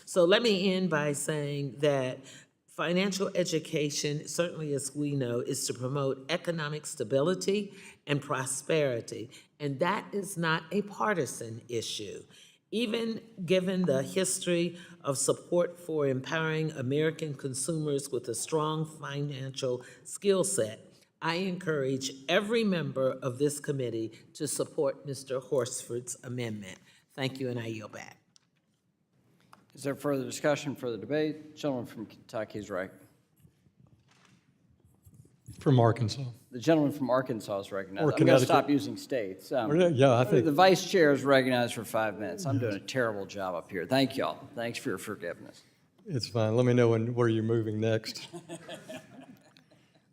So let me end by saying that financial education, certainly as we know, is to promote economic stability and prosperity, and that is not a partisan issue. Even given the history of support for empowering American consumers with a strong financial skill set, I encourage every member of this committee to support Mr. Horsford's amendment. Thank you, and I yield back. Is there further discussion, further debate? Gentleman from Kentucky is right. From Arkansas. The gentleman from Arkansas is recognized. Or I'm going to Connecticut. stop using states. Yeah, I think. The vice chair is recognized for 5 minutes. I'm doing a terrible job up here. Thank y'all. Thanks for your forgiveness. It's fine. Let me know where you're moving next.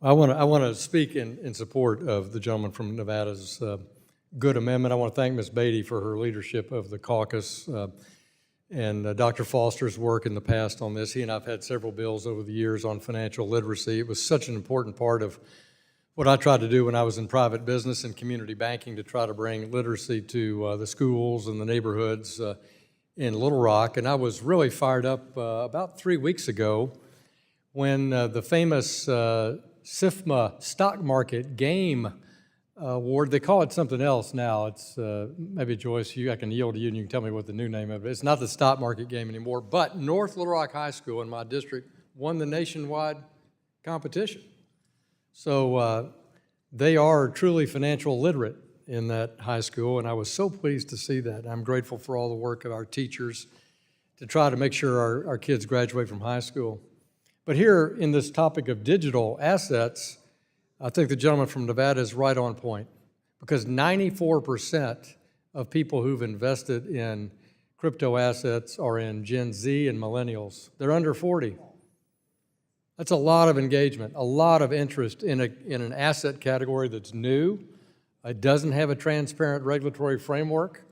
I want to speak in support of the gentleman from Nevada's good amendment. I want to thank Ms. Beatty for her leadership of the caucus and Dr. Foster's work in the past on this. He and I have had several bills over the years on financial literacy. It was such an important part of what I tried to do when I was in private business and community banking, to try to bring literacy to the schools and the neighborhoods in Little Rock. And I was really fired up about 3 weeks ago when the famous SIFMA stock market game award. They call it something else now. It's, maybe Joyce, I can yield to you and you can tell me what the new name of it is. It's not the stock market game anymore, but North Little Rock High School in my district won the nationwide competition. So they are truly financial literate in that high school, and I was so pleased to see that. I'm grateful for all the work of our teachers to try to make sure our kids graduate from high school. But here in this topic of digital assets, I think the gentleman from Nevada is right on point, because 94% of people who've invested in crypto assets are in Gen Z and millennials. They're under 40. That's a lot of engagement, a lot of interest in an asset category that's new. It doesn't have a transparent regulatory framework.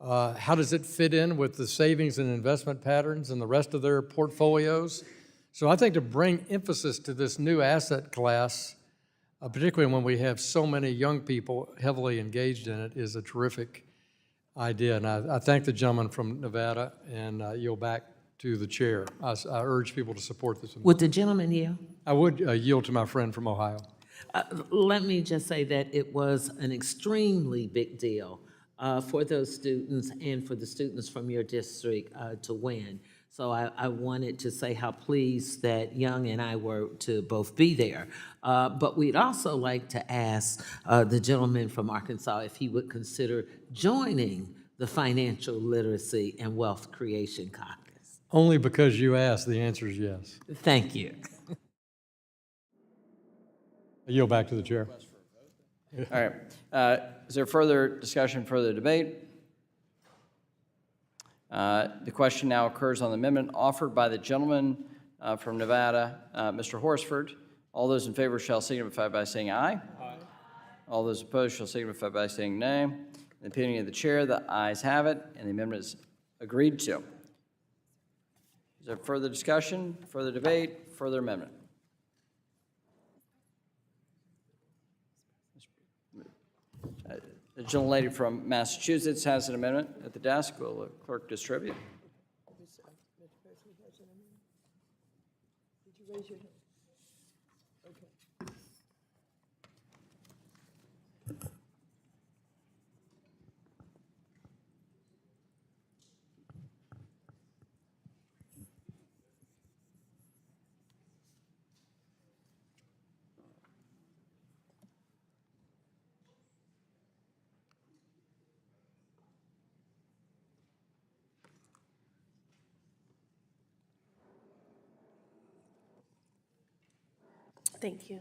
How does it fit in with the savings and investment patterns and the rest of their portfolios? So I think to bring emphasis to this new asset class, particularly when we have so many young people heavily engaged in it, is a terrific idea. And I thank the gentleman from Nevada and yield back to the chair. I urge people to support this. Would the gentleman yield? I would yield to my friend from Ohio. Let me just say that it was an extremely big deal for those students and for the students from your district to win. So I wanted to say how pleased that Young and I were to both be there. But we'd also like to ask the gentleman from Arkansas if he would consider joining the Financial Literacy and Wealth Creation Caucus. Only because you asked, the answer is yes. Thank you. I yield back to the chair. All right. Is there further discussion, further debate? The question now occurs on the amendment offered by the gentleman from Nevada, Mr. Horsford. All those in favor shall signify by saying aye. Aye. All those opposed shall signify by saying nay. In the opinion of the chair, the ayes have it, and the amendment is agreed to. Is there further discussion, further debate, further amendment? The gentlelady from Massachusetts has an amendment at the desk. Will the clerk distribute? Did you raise your hand? Okay. Thank you.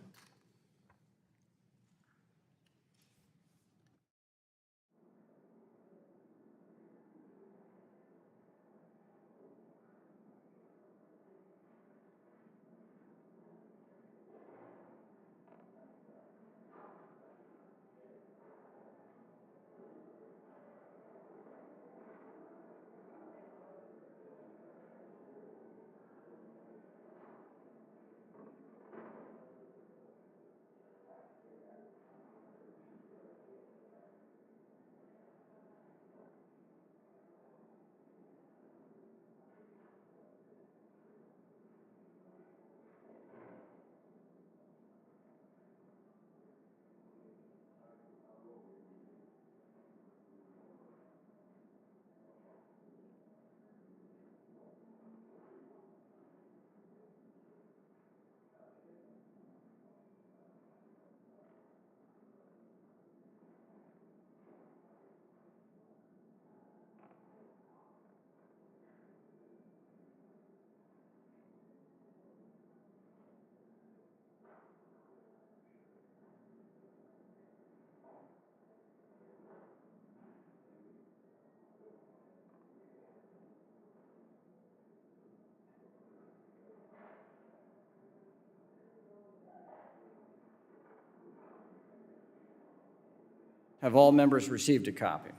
Have all members received a copy?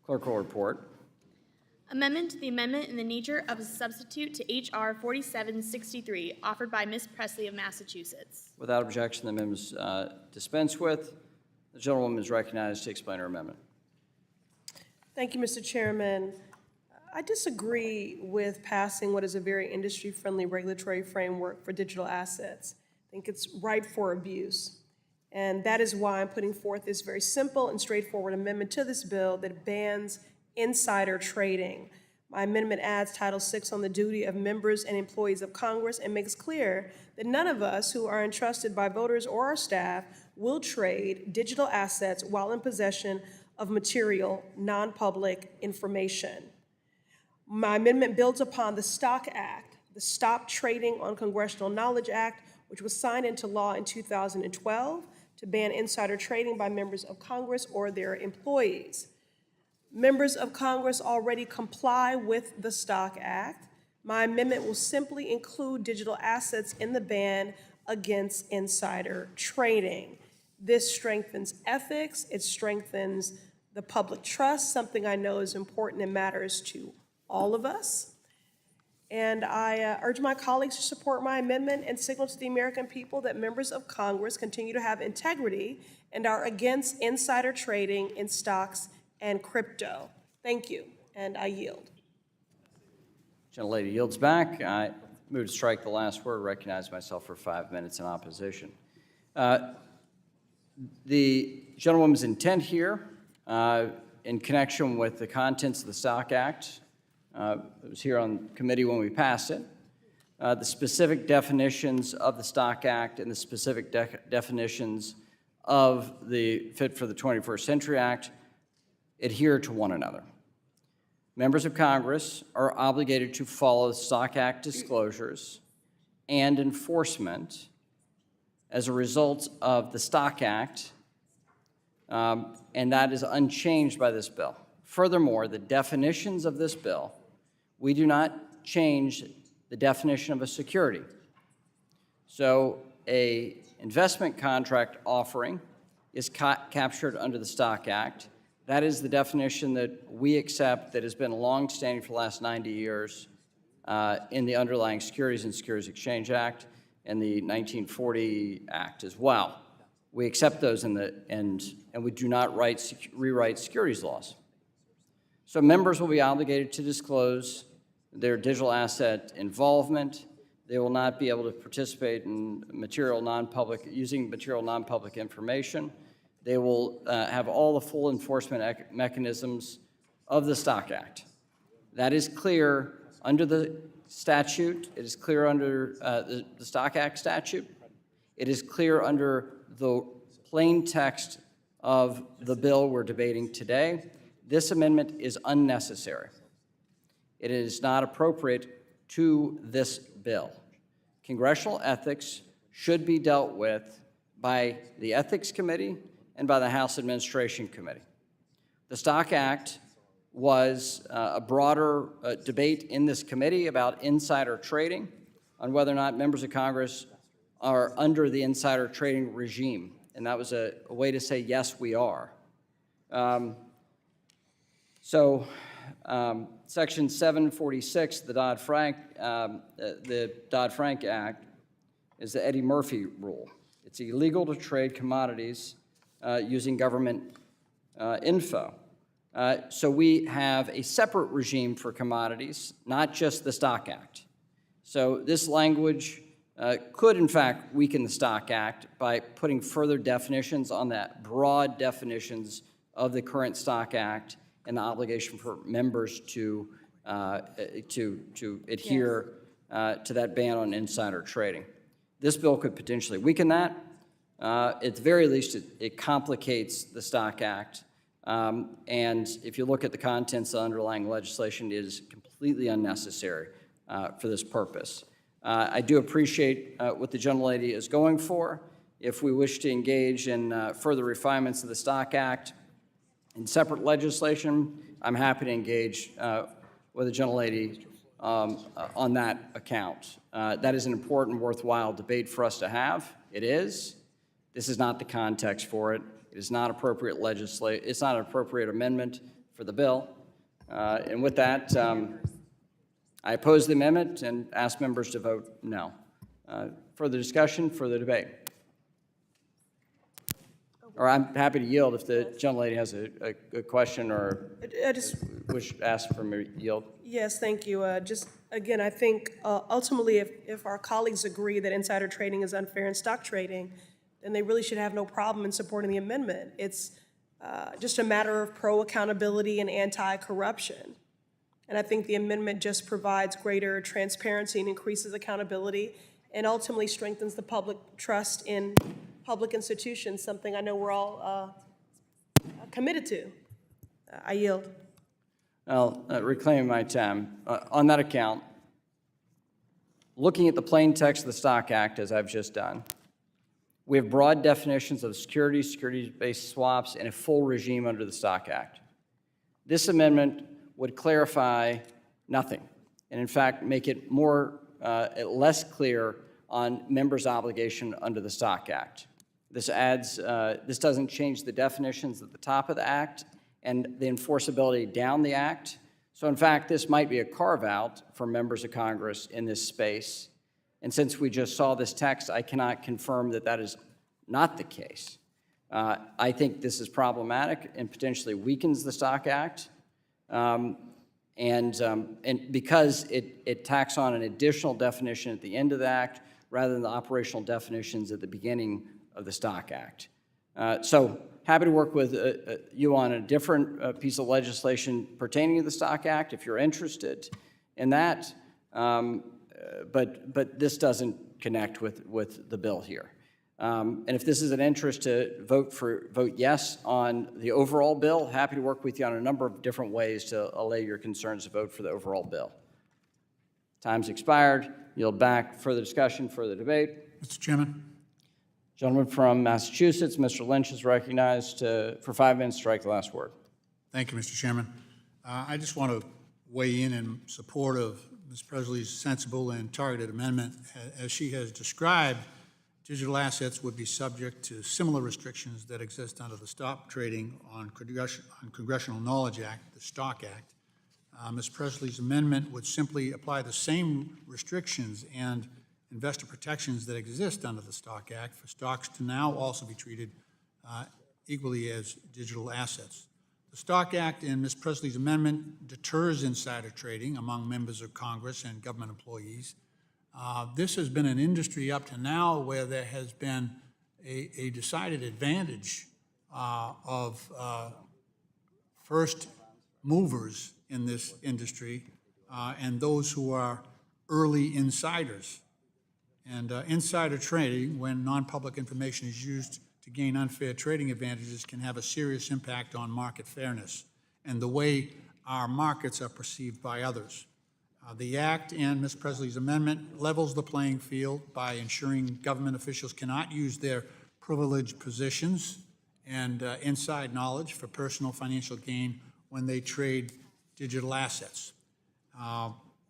Clerk will report. Amendment to the amendment in the nature of a substitute to H.R. 4763, offered by Ms. Presley of Massachusetts. Without objection, the amendment is dispensed with. The gentlewoman is recognized to explain her amendment. Thank you, Mr. Chairman. I disagree with passing what is a very industry-friendly regulatory framework for digital assets. I think it's ripe for abuse. And that is why I'm putting forth this very simple and straightforward amendment to this bill that bans insider trading. My amendment adds Title VI on the duty of members and employees of Congress and makes clear that none of us who are entrusted by voters or our staff will trade digital assets while in possession of material, non-public information. My amendment builds upon the Stock Act, the Stop Trading on Congressional Knowledge Act, which was signed into law in 2012 to ban insider trading by members of Congress or their employees. Members of Congress already comply with the Stock Act. My amendment will simply include digital assets in the ban against insider trading. This strengthens ethics, it strengthens the public trust, something I know is important and matters to all of us. And I urge my colleagues to support my amendment and signal to the American people that members of Congress continue to have integrity and are against insider trading in stocks and crypto. Thank you, and I yield. Gentlelady yields back. I move to strike the last word, recognize myself for 5 minutes in opposition. The gentlewoman's intent here, in connection with the contents of the Stock Act, it was here on committee when we passed it, the specific definitions of the Stock Act and the specific definitions of the Fit for the 21st Century Act adhere to one another. Members of Congress are obligated to follow the Stock Act disclosures and enforcement as a result of the Stock Act, and that is unchanged by this bill. Furthermore, the definitions of this bill, we do not change the definition of a security. So an investment contract offering is captured under the Stock Act. That is the definition that we accept that has been longstanding for the last 90 years in the underlying Securities and Securities Exchange Act and the 1940 Act as well. We accept those and we do not rewrite securities laws. So members will be obligated to disclose their digital asset involvement. They will not be able to participate in using material non-public information. They will have all the full enforcement mechanisms of the Stock Act. That is clear under the statute. It is clear under the Stock Act statute. It is clear under the plain text of the bill we're debating today. This amendment is unnecessary. It is not appropriate to this bill. Congressional ethics should be dealt with by the Ethics Committee and by the House Administration Committee. The Stock Act was a broader debate in this committee about insider trading, on whether or not members of Congress are under the insider trading regime. And that was a way to say, yes, we are. Section 746, the Dodd-Frank Act, is the Eddie Murphy rule. It's illegal to trade commodities using government info. So we have a separate regime for commodities, not just the Stock Act. So this language could, in fact, weaken the Stock Act by putting further definitions on that broad definitions of the current Stock Act and the obligation for members to adhere to that ban on insider trading. This bill could potentially weaken that. At the very least, it complicates the Stock Act. And if you look at the contents of the underlying legislation, it is completely unnecessary for this purpose. I do appreciate what the gentlelady is going for. If we wish to engage in further refinements of the Stock Act in separate legislation, I'm happy to engage with the gentlelady on that account. That is an important, worthwhile debate for us to have. It is. This is not the context for it. It is not appropriate it's not an appropriate amendment for the bill. And with that, I oppose the amendment and ask members to vote no. Further discussion, further debate. Or I'm happy to yield if the gentlelady has a question or wish to ask for me to yield. Yes, thank you. Just again, I think ultimately if our colleagues agree that insider trading is unfair in stock trading, then they really should have no problem in supporting the amendment. It's just a matter of pro-accountability and anti-corruption. And I think the amendment just provides greater transparency and increases accountability and ultimately strengthens the public trust in public institutions, something I know we're all committed to. I yield. I'll reclaim my time. On that account, looking at the plain text of the Stock Act, as I've just done, we have broad definitions of securities, securities-based swaps, and a full regime under the Stock Act. This amendment would clarify nothing, and in fact, make it less clear on members' obligation under the Stock Act. This doesn't change the definitions at the top of the Act and the enforceability down the Act. So in fact, this might be a carve-out for members of Congress in this space. And since we just saw this text, I cannot confirm that that is not the case. I think this is problematic and potentially weakens the Stock Act. And because it tacks on an additional definition at the end of the Act rather than the operational definitions at the beginning of the Stock Act. So happy to work with you on a different piece of legislation pertaining to the Stock Act if you're interested in that. But this doesn't connect with the bill here. And if this is an interest to vote yes on the overall bill, happy to work with you on a number of different ways to allay your concerns to vote for the overall bill. Time's expired. Yield back. Further discussion, further debate. Mr. Chairman. Gentleman from Massachusetts, Mr. Lynch is recognized for 5 minutes to strike the last word. Thank you, Mr. Chairman. I just want to weigh in support of Ms. Presley's sensible and targeted amendment. As she has described, digital assets would be subject to similar restrictions that exist under the Stop Trading on Congressional Knowledge Act, the STOCK Act. Ms. Presley's amendment would simply apply the same restrictions and investor protections that exist under the STOCK Act for stocks to now also be treated equally as digital assets. The STOCK Act and Ms. Presley's amendment deters insider trading among members of Congress and government employees. This has been an industry up to now where there has been a decided advantage of first movers in this industry and those who are early insiders. And insider trading, when non-public information is used to gain unfair trading advantages, can have a serious impact on market fairness and the way our markets are perceived by others. The Act and Ms. Presley's amendment levels the playing field by ensuring government officials cannot use their privileged positions and inside knowledge for personal financial gain when they trade digital assets.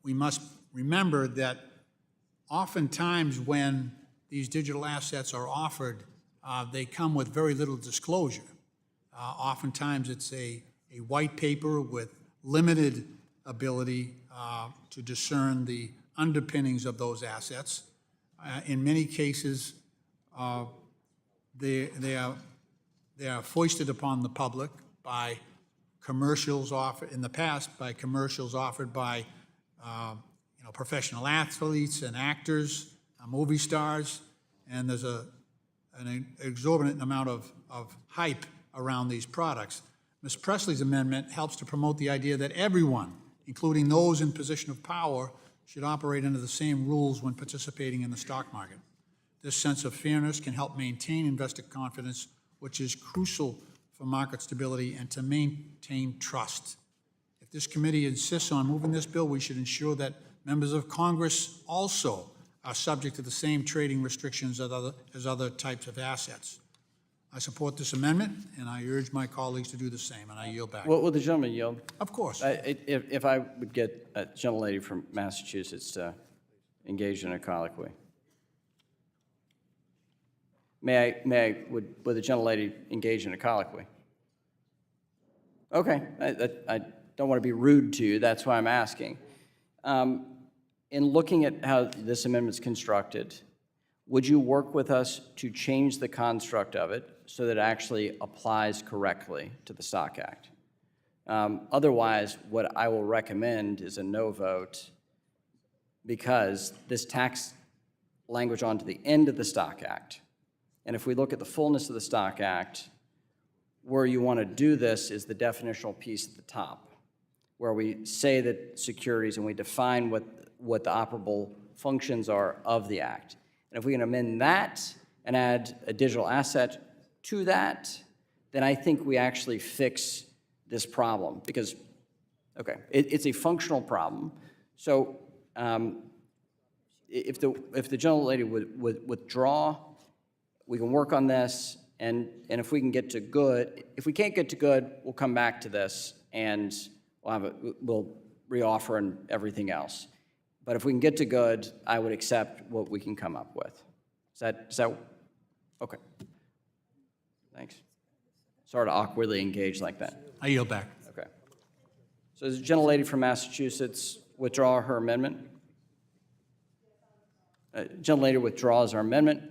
We must remember that oftentimes when these digital assets are offered, they come with very little disclosure. Oftentimes it's a white paper with limited ability to discern the underpinnings of those assets. In many cases, they are foisted upon the public by commercials offered in the past, by commercials offered by professional athletes and actors, movie stars, and there's an exorbitant amount of hype around these products. Ms. Presley's amendment helps to promote the idea that everyone, including those in position of power, should operate under the same rules when participating in the stock market. This sense of fairness can help maintain investor confidence, which is crucial for market stability and to maintain trust. If this committee insists on moving this bill, we should ensure that members of Congress also are subject to the same trading restrictions as other types of assets. I support this amendment, and I urge my colleagues to do the same, and I yield back. Will the gentleman yield? Of course. If I would get a gentlelady from Massachusetts to engage in a colloquy. Would the gentlelady engage in a colloquy? Okay, I don't want to be rude to you, that's why I'm asking. In looking at how this amendment's constructed, would you work with us to change the construct of it so that it actually applies correctly to the Stock Act? Otherwise, what I will recommend is a no vote because this tax language onto the end of the Stock Act And if we look at the fullness of the Stock Act, where you want to do this is the definitional piece at the top, where we say that securities and we define what the operable functions are of the act. And if we can amend that and add a digital asset to that, then I think we actually fix this problem. Because, okay, it's a functional problem. So if the gentlelady would withdraw, we can work on this, and if we can get to good, if we can't get to good, we'll come back to this, and we'll reoffer and everything else. But if we can get to good, I would accept what we can come up with. Is that okay? Thanks. Sorry to awkwardly engage like that. I yield back. Okay. So does the gentlelady from Massachusetts withdraw her amendment? Gentlelady withdraws her amendment.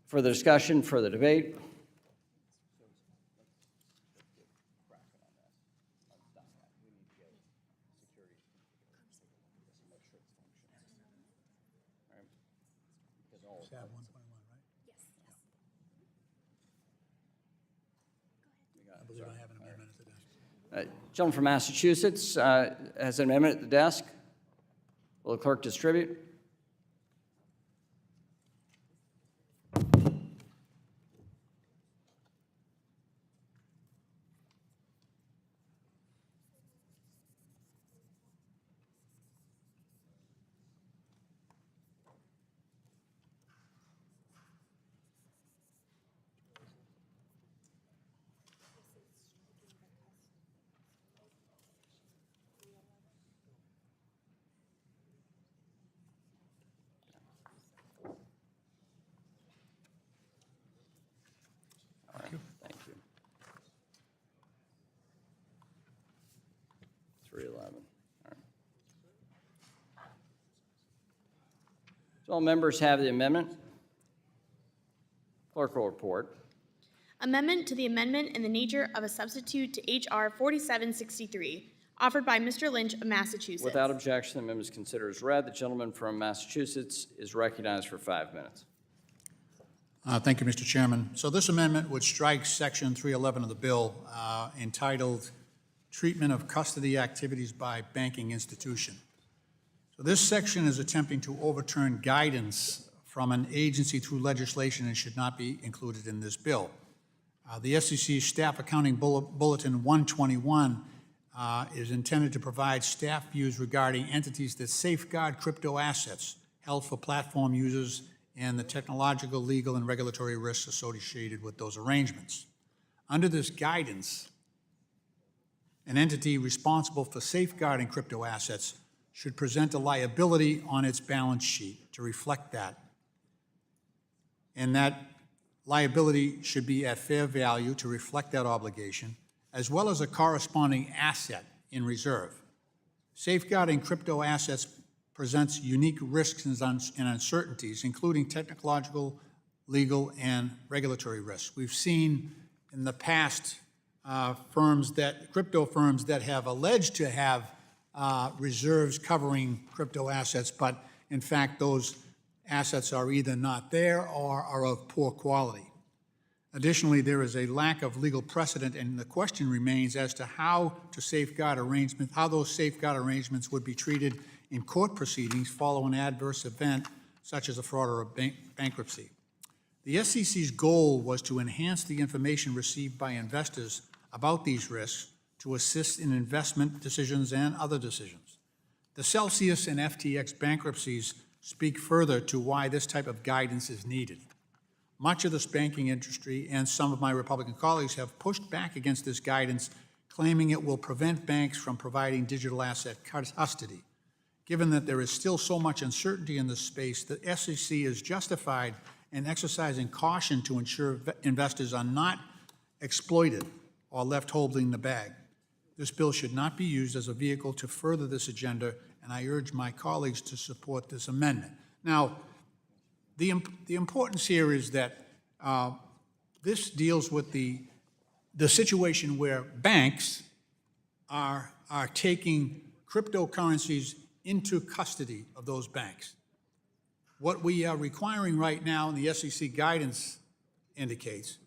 Further discussion, further debate? Gentleman from Massachusetts has an amendment at the desk. Will the clerk distribute? Thank you. 311. All right. So all members have the amendment. Clerk will report. Amendment to the amendment in the nature of a substitute to H.R. 4763, offered by Mr. Lynch of Massachusetts. Without objection, the amendment is considered as read. The gentleman from Massachusetts is recognized for 5 minutes. Thank you, Mr. Chairman. So this amendment would strike Section 311 of the bill entitled Treatment of Custody Activities by Banking Institution. So this section is attempting to overturn guidance from an agency through legislation and should not be included in this bill. The SEC Staff Accounting Bulletin 121 is intended to provide staff views regarding entities that safeguard crypto assets held for platform users and the technological, legal, and regulatory risks associated with those arrangements. Under this guidance, an entity responsible for safeguarding crypto assets should present a liability on its balance sheet to reflect that. And that liability should be at fair value to reflect that obligation, as well as a corresponding asset in reserve. Safeguarding crypto assets presents unique risks and uncertainties, including technological, legal, and regulatory risks. We've seen in the past crypto firms that have alleged to have reserves covering crypto assets, but in fact those assets are either not there or are of poor quality. Additionally, there is a lack of legal precedent, and the question remains as to how those safeguard arrangements would be treated in court proceedings following an adverse event such as a fraud or a bankruptcy. The SEC's goal was to enhance the information received by investors about these risks to assist in investment decisions and other decisions. The Celsius and FTX bankruptcies speak further to why this type of guidance is needed. Much of this banking industry and some of my Republican colleagues have pushed back against this guidance, claiming it will prevent banks from providing digital asset custody. Given that there is still so much uncertainty in this space, the SEC is justified in exercising caution to ensure investors are not exploited or left holding the bag. This bill should not be used as a vehicle to further this agenda, and I urge my colleagues to support this amendment. Now, the importance here is that this deals with the situation where banks are taking cryptocurrencies into custody of those banks. What we are requiring right now, and the SEC guidance indicates,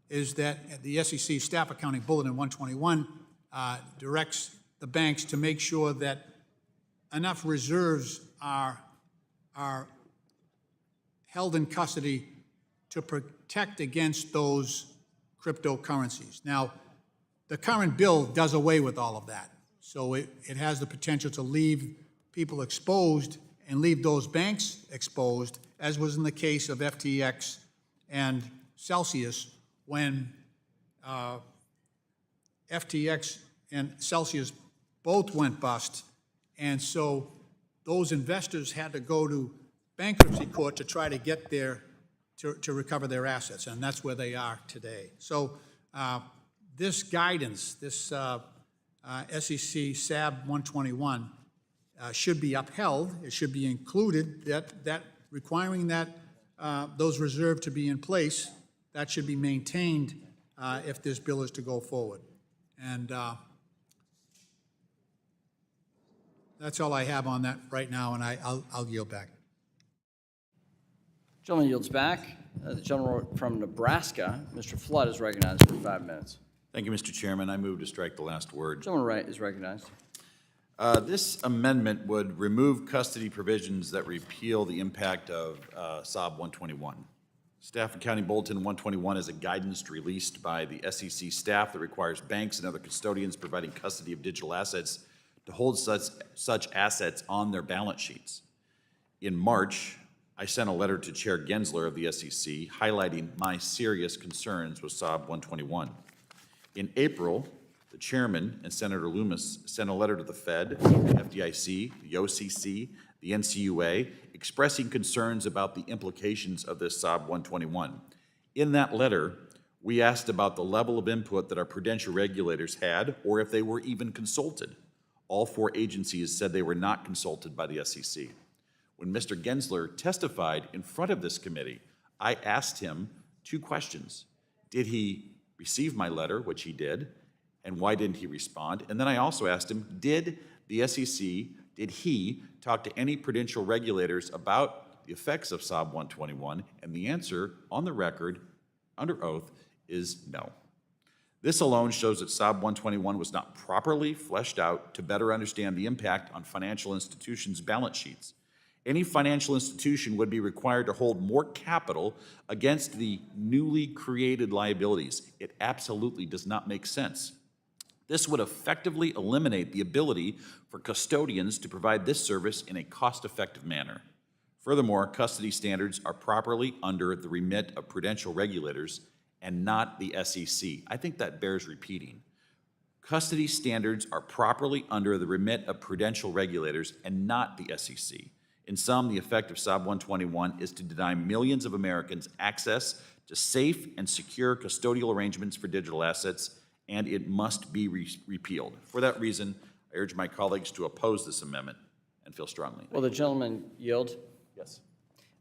is that the SEC Staff Accounting Bulletin 121 directs the banks to make sure that enough reserves are held in custody to protect against those cryptocurrencies. Now, the current bill does away with all of that. So it has the potential to leave people exposed and leave those banks exposed, as was in the case of FTX and Celsius, when FTX and Celsius both went bust. And so those investors had to go to bankruptcy court to try to get to recover their assets, and that's where they are today. So this guidance, this SEC SAB 121, should be upheld. It should be included, that requiring that those reserves to be in place, that should be maintained if this bill is to go forward. And that's all I have on that right now, and I'll yield back. Gentleman yields back. The gentleman from Nebraska, Mr. Flood, is recognized for 5 minutes. Thank you, Mr. Chairman. I move to strike the last word. Gentleman is recognized. This amendment would remove custody provisions that repeal the impact of SOB 121. Staff Accounting Bulletin 121 is a guidance released by the SEC staff that requires banks and other custodians providing custody of digital assets to hold such assets on their balance sheets. In March, I sent a letter to Chair Gensler of the SEC highlighting my serious concerns with SOB 121. In April, the chairman and Senator Loomis sent a letter to the Fed, the FDIC, the OCC, the NCUA, expressing concerns about the implications of this SOB 121. In that letter, we asked about the level of input that our prudential regulators had, or if they were even consulted. All four agencies said they were not consulted by the SEC. When Mr. Gensler testified in front of this committee, I asked him two questions. Did he receive my letter, which he did, and why didn't he respond? And then I also asked him, did the SEC, did he talk to any prudential regulators about the effects of SOB 121? And the answer, on the record, under oath, is no. This alone shows that SOB 121 was not properly fleshed out to better understand the impact on financial institutions' balance sheets. Any financial institution would be required to hold more capital against the newly created liabilities. It absolutely does not make sense. This would effectively eliminate the ability for custodians to provide this service in a cost-effective manner. Furthermore, custody standards are properly under the remit of prudential regulators and not the SEC. I think that bears repeating. Custody standards are properly under the remit of prudential regulators and not the SEC. In sum, the effect of SOB 121 is to deny millions of Americans access to safe and secure custodial arrangements for digital assets, and it must be repealed. For that reason, I urge my colleagues to oppose this amendment and feel strongly. Will the gentleman yield? Yes.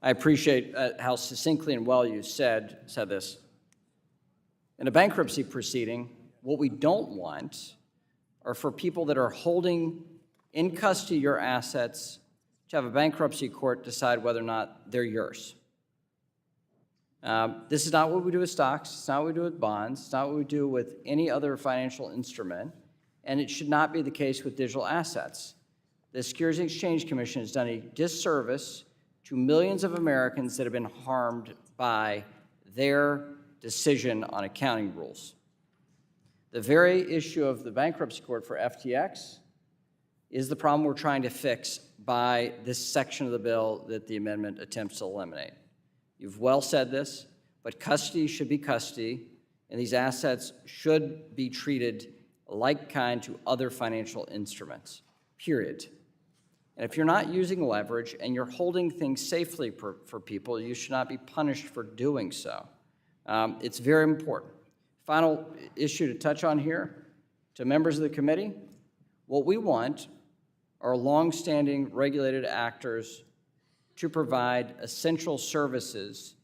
I appreciate how succinctly and well you said this. In a bankruptcy proceeding, what we don't want are for people that are holding in custody your assets to have a bankruptcy court decide whether or not they're yours. This is not what we do with stocks. It's not what we do with bonds. It's not what we do with any other financial instrument. And it should not be the case with digital assets. The Securities and Exchange Commission has done a disservice to millions of Americans that have been harmed by their decision on accounting rules. The very issue of the bankruptcy court for FTX is the problem we're trying to fix by this section of the bill that the amendment attempts to eliminate. You've well said this, but custody should be custody, and these assets should be treated like kind to other financial instruments, period. And if you're not using leverage and you're holding things safely for people, you should not be punished for doing so. It's very important. Final issue to touch on here, to members of the committee, what we want are longstanding regulated actors to provide essential services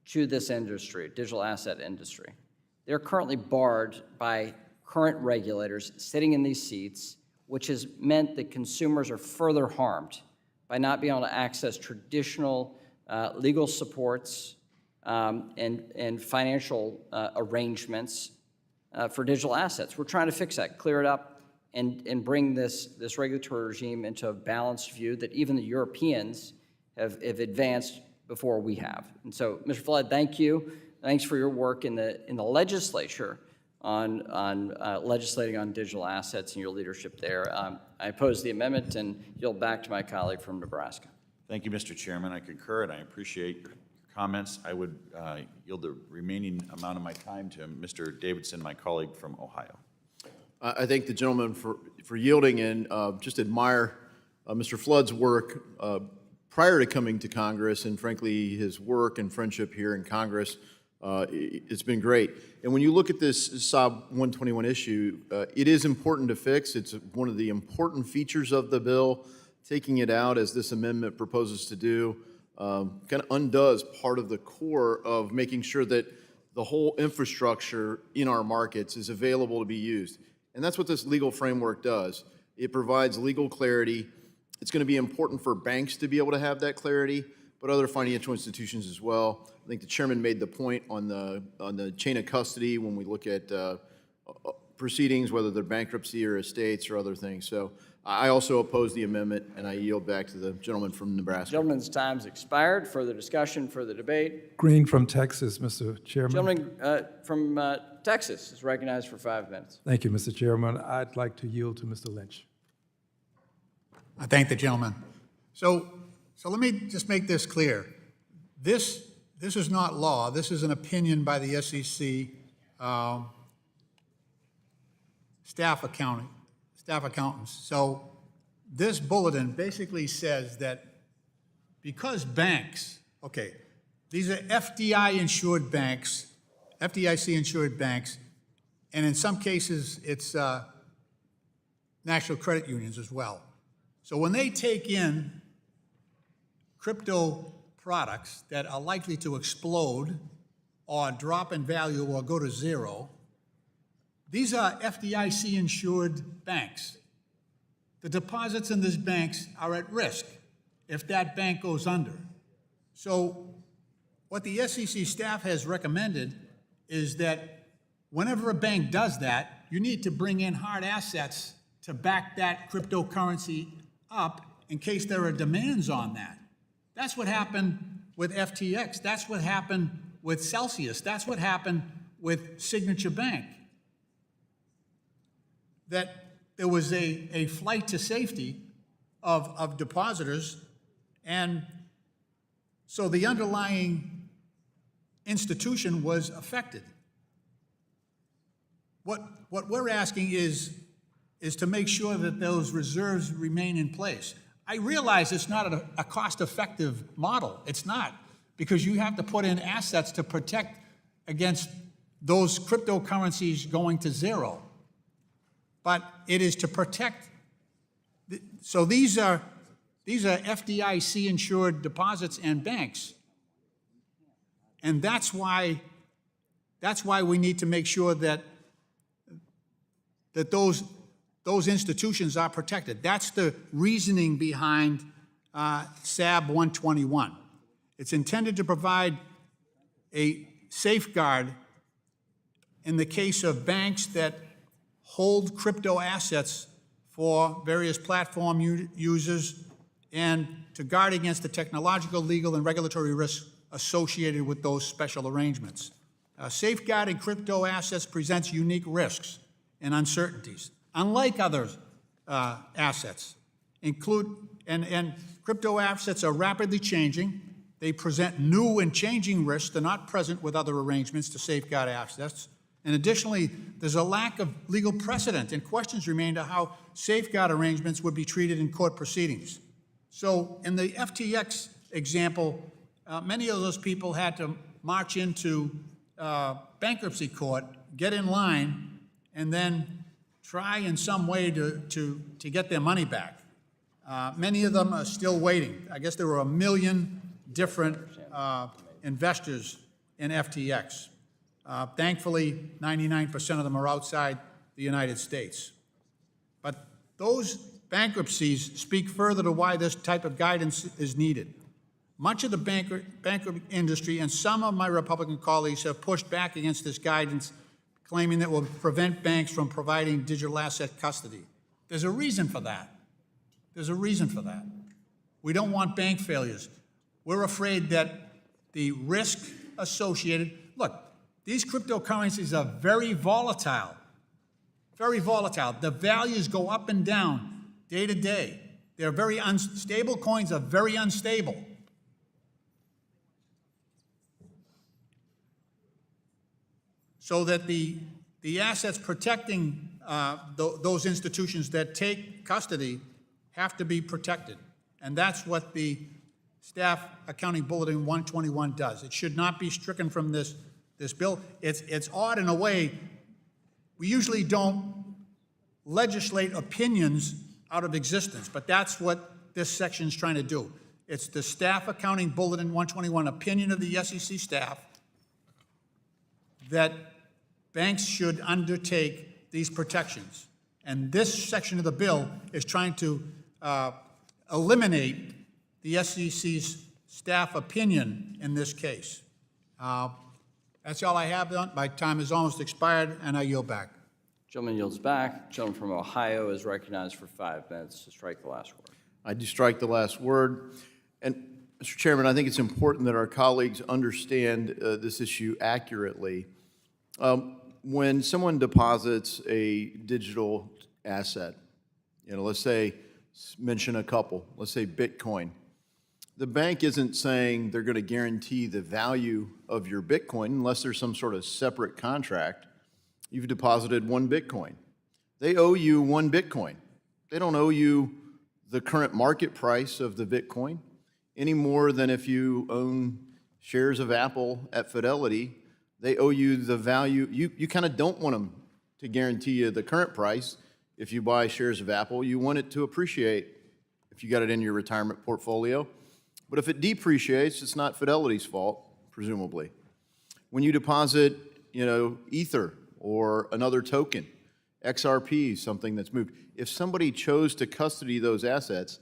to this industry, digital asset industry. They're currently barred by current regulators sitting in these seats, which has meant that consumers are further harmed by not being able to access traditional legal supports, and financial arrangements for digital assets. We're trying to fix that, clear it up, and bring this regulatory regime into a balanced view that even the Europeans have advanced before we have. And so, Mr. Flood, thank you. Thanks for your work in the legislature on legislating on digital assets and your leadership there. I oppose the amendment and yield back to my colleague from Nebraska. Thank you, Mr. Chairman. I concur, and I appreciate your comments. I would yield the remaining amount of my time to Mr. Davidson, my colleague from Ohio. I thank the gentleman for yielding and just admire Mr. Flood's work prior to coming to Congress, and frankly, his work and friendship here in Congress. It's been great. And when you look at this SOB 121 issue, it is important to fix. It's one of the important features of the bill. Taking it out, as this amendment proposes to do, kind of undoes part of the core of making sure that the whole infrastructure in our markets is available to be used. And that's what this legal framework does. It provides legal clarity. It's going to be important for banks to be able to have that clarity, but other financial institutions as well. I think the chairman made the point on the chain of custody when we look at proceedings, whether they're bankruptcy or estates or other things. So I also oppose the amendment, and I yield back to the gentleman from Nebraska. Gentleman's time's expired. Further discussion, further debate. Green from Texas, Mr. Chairman. Gentleman from Texas is recognized for 5 minutes. Thank you, Mr. Chairman. I'd like to yield to Mr. Lynch. I thank the gentleman. So let me just make this clear. This is not law. This is an opinion by the SEC staff accountants. So this bulletin basically says that because banks, okay, these are FDIC-insured banks, and in some cases it's national credit unions as well. So when they take in crypto products that are likely to explode or drop in value or go to zero, these are FDIC-insured banks. The deposits in these banks are at risk if that bank goes under. So what the SEC staff has recommended is that whenever a bank does that, you need to bring in hard assets to back that cryptocurrency up in case there are demands on that. That's what happened with FTX. That's what happened with Celsius. That's what happened with Signature Bank. That there was a flight to safety of depositors, and so the underlying institution was affected. What we're asking is to make sure that those reserves remain in place. I realize it's not a cost-effective model. It's not, because you have to put in assets to protect against those cryptocurrencies going to zero. But it is to protect. So these are FDIC-insured deposits and banks, and that's why we need to make sure that those institutions are protected. That's the reasoning behind SAB 121. It's intended to provide a safeguard in the case of banks that hold crypto assets for various platform users and to guard against the technological, legal, and regulatory risks associated with those special arrangements. Safeguarding crypto assets presents unique risks and uncertainties, unlike other assets. And crypto assets are rapidly changing. They present new and changing risks. They're not present with other arrangements to safeguard assets. And additionally, there's a lack of legal precedent, and questions remain to how safeguard arrangements would be treated in court proceedings. So in the FTX example, many of those people had to march into bankruptcy court, get in line, and then try in some way to get their money back. Many of them are still waiting. I guess there were 1 million different investors in FTX. Thankfully, 99% of them are outside the United States. But those bankruptcies speak further to why this type of guidance is needed. Much of the banker industry and some of my Republican colleagues have pushed back against this guidance, claiming that it will prevent banks from providing digital asset custody. There's a reason for that. There's a reason for that. We don't want bank failures. We're afraid that the risk associated, look, these cryptocurrencies are very volatile. Very volatile. The values go up and down day to day. They're very unstable. Coins are very unstable. So that the assets protecting those institutions that take custody have to be protected. And that's what the Staff Accounting Bulletin 121 does. It should not be stricken from this bill. It's odd in a way. We usually don't legislate opinions out of existence, but that's what this section is trying to do. It's the Staff Accounting Bulletin 121 opinion of the SEC staff that banks should undertake these protections. And this section of the bill is trying to eliminate the SEC's staff opinion in this case. That's all I have. My time is almost expired, and I yield back. Gentleman yields back. Gentleman from Ohio is recognized for 5 minutes to strike the last word. I do strike the last word. And, Mr. Chairman, I think it's important that our colleagues understand this issue accurately. When someone deposits a digital asset, let's say, mention a couple, let's say Bitcoin, the bank isn't saying they're going to guarantee the value of your Bitcoin unless there's some sort of separate contract. You've deposited 1 Bitcoin. They owe you 1 Bitcoin. They don't owe you the current market price of the Bitcoin any more than if you own shares of Apple at Fidelity. They owe you the value. You kind of don't want them to guarantee you the current price. If you buy shares of Apple, you want it to appreciate if you got it in your retirement portfolio. But if it depreciates, it's not Fidelity's fault, presumably. When you deposit, Ether or another token, XRP, something that's moved, if somebody chose to custody those assets,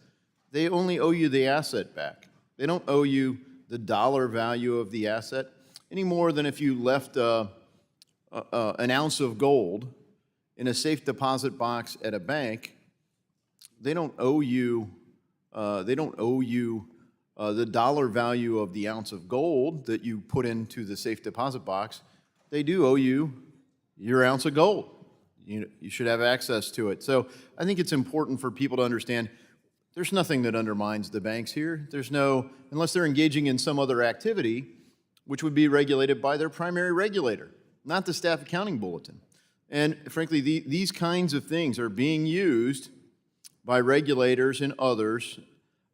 they only owe you the asset back. They don't owe you the dollar value of the asset any more than if you left an ounce of gold in a safe deposit box at a bank. They don't owe you. The dollar value of the ounce of gold that you put into the safe deposit box. They do owe you your ounce of gold. You should have access to it. So I think it's important for people to understand there's nothing that undermines the banks here. Unless they're engaging in some other activity, which would be regulated by their primary regulator, not the Staff Accounting Bulletin. And frankly, these kinds of things are being used by regulators and others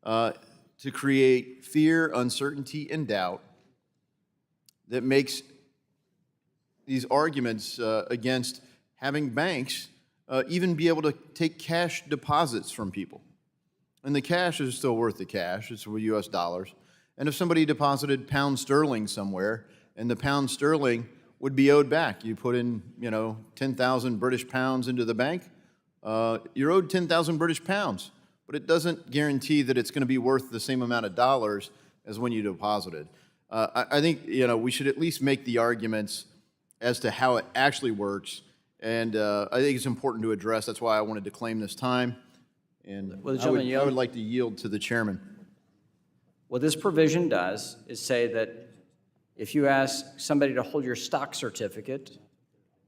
to create fear, uncertainty, and doubt that makes these arguments against having banks even be able to take cash deposits from people. And the cash is still worth the cash. It's US dollars. And if somebody deposited pound sterling somewhere, and the pound sterling would be owed back, you put in, 10,000 British pounds into the bank, you're owed 10,000 British pounds. But it doesn't guarantee that it's going to be worth the same amount of dollars as when you deposited. I think, we should at least make the arguments as to how it actually works. And I think it's important to address. That's why I wanted to claim this time. And I would like to yield to the chairman. What this provision does is say that if you ask somebody to hold your stock certificate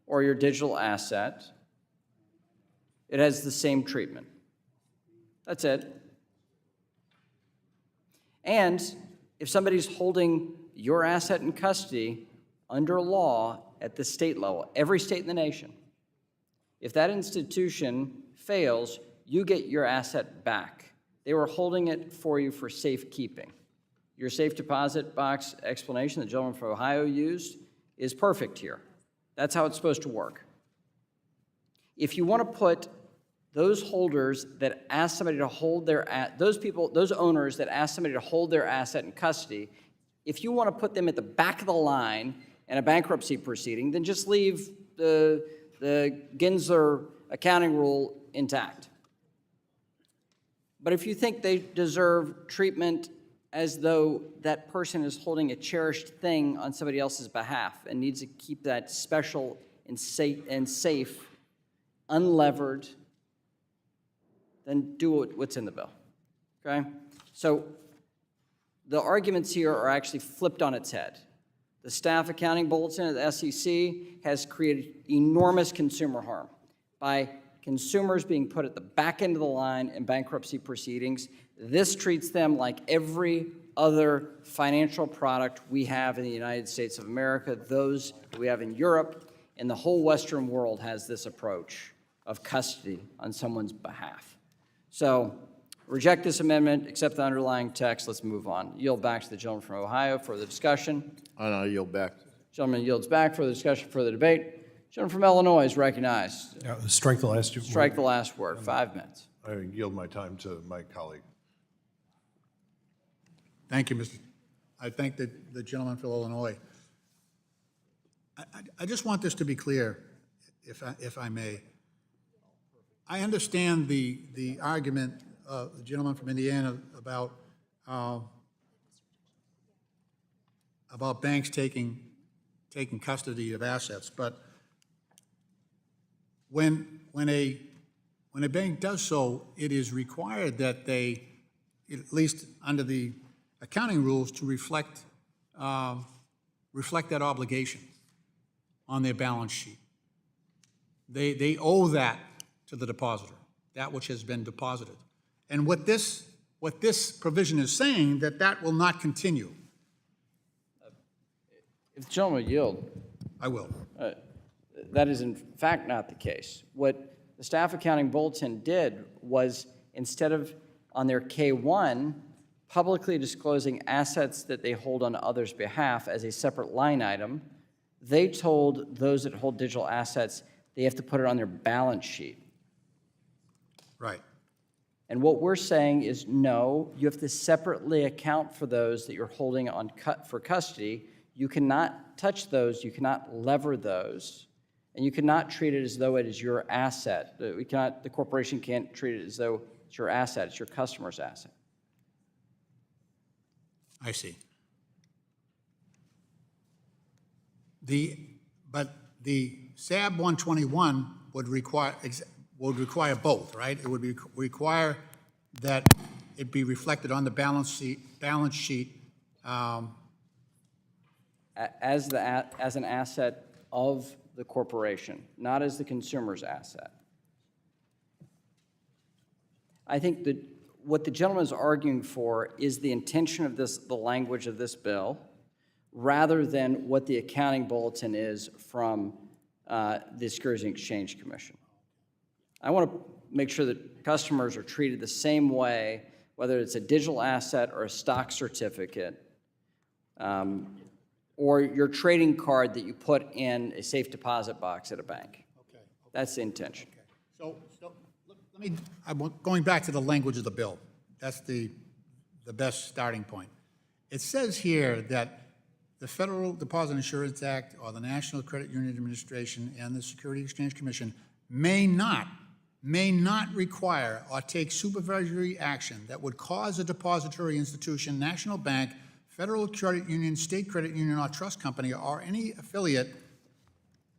or your digital asset, it has the same treatment. That's it. And if somebody's holding your asset in custody under law at the state level, every state in the nation, if that institution fails, you get your asset back. They were holding it for you for safekeeping. Your safe deposit box explanation the gentleman from Ohio used is perfect here. That's how it's supposed to work. If you want to put those holders that ask somebody to hold those owners that ask somebody to hold their asset in custody, if you want to put them at the back of the line in a bankruptcy proceeding, then just leave the Gensler accounting rule intact. But if you think they deserve treatment as though that person is holding a cherished thing on somebody else's behalf and needs to keep that special and safe, unlevered, then do what's in the bill, okay? So the arguments here are actually flipped on its head. The staff accounting bulletin at the SEC has created enormous consumer harm by consumers being put at the back end of the line in bankruptcy proceedings. This treats them like every other financial product we have in the United States of America, those we have in Europe, and the whole Western world has this approach of custody on someone's behalf. So reject this amendment, accept the underlying text, let's move on. Yield back to the gentleman from Ohio for the discussion. And I yield back. Gentleman yields back for the discussion, for the debate. Gentleman from Illinois is recognized. Strike the last word. Strike the last word, 5 minutes. I yield my time to my colleague. Thank you, Mr. I thank the gentleman from Illinois. I just want this to be clear, if I may. I understand the argument of the gentleman from Indiana about banks taking custody of assets, but when a bank does so, it is required that they, at least under the accounting rules, to reflect that obligation on their balance sheet. They owe that to the depositor, that which has been deposited. And what this provision is saying, that will not continue. If the gentleman would yield. I will. That is in fact not the case. What the staff accounting bulletin did was, instead of on their K-1, publicly disclosing assets that they hold on others' behalf as a separate line item, they told those that hold digital assets they have to put it on their balance sheet. Right. And what we're saying is, no, you have to separately account for those that you're holding on for custody. You cannot touch those, you cannot lever those, and you cannot treat it as though it is your asset. The corporation can't treat it as though it's your asset, it's your customer's asset. I see. But the SAB 121 would require both, right? It would require that it be reflected on the balance sheet as an asset of the corporation, not as the consumer's asset. I think that what the gentleman is arguing for is the intention of the language of this bill, rather than what the accounting bulletin is from the Securities and Exchange Commission. I want to make sure that customers are treated the same way, whether it's a digital asset or a stock certificate, or your trading card that you put in a safe deposit box at a bank. Okay. That's the intention. Okay. So I'm going back to the language of the bill. That's the best starting point. It says here that the Federal Deposit Insurance Act or the National Credit Union Administration and the Securities and Exchange Commission may not require or take supervisory action that would cause a depository institution, national bank, federal credit union, state credit union, or trust company, or any affiliate,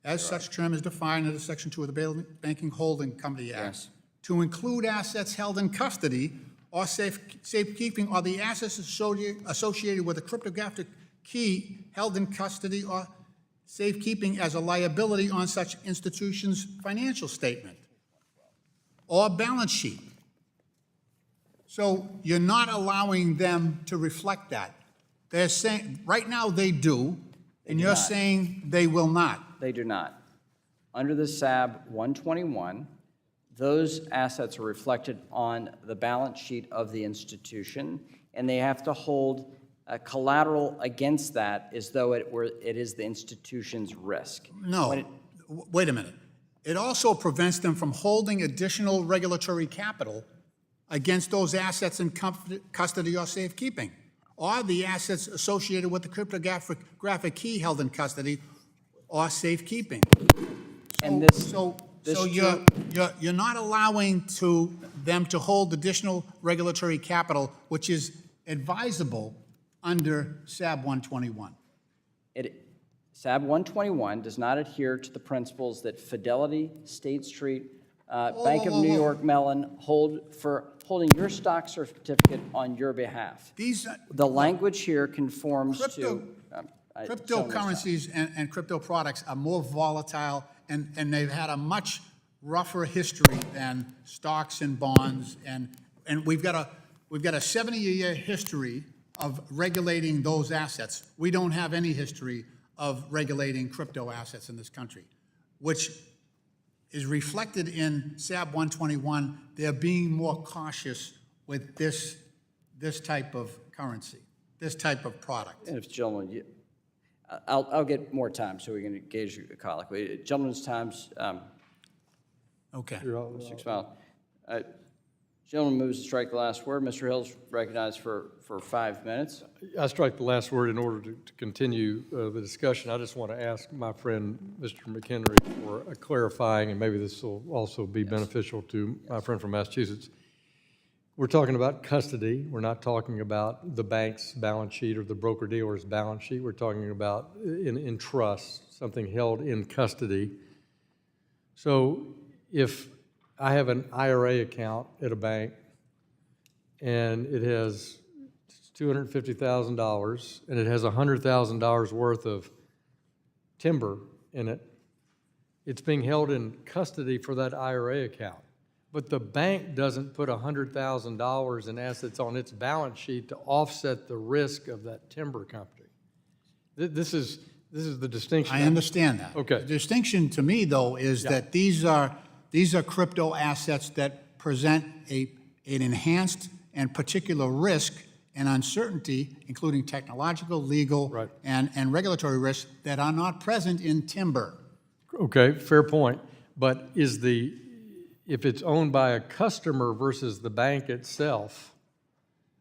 as such term is defined under Section 2 of the Banking Holding Company Act, Yes. to include assets held in custody or safekeeping, or the assets associated with a cryptographic key held in custody or safekeeping as a liability on such institution's financial statement or balance sheet. So you're not allowing them to reflect that. They're saying, right now they do, and you're saying they will not. They do not. Under the SAB 121, those assets are reflected on the balance sheet of the institution, and they have to hold collateral against that as though it is the institution's risk. No, wait a minute. It also prevents them from holding additional regulatory capital against those assets in custody or safekeeping, or the assets associated with the cryptographic key held in custody or safekeeping. So you're not allowing them to hold additional regulatory capital, which is advisable under SAB 121? SAB 121 does not adhere to the principles that Fidelity, State Street, Bank of New York Mellon hold for holding your stock certificate on your behalf. The language here conforms to... Cryptocurrencies and crypto products are more volatile, and they've had a much rougher history than stocks and bonds, and we've got a 70-year history of regulating those assets. We don't have any history of regulating crypto assets in this country, which is reflected in SAB 121. They're being more cautious with this type of currency, this type of product. And if gentlemen, I'll get more time so we can engage a colleague. Gentlemen's time's okay. 6 miles. Gentleman moves to strike the last word. Mr. Hill's recognized for 5 minutes. I strike the last word in order to continue the discussion. I just want to ask my friend, Mr. McHenry, for a clarifying, and maybe this will also be beneficial to my friend from Massachusetts. We're talking about custody. We're not talking about the bank's balance sheet or the broker-dealer's balance sheet. We're talking about in trust, something held in custody. So if I have an IRA account at a bank and it has $250,000 and it has $100,000 worth of timber in it, it's being held in custody for that IRA account. But the bank doesn't put $100,000 in assets on its balance sheet to offset the risk of that timber company. This is the distinction. I understand that. Okay. The distinction to me, though, is that these are crypto assets that present an enhanced and particular risk and uncertainty, including technological, legal, and regulatory risks that are not present in timber. Okay, fair point. But if it's owned by a customer versus the bank itself,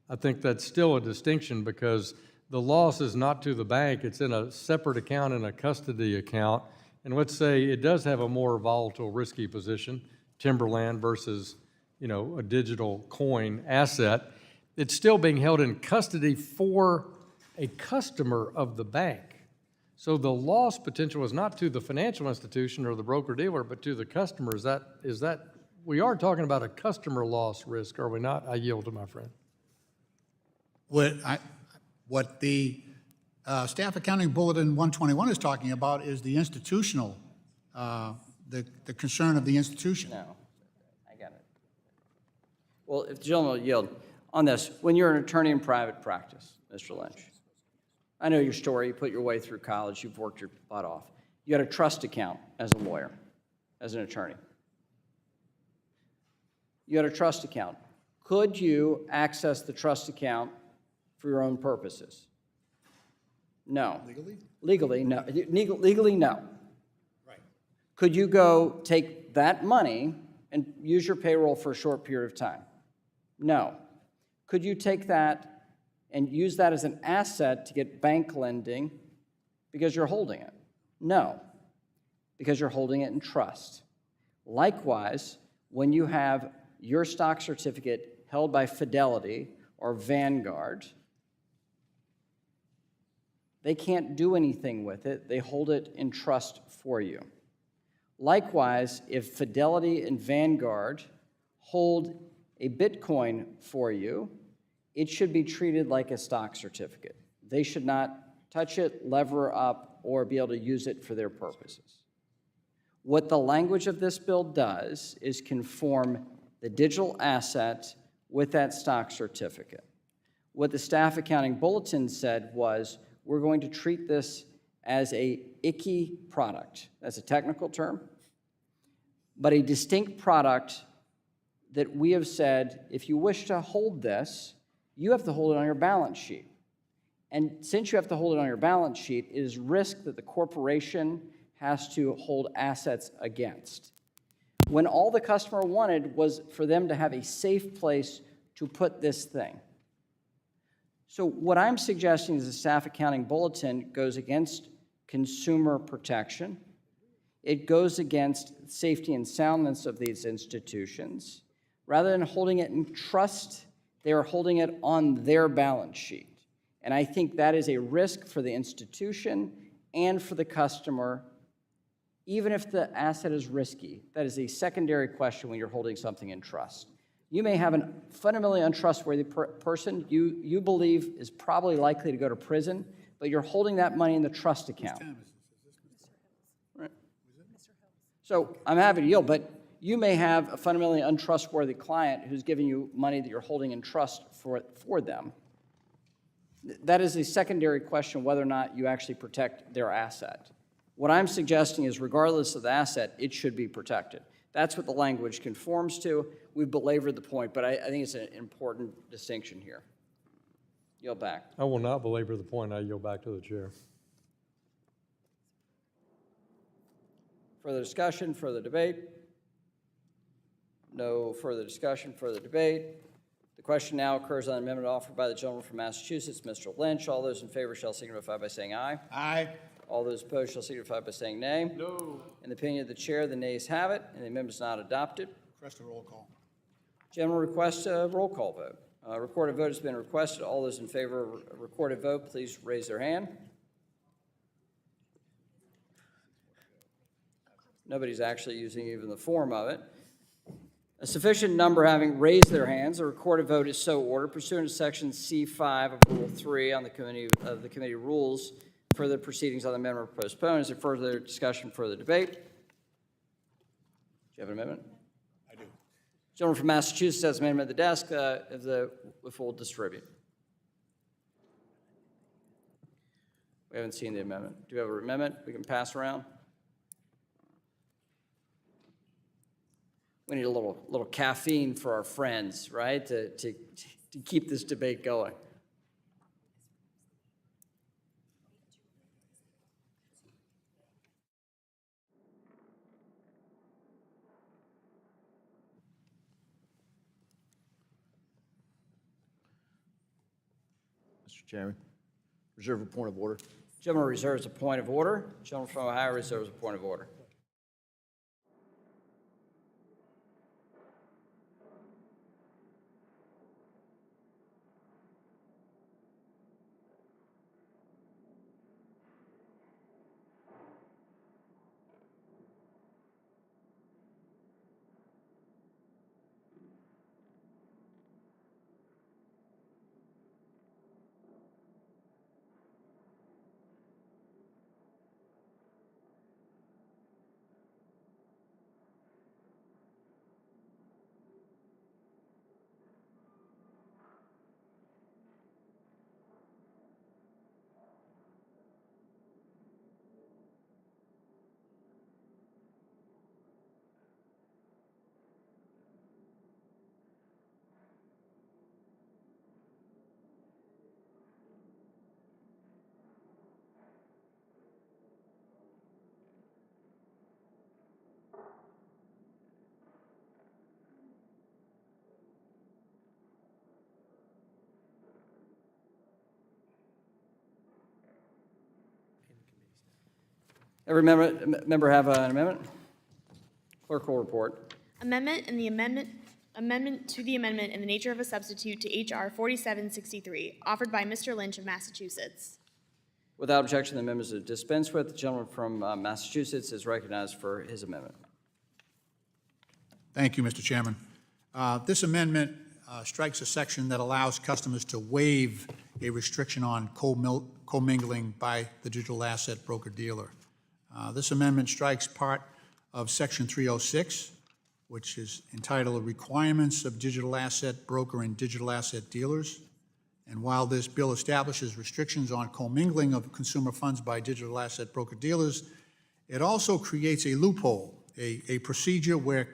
I think that's still a distinction because the loss is not to the bank. It's in a separate account, in a custody account. And let's say it does have a more volatile, risky position, timberland versus, a digital coin asset. It's still being held in custody for a customer of the bank. So the loss potential is not to the financial institution or the broker-dealer, but to the customer. Is that we are talking about a customer loss risk, are we not? I yield to my friend. What the Staff Accounting Bulletin 121 is talking about is the institutional, the concern of the institution. No, I got it. Well, if the gentleman will yield on this, when you're an attorney in private practice, Mr. Lynch, I know your story. You put your way through college. You've worked your butt off. You had a trust account as a lawyer, as an attorney. You had a trust account. Could you access the trust account for your own purposes? No. Legally, no. Legally, no. Right. Could you go take that money and use your payroll for a short period of time? No. Could you take that and use that as an asset to get bank lending because you're holding it? No, because you're holding it in trust. Likewise, when you have your stock certificate held by Fidelity or Vanguard, they can't do anything with it. They hold it in trust for you. Likewise, if Fidelity and Vanguard hold a Bitcoin for you, it should be treated like a stock certificate. They should not touch it, lever up, or be able to use it for their purposes. What the language of this bill does is conform the digital asset with that stock certificate. What the Staff Accounting Bulletin said was, we're going to treat this as a icky product. That's a technical term, but a distinct product that we have said, if you wish to hold this, you have to hold it on your balance sheet. And since you have to hold it on your balance sheet, it is risk that the corporation has to hold assets against. When all the customer wanted was for them to have a safe place to put this thing. So what I'm suggesting is the Staff Accounting Bulletin goes against consumer protection. It goes against safety and soundness of these institutions. Rather than holding it in trust They are holding it on their balance sheet. And I think that is a risk for the institution and for the customer, even if the asset is risky. That is a secondary question when you're holding something in trust. You may have a fundamentally untrustworthy person you believe is probably likely to go to prison, but you're holding that money in the trust account. Right. So I'm happy to yield, but you may have a fundamentally untrustworthy client who's giving you money that you're holding in trust for them. That is a secondary question whether or not you actually protect their asset. What I'm suggesting is regardless of the asset, it should be protected. That's what the language conforms to. We've belabored the point, but I think it's an important distinction here. Yield back. I will not belabor the point. I yield back to the chair. Further discussion, further debate? No further discussion, further debate. The question now occurs on an amendment offered by the gentleman from Massachusetts, Mr. Lynch. All those in favor shall signify by saying aye. Aye. All those opposed shall signify by saying nay. No. In the opinion of the chair, the nays have it, and the amendment is not adopted. Request a roll call. Gentleman requests a roll call vote. A recorded vote has been requested. All those in favor of a recorded vote, please raise their hand. Nobody's actually using even the form of it. A sufficient number having raised their hands, a recorded vote is so ordered pursuant to Section C5 of Rule 3 on the committee rules. Further proceedings on the amendment are postponed. Is there further discussion, further debate? Do you have an amendment? I do. Gentleman from Massachusetts has an amendment at the desk. If we'll distribute. We haven't seen the amendment. Do you have an amendment we can pass around? We need a little caffeine for our friends, right, to keep this debate going. Mr. Chairman, reserve a point of order. Gentleman reserves a point of order. Gentleman from Ohio reserves a point of order. Every member have an amendment? Clerk will report. Amendment to the amendment in the nature of a substitute to H.R. 4763, offered by Mr. Lynch of Massachusetts. Without objection, the amendment is dispensed with. The gentleman from Massachusetts is recognized for his amendment. Thank you, Mr. Chairman. This amendment strikes a section that allows customers to waive a restriction on commingling by the digital asset broker-dealer. This amendment strikes part of Section 306, which is entitled Requirements of Digital Asset Broker and Digital Asset Dealers. And while this bill establishes restrictions on commingling of consumer funds by digital asset broker-dealers, it also creates a loophole, a procedure where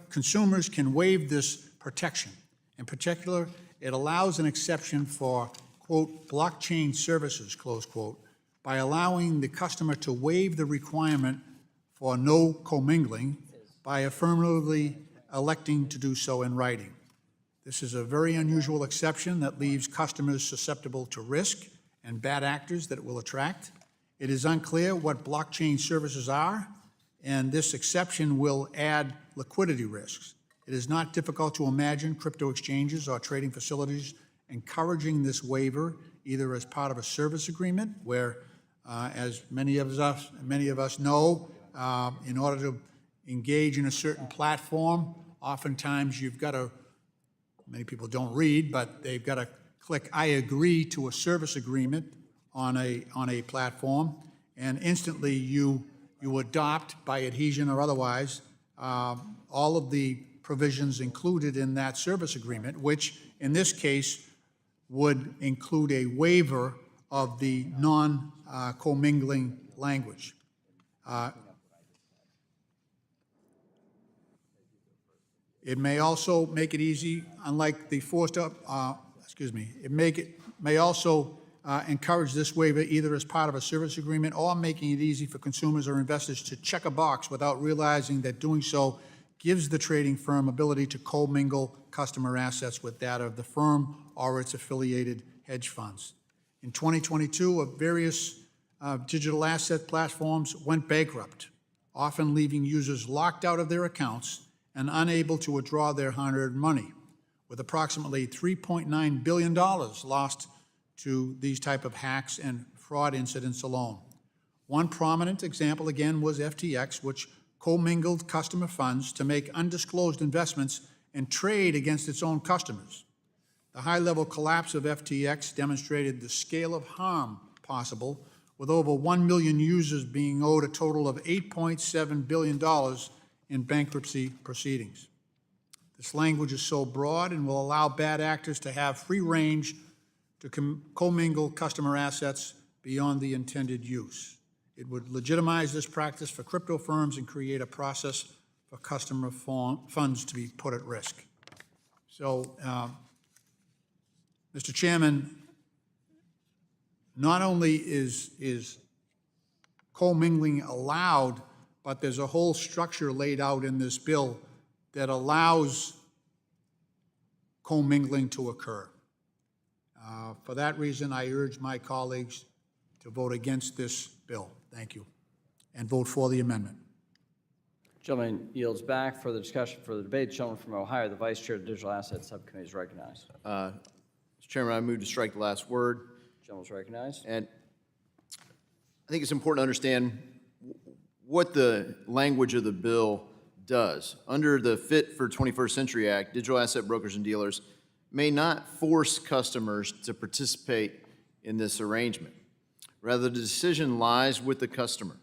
consumers can waive this protection. In particular, it allows an exception for, quote, blockchain services, close quote, by allowing the customer to waive the requirement for no commingling by affirmatively electing to do so in writing. This is a very unusual exception that leaves customers susceptible to risk and bad actors that it will attract. It is unclear what blockchain services are, and this exception will add liquidity risks. It is not difficult to imagine crypto exchanges or trading facilities encouraging this waiver, either as part of a service agreement, where, as many of us know, in order to engage in a certain platform, oftentimes you've got to, many people don't read, but they've got to click "I agree" to a service agreement on a platform, and instantly you adopt, by adhesion or otherwise, all of the provisions included in that service agreement, which in this case would include a waiver of the non-commingling language. It may also make it easy, unlike the it may also encourage this waiver either as part of a service agreement or making it easy for consumers or investors to check a box without realizing that doing so gives the trading firm ability to commingle customer assets with that of the firm or its affiliated hedge funds. In 2022, various digital asset platforms went bankrupt, often leaving users locked out of their accounts and unable to withdraw their hard-earned money, with approximately $3.9 billion lost to these type of hacks and fraud incidents alone. One prominent example, again, was FTX, which commingled customer funds to make undisclosed investments and trade against its own customers. The high-level collapse of FTX demonstrated the scale of harm possible, with over 1 million users being owed a total of $8.7 billion in bankruptcy proceedings. This language is so broad and will allow bad actors to have free range to commingle customer assets beyond the intended use. It would legitimize this practice for crypto firms and create a process for customer funds to be put at risk. So, Mr. Chairman, not only is commingling allowed, but there's a whole structure laid out in this bill that allows commingling to occur. For that reason, I urge my colleagues to vote against this bill. Thank you. And vote for the amendment. Gentleman yields back for the discussion, for the debate. Gentleman from Ohio, the Vice Chair of the Digital Assets Subcommittee is recognized. Mr. Chairman, I move to strike the last word. Gentleman's recognized. And I think it's important to understand what the language of the bill does. Under the Fit for 21st Century Act, digital asset brokers and dealers may not force customers to participate in this arrangement. Rather, the decision lies with the customer.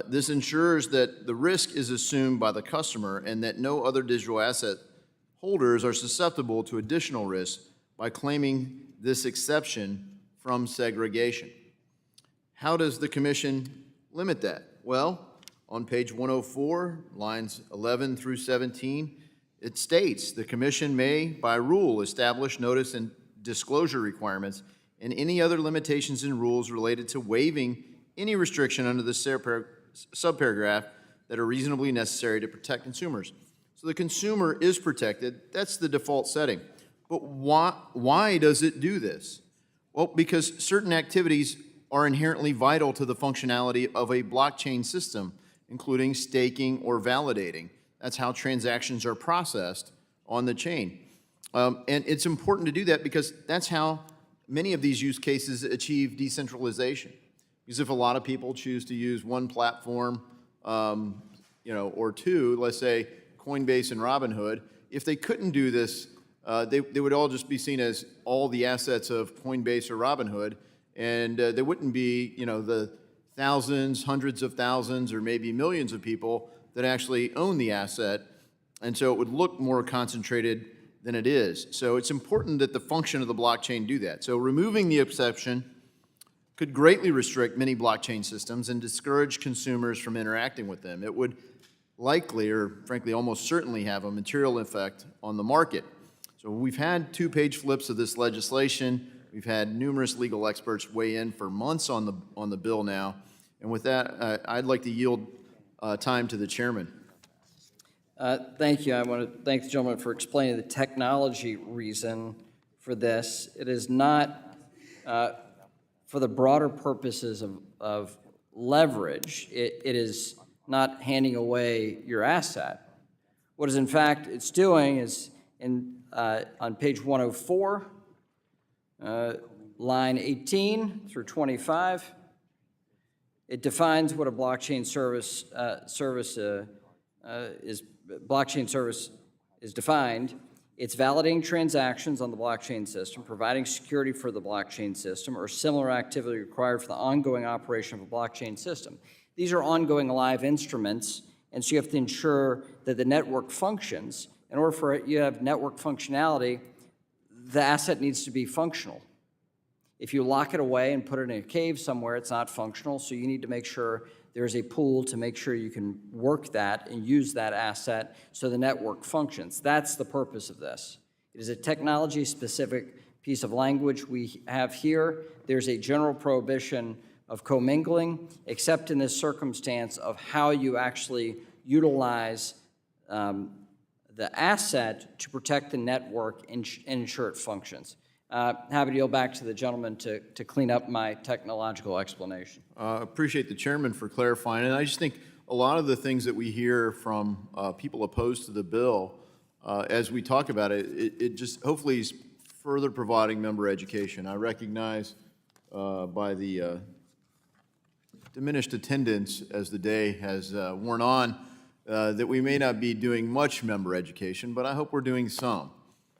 This ensures that the risk is assumed by the customer and that no other digital asset holders are susceptible to additional risk by claiming this exception from segregation. How does the Commission limit that? Well, on page 104, lines 11 through 17, it states the Commission may, by rule, establish notice and disclosure requirements and any other limitations and rules related to waiving any restriction under the subparagraph that are reasonably necessary to protect consumers. So the consumer is protected. That's the default setting. But why does it do this? Well, because certain activities are inherently vital to the functionality of a blockchain system, including staking or validating. That's how transactions are processed on the chain. And it's important to do that because that's how many of these use cases achieve decentralization. Because if a lot of people choose to use one platform, or two, let's say Coinbase and Robinhood, if they couldn't do this, they would all just be seen as all the assets of Coinbase or Robinhood, and there wouldn't be, the thousands, hundreds of thousands, or maybe millions of people that actually own the asset, and so it would look more concentrated than it is. So it's important that the function of the blockchain do that. So removing the exception could greatly restrict many blockchain systems and discourage consumers from interacting with them. It would likely, or frankly almost certainly, have a material effect on the market. So we've had 2-page flips of this legislation. We've had numerous legal experts weigh in for months on the bill now. And with that, I'd like to yield time to the chairman. Thank you. I want to thank the gentleman for explaining the technology reason for this. It is not for the broader purposes of leverage. It is not handing away your asset. What is in fact it's doing is on page 104, line 18 through 25, it defines what a blockchain service is defined. It's validating transactions on the blockchain system, providing security for the blockchain system, or similar activity required for the ongoing operation of a blockchain system. These are ongoing live instruments, and so you have to ensure that the network functions. In order for you to have network functionality, the asset needs to be functional. If you lock it away and put it in a cave somewhere, it's not functional, so you need to make sure there's a pool to make sure you can work that and use that asset so the network functions. That's the purpose of this. It is a technology-specific piece of language we have here. There's a general prohibition of commingling, except in this circumstance of how you actually utilize the asset to protect the network and ensure it functions. Happy to yield back to the gentleman to clean up my technological explanation. Appreciate the chairman for clarifying. And I just think a lot of the things that we hear from people opposed to the bill, as we talk about it, it just hopefully is further providing member education. I recognize by the diminished attendance as the day has worn on that we may not be doing much member education, but I hope we're doing some.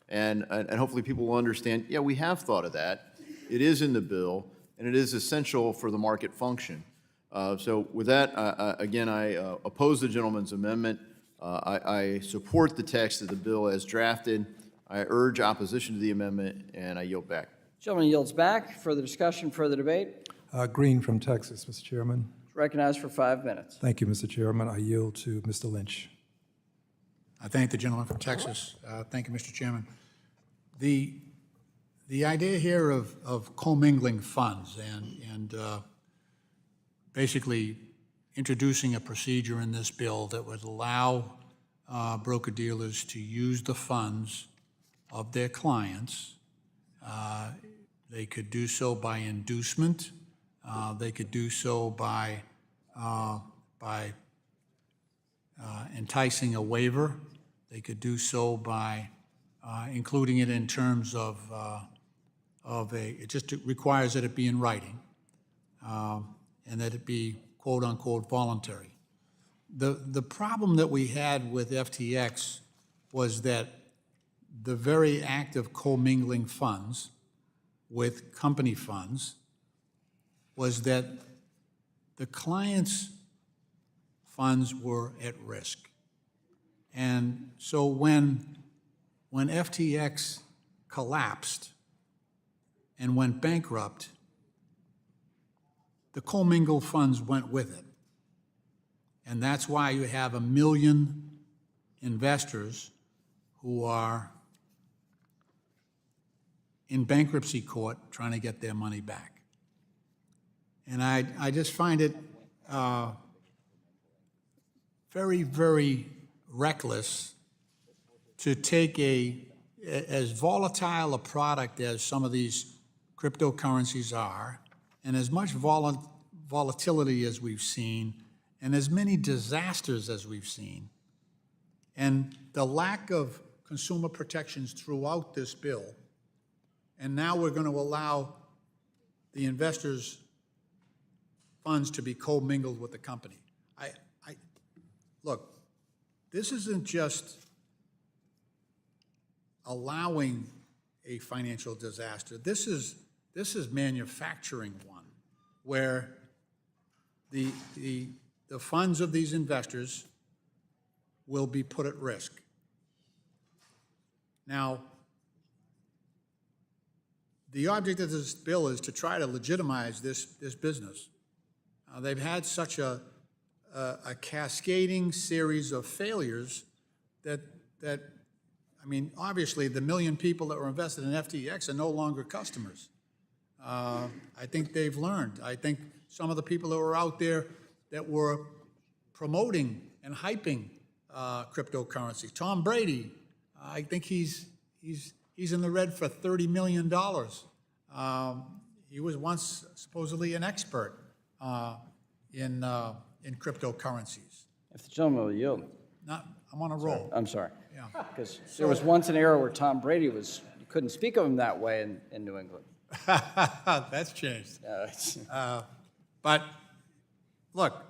And hopefully people will understand, yeah, we have thought of that. It is in the bill, and it is essential for the market function. So with that, again, I oppose the gentleman's amendment. I support the text of the bill as drafted. I urge opposition to the amendment, and I yield back. Gentleman yields back. Further discussion, further debate. Green from Texas, Mr. Chairman. Recognized for 5 minutes. Thank you, Mr. Chairman. I yield to Mr. Lynch. I thank the gentleman from Texas. Thank you, Mr. Chairman. The idea here of commingling funds and basically introducing a procedure in this bill that would allow broker-dealers to use the funds of their clients. They could do so by inducement. They could do so by enticing a waiver. They could do so by including it in terms of it just requires that it be in writing and that it be quote-unquote voluntary. The problem that we had with FTX was that the very act of commingling funds with company funds was that the client's funds were at risk. And so when FTX collapsed and went bankrupt, the commingled funds went with it. And that's why you have 1 million investors who are in bankruptcy court trying to get their money back. And I just find it very, very reckless to take as volatile a product as some of these cryptocurrencies are, and as much volatility as we've seen, and as many disasters as we've seen, and the lack of consumer protections throughout this bill, and now we're going to allow the investors' funds to be commingled with the company. Look, this isn't just allowing a financial disaster. This is manufacturing one, where the funds of these investors will be put at risk. Now, the object of this bill is to try to legitimize this business. They've had such a cascading series of failures that I mean, obviously, the 1 million people that were invested in FTX are no longer customers. I think they've learned. I think some of the people that were out there that were promoting and hyping cryptocurrency, Tom Brady, I think he's in the red for $30 million. He was once supposedly an expert in cryptocurrencies. If the gentleman will yield. I'm on a roll. I'm sorry. Yeah. Because there was once an era where Tom Brady was, you couldn't speak of him that way in New England. That's changed. But look,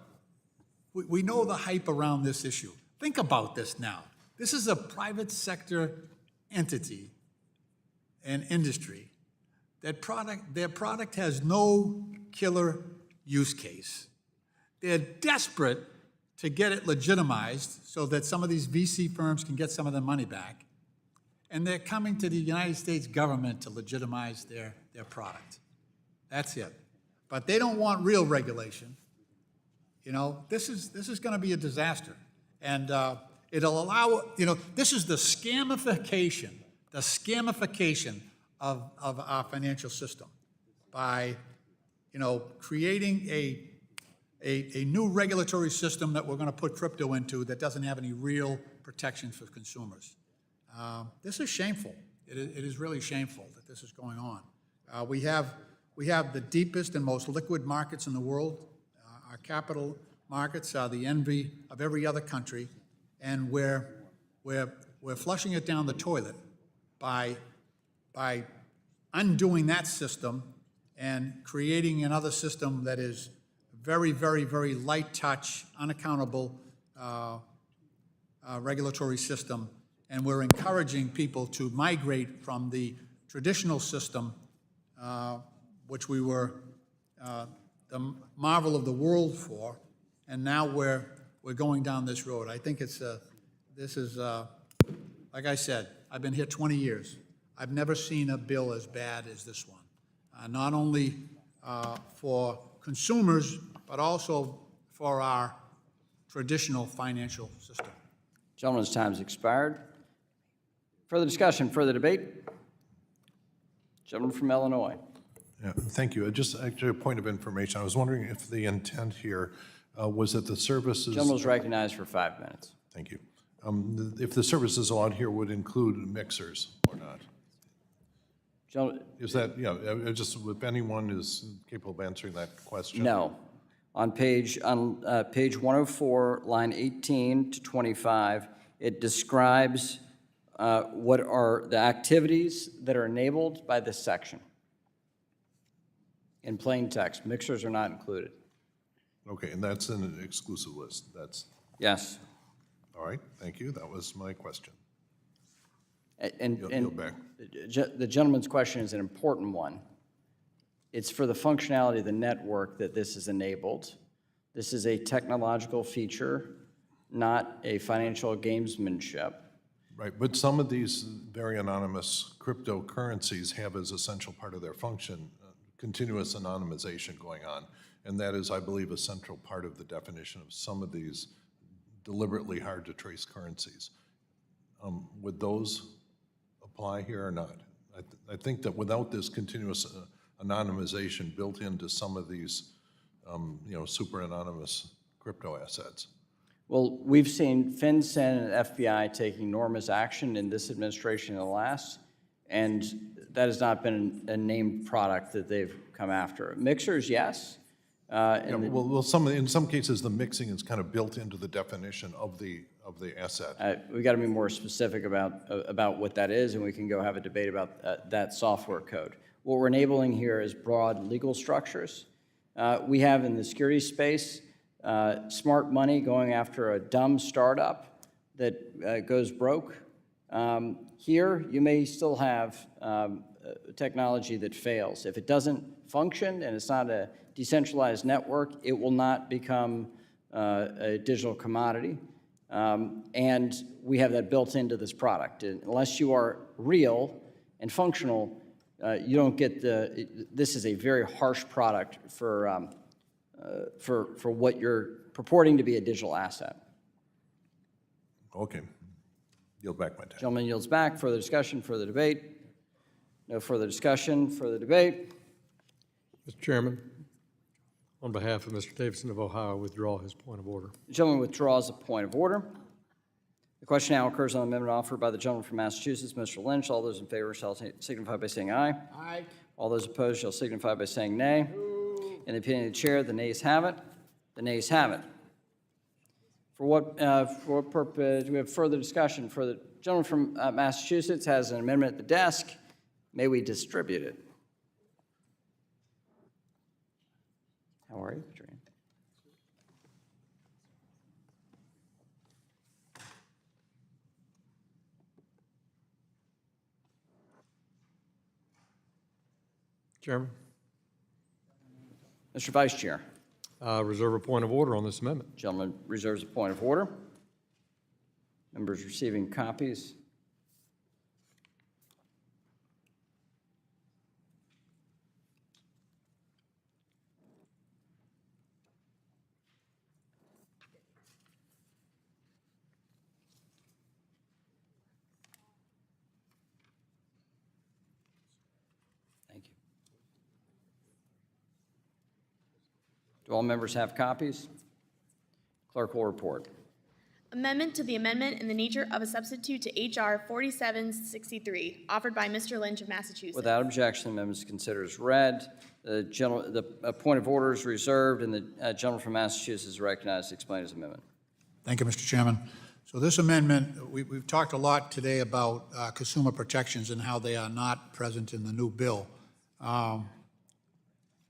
we know the hype around this issue. Think about this now. This is a private sector entity and industry. Their product has no killer use case. They're desperate to get it legitimized so that some of these VC firms can get some of their money back. And they're coming to the United States government to legitimize their product. That's it. But they don't want real regulation. You know, this is going to be a disaster. And it'll allow, you know, this is the scamification of our financial system by, you know, creating a new regulatory system that we're going to put crypto into that doesn't have any real protection for consumers. This is shameful. It is really shameful that this is going on. We have the deepest and most liquid markets in the world. Our capital markets are the envy of every other country, and we're flushing it down the toilet by undoing that system and creating another system that is very, very, very light touch, unaccountable regulatory system. And we're encouraging people to migrate from the traditional system, which we were the marvel of the world for, and now we're going down this road. I think this is, like I said, I've been here 20 years. I've never seen a bill as bad as this one, not only for consumers, but also for our traditional financial system. Gentleman's time has expired. Further discussion, further debate? Gentleman from Illinois. Yeah, thank you. Just actually a point of information. I was wondering if the intent here was that the services... Gentleman is recognized for 5 minutes. Thank you. If the services allowed here would include mixers or not? Is that, just if anyone is capable of answering that question? No. On page 104, line 18 to 25, it describes what are the activities that are enabled by this section. In plain text, mixers are not included. Okay, and that's in an exclusive list. Yes. All right, thank you. That was my question. And Yield back. The gentleman's question is an important one. It's for the functionality of the network that this is enabled. This is a technological feature, not a financial gamesmanship. Right, but some of these very anonymous cryptocurrencies have as essential part of their function continuous anonymization going on. And that is, I believe, a central part of the definition of some of these deliberately hard to trace currencies. Would those apply here or not? I think that without this continuous anonymization built into some of these, super anonymous crypto assets. Well, we've seen FinCEN and FBI take enormous action in this administration and the last, and that has not been a named product that they've come after. Mixers, yes. In some cases, the mixing is kind of built into the definition of the asset. We've got to be more specific about what that is, and we can go have a debate about that software code. What we're enabling here is broad legal structures. We have in the security space smart money going after a dumb startup that goes broke. Here, you may still have technology that fails. If it doesn't function and it's not a decentralized network, it will not become a digital commodity. And we have that built into this product. Unless you are real and functional, you don't get this is a very harsh product for what you're purporting to be a digital asset. Okay. Yield back my time. Gentleman yields back. Further discussion, further debate? No further discussion, further debate? Mr. Chairman, on behalf of Mr. Davidson of Ohio, withdraw his point of order. The gentleman withdraws a point of order. The question now occurs on the amendment offered by the gentleman from Massachusetts, Mr. Lynch. All those in favor shall signify by saying aye. Aye. All those opposed shall signify by saying nay. In the opinion of the chair, the nays have it. The nays have it. For what purpose? Do we have further discussion? For the gentleman from Massachusetts has an amendment at the desk. May we distribute it? How are you, Adrian? Chairman, Mr. Vice Chair. reserve a point of order on this amendment. Gentleman reserves a point of order. Members receiving copies. Thank you. Do all members have copies? Clerk will report. Amendment to the amendment in the nature of a substitute to H.R. 4763, offered by Mr. Lynch of Massachusetts. Without objection, the amendment is considered as read. The point of order is reserved, and the gentleman from Massachusetts is recognized to explain his amendment. Thank you, Mr. Chairman. So this amendment, we've talked a lot today about consumer protections and how they are not present in the new bill.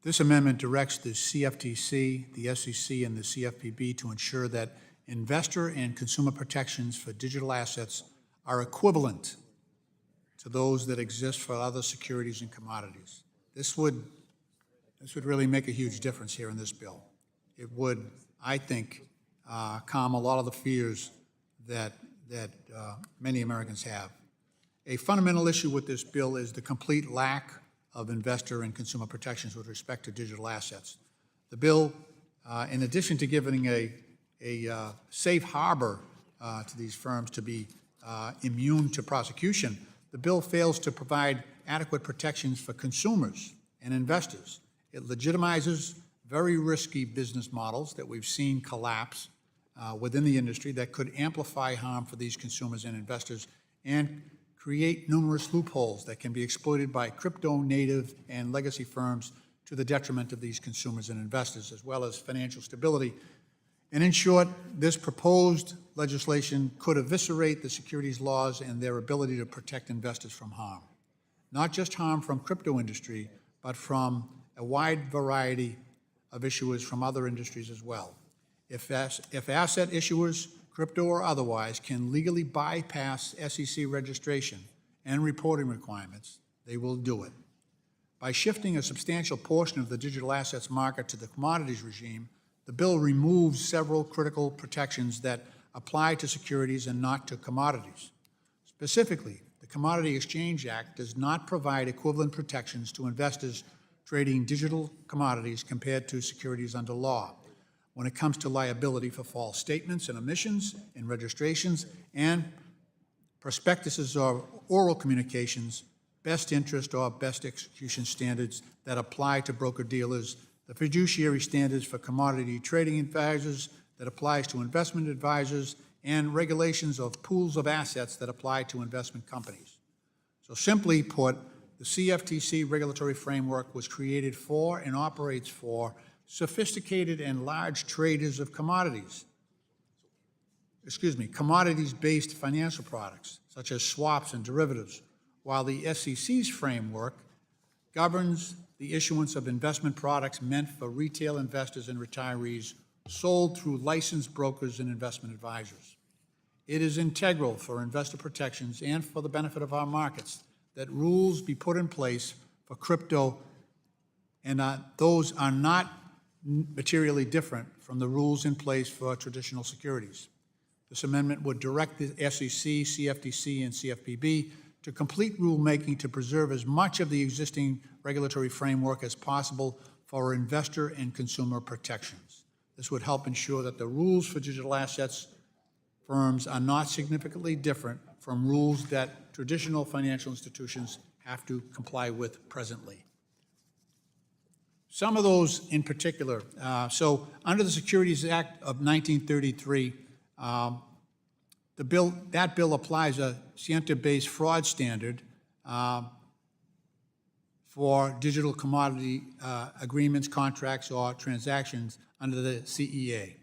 This amendment directs the CFTC, the SEC, and the CFPB to ensure that investor and consumer protections for digital assets are equivalent to those that exist for other securities and commodities. This would really make a huge difference here in this bill. It would, I think, calm a lot of the fears that many Americans have. A fundamental issue with this bill is the complete lack of investor and consumer protections with respect to digital assets. The bill, in addition to giving a safe harbor to these firms to be immune to prosecution, the bill fails to provide adequate protections for consumers and investors. It legitimizes very risky business models that we've seen collapse within the industry that could amplify harm for these consumers and investors and create numerous loopholes that can be exploited by crypto-native and legacy firms to the detriment of these consumers and investors, as well as financial stability. And in short, this proposed legislation could eviscerate the securities laws and their ability to protect investors from harm. Not just harm from crypto industry, but from a wide variety of issuers from other industries as well. If asset issuers, crypto or otherwise, can legally bypass SEC registration and reporting requirements, they will do it. By shifting a substantial portion of the digital assets market to the commodities regime, the bill removes several critical protections that apply to securities and not to commodities. Specifically, the Commodity Exchange Act does not provide equivalent protections to investors trading digital commodities compared to securities under law when it comes to liability for false statements and omissions in registrations and prospectuses or oral communications, best interest or best execution standards that apply to broker-dealers, the fiduciary standards for commodity trading advisors that applies to investment advisors, and regulations of pools of assets that apply to investment companies. So simply put, the CFTC regulatory framework was created for and operates for sophisticated and large traders of commodities-based financial products, such as swaps and derivatives, while the SEC's framework governs the issuance of investment products meant for retail investors and retirees sold through licensed brokers and investment advisors. It is integral for investor protections and for the benefit of our markets that rules be put in place for crypto, and those are not materially different from the rules in place for traditional securities. This amendment would direct the SEC, CFTC, and CFPB to complete rulemaking to preserve as much of the existing regulatory framework as possible for investor and consumer protections. This would help ensure that the rules for digital assets firms are not significantly different from rules that traditional financial institutions have to comply with presently. Some of those in particular, so under the Securities Act of 1933, that bill applies a scienter-based fraud standard for digital commodity agreements, contracts, or transactions under the CEA.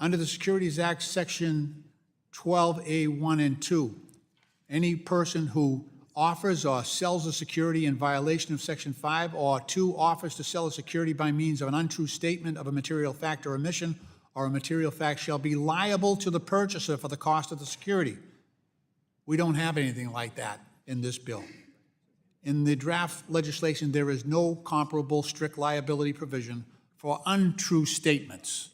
Under the Securities Act, Section 12A1 and 2, any person who offers or sells a security in violation of Section 5, or 2, offers to sell a security by means of an untrue statement of a material fact or omission, or a material fact, shall be liable to the purchaser for the cost of the security. We don't have anything like that in this bill. In the draft legislation, there is no comparable strict liability provision for untrue statements.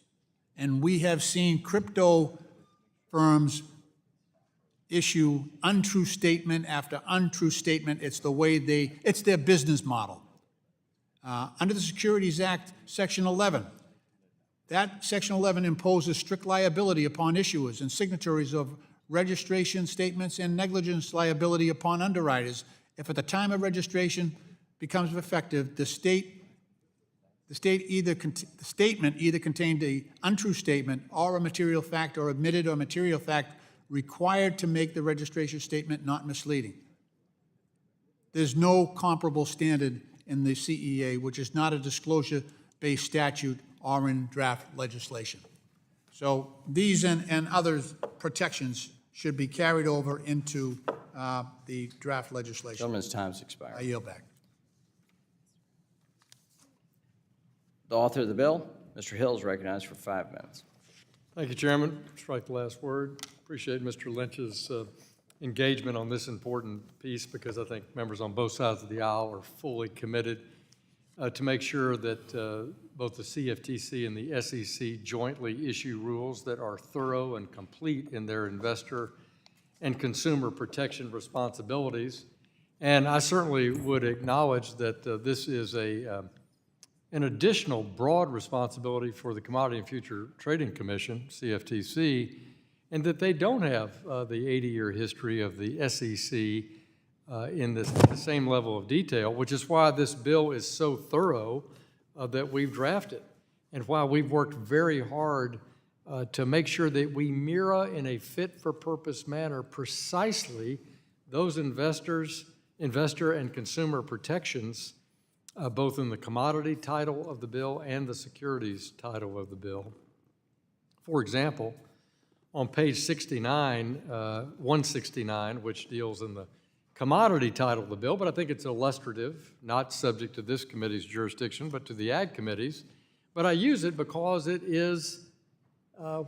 And we have seen crypto firms issue untrue statement after untrue statement. It's the way it's their business model. Under the Securities Act, Section 11, that Section 11 imposes strict liability upon issuers and signatories of registration statements and negligence liability upon underwriters if at the time of registration becomes effective, the statement either contained an untrue statement or a material fact, or omitted or material fact required to make the registration statement not misleading. There's no comparable standard in the CEA, which is not a disclosure-based statute or in draft legislation. So these and other protections should be carried over into the draft legislation. Gentleman's time's expired. I yield back. The author of the bill, Mr. Hill, is recognized for 5 minutes. Thank you, Chairman. Strike the last word. Appreciate Mr. Lynch's engagement on this important piece, because I think members on both sides of the aisle are fully committed to make sure that both the CFTC and the SEC jointly issue rules that are thorough and complete in their investor and consumer protection responsibilities. And I certainly would acknowledge that this is an additional broad responsibility for the Commodity and Future Trading Commission, CFTC, and that they don't have the 80-year history of the SEC in the same level of detail, which is why this bill is so thorough that we've drafted, and why we've worked very hard to make sure that we mirror in a fit-for-purpose manner precisely those investor and consumer protections, both in the commodity title of the bill and the securities title of the bill. For example, on page 69, 169, which deals in the commodity title of the bill, but I think it's illustrative, not subject to this committee's jurisdiction, but to the Ag Committee's. But I use it because it is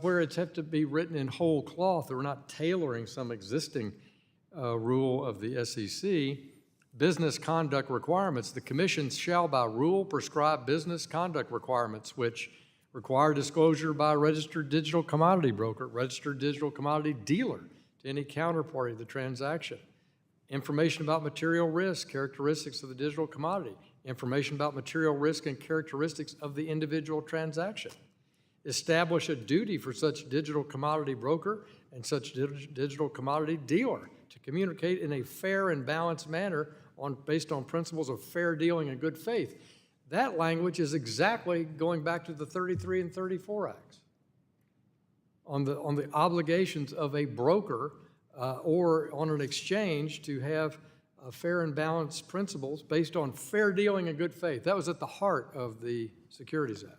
where it's have to be written in whole cloth. We're not tailoring some existing rule of the SEC. Business conduct requirements. The Commission shall by rule prescribe business conduct requirements which require disclosure by a registered digital commodity broker, registered digital commodity dealer to any counterparty of the transaction. Information about material risk, characteristics of the digital commodity. Information about material risk and characteristics of the individual transaction. Establish a duty for such digital commodity broker and such digital commodity dealer to communicate in a fair and balanced manner based on principles of fair dealing and good faith. That language is exactly going back to the 33 and 34 Acts on the obligations of a broker or on an exchange to have fair and balanced principles based on fair dealing and good faith. That was at the heart of the Securities Act.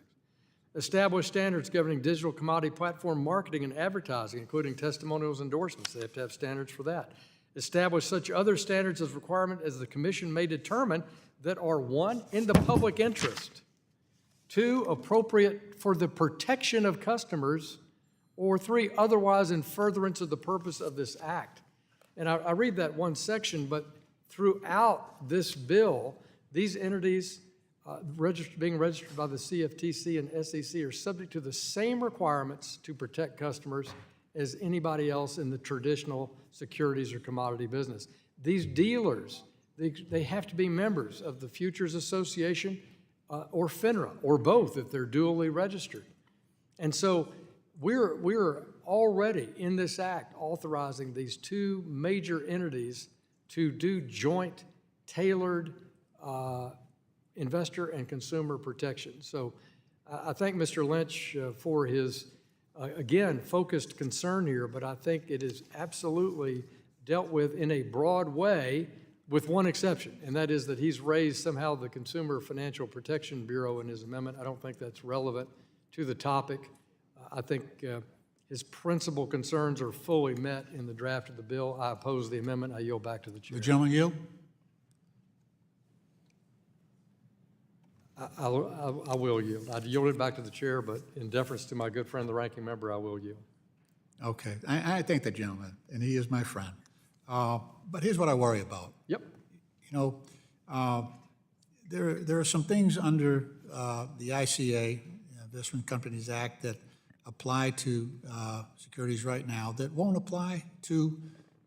Establish standards governing digital commodity platform marketing and advertising, including testimonials and endorsements. They have to have standards for that. Establish such other standards as requirement as the Commission may determine that are 1, in the public interest, 2, appropriate for the protection of customers, or 3, otherwise in furtherance of the purpose of this act. And I read that one section, but throughout this bill, these entities being registered by the CFTC and SEC are subject to the same requirements to protect customers as anybody else in the traditional securities or commodity business. These dealers, they have to be members of the Futures Association or FINRA, or both if they're duly registered. And so we're already in this act authorizing these 2 major entities to do joint, tailored investor and consumer protection. So I thank Mr. Lynch for his, again, focused concern here, but I think it is absolutely dealt with in a broad way, with one exception, and that is that he's raised somehow the Consumer Financial Protection Bureau in his amendment. I don't think that's relevant to the topic. I think his principal concerns are fully met in the draft of the bill. I oppose the amendment. I yield back to the chair. The gentleman yield? I will yield. I yield it back to the chair, but in deference to my good friend, the ranking member, I will yield. Okay, I thank the gentleman, and he is my friend. But here's what I worry about. Yep. You know, there are some things under the ICA, Investment Companies Act, that apply to securities right now that won't apply to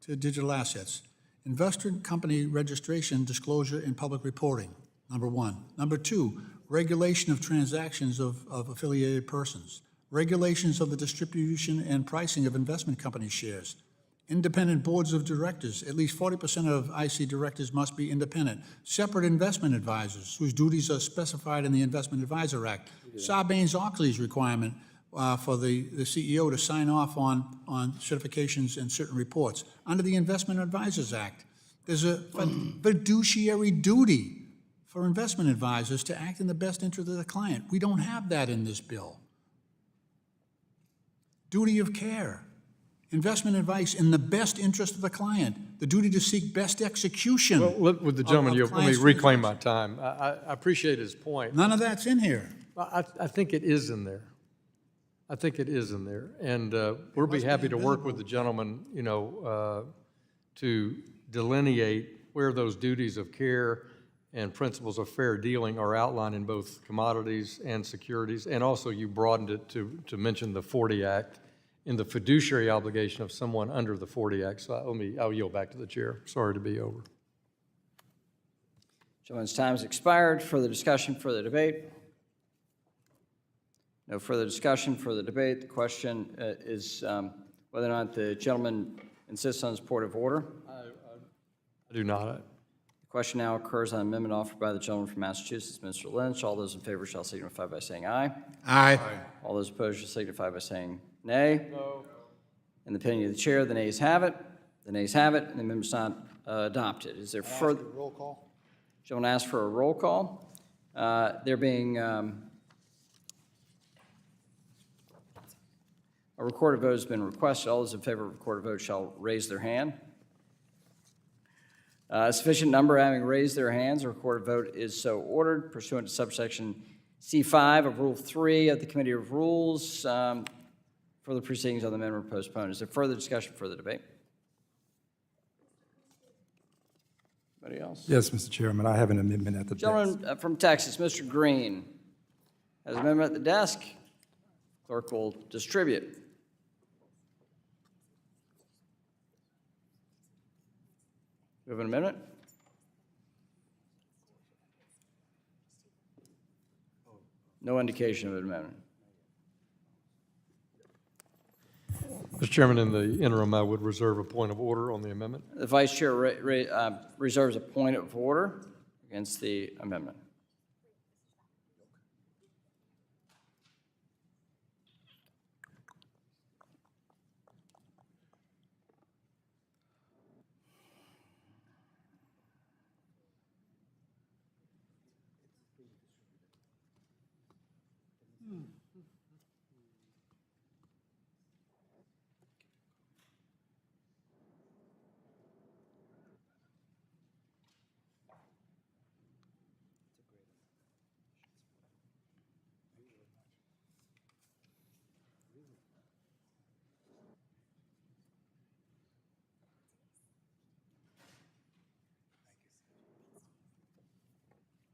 digital assets. Investor company registration, disclosure, and public reporting, number one. Number two, regulation of transactions of affiliated persons. Regulations of the distribution and pricing of investment company shares. Independent boards of directors. At least 40% of IC directors must be independent. Separate investment advisors whose duties are specified in the Investment Advisor Act. Sarbanes-Oxley's requirement for the CEO to sign off on certifications and certain reports. Under the Investment Advisors Act, there's a fiduciary duty for investment advisors to act in the best interest of the client. We don't have that in this bill. Duty of care. Investment advice in the best interest of the client, the duty to seek best execution. Well, with the gentleman, let me reclaim my time. I appreciate his point. None of that's in here. I think it is in there. I think it is in there. And we'll be happy to work with the gentleman, you know, to delineate where those duties of care and principles of fair dealing are outlined in both commodities and securities. And also you broadened it to mention the 40 Act in the fiduciary obligation of someone under the 40 Act. So I'll yield back to the chair. Sorry to be over. Gentleman's time has expired. Further discussion, further debate? No further discussion, further debate. The question is whether or not the gentleman insists on his point of order. I do not. The question now occurs on amendment offered by the gentleman from Massachusetts, Mr. Lynch. All those in favor shall signify by saying aye. Aye. All those opposed shall signify by saying nay. No. In the opinion of the chair, the nays have it. The nays have it, and the amendment's not adopted. Is there further? Roll call. Gentleman asked for a roll call. There being a recorded vote has been requested. All those in favor of a recorded vote shall raise their hand. A sufficient number having raised their hands, a recorded vote is so ordered pursuant to subsection C5 of Rule 3 of the Committee of Rules. Further proceedings on the amendment are postponed. Is there further discussion, further debate? Anybody else? Yes, Mr. Chairman, I have an amendment at the desk. Gentleman from Texas, Mr. Green, has an amendment at the desk. Clerk will distribute. You have an amendment? No indication of an amendment. Mr. Chairman, in the interim, I would reserve a point of order on the amendment. The Vice Chair reserves a point of order against the amendment.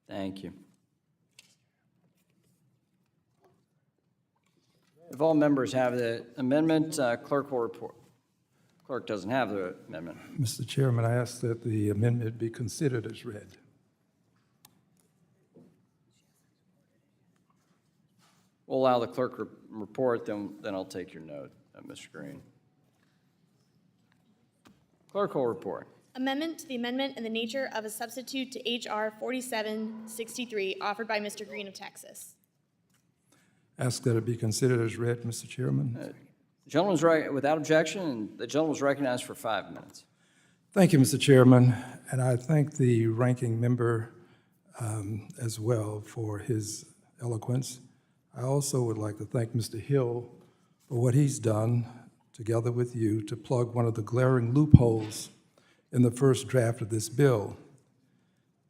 Thank you. If all members have the amendment, clerk will report. Clerk doesn't have the amendment. Mr. Chairman, I ask that the amendment be considered as read. We'll allow the clerk report, then I'll take your note, Mr. Green. Clerk will report. Amendment to the amendment in the nature of a substitute to H.R. 4763, offered by Mr. Green of Texas. Ask that it be considered as read, Mr. Chairman. The gentleman's without objection, and the gentleman is recognized for 5 minutes. Thank you, Mr. Chairman, and I thank the ranking member as well for his eloquence. I also would like to thank Mr. Hill for what he's done, together with you, to plug one of the glaring loopholes in the first draft of this bill.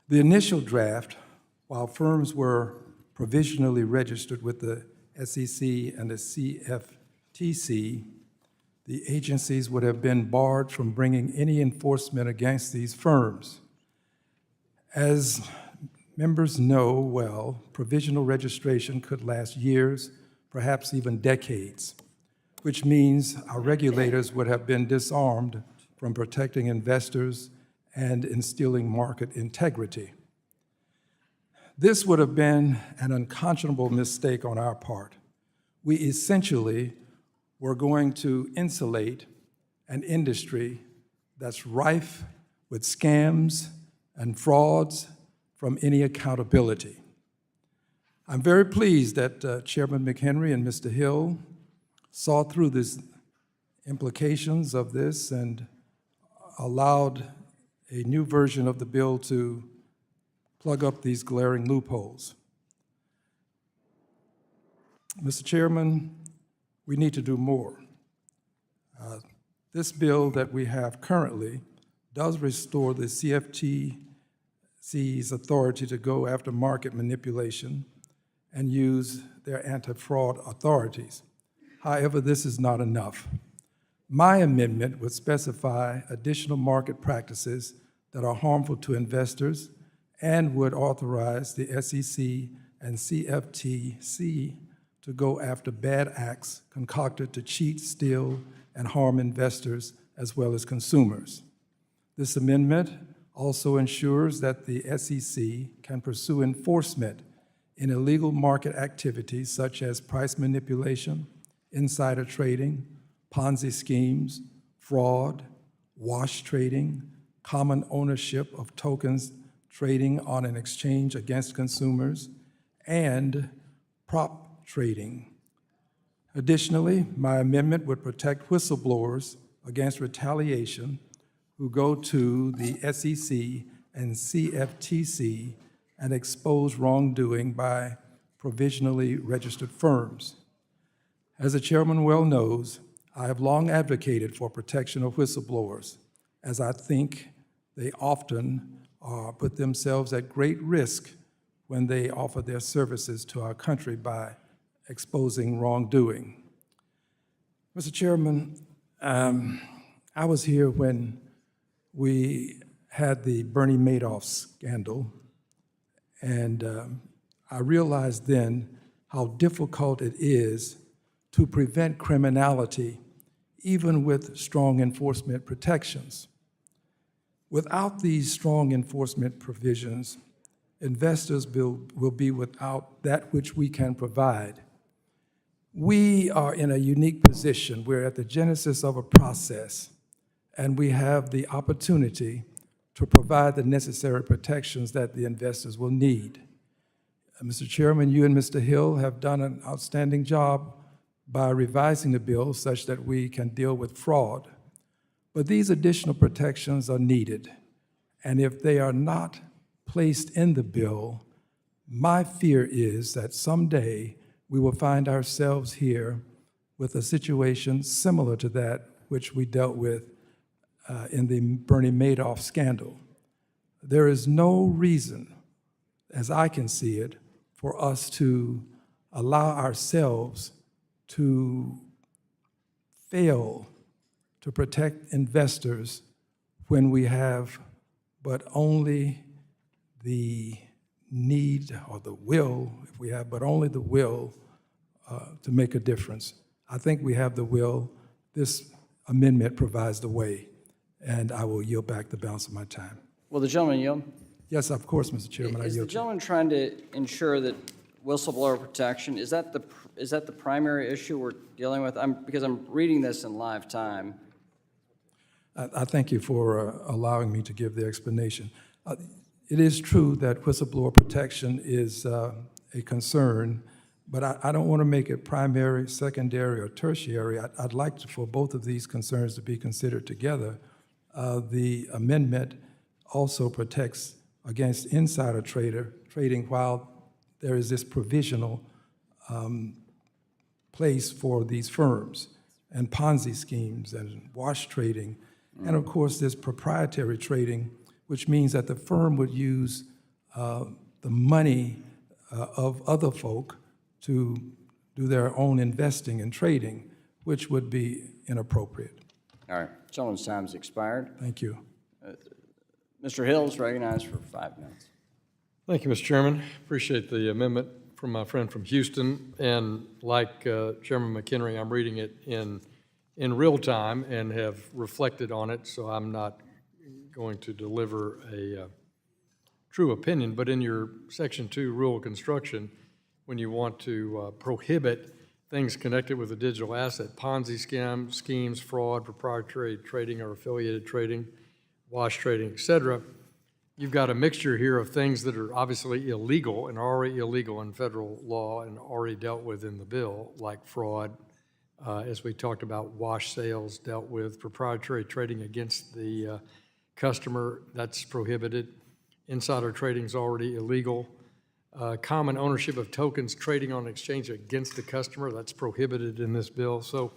The initial draft, while firms were provisionally registered with the SEC and the CFTC, the agencies would have been barred from bringing any enforcement against these firms. As members know well, provisional registration could last years, perhaps even decades, which means our regulators would have been disarmed from protecting investors and instilling market integrity. This would have been an unconscionable mistake on our part. We essentially were going to insulate an industry that's rife with scams and frauds from any accountability. I'm very pleased that Chairman McHenry and Mr. Hill saw through the implications of this and allowed a new version of the bill to plug up these glaring loopholes. Mr. Chairman, we need to do more. This bill that we have currently does restore the CFTC's authority to go after market manipulation and use their anti-fraud authorities. However, this is not enough. My amendment would specify additional market practices that are harmful to investors and would authorize the SEC and CFTC to go after bad acts concocted to cheat, steal, and harm investors as well as consumers. This amendment also ensures that the SEC can pursue enforcement in illegal market activities such as price manipulation, insider trading, Ponzi schemes, fraud, wash trading, common ownership of tokens trading on an exchange against consumers, and prop trading. Additionally, my amendment would protect whistleblowers against retaliation who go to the SEC and CFTC and expose wrongdoing by provisionally registered firms. As the chairman well knows, I have long advocated for protection of whistleblowers, as I think they often put themselves at great risk when they offer their services to our country by exposing wrongdoing. Mr. Chairman, I was here when we had the Bernie Madoff scandal, and I realized then how difficult it is to prevent criminality, even with strong enforcement protections. Without these strong enforcement provisions, investors will be without that which we can provide. We are in a unique position. We're at the genesis of a process, and we have the opportunity to provide the necessary protections that the investors will need. Mr. Chairman, you and Mr. Hill have done an outstanding job by revising the bill such that we can deal with fraud. But these additional protections are needed, and if they are not placed in the bill, my fear is that someday we will find ourselves here with a situation similar to that which we dealt with in the Bernie Madoff scandal. There is no reason, as I can see it, for us to allow ourselves to fail to protect investors when we have but only the need or the will, if we have but only the will to make a difference. I think we have the will. This amendment provides the way, and I will yield back the balance of my time. Will the gentleman yield? Yes, of course, Mr. Chairman, I Is the yield. gentleman trying to ensure that whistleblower protection, is that the primary issue we're dealing with? Because I'm reading this in live time. I thank you for allowing me to give the explanation. It is true that whistleblower protection is a concern, but I don't want to make it primary, secondary, or tertiary. I'd like for both of these concerns to be considered together. The amendment also protects against insider trading while there is this provisional place for these firms and Ponzi schemes and wash trading. And of course, there's proprietary trading, which means that the firm would use the money of other folk to do their own investing and trading, which would be inappropriate. All right, gentleman's time has expired. Thank you. Mr. Hill is recognized for 5 minutes. Thank you, Mr. Chairman. Appreciate the amendment from my friend from Houston. And like Chairman McHenry, I'm reading it in real time and have reflected on it, so I'm not going to deliver a true opinion. But in your Section 2 rule of construction, when you want to prohibit things connected with a digital asset, Ponzi schemes, fraud, proprietary trading or affiliated trading, wash trading, et cetera, you've got a mixture here of things that are obviously illegal and already illegal in federal law and already dealt with in the bill, like fraud, as we talked about, wash sales dealt with, proprietary trading against the customer, that's prohibited. Insider trading is already illegal. Common ownership of tokens trading on exchange against the customer, that's prohibited in this bill. So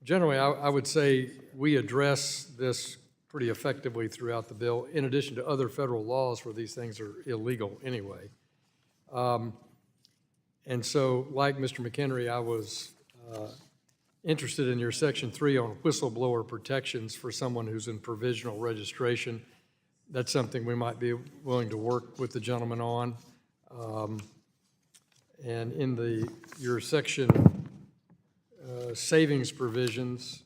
generally, I would say we address this pretty effectively throughout the bill, in addition to other federal laws where these things are illegal anyway. And so, like Mr. McHenry, I was interested in your Section 3 on whistleblower protections for someone who's in provisional registration. That's something we might be willing to work with the gentleman on. And in your section savings provisions,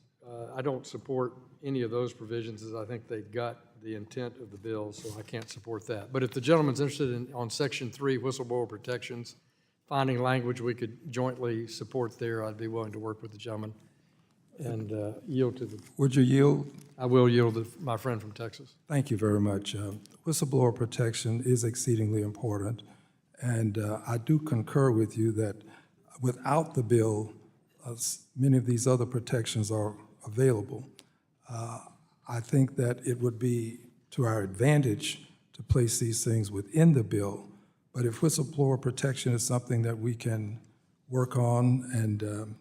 I don't support any of those provisions, as I think they gut the intent of the bill, so I can't support that. But if the gentleman's interested on Section 3, whistleblower protections, finding language we could jointly support there, I'd be willing to work with the gentleman and yield to the... Would you yield? I will yield to my friend from Texas. Thank you very much. Whistleblower protection is exceedingly important, and I do concur with you that without the bill, many of these other protections are available. I think that it would be to our advantage to place these things within the bill, but if whistleblower protection is something that we can work on and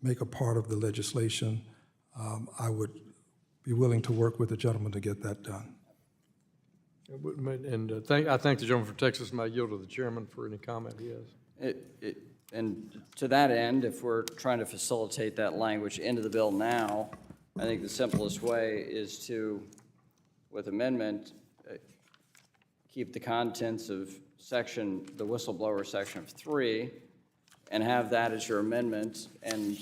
make a part of the legislation, I would be willing to work with the gentleman to get that done. And I thank the gentleman from Texas, and I yield to the chairman for any comment he has. And to that end, if we're trying to facilitate that language into the bill now, I think the simplest way is to, with amendment, keep the contents of the whistleblower section of 3 and have that as your amendment. And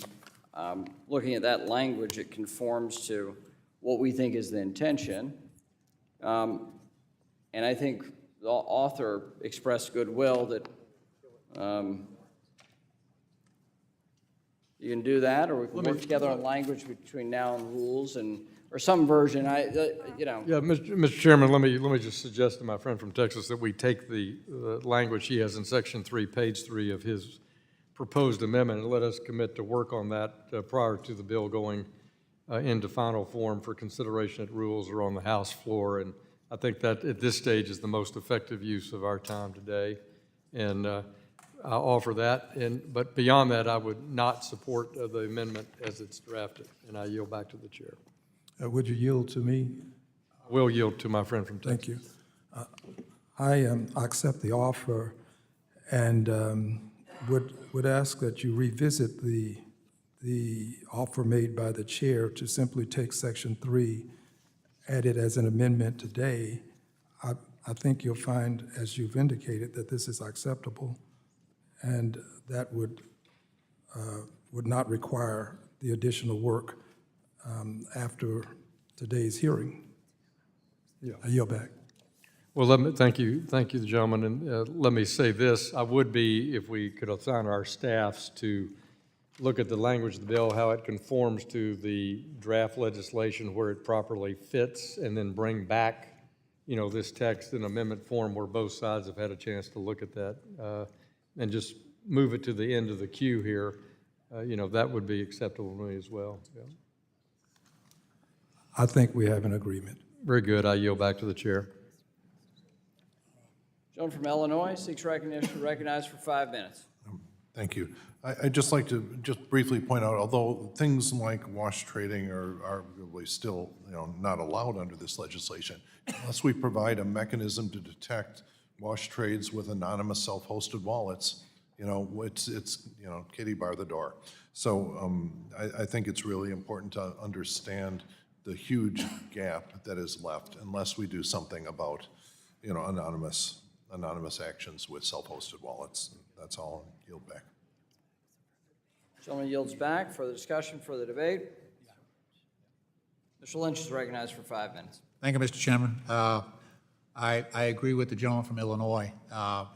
looking at that language, it conforms to what we think is the intention. And I think the author expressed goodwill that you can do that, or we can work together on language between now and rules, or some version. Yeah, Mr. Chairman, let me just suggest to my friend from Texas that we take the language he has in Section 3, page 3 of his proposed amendment, and let us commit to work on that prior to the bill going into final form for consideration at rules or on the House floor. And I think that at this stage is the most effective use of our time today. And I'll offer that. But beyond that, I would not support the amendment as it's drafted. And I yield back to the chair. Would you yield to me? I will yield to my friend from Texas. Thank you. I accept the offer and would ask that you revisit the offer made by the chair to simply take Section 3, add it as an amendment today. I think you'll find, as you've indicated, that this is acceptable, and that would not require the additional work after today's hearing. Yeah. I yield back. Well, thank you, the gentleman. And let me say this: I would be, if we could assign our staffs to look at the language of the bill, how it conforms to the draft legislation where it properly fits, and then bring back, this text in amendment form where both sides have had a chance to look at that, and just move it to the end of the queue here. That would be acceptable to me as well. Yeah. I think we have an agreement. Very good. I yield back to the chair. Gentleman from Illinois seeks recognition, recognized for 5 minutes. Thank you. I'd just like to just briefly point out, although things like wash trading are arguably still, not allowed under this legislation, unless we provide a mechanism to detect wash trades with anonymous self-hosted wallets, it's kitty bar the door. So I think it's really important to understand the huge gap that is left unless we do something about, anonymous actions with self-hosted wallets. That's all. I'll yield back. Gentleman yields back. Further discussion, further debate. Mr. Lynch is recognized for 5 minutes. Thank you, Mr. Chairman. I agree with the gentleman from Illinois.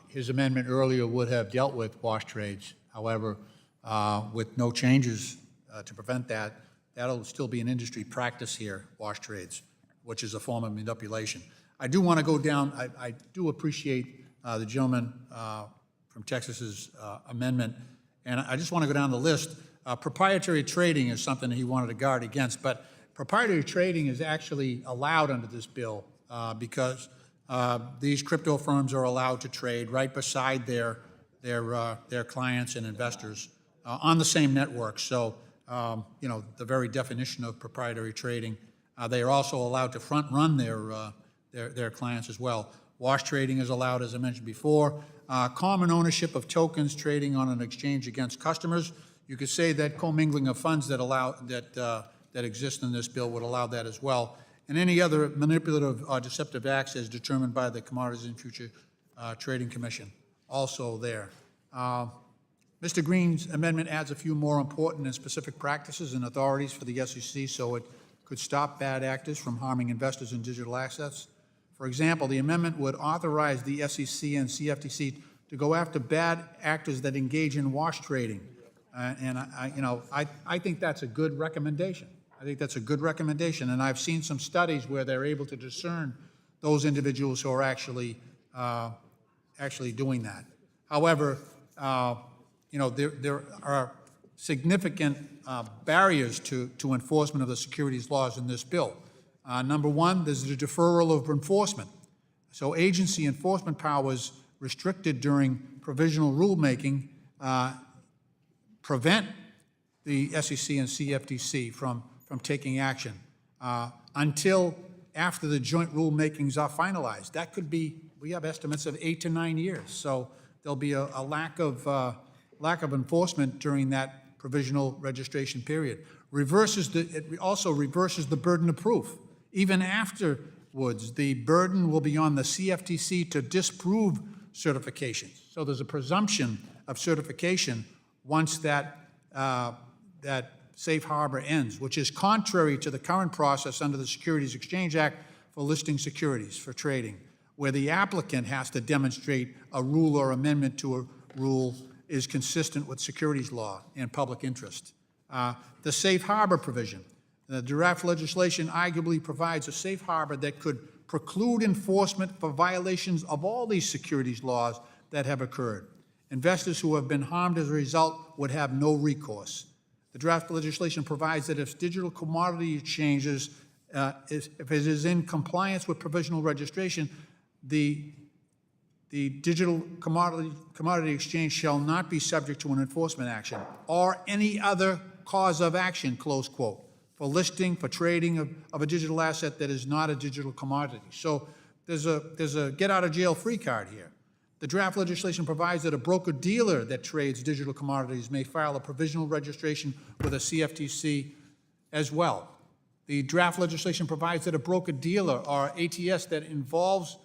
His amendment earlier would have dealt with wash trades. However, with no changes to prevent that, that'll still be an industry practice here, wash trades, which is a form of manipulation. I do want to go down, I do appreciate the gentleman from Texas's amendment, and I just want to go down the list. Proprietary trading is something that he wanted to guard against, but proprietary trading is actually allowed under this bill because these crypto firms are allowed to trade right beside their clients and investors on the same network. So, the very definition of proprietary trading. They are also allowed to front run their clients as well. Wash trading is allowed, as I mentioned before. Common ownership of tokens trading on an exchange against customers. You could say that commingling of funds that exist in this bill would allow that as well. And any other manipulative or deceptive acts as determined by the Commodities and Future Trading Commission, also there. Mr. Green's amendment adds a few more important and specific practices and authorities for the SEC so it could stop bad actors from harming investors in digital assets. For example, the amendment would authorize the SEC and CFTC to go after bad actors that engage in wash trading. I think that's a good recommendation. I think that's a good recommendation, and I've seen some studies where they're able to discern those individuals who are actually doing that. However, there are significant barriers to enforcement of the securities laws in this bill. Number one, there's the deferral of enforcement. So agency enforcement powers restricted during provisional rulemaking prevent the SEC and CFTC from taking action until after the joint rulemakings are finalized. That could be, we have estimates of 8 to 9 years. So there'll be a lack of enforcement during that provisional registration period. It also reverses the burden of proof. Even afterwards, the burden will be on the CFTC to disprove certification. So there's a presumption of certification once that safe harbor ends, which is contrary to the current process under the Securities Exchange Act for listing securities for trading, where the applicant has to demonstrate a rule or amendment to a rule is consistent with securities law and public interest. The safe harbor provision. The draft legislation arguably provides a safe harbor that could preclude enforcement for violations of all these securities laws that have occurred. Investors who have been harmed as a result would have no recourse. The draft legislation provides that if digital commodity exchanges, if it is in compliance with provisional registration, the digital commodity exchange shall not be subject to an enforcement action or any other cause of action, close quote, for listing, for trading of a digital asset that is not a digital commodity. So there's a get-out-of-jail-free card here. The draft legislation provides that a broker-dealer that trades digital commodities may file a provisional registration with a CFTC as well. The draft legislation provides that a broker-dealer or ATS that involves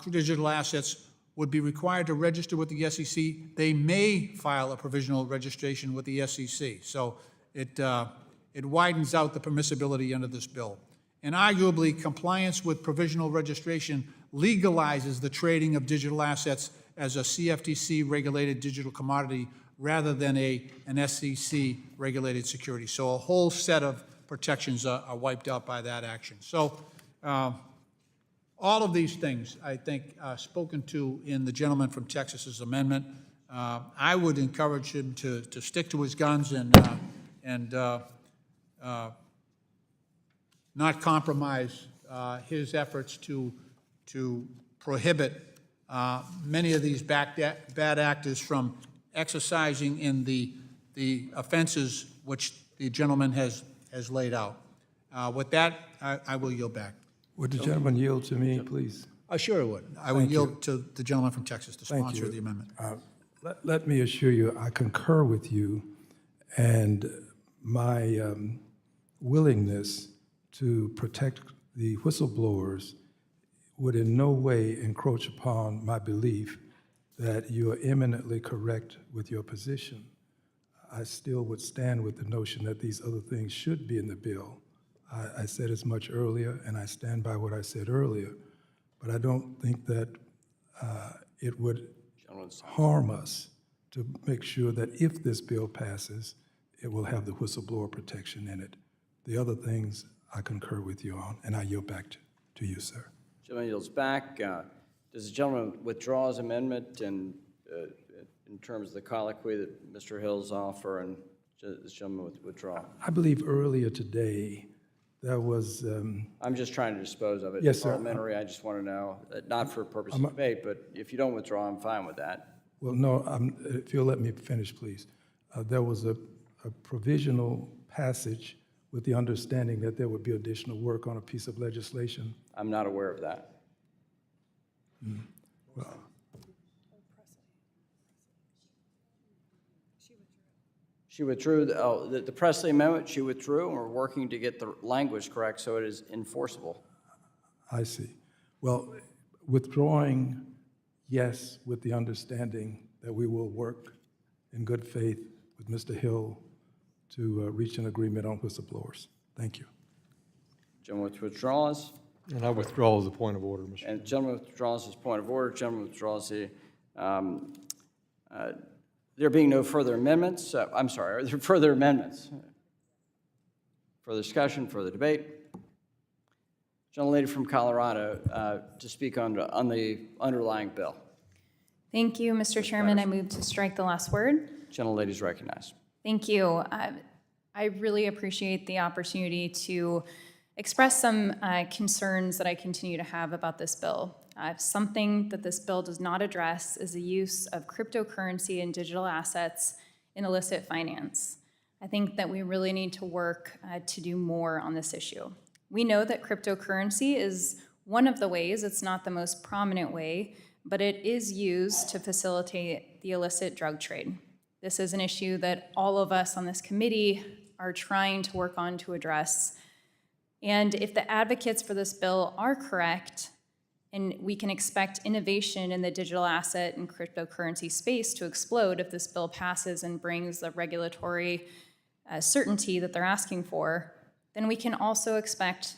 digital assets would be required to register with the SEC. They may file a provisional registration with the SEC. So it widens out the permissibility under this bill. And arguably, compliance with provisional registration legalizes the trading of digital assets as a CFTC-regulated digital commodity rather than an SEC-regulated security. So a whole set of protections are wiped out by that action. So all of these things, I think, are spoken to in the gentleman from Texas's amendment. I would encourage him to stick to his guns and not compromise his efforts to prohibit many of these bad actors from exercising in the offenses which the gentleman has laid out. With that, I will yield back. Would the gentleman yield to me, please? Sure I would. I would Thank you. yield to the gentleman from Texas to Thank sponsor you. the amendment. Let me assure you, I concur with you, and my willingness to protect the whistleblowers would in no way encroach upon my belief that you are eminently correct with your position. I still would stand with the notion that these other things should be in the bill. I said as much earlier, and I stand by what I said earlier, but I don't think that it would harm us to make sure that if this bill passes, it will have the whistleblower protection in it. The other things I concur with you on, and I yield back to you, sir. Gentleman yields back. Does the gentleman withdraw his amendment in terms of the colloquy that Mr. Hill's offer, and does this gentleman withdraw? I believe earlier today, there was... I'm just trying to dispose of it. Yes, sir. Parliamentary, I just want to know, not for purpose of debate, but if you don't withdraw, I'm fine with that. Well, no, if you'll let me finish, please. There was a provisional passage with the understanding that there would be additional work on a piece of legislation. I'm not aware of that. Well, she withdrew, the Presley Amendment, she withdrew, and we're working to get the language correct so it is enforceable. I see. Well, withdrawing, yes, with the understanding that we will work in good faith with Mr. Hill to reach an agreement on whistleblowers. Thank you. Gentleman withdraws. And I withdraw as a point of order, Mr. And gentleman withdraws his point of order. Gentleman withdraws the, there being no further amendments, I'm sorry, are there further amendments? Further discussion, further debate? Gentlelady from Colorado to speak on the underlying bill. Thank you, Mr. Chairman. I move to strike the last word. Gentlelady is recognized. Thank you. I really appreciate the opportunity to express some concerns that I continue to have about this bill. Something that this bill does not address is the use of cryptocurrency and digital assets in illicit finance. I think that we really need to work to do more on this issue. We know that cryptocurrency is one of the ways, it's not the most prominent way, but it is used to facilitate the illicit drug trade. This is an issue that all of us on this committee are trying to work on to address. And if the advocates for this bill are correct, and we can expect innovation in the digital asset and cryptocurrency space to explode if this bill passes and brings the regulatory certainty that they're asking for, then we can also expect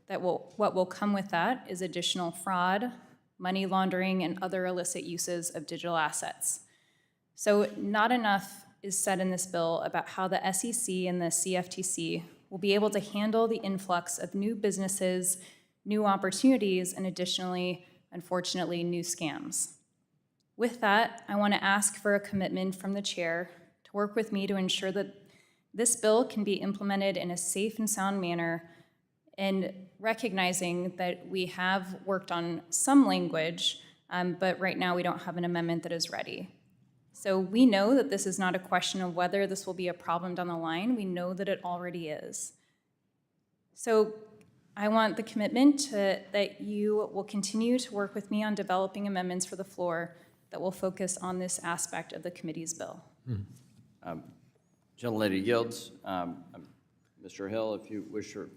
that what will come with that is additional fraud, money laundering, and other illicit uses of digital assets. So not enough is said in this bill about how the SEC and the CFTC will be able to handle the influx of new businesses, new opportunities, and additionally, unfortunately, new scams. With that, I want to ask for a commitment from the chair to work with me to ensure that this bill can be implemented in a safe and sound manner, and recognizing that we have worked on some language, but right now we don't have an amendment that is ready. So we know that this is not a question of whether this will be a problem down the line. We know that it already is. So I want the commitment that you will continue to work with me on developing amendments for the floor that will focus on this aspect of the committee's bill. Gentlelady yields. Mr. Hill, if you wish to.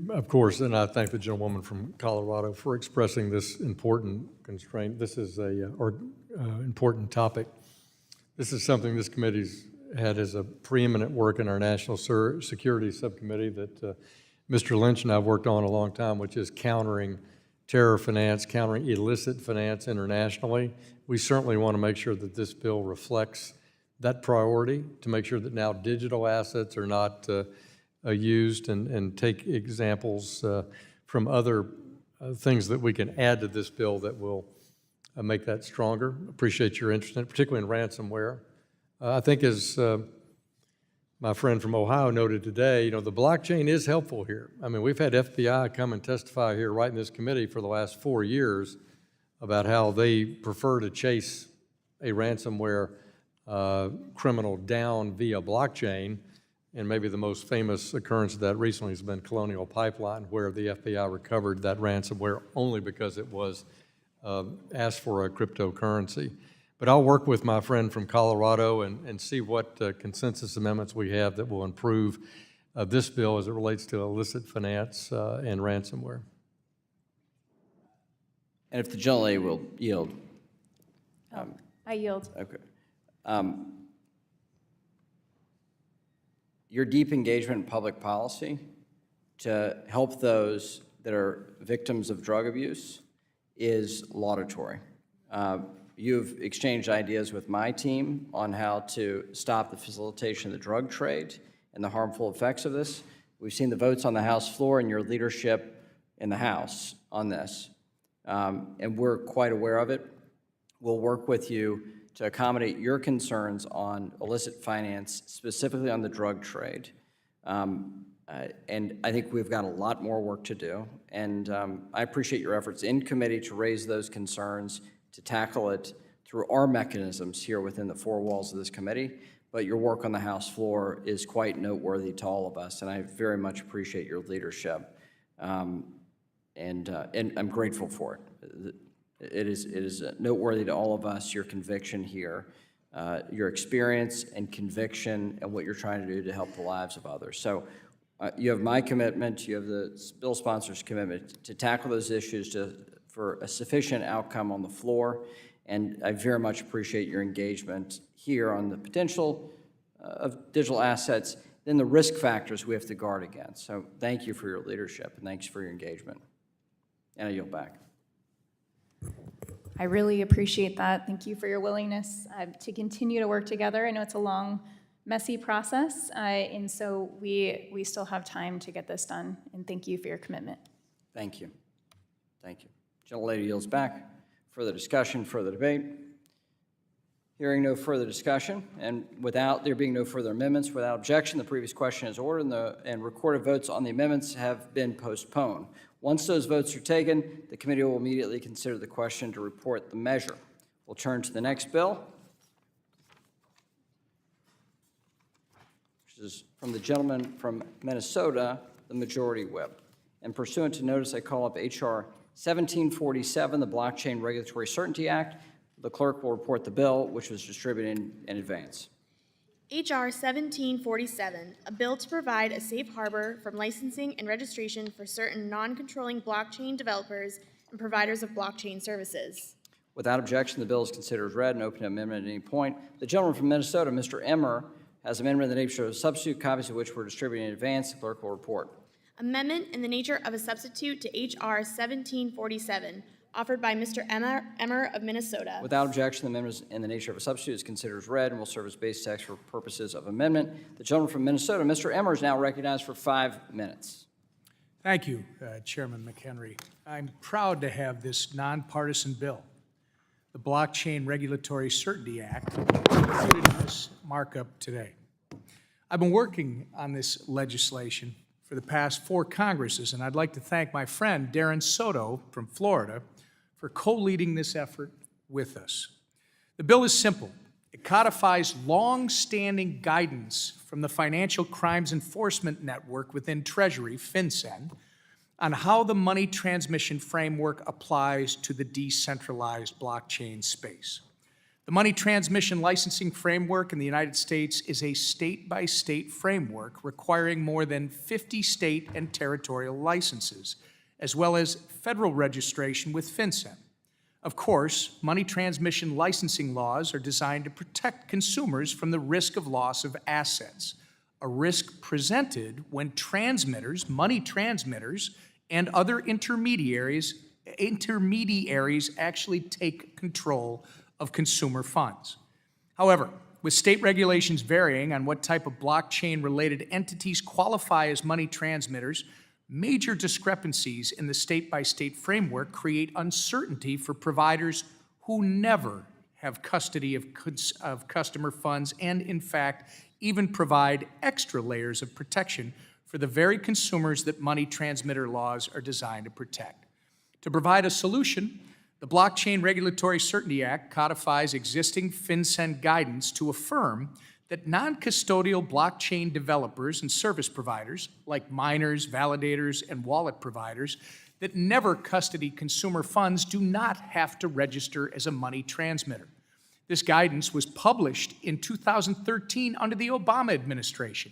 Of course, and I thank the gentlewoman from Colorado for expressing this important constraint. This is a important topic. This is something this committee's had as a preeminent work in our National Security Subcommittee that Mr. Lynch and I have worked on a long time, which is countering terror finance, countering illicit finance internationally. We certainly want to make sure that this bill reflects that priority, to make sure that now digital assets are not used, and take examples from other things that we can add to this bill that will make that stronger. Appreciate your interest in it, particularly in ransomware. I think as my friend from Ohio noted today, the blockchain is helpful here. I mean, we've had FBI come and testify here right in this committee for the last 4 years about how they prefer to chase a ransomware criminal down via blockchain. And maybe the most famous occurrence of that recently has been Colonial Pipeline, where the FBI recovered that ransomware only because it was asked for a cryptocurrency. But I'll work with my friend from Colorado and see what consensus amendments we have that will improve this bill as it relates to illicit finance and ransomware. And if the gentlelady will yield. I yield. Okay. Your deep engagement in public policy to help those that are victims of drug abuse is laudatory. You've exchanged ideas with my team on how to stop the facilitation of the drug trade and the harmful effects of this. We've seen the votes on the House floor and your leadership in the House on this, and we're quite aware of it. We'll work with you to accommodate your concerns on illicit finance, specifically on the drug trade. And I think we've got a lot more work to do. And I appreciate your efforts in committee to raise those concerns, to tackle it through our mechanisms here within the four walls of this committee. But your work on the House floor is quite noteworthy to all of us, and I very much appreciate your leadership. And I'm grateful for it. It is noteworthy to all of us, your conviction here, your experience and conviction, and what you're trying to do to help the lives of others. So you have my commitment, you have the bill sponsor's commitment to tackle those issues for a sufficient outcome on the floor, and I very much appreciate your engagement here on the potential of digital assets, then the risk factors we have to guard against. So thank you for your leadership, and thanks for your engagement. And I yield back. I really appreciate that. Thank you for your willingness to continue to work together. I know it's a long, messy process, and so we still have time to get this done, and thank you for your commitment. Thank you. Thank you. Gentlelady yields back. Further discussion, further debate. Hearing no further discussion, and without there being no further amendments, without objection, the previous question is ordered, and recorded votes on the amendments have been postponed. Once those votes are taken, the committee will immediately consider the question to report the measure. We'll turn to the next bill, which is from the gentleman from Minnesota, the Majority Whip. And pursuant to notice, I call up H.R. 1747, the Blockchain Regulatory Certainty Act. The clerk will report the bill, which was distributed in advance. H.R. 1747, a bill to provide a safe harbor from licensing and registration for certain non-controlling blockchain developers and providers of blockchain services. Without objection, the bill is considered as read and open to amendment at any point. The gentleman from Minnesota, Mr. Emmer, has an amendment in the nature of a substitute, copies of which were distributed in advance. The clerk will report. Amendment in the nature of a substitute to H.R. 1747, offered by Mr. Emmer of Minnesota. Without objection, the amendment in the nature of a substitute is considered as read and will serve as base text for purposes of amendment. The gentleman from Minnesota, Mr. Emmer, is now recognized for 5 minutes. Thank you, Chairman McHenry. I'm proud to have this nonpartisan bill, the Blockchain Regulatory Certainty Act, included in this markup today. I've been working on this legislation for the past 4 Congresses, and I'd like to thank my friend Darren Soto from Florida for co-leading this effort with us. The bill is simple. It codifies long-standing guidance from the Financial Crimes Enforcement Network within Treasury, FinCEN, on how the money transmission framework applies to the decentralized blockchain space. The money transmission licensing framework in the United States is a state-by-state framework requiring more than 50 state and territorial licenses, as well as federal registration with FinCEN. Of course, money transmission licensing laws are designed to protect consumers from the risk of loss of assets, a risk presented when transmitters, money transmitters, and other intermediaries actually take control of consumer funds. However, with state regulations varying on what type of blockchain-related entities qualify as money transmitters, major discrepancies in the state-by-state framework create uncertainty for providers who never have custody of customer funds and, in fact, even provide extra layers of protection for the very consumers that money transmitter laws are designed to protect. To provide a solution, The Blockchain Regulatory Certainty Act codifies existing FinCEN guidance to affirm that non-custodial blockchain developers and service providers, like miners, validators, and wallet providers, that never custody consumer funds do not have to register as a money transmitter. This guidance was published in 2013 under the Obama administration.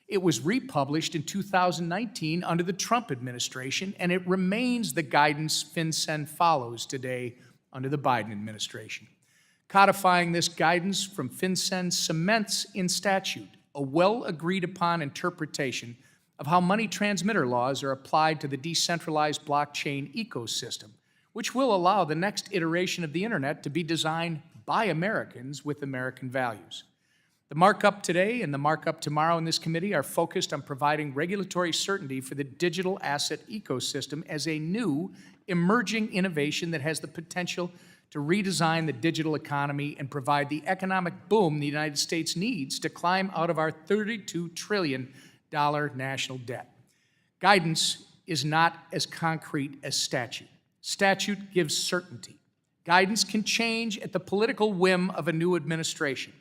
It was republished in 2019 under the Trump administration, and it remains the guidance FinCEN follows today under the Biden administration. Codifying this guidance from FinCEN cements in statute a well-agreed-upon interpretation of how money transmitter laws are applied to the decentralized blockchain ecosystem, which will allow the next iteration of the internet to be designed by Americans with American values. The markup today and the markup tomorrow in this committee are focused on providing regulatory certainty for the digital asset ecosystem as a new, emerging innovation that has the potential to redesign the digital economy and provide the economic boom the United States needs to climb out of our $32 trillion national debt. Guidance is not as concrete as statute. Statute gives certainty. Guidance can change at the political whim of a new administration.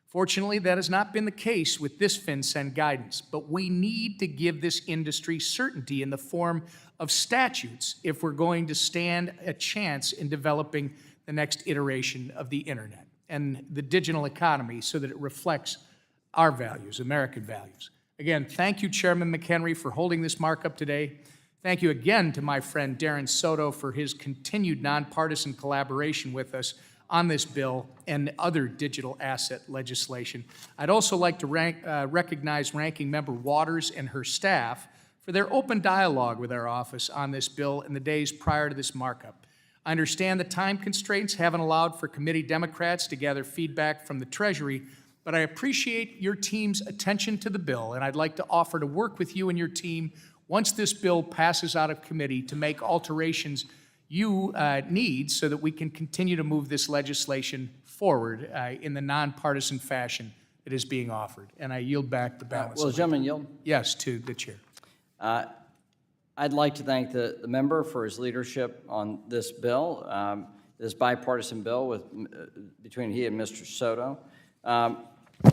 Fortunately, that has not been the case with this FinCEN guidance, but we need to give this industry certainty in the form of statutes if we're going to stand a chance in developing the next iteration of the internet and the digital economy so that it reflects our values, American values. Again, thank you, Chairman McHenry, for holding this markup today. Thank you again to my friend Darren Soto for his continued nonpartisan collaboration with us on this bill and other digital asset legislation. I'd also like to recognize Ranking Member Waters and her staff for their open dialogue with our office on this bill in the days prior to this markup. I understand the time constraints haven't allowed for committee Democrats to gather feedback from the Treasury, but I appreciate your team's attention to the bill, and I'd like to offer to work with you and your team once this bill passes out of committee to make alterations you need so that we can continue to move this legislation forward in the nonpartisan fashion that is being offered. And I yield back the balance. Will the gentleman yield? Yes, to the chair. I'd like to thank the member for his leadership on this bill, this bipartisan bill between he and Mr. Soto.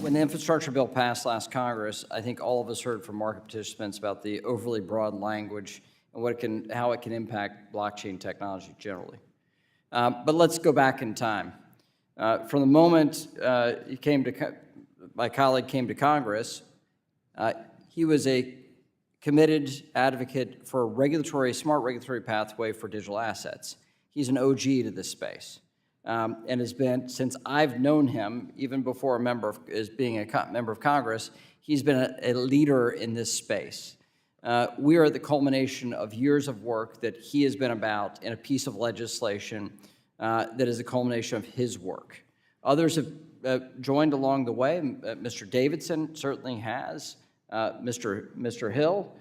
When the infrastructure bill passed last Congress, I think all of us heard from market participants about the overly broad language and how it can impact blockchain technology generally. But let's go back in time. From the moment my colleague came to Congress, he was a committed advocate for a smart regulatory pathway for digital assets. He's an OG to this space. And has been, since I've known him, even before being a member of Congress, he's been a leader in this space. We are the culmination of years of work that he has been about in a piece of legislation that is a culmination of his work. Others have joined along the way. Mr. Davidson certainly has, Mr. Hill,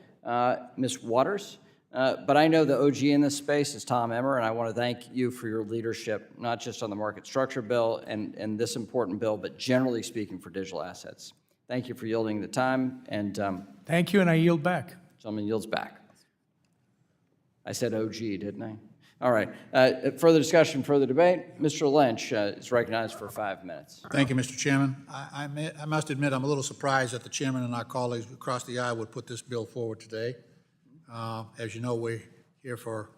Ms. Waters. But I know the OG in this space is Tom Emmer, and I want to thank you for your leadership, not just on the market structure bill and this important bill, but generally speaking for digital assets. Thank you for yielding the time, and thank you, and I yield back. Gentleman yields back. I said OG, didn't I? All right. Further discussion, further debate. Mr. Lynch is recognized for 5 minutes. Thank you, Mr. Chairman. I must admit I'm a little surprised that the chairman and our colleagues across the aisle would put this bill forward today. As you know, we're here for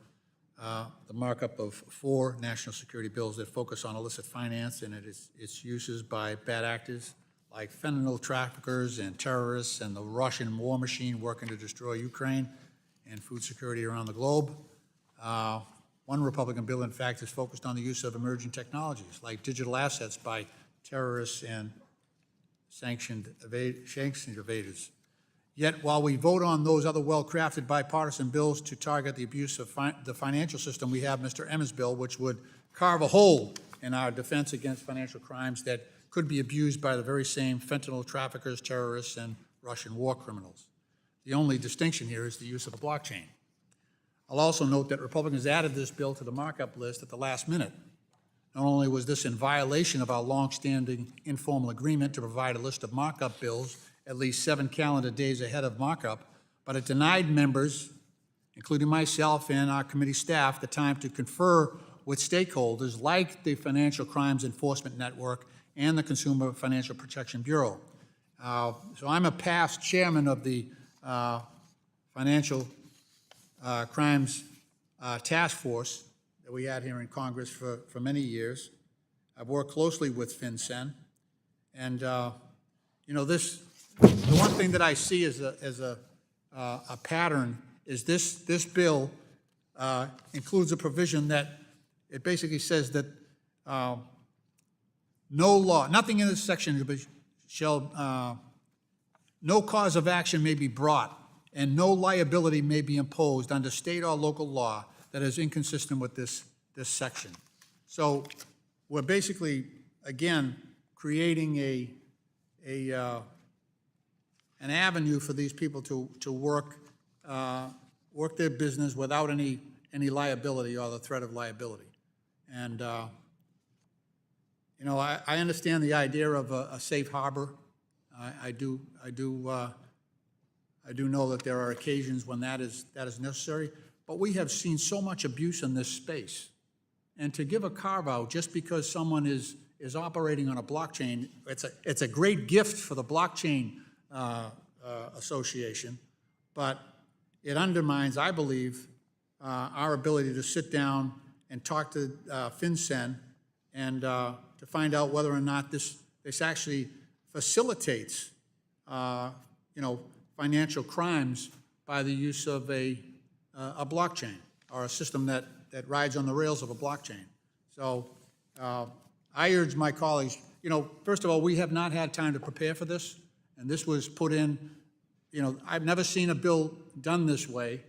the markup of 4 national security bills that focus on illicit finance and its uses by bad actors like fentanyl traffickers and terrorists and the Russian war machine working to destroy Ukraine and food security around the globe. One Republican bill, in fact, is focused on the use of emerging technologies like digital assets by terrorists and sanctioned evaders. Yet, while we vote on those other well-crafted bipartisan bills to target the abuse of the financial system, we have Mr. Emmer's bill, which would carve a hole in our defense against financial crimes that could be abused by the very same fentanyl traffickers, terrorists, and Russian war criminals. The only distinction here is the use of a blockchain. I'll also note that Republicans added this bill to the markup list at the last minute. Not only was this in violation of our longstanding informal agreement to provide a list of markup bills at least 7 calendar days ahead of markup, but it denied members, including myself and our committee staff, the time to confer with stakeholders like the Financial Crimes Enforcement Network and the Consumer Financial Protection Bureau. So I'm a past chairman of the Financial Crimes Task Force that we had here in Congress for many years. I've worked closely with FinCEN, and you know, the one thing that I see as a pattern is this bill includes a provision that it basically says that no law, nothing in this section shall, no cause of action may be brought and no liability may be imposed under state or local law that is inconsistent with this section. So we're basically, again, creating an avenue for these people to work their business without any liability or the threat of liability. And you know, I understand the idea of a safe harbor. I do know that there are occasions when that is necessary, but we have seen so much abuse in this space. And to give a carve-out just because someone is operating on a blockchain, it's a great gift for the blockchain association, but it undermines, I believe, our ability to sit down and talk to FinCEN and to find out whether or not this actually facilitates, you know, financial crimes by the use of a blockchain or a system that rides on the rails of a blockchain. So I urge my colleagues, you know, first of all, we have not had time to prepare for this, and this was put in, you know, I've never seen a bill done this way.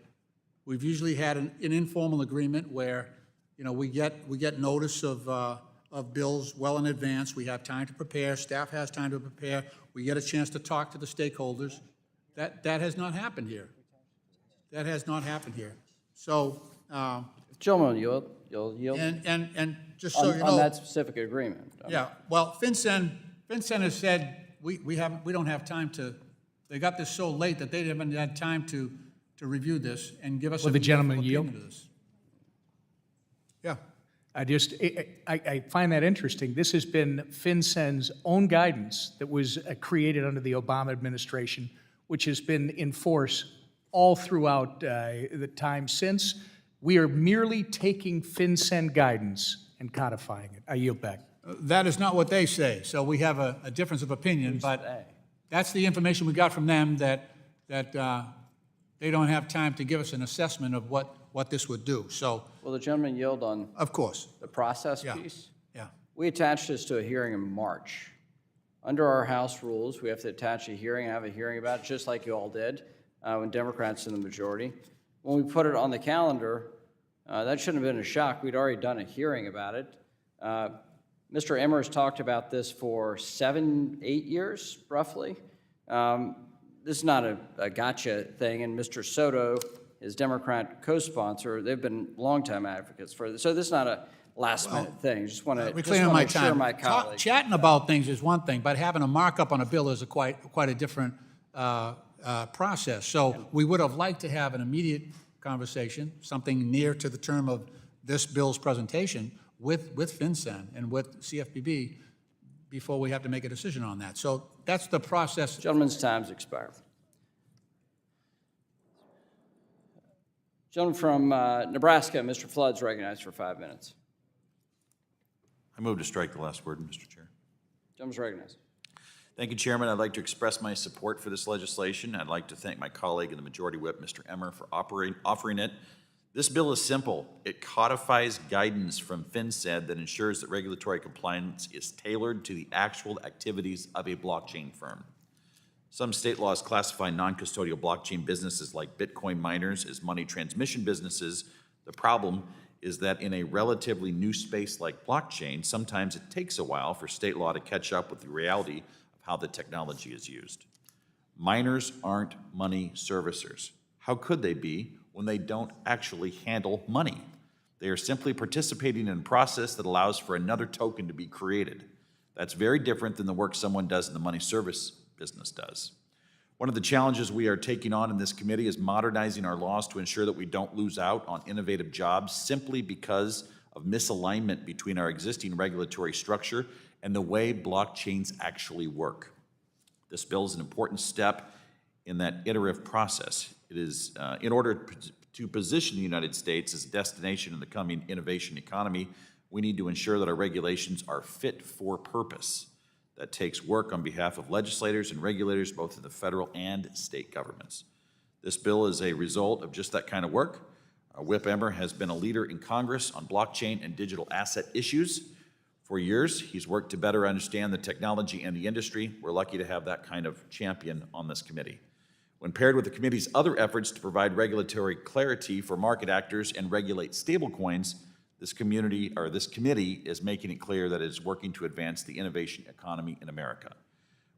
We've usually had an informal agreement where, you know, we get notice of bills well in advance. We have time to prepare. Staff has time to prepare. We get a chance to talk to the stakeholders. That has not happened here. That has not happened here. So, Gentlemen, you'll yield? and just so you know, on that specific agreement. yeah. Well, FinCEN has said we don't have time to. They got this so late that they haven't had time to review this and give us. Will the gentleman yield? Yeah. I find that interesting. This has been FinCEN's own guidance that was created under the Obama administration, which has been in force all throughout the time since. We are merely taking FinCEN guidance and codifying it. I yield back. That is not what they say. So we have a difference of opinion, but that's the information we got from them that they don't have time to give us an assessment of what this would do. So, Will the gentleman yield on? Of course. The process Yeah. piece? Yeah. We attached this to a hearing in March. Under our House rules, we have to attach a hearing and have a hearing about it, just like you all did when Democrats in the majority. When we put it on the calendar, that shouldn't have been a shock. We'd already done a hearing about it. Mr. Emmer has talked about this for 7, 8 years, roughly. This is not a gotcha thing, and Mr. Soto, his Democrat co-sponsor, they've been longtime advocates for this. So this is not a last-minute thing. Just want to reclaiming my assure time. my colleagues. Chatting about things is one thing, but having a markup on a bill is quite a different process. So we would have liked to have an immediate conversation, something near to the term of this bill's presentation with FinCEN and with CFPB before we have to make a decision on that. So that's the process. Gentleman's time's expired. Gentleman from Nebraska, Mr. Flood's recognized for 5 minutes. I move to strike the last word, Mr. Chair. Gentleman's recognized. Thank you, Chairman. I'd like to express my support for this legislation. I'd like to thank my colleague and the Majority Whip, Mr. Emmer, for offering it. This bill is simple. It codifies guidance from FinCEN that ensures that regulatory compliance is tailored to the actual activities of a blockchain firm. Some state laws classify non-custodial blockchain businesses like Bitcoin miners as money transmission businesses. The problem is that in a relatively new space like blockchain, sometimes it takes a while for state law to catch up with the reality of how the technology is used. Miners aren't money servicers. How could they be when they don't actually handle money? They are simply participating in a process that allows for another token to be created. That's very different than the work someone does in the money service business does. One of the challenges we are taking on in this committee is modernizing our laws to ensure that we don't lose out on innovative jobs simply because of misalignment between our existing regulatory structure and the way blockchains actually work. This bill is an important step in that iterative process. It is in order to position the United States as a destination in the coming innovation economy, we need to ensure that our regulations are fit for purpose. That takes work on behalf of legislators and regulators, both in the federal and state governments. This bill is a result of just that kind of work. Whip Emmer has been a leader in Congress on blockchain and digital asset issues. For years, he's worked to better understand the technology and the industry. We're lucky to have that kind of champion on this committee. When paired with the committee's other efforts to provide regulatory clarity for market actors and regulate stablecoins, this committee is making it clear that it is working to advance the innovation economy in America.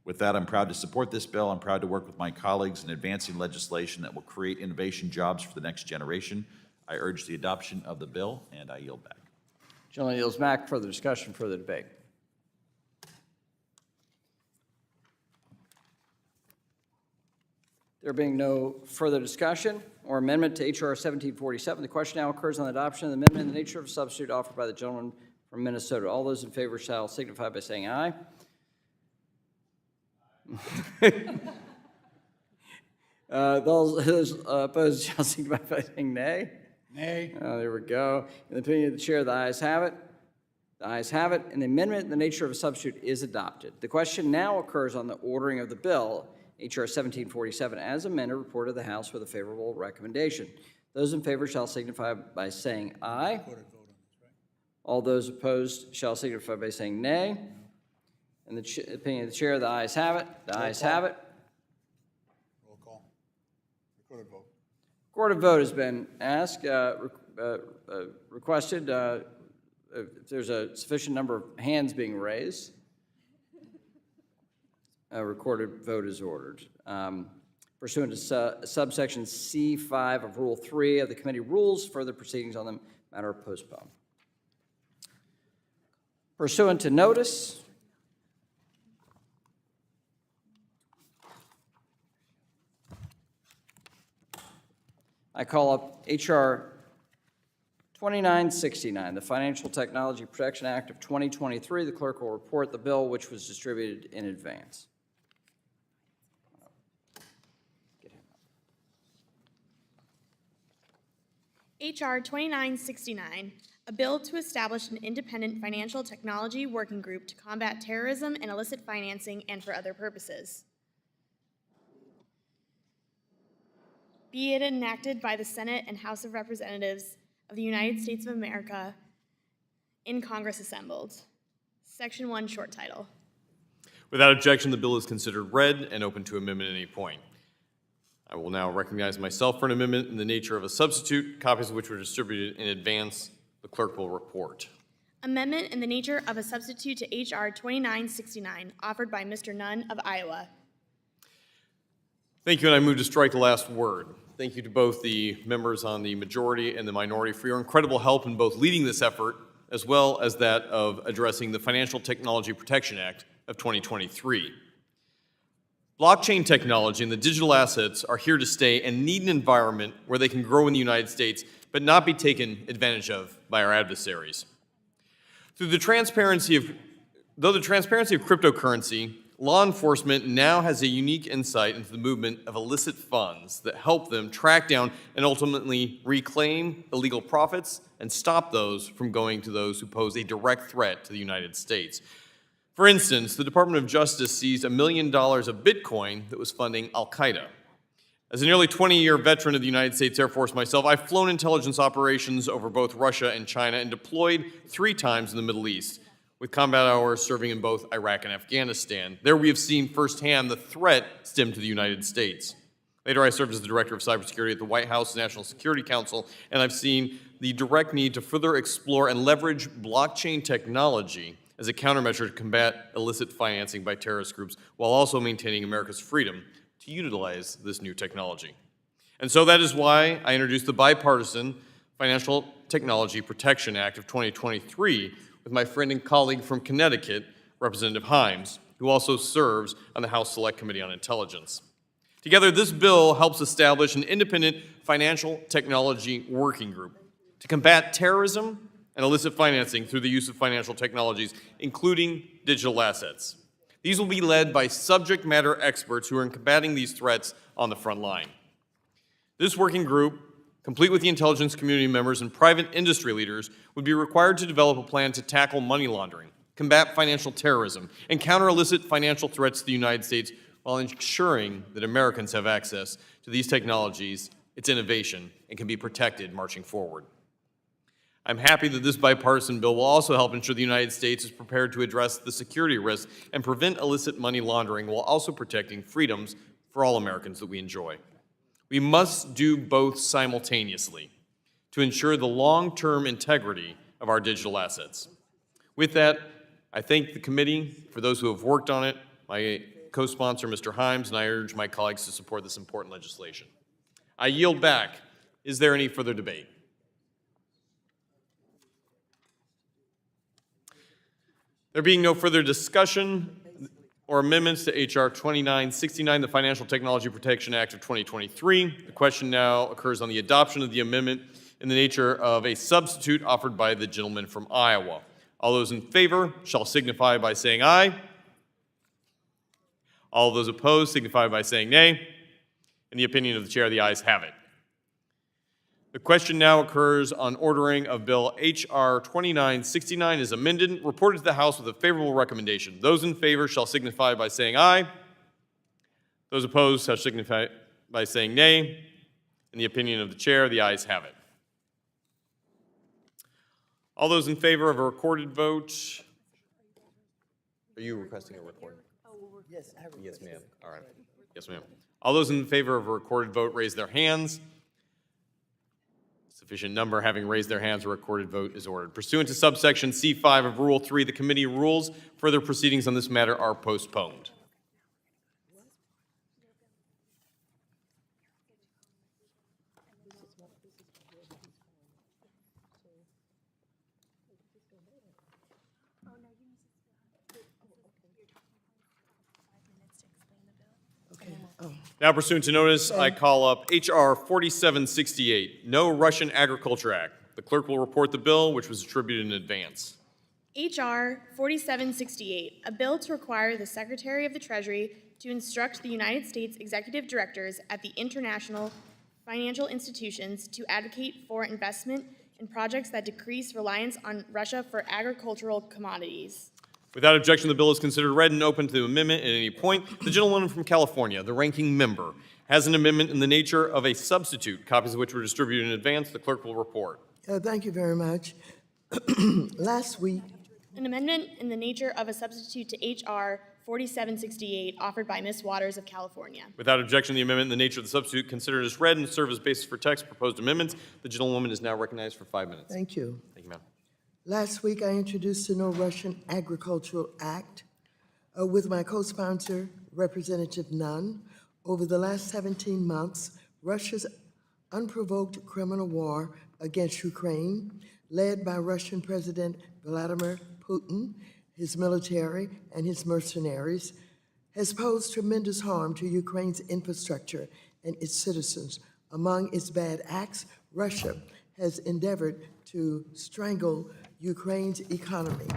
With that, I'm proud to support this bill. I'm proud to work with my colleagues in advancing legislation that will create innovation jobs for the next generation. I urge the adoption of the bill, and I yield back. Gentleman yields back. Further discussion, further debate. There being no further discussion or amendment to H.R. 1747, the question now occurs on the adoption of the amendment in the nature of a substitute offered by the gentleman from Minnesota. All those in favor shall signify by saying aye. Those opposed shall signify by saying nay. Nay. There we go. In the opinion of the chair, the ayes have it. The ayes have it, and the amendment in the nature of a substitute is adopted. The question now occurs on the ordering of the bill, H.R. 1747, as amended, reported to the House with a favorable recommendation. Those in favor shall signify by saying aye. All those opposed shall signify by saying nay. In the opinion of the chair, the ayes have it. The ayes have it. Roll call. Recorded vote. Recorded vote has been asked, requested. If there's a sufficient number of hands being raised, a recorded vote is ordered. Pursuant to subsection C5 of Rule 3 of the committee rules, further proceedings on the matter are postponed. Pursuant to notice, I call up H.R. 2969, the Financial Technology Protection Act of 2023. The clerk will report the bill, which was distributed in advance. H.R. 2969, a bill to establish an independent financial technology working group to combat terrorism and illicit financing and for other purposes. Be it enacted by the Senate and House of Representatives of the United States of America in Congress assembled. Section 1, short title. Without objection, the bill is considered read and open to amendment at any point. I will now recognize myself for an amendment in the nature of a substitute, copies of which were distributed in advance. The clerk will report. Amendment in the nature of a substitute to H.R. 2969, offered by Mr. Nunn of Iowa. Thank you, and I move to strike the last word. Thank you to both the members on the majority and the minority for your incredible help in both leading this effort as well as that of addressing the Financial Technology Protection Act of 2023. Blockchain technology and the digital assets are here to stay and need an environment where they can grow in the United States but not be taken advantage of by our adversaries. Though the transparency of cryptocurrency, law enforcement now has a unique insight into the movement of illicit funds that help them track down and ultimately reclaim illegal profits and stop those from going to those who pose a direct threat to the United States. For instance, the Department of Justice seized $1 million of Bitcoin that was funding Al-Qaeda. As a nearly 20-year veteran of the United States Air Force myself, I've flown intelligence operations over both Russia and China and deployed 3 times in the Middle East, with combat hours serving in both Iraq and Afghanistan. There we have seen firsthand the threat stem to the United States. Later, I served as the Director of Cybersecurity at the White House National Security Council, and I've seen the direct need to further explore and leverage blockchain technology as a countermeasure to combat illicit financing by terrorist groups while also maintaining America's freedom to utilize this new technology. And so that is why I introduced the bipartisan Financial Technology Protection Act of 2023 with my friend and colleague from Connecticut, Representative Himes, who also serves on the House Select Committee on Intelligence. Together, this bill helps establish an independent financial technology working group to combat terrorism and illicit financing through the use of financial technologies, including digital assets. These will be led by subject matter experts who are combating these threats on the front line. This working group, complete with the intelligence community members and private industry leaders, would be required to develop a plan to tackle money laundering, combat financial terrorism, and counter illicit financial threats to the United States while ensuring that Americans have access to these technologies, its innovation, and can be protected marching forward. I'm happy that this bipartisan bill will also help ensure the United States is prepared to address the security risks and prevent illicit money laundering while also protecting freedoms for all Americans that we enjoy. We must do both simultaneously to ensure the long-term integrity of our digital assets. With that, I thank the committee for those who have worked on it, my co-sponsor, Mr. Himes, and I urge my colleagues to support this important legislation. I yield back. Is there any further debate? There being no further discussion or amendments to H.R. 2969, the Financial Technology Protection Act of 2023, the question now occurs on the adoption of the amendment in the nature of a substitute offered by the gentleman from Iowa. All those in favor shall signify by saying aye. All those opposed signify by saying nay. In the opinion of the chair, the ayes have it. The question now occurs on ordering of Bill H.R. 2969 as amended, reported to the House with a favorable recommendation. Those in favor shall signify by saying aye. Those opposed shall signify by saying nay. In the opinion of the chair, the ayes have it. All those in favor of a recorded vote. Are you requesting a recording? Yes, Yes, ma'am. All right. Yes, ma'am. All those in favor of a recorded vote raise their hands. Sufficient number having raised their hands, a recorded vote is ordered. Pursuant to subsection C5 of Rule 3, the committee rules further proceedings on this matter are postponed. Now pursuant to notice, I call up H.R. 4768, No Russian Agriculture Act. The clerk will report the bill, which was distributed in advance. H.R. 4768, a bill to require the Secretary of the Treasury to instruct the United States executive directors at the international financial institutions to advocate for investment in projects that decrease reliance on Russia for agricultural commodities. Without objection, the bill is considered read and open to amendment at any point. The gentleman from California, the ranking member, has an amendment in the nature of a substitute, copies of which were distributed in advance. The clerk will report. Thank you very much. Last week, An amendment in the nature of a substitute to H.R. 4768 offered by Ms. Waters of California. Without objection, the amendment in the nature of the substitute considered as read and serve as basis for text proposed amendments. The gentlewoman is now recognized for 5 minutes. thank you. Thank you, ma'am. Last week, I introduced the No Russian Agricultural Act with my co-sponsor, Representative Nunn. Over the last 17 months, Russia's unprovoked criminal war against Ukraine, led by Russian President Vladimir Putin, his military, and his mercenaries, has posed tremendous harm to Ukraine's infrastructure and its citizens. Among its bad acts, Russia has endeavored to strangle Ukraine's economy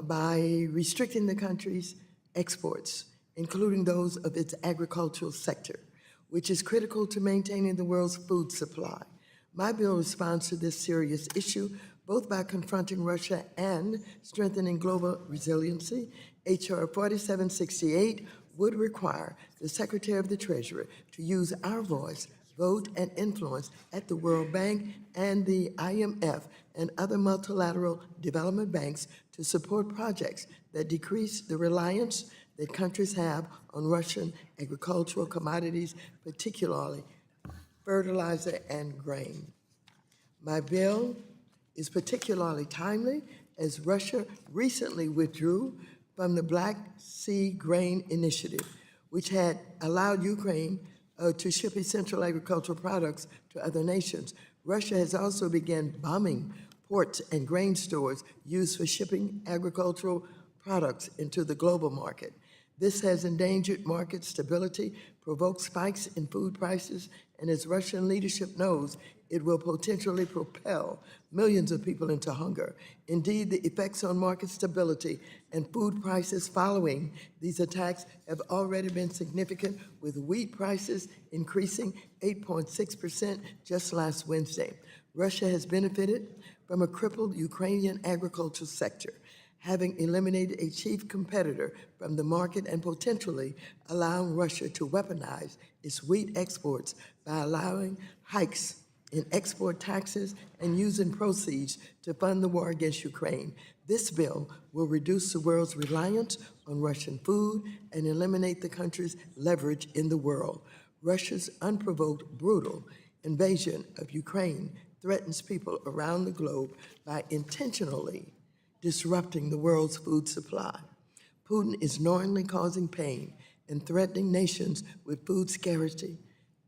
by restricting the country's exports, including those of its agricultural sector, which is critical to maintaining the world's food supply. My bill responds to this serious issue, both by confronting Russia and strengthening global resiliency. H.R. 4768 would require the Secretary of the Treasury to use our voice, vote, and influence at the World Bank and the IMF and other multilateral development banks to support projects that decrease the reliance that countries have on Russian agricultural commodities, particularly fertilizer and grain. My bill is particularly timely as Russia recently withdrew from the Black Sea Grain Initiative, which had allowed Ukraine to ship essential agricultural products to other nations. Russia has also begun bombing ports and grain stores used for shipping agricultural products into the global market. This has endangered market stability, provoked spikes in food prices, and as Russian leadership knows, it will potentially propel millions of people into hunger. Indeed, the effects on market stability and food prices following these attacks have already been significant, with wheat prices increasing 8.6% just last Wednesday. Russia has benefited from a crippled Ukrainian agricultural sector, having eliminated a chief competitor from the market and potentially allowing Russia to weaponize its wheat exports by allowing hikes in export taxes and using proceeds to fund the war against Ukraine. This bill will reduce the world's reliance on Russian food and eliminate the country's leverage in the world. Russia's unprovoked, brutal invasion of Ukraine threatens people around the globe by intentionally disrupting the world's food supply. Putin is knowingly causing pain and threatening nations with food scarcity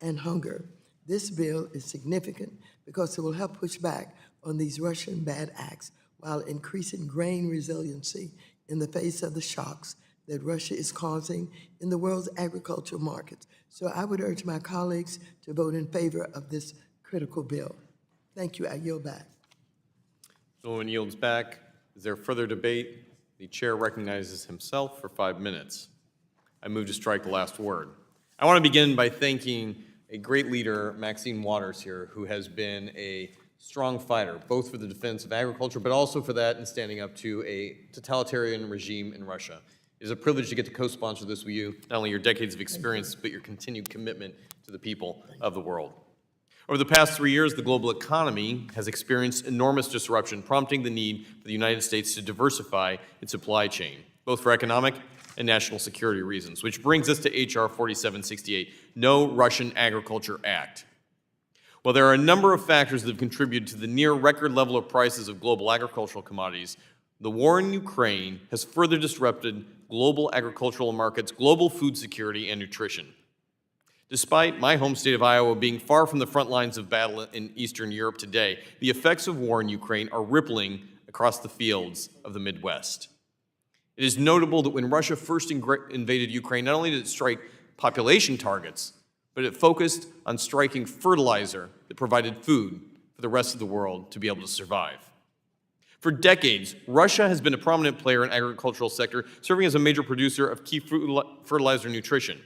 and hunger. This bill is significant because it will help push back on these Russian bad acts while increasing grain resiliency in the face of the shocks that Russia is causing in the world's agricultural markets. So I would urge my colleagues to vote in favor of this critical bill. Thank you. I yield back. The woman yields back. Is there further debate? The chair recognizes himself for 5 minutes. I move to strike the last word. I want to begin by thanking a great leader, Maxine Waters here, who has been a strong fighter, both for the defense of agriculture, but also for that in standing up to a totalitarian regime in Russia. It is a privilege to get to co-sponsor this with you, not only your decades of experience, but your continued commitment to the people of the world. Over the past 3 years, the global economy has experienced enormous disruption, prompting the need for the United States to diversify its supply chain, both for economic and national security reasons, which brings us to H.R. 4768, No Russian Agriculture Act. While there are a number of factors that have contributed to the near record level of prices of global agricultural commodities, the war in Ukraine has further disrupted global agricultural markets, global food security, and nutrition. Despite my home state of Iowa being far from the front lines of battle in Eastern Europe today, the effects of war in Ukraine are rippling across the fields of the Midwest. It is notable that when Russia first invaded Ukraine, not only did it strike population targets, but it focused on striking fertilizer that provided food for the rest of the world to be able to survive. For decades, Russia has been a prominent player in the agricultural sector, serving as a major producer of key fertilizer nutrition.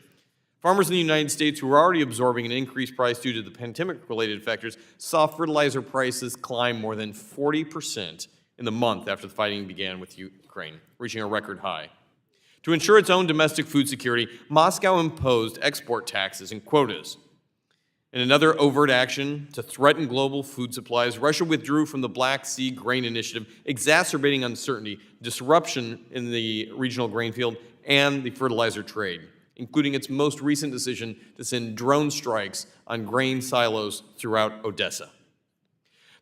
Farmers in the United States who were already absorbing an increased price due to the pandemic-related factors saw fertilizer prices climb more than 40% in the month after the fighting began with Ukraine, reaching a record high. To ensure its own domestic food security, Moscow imposed export taxes and quotas. In another overt action to threaten global food supplies, Russia withdrew from the Black Sea Grain Initiative, exacerbating uncertainty, disruption in the regional grain field, and the fertilizer trade, including its most recent decision to send drone strikes on grain silos throughout Odessa.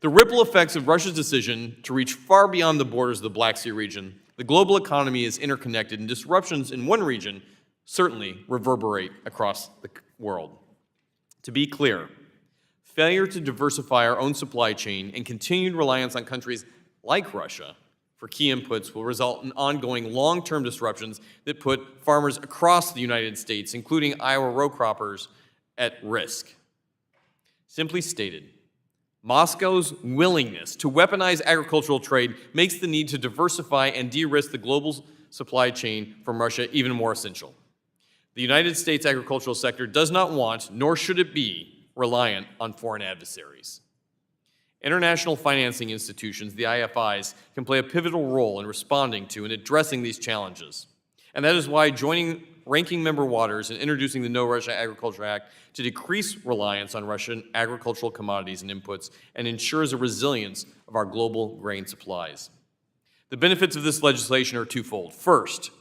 The ripple effects of Russia's decision to reach far beyond the borders of the Black Sea region, the global economy is interconnected, and disruptions in one region certainly reverberate across the world. To be clear, failure to diversify our own supply chain and continued reliance on countries like Russia for key inputs will result in ongoing long-term disruptions that put farmers across the United States, including Iowa row croppers, at risk. Simply stated, Moscow's willingness to weaponize agricultural trade makes the need to diversify and de-risk the global supply chain from Russia even more essential. The United States agricultural sector does not want, nor should it be, reliant on foreign adversaries. International financing institutions, the IFIs, can play a pivotal role in responding to and addressing these challenges. And that is why joining Ranking Member Waters in introducing the No Russia Agriculture Act to decrease reliance on Russian agricultural commodities and inputs and ensures the resilience of our global grain supplies. The benefits of this legislation are twofold. First,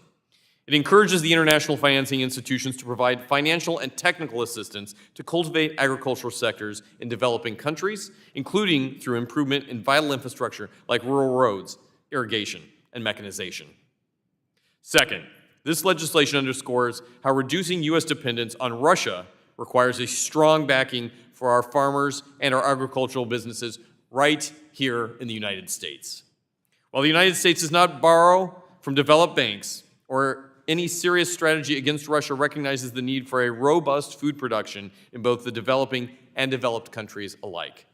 it encourages the international financing institutions to provide financial and technical assistance to cultivate agricultural sectors in developing countries, including through improvement in vital infrastructure like rural roads, irrigation, and mechanization. Second, this legislation underscores how reducing U.S. dependence on Russia requires a strong backing for our farmers and our agricultural businesses right here in the United States. While the United States does not borrow from developed banks or any serious strategy against Russia recognizes the need for a robust food production in both the developing and developed countries alike.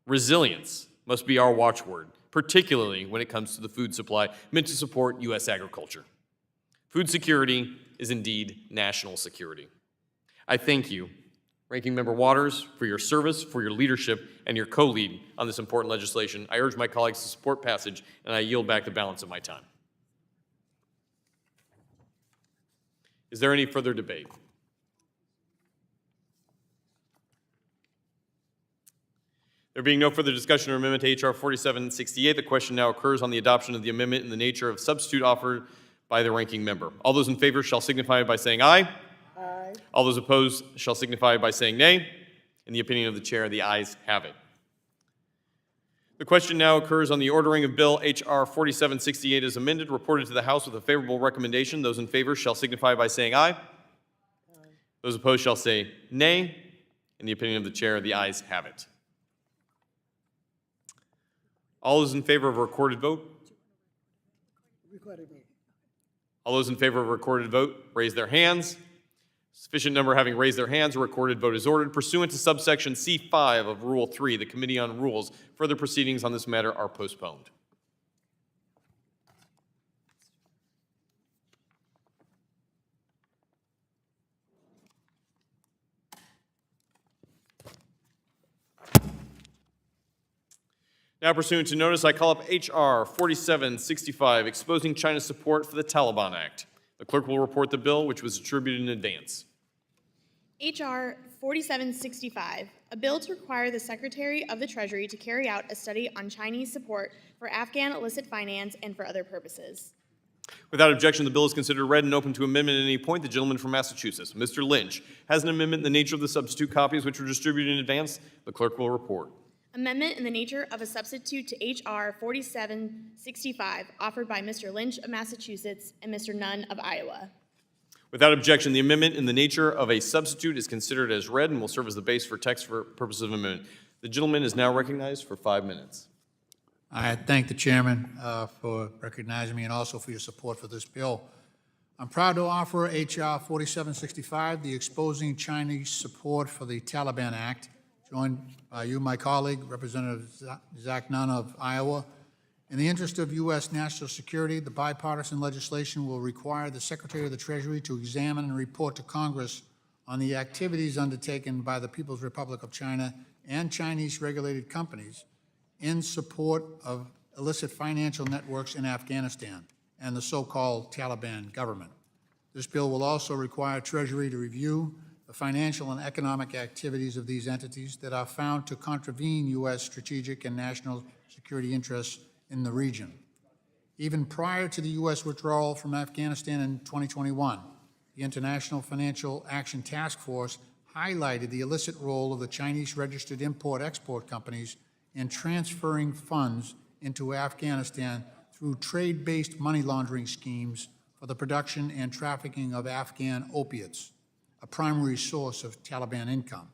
Resilience must be our watchword, particularly when it comes to the food supply meant to support U.S. agriculture. Food security is indeed national security. I thank you, Ranking Member Waters, for your service, for your leadership, and your co-lead on this important legislation. I urge my colleagues to support passage, and I yield back the balance of my time. Is there any further debate? There being no further discussion or amendment to H.R. 4768, the question now occurs on the adoption of the amendment in the nature of substitute offered by the ranking member. All those in favor shall signify by saying aye. Aye. All those opposed shall signify by saying nay. In the opinion of the chair, the ayes have it. The question now occurs on the ordering of Bill H.R. 4768 as amended, reported to the House with a favorable recommendation. Those in favor shall signify by saying aye. Those opposed shall say nay. In the opinion of the chair, the ayes have it. All those in favor of a recorded vote? All those in favor of a recorded vote, raise their hands. Sufficient number having raised their hands, a recorded vote is ordered. Pursuant to subsection C5 of Rule 3, the Committee on Rules, further proceedings on this matter are postponed. Now, pursuant to notice, I call up H.R. 4765, exposing China's support for the Taliban Act. The clerk will report the bill, which was distributed in advance. H.R. 4765, a bill to require the Secretary of the Treasury to carry out a study on Chinese support for Afghan illicit finance and for other purposes. Without objection, the bill is considered read and open to amendment at any point. The gentleman from Massachusetts, Mr. Lynch, has an amendment in the nature of the substitute copies which were distributed in advance. The clerk will report. Amendment in the nature of a substitute to H.R. 4765, offered by Mr. Lynch of Massachusetts and Mr. Nunn of Iowa. Without objection, the amendment in the nature of a substitute is considered as read and will serve as the base for text for purposes of amendment. The gentleman is now recognized for 5 minutes. I thank the chairman for recognizing me and also for your support for this bill. I'm proud to offer H.R. 4765, the Exposing Chinese Support for the Taliban Act, joined by you, my colleague, Representative Zach Nunn of Iowa. In the interest of U.S. national security, the bipartisan legislation will require the Secretary of the Treasury to examine and report to Congress on the activities undertaken by the People's Republic of China and Chinese regulated companies in support of illicit financial networks in Afghanistan and the so-called Taliban government. This bill will also require Treasury to review the financial and economic activities of these entities that are found to contravene U.S. strategic and national security interests in the region. Even prior to the U.S. withdrawal from Afghanistan in 2021, the International Financial Action Task Force highlighted the illicit role of the Chinese registered import-export companies in transferring funds into Afghanistan through trade-based money laundering schemes for the production and trafficking of Afghan opiates, a primary source of Taliban income.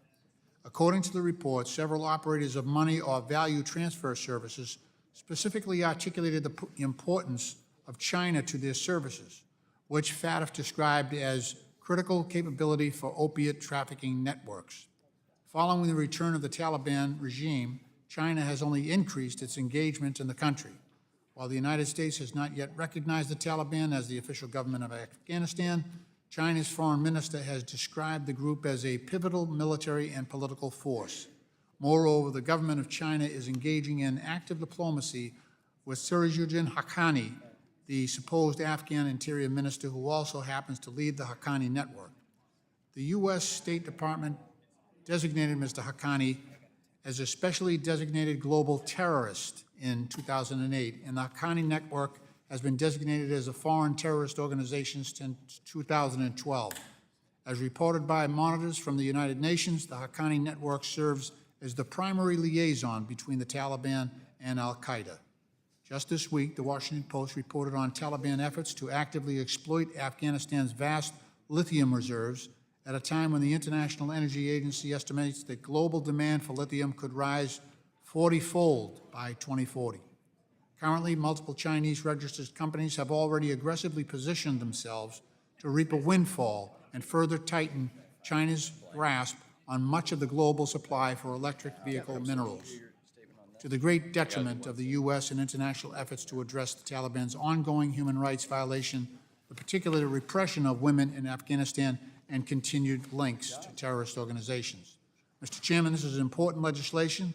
According to the report, several operators of money or value transfer services specifically articulated the importance of China to their services, which FATF described as critical capability for opiate trafficking networks. Following the return of the Taliban regime, China has only increased its engagement in the country. While the United States has not yet recognized the Taliban as the official government of Afghanistan, China's foreign minister has described the group as a pivotal military and political force. Moreover, the government of China is engaging in active diplomacy with Sirajuddin Haqqani, the supposed Afghan interior minister who also happens to lead the Haqqani network. The U.S. State Department designated Mr. Haqqani as a specially designated global terrorist in 2008, and the Haqqani network has been designated as a foreign terrorist organization since 2012. As reported by monitors from the United Nations, the Haqqani network serves as the primary liaison between the Taliban and al-Qaeda. Just this week, the Washington Post reported on Taliban efforts to actively exploit Afghanistan's vast lithium reserves at a time when the International Energy Agency estimates that global demand for lithium could rise 40-fold by 2040. Currently, multiple Chinese registered companies have already aggressively positioned themselves to reap a windfall and further tighten China's grasp on much of the global supply for electric vehicle minerals, to the great detriment of the U.S. and international efforts to address the Taliban's ongoing human rights violation, the particular repression of women in Afghanistan, and continued links to terrorist organizations. Mr. Chairman, this is important legislation,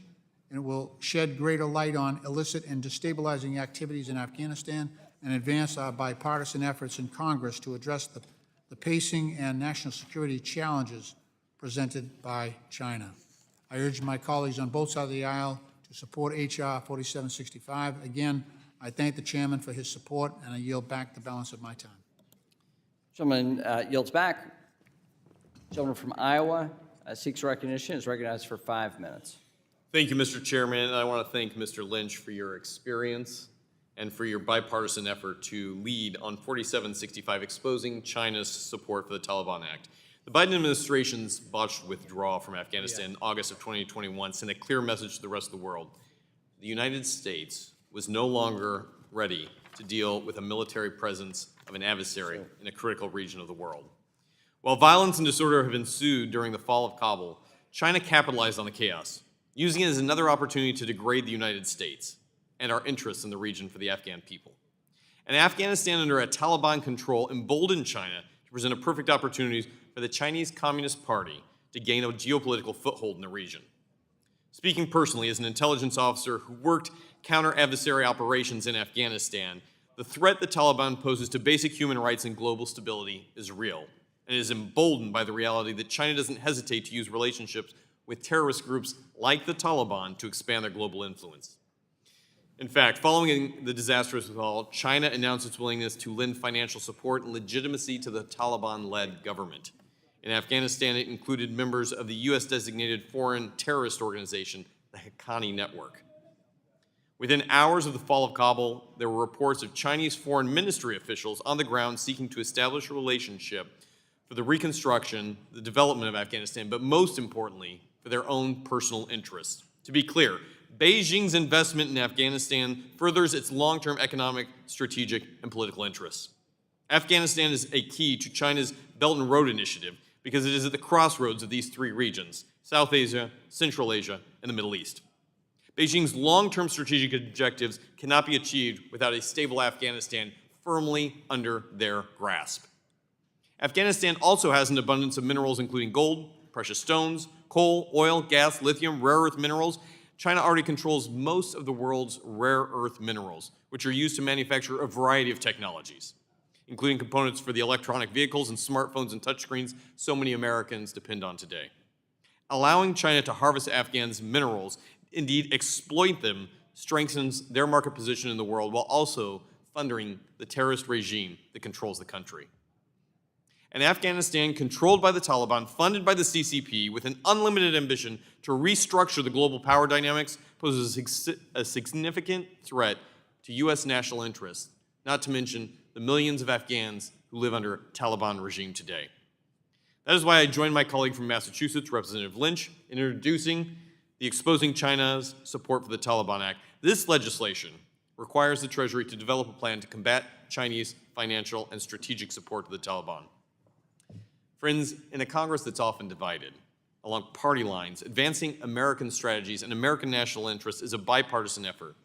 and it will shed greater light on illicit and destabilizing activities in Afghanistan and advance our bipartisan efforts in Congress to address the pacing and national security challenges presented by China. I urge my colleagues on both sides of the aisle to support H.R. 4765. Again, I thank the chairman for his support, and I yield back the balance of my time. Gentleman yields back. Gentleman from Iowa seeks recognition, is recognized for 5 minutes. Thank you, Mr. Chairman. And I want to thank Mr. Lynch for your experience and for your bipartisan effort to lead on 4765, exposing China's support for the Taliban Act. The Biden administration's botched withdrawal from Afghanistan in August of 2021 sent a clear message to the rest of the world. The United States was no longer ready to deal with a military presence of an adversary in a critical region of the world. While violence and disorder have ensued during the fall of Kabul, China capitalized on the chaos, using it as another opportunity to degrade the United States and our interests in the region for the Afghan people. And Afghanistan under a Taliban control emboldened China to present a perfect opportunity for the Chinese Communist Party to gain a geopolitical foothold in the region. Speaking personally as an intelligence officer who worked counter-adversary operations in Afghanistan, the threat the Taliban poses to basic human rights and global stability is real, and is emboldened by the reality that China doesn't hesitate to use relationships with terrorist groups like the Taliban to expand their global influence. In fact, following the disastrous withdrawal, China announced its willingness to lend financial support and legitimacy to the Taliban-led government. In Afghanistan, it included members of the U.S.-designated foreign terrorist organization, the Haqqani Network. Within hours of the fall of Kabul, there were reports of Chinese foreign ministry officials on the ground seeking to establish a relationship for the reconstruction, the development of Afghanistan, but most importantly, for their own personal interests. To be clear, Beijing's investment in Afghanistan furthers its long-term economic, strategic, and political interests. Afghanistan is a key to China's Belt and Road Initiative because it is at the crossroads of these three regions: South Asia, Central Asia, and the Middle East. Beijing's long-term strategic objectives cannot be achieved without a stable Afghanistan firmly under their grasp. Afghanistan also has an abundance of minerals including gold, precious stones, coal, oil, gas, lithium, rare earth minerals. China already controls most of the world's rare earth minerals, which are used to manufacture a variety of technologies, including components for the electronic vehicles and smartphones and touchscreens so many Americans depend on today. Allowing China to harvest Afghans' minerals, indeed exploit them, strengthens their market position in the world while also funding the terrorist regime that controls the country. And Afghanistan, controlled by the Taliban, funded by the CCP, with an unlimited ambition to restructure the global power dynamics, poses a significant threat to U.S. national interests, not to mention the millions of Afghans who live under Taliban regime today. That is why I joined my colleague from Massachusetts, Representative Lynch, in introducing the Exposing China's Support for the Taliban Act. This legislation requires the Treasury to develop a plan to combat Chinese financial and strategic support to the Taliban. Friends, in a Congress that's often divided along party lines, advancing American strategies and American national interests is a bipartisan effort.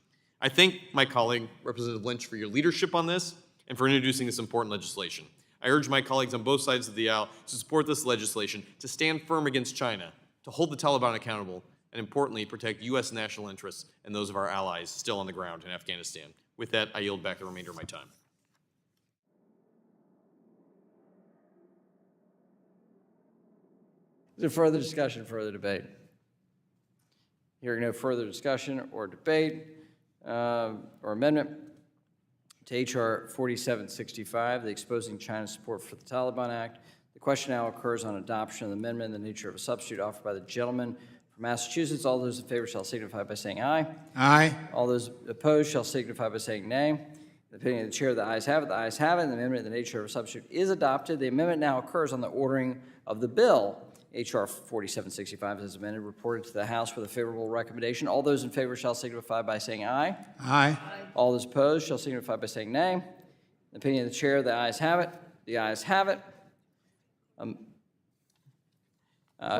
I thank my colleague, Representative Lynch, for your leadership on this and for introducing this important legislation. I urge my colleagues on both sides of the aisle to support this legislation, to stand firm against China, to hold the Taliban accountable, and importantly, protect U.S. national interests and those of our allies still on the ground in Afghanistan. With that, I yield back the remainder of my time. Is there further discussion, further debate? Hearing no further discussion or debate or amendment to H.R. 4765, the Exposing China's Support for the Taliban Act, the question now occurs on adoption of the amendment in the nature of a substitute offered by the gentleman from Massachusetts. All those in favor shall signify by saying aye. Aye. All those opposed shall signify by saying nay. In the opinion of the chair, the ayes have it. The ayes have it. And the amendment in the nature of a substitute is adopted. The amendment now occurs on the ordering of the bill. H.R. 4765 as amended, reported to the House with a favorable recommendation. All those in favor shall signify by saying aye. Aye. All those opposed shall signify by saying nay. In the opinion of the chair, the ayes have it. The ayes have it. We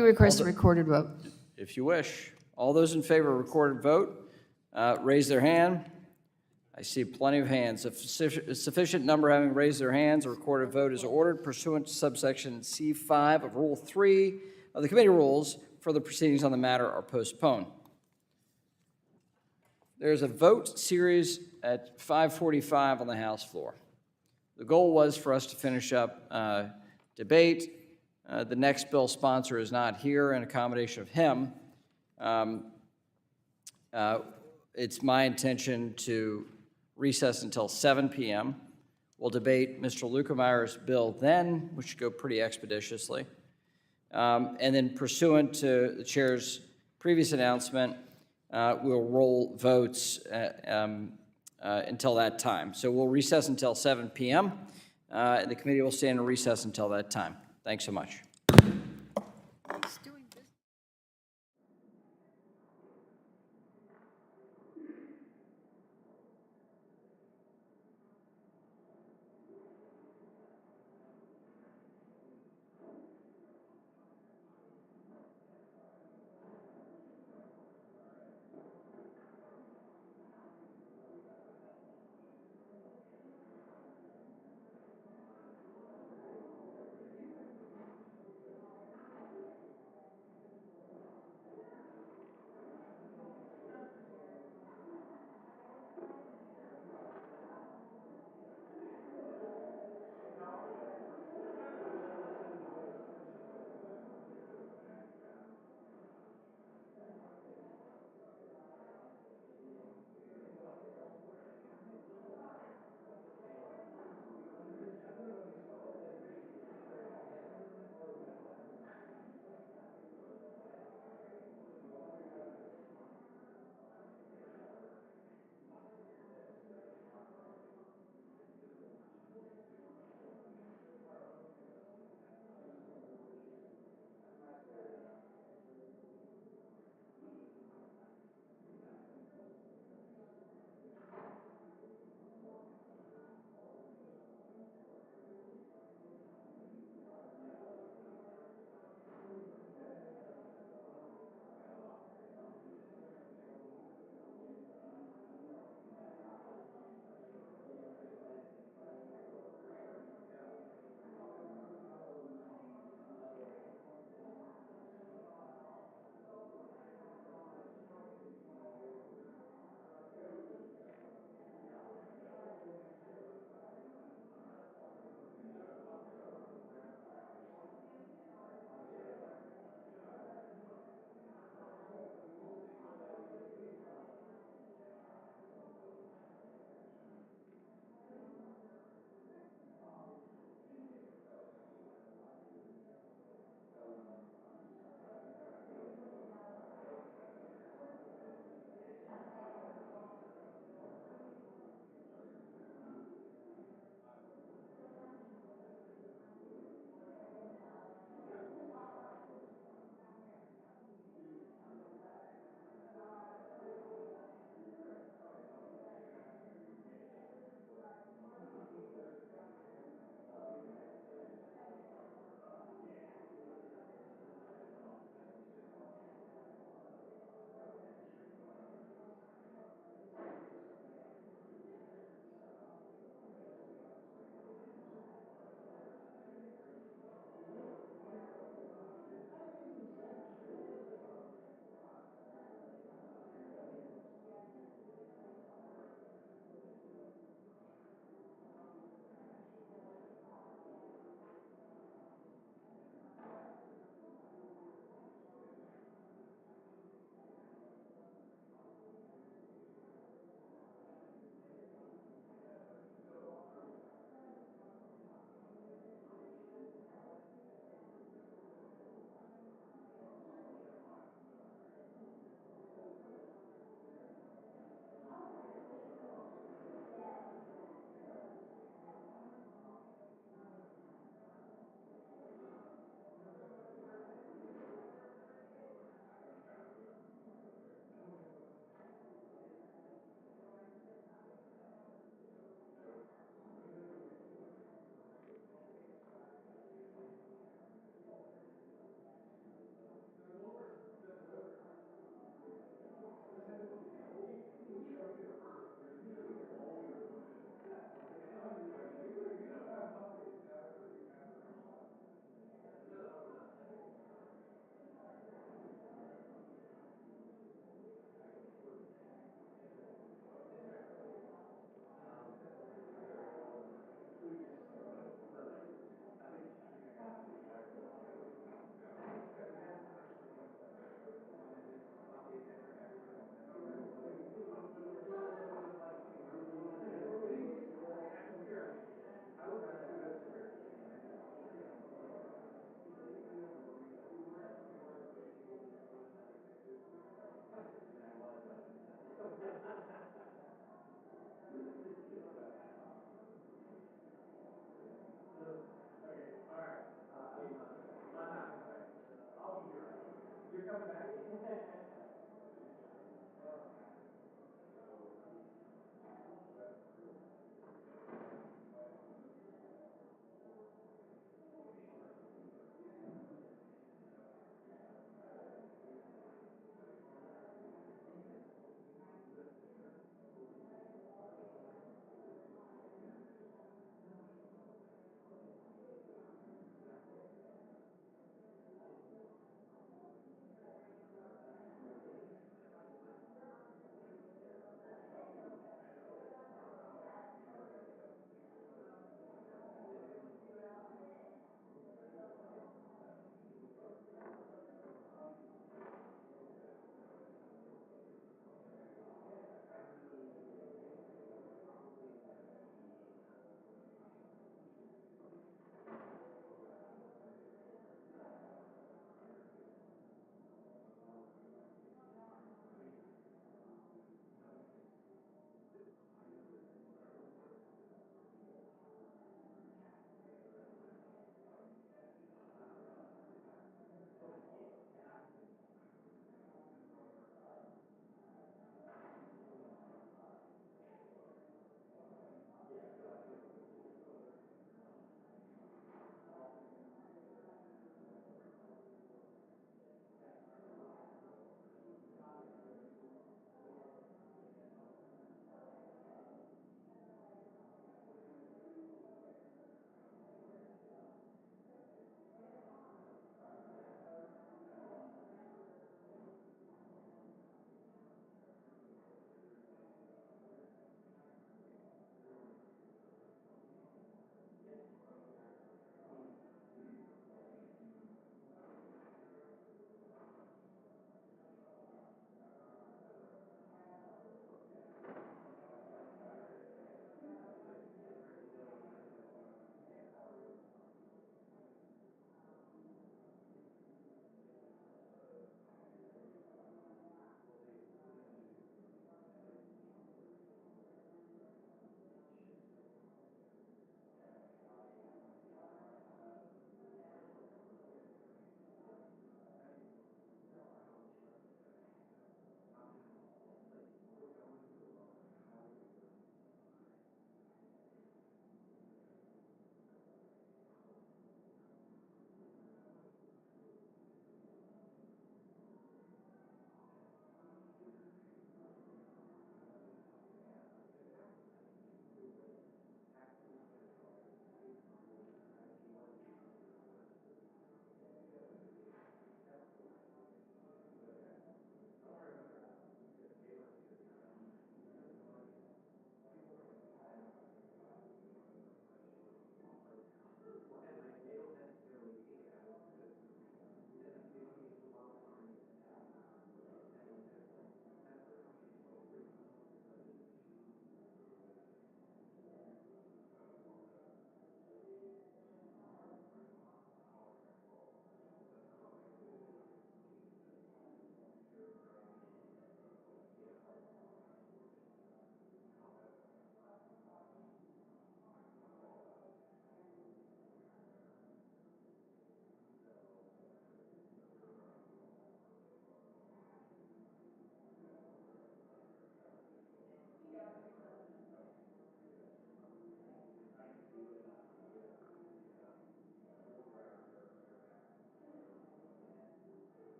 request a all the- recorded vote. If you wish. All those in favor of recorded vote, raise their hand. I see plenty of hands. If sufficient number having raised their hands, a recorded vote is ordered pursuant to subsection C5 of Rule 3 of the committee rules. Further proceedings on the matter are postponed. There's a vote series at 5:45 on the House floor. The goal was for us to finish up debate. The next bill sponsor is not here in accommodation of him. It's my intention to recess until 7 p.m. We'll debate Mr. Luetkemeyer's bill then, which should go pretty expeditiously. And then pursuant to the chair's previous announcement, we'll roll votes until that time. So we'll recess until 7 p.m. And the committee will stand in recess until that time. Thanks so much.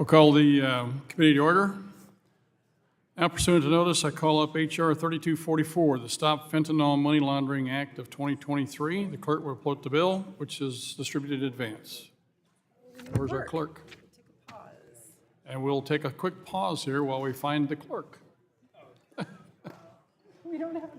We'll call the committee to order. Now pursuant to notice, I call up H.R. 3244, the Stop Fentanyl Money Laundering Act of 2023. The clerk will report the bill, which is distributed in advance. Where's our clerk? And we'll take a quick pause here while we find the clerk. We don't have a clerk.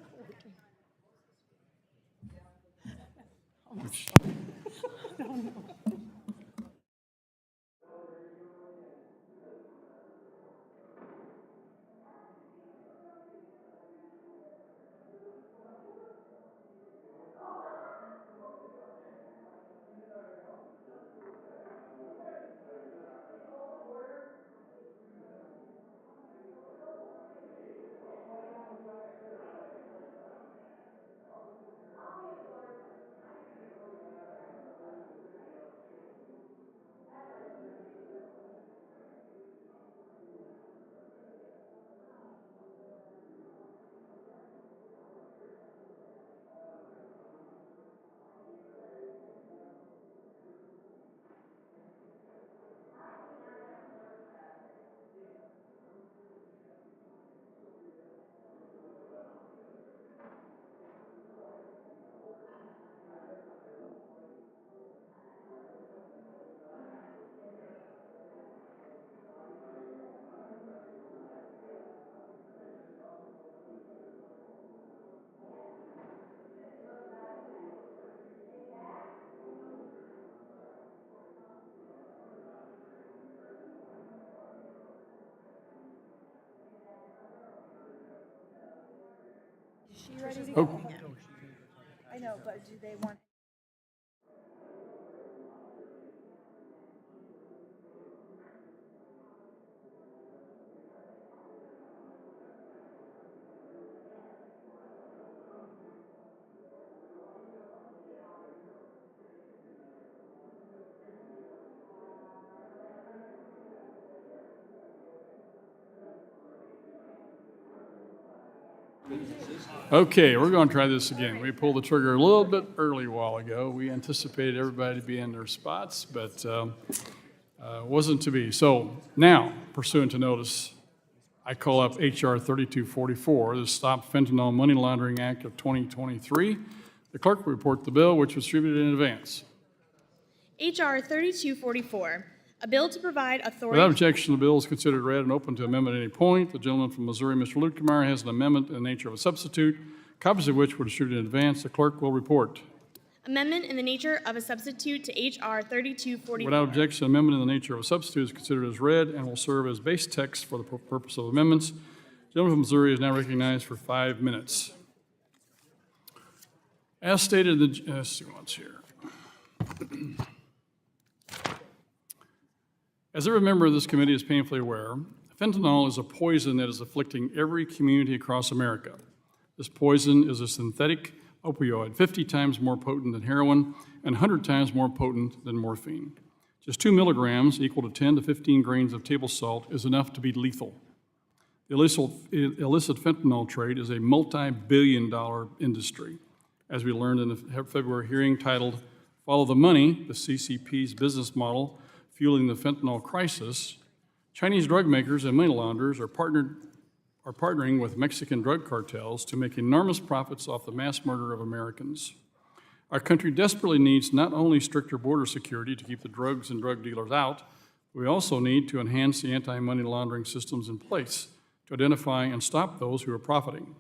She ready to go? I know, but do they want? Okay, we're going to try this again. We pulled the trigger a little bit early a while ago. We anticipated everybody to be in their spots, but wasn't to be. So now, pursuant to notice, I call up H.R. 3244, the Stop Fentanyl Money Laundering Act of 2023. The clerk will report the bill, which was distributed in advance. H.R. 3244, a bill to provide authority. Without objection, the bill is considered read and open to amendment at any point. The gentleman from Missouri, Mr. Luetkemeyer, has an amendment in the nature of a substitute, copies of which were distributed in advance. The clerk will report. Amendment in the nature of a substitute to H.R. 3244. Without objection, amendment in the nature of a substitute is considered as read and will serve as base text for the purpose of amendments. The gentleman from Missouri is now recognized for 5 minutes. As stated in the, let's see what's here. As every member of this committee is painfully aware, fentanyl is a poison that is afflicting every community across America. This poison is a synthetic opioid, 50 times more potent than heroin and 100 times more potent than morphine. Just 2 milligrams, equal to 10 to 15 grains of table salt, is enough to be lethal. The illicit fentanyl trade is a multi-billion-dollar industry. As we learned in the February hearing titled, Follow the Money, the CCP's business model fueling the fentanyl crisis, Chinese drug makers and money launderers are partnering with Mexican drug cartels to make enormous profits off the mass murder of Americans. Our country desperately needs not only stricter border security to keep the drugs and drug dealers out, we also need to enhance the anti-money laundering systems in place to identify and stop those who are profiting.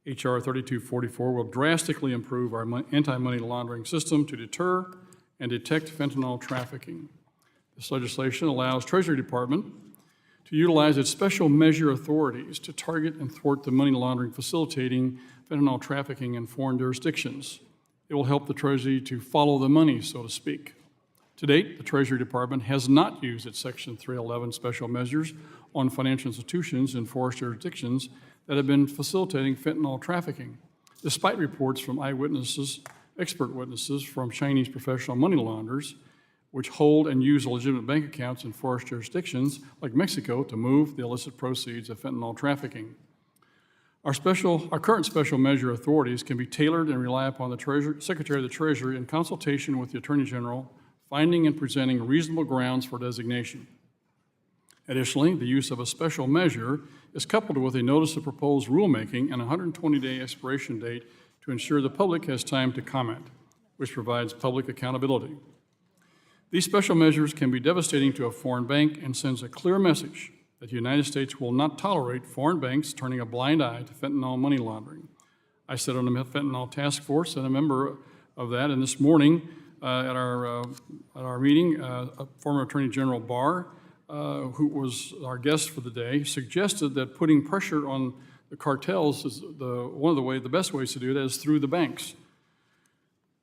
H.R. 3244 will drastically improve our anti-money laundering system to deter and detect fentanyl trafficking. This legislation allows Treasury Department to utilize its special measure authorities to target and thwart the money laundering facilitating fentanyl trafficking in foreign jurisdictions. It will help the Treasury to follow the money, so to speak. To date, the Treasury Department has not used its Section 311 special measures on financial institutions in foreign jurisdictions that have been facilitating fentanyl trafficking, despite reports from eyewitnesses, expert witnesses from Chinese professional money launderers, which hold and use legitimate bank accounts in foreign jurisdictions like Mexico to move the illicit proceeds of fentanyl trafficking. Our current special measure authorities can be tailored and rely upon the Secretary of the Treasury in consultation with the Attorney General, finding and presenting reasonable grounds for designation. Additionally, the use of a special measure is coupled with a notice of proposed rulemaking and a 120-day expiration date to ensure the public has time to comment, which provides public accountability. These special measures can be devastating to a foreign bank and sends a clear message that the United States will not tolerate foreign banks turning a blind eye to fentanyl money laundering. I sit on the fentanyl task force and a member of that, and this morning at our meeting, former Attorney General Barr, who was our guest for the day, suggested that putting pressure on the cartels is the best ways to do that is through the banks.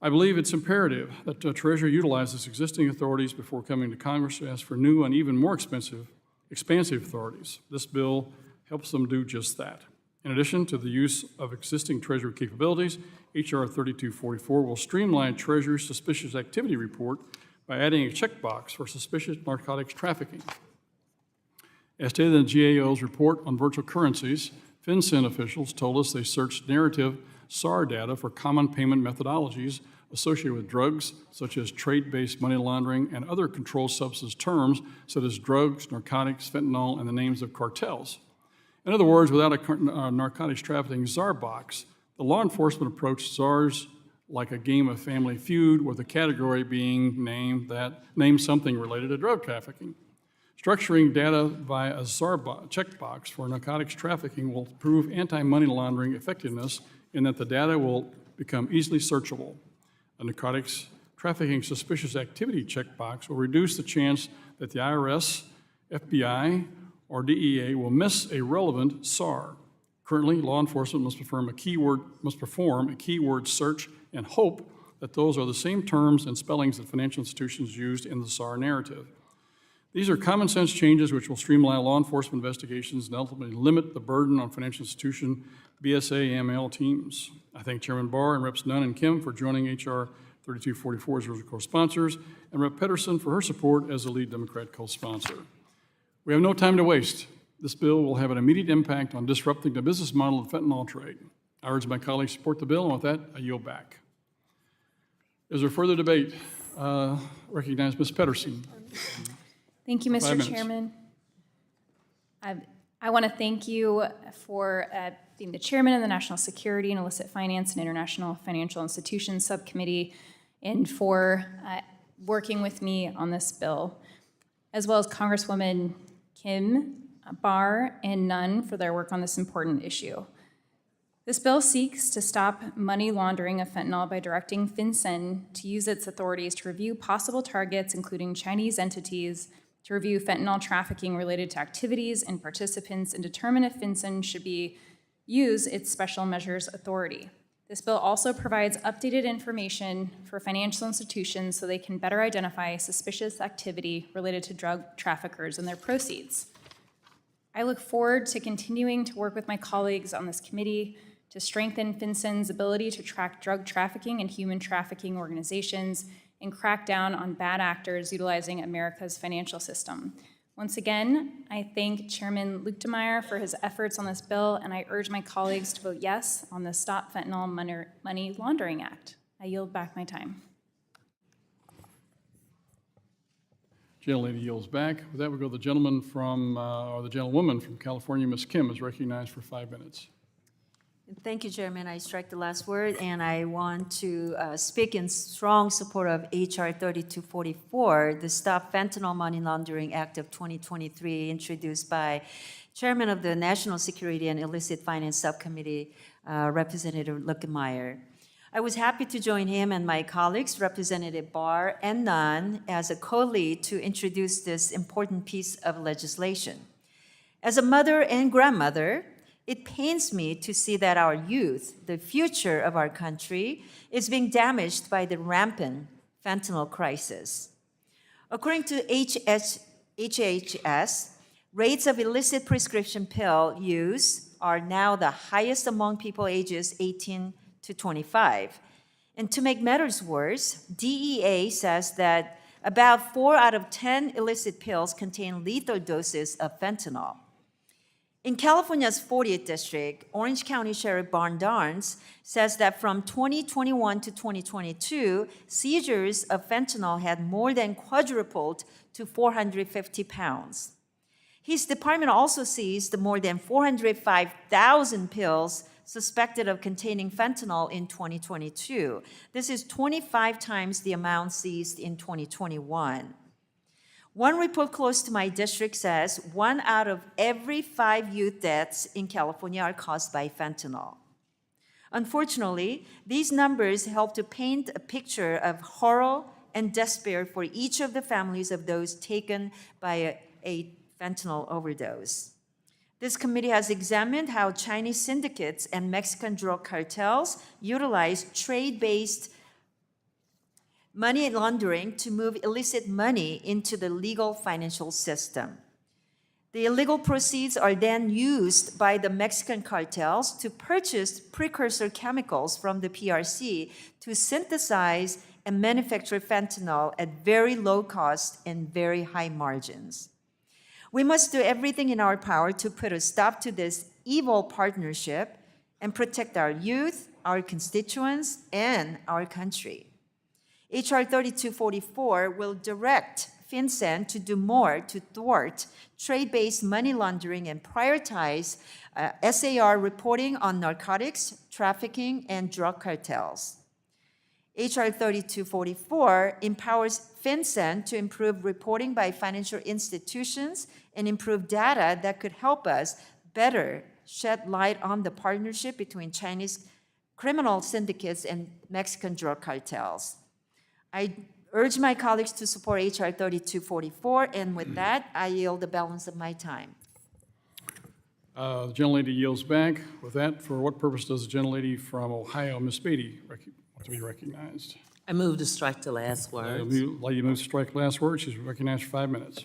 I believe it's imperative that the Treasury utilizes existing authorities before coming to Congress to ask for new and even more expansive authorities. This bill helps them do just that. In addition to the use of existing Treasury capabilities, H.R. 3244 will streamline Treasury's suspicious activity report by adding a checkbox for suspicious narcotics trafficking. As stated in the GAO's report on virtual currencies, FinCEN officials told us they searched narrative SAR data for common payment methodologies associated with drugs, such as trade-based money laundering and other controlled substance terms, such as drugs, narcotics, fentanyl, and the names of cartels. In other words, without a narcotics trafficking SAR box, the law enforcement approached SARs like a game of Family Feud, with a category being named something related to drug trafficking. Structuring data via a SAR checkbox for narcotics trafficking will prove anti-money laundering effectiveness in that the data will become easily searchable. A narcotics trafficking suspicious activity checkbox will reduce the chance that the IRS, FBI, or DEA will miss a relevant SAR. Currently, law enforcement must perform a keyword search and hope that those are the same terms and spellings that financial institutions used in the SAR narrative. These are common sense changes which will streamline law enforcement investigations and ultimately limit the burden on financial institution BSA AML teams. I thank Chairman Barr and Reps Nunn and Kim for joining H.R. 3244 as co-sponsors, and Rep. Pedersen for her support as the lead Democrat co-sponsor. We have no time to waste. This bill will have an immediate impact on disrupting the business model of the fentanyl trade. I urge my colleagues to support the bill, and with that, I yield back. Is there further debate? Recognize Ms. Pedersen. Thank you, Mr. Chairman. I want to thank you for being the chairman of the National Security and Illicit Finance and International Financial Institutions Subcommittee and for working with me on this bill, as well as Congresswoman Kim, Barr, and Nunn for their work on this important issue. This bill seeks to stop money laundering of fentanyl by directing FinCEN to use its authorities to review possible targets, including Chinese entities, to review fentanyl trafficking related to activities and participants and determine if FinCEN should use its special measures authority. This bill also provides updated information for financial institutions so they can better identify suspicious activity related to drug traffickers and their proceeds. I look forward to continuing to work with my colleagues on this committee to strengthen FinCEN's ability to track drug trafficking and human trafficking organizations and crack down on bad actors utilizing America's financial system. Once again, I thank Chairman Luetkemeyer for his efforts on this bill, and I urge my colleagues to vote yes on the Stop Fentanyl Money Laundering Act. I yield back my time. Gentlelady yields back. With that, we go to the gentleman from, or the gentlewoman from California. Ms. Kim is recognized for 5 minutes. Thank you, Chairman. I strike the last word, and I want to speak in strong support of H.R. 3244, the Stop Fentanyl Money Laundering Act of 2023, introduced by Chairman of the National Security and Illicit Finance Subcommittee, Representative Luetkemeyer. I was happy to join him and my colleagues, Representative Barr and Nunn, as a co-lead to introduce this important piece of legislation. As a mother and grandmother, it pains me to see that our youth, the future of our country, is being damaged by the rampant fentanyl crisis. According to HHS, rates of illicit prescription pill use are now the highest among people ages 18 to 25. And to make matters worse, DEA says that about 4 out of 10 illicit pills contain lethal doses of fentanyl. In California's 40th district, Orange County Sheriff Barn Darnes says that from 2021 to 2022, seizures of fentanyl had more than quadrupled to 450 pounds. His department also seized more than 405,000 pills suspected of containing fentanyl in 2022. This is 25 times the amount seized in 2021. One report close to my district says 1 out of every 5 youth deaths in California are caused by fentanyl. Unfortunately, these numbers help to paint a picture of horror and despair for each of the families of those taken by a fentanyl overdose. This committee has examined how Chinese syndicates and Mexican drug cartels utilize trade-based money laundering to move illicit money into the legal financial system. The illegal proceeds are then used by the Mexican cartels to purchase precursor chemicals from the PRC to synthesize and manufacture fentanyl at very low cost and very high margins. We must do everything in our power to put a stop to this evil partnership and protect our youth, our constituents, and our country. H.R. 3244 will direct FinCEN to do more to thwart trade-based money laundering and prioritize SAR reporting on narcotics, trafficking, and drug cartels. H.R. 3244 empowers FinCEN to improve reporting by financial institutions and improve data that could help us better shed light on the partnership between Chinese criminal syndicates and Mexican drug cartels. I urge my colleagues to support H.R. 3244, and with that, I yield the balance of my time. The gentlelady yields back. With that, for what purpose does the gentlelady from Ohio, Ms. Beatty, want to be recognized? I move to strike the last words. Lady moves to strike last word. She's recognized for 5 minutes.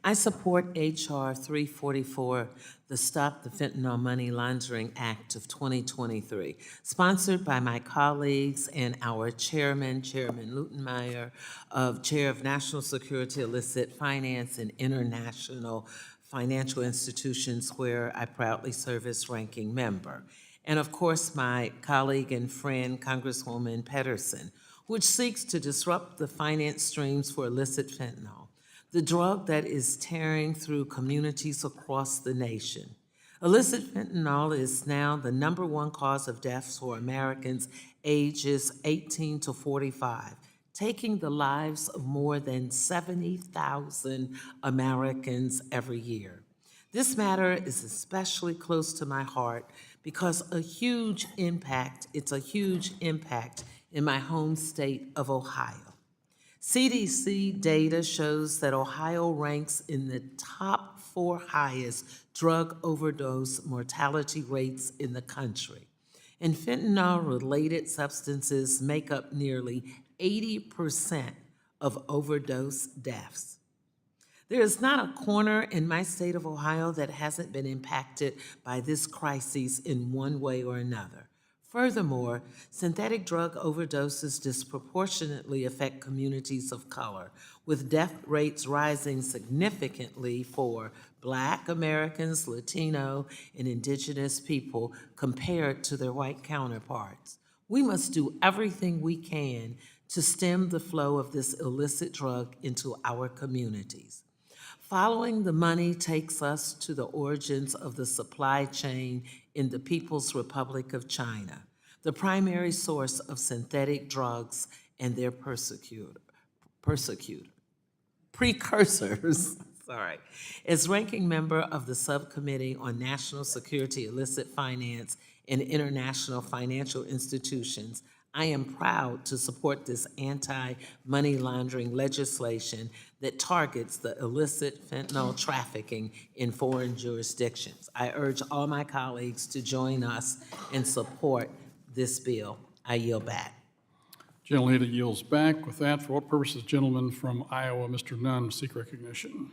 I support H.R. 344, the Stop the Fentanyl Money Laundering Act of 2023, sponsored by my colleagues and our chairman, Chairman Luetkemeyer, Chair of National Security Illicit Finance and International Financial Institutions, where I proudly serve as ranking member. And of course, my colleague and friend, Congresswoman Pedersen, which seeks to disrupt the finance streams for illicit fentanyl, the drug that is tearing through communities across the nation. Illicit fentanyl is now the #1 cause of deaths for Americans ages 18 to 45, taking the lives of more than 70,000 Americans every year. This matter is especially close to my heart because it's a huge impact in my home state of Ohio. CDC data shows that Ohio ranks in the top 4 highest drug overdose mortality rates in the country. And fentanyl-related substances make up nearly 80% of overdose deaths. There is not a corner in my state of Ohio that hasn't been impacted by this crisis in one way or another. Furthermore, synthetic drug overdoses disproportionately affect communities of color, with death rates rising significantly for Black Americans, Latino, and Indigenous people compared to their white counterparts. We must do everything we can to stem the flow of this illicit drug into our communities. Following the money takes us to the origins of the supply chain in the People's Republic of China, the primary source of synthetic drugs and their precursors. As ranking member of the Subcommittee on National Security, Illicit Finance, and International Financial Institutions, I am proud to support this anti-money laundering legislation that targets the illicit fentanyl trafficking in foreign jurisdictions. I urge all my colleagues to join us and support this bill. I yield back. Gentlelady yields back. With that, for what purpose does the gentleman from Iowa, Mr. Nunn, seek recognition?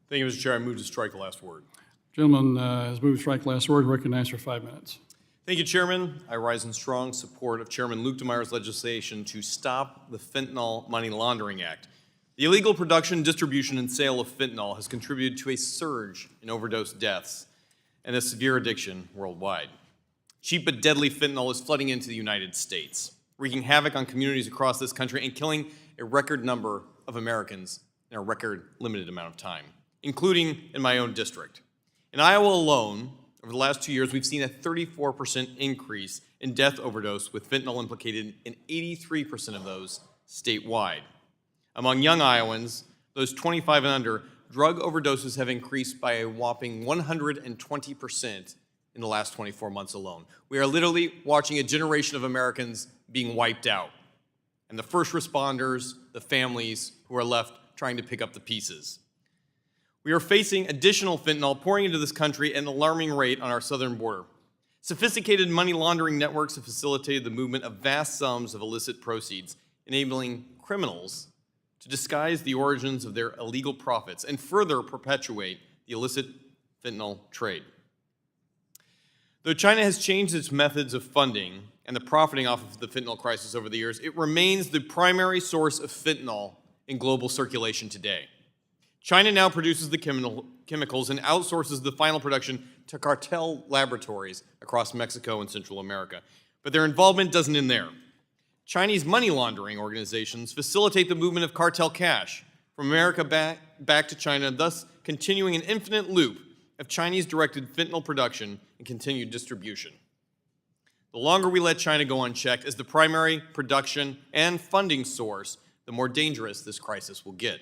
Thank you, Mr. Chair. I move to strike the last word. Gentleman has moved to strike the last word. Recognized for 5 minutes. Thank you, Chairman. I rise in strong support of Chairman Luetkemeyer's legislation to stop the Fentanyl Money Laundering Act. The illegal production, distribution, and sale of fentanyl has contributed to a surge in overdose deaths and a severe addiction worldwide. Cheap but deadly fentanyl is flooding into the United States, wreaking havoc on communities across this country and killing a record number of Americans in a record limited amount of time, including in my own district. In Iowa alone, over the last 2 years, we've seen a 34% increase in death overdose with fentanyl implicated in 83% of those statewide. Among young Iowans, those 25 and under, drug overdoses have increased by a whopping 120% in the last 24 months alone. We are literally watching a generation of Americans being wiped out, and the first responders, the families who are left trying to pick up the pieces. We are facing additional fentanyl pouring into this country at an alarming rate on our southern border. Sophisticated money laundering networks have facilitated the movement of vast sums of illicit proceeds, enabling criminals to disguise the origins of their illegal profits and further perpetuate the illicit fentanyl trade. Though China has changed its methods of funding and the profiting off of the fentanyl crisis over the years, it remains the primary source of fentanyl in global circulation today. China now produces the chemicals and outsources the final production to cartel laboratories across Mexico and Central America. But their involvement doesn't end there. Chinese money laundering organizations facilitate the movement of cartel cash from America back to China, thus continuing an infinite loop of Chinese-directed fentanyl production and continued distribution. The longer we let China go unchecked as the primary production and funding source, the more dangerous this crisis will get.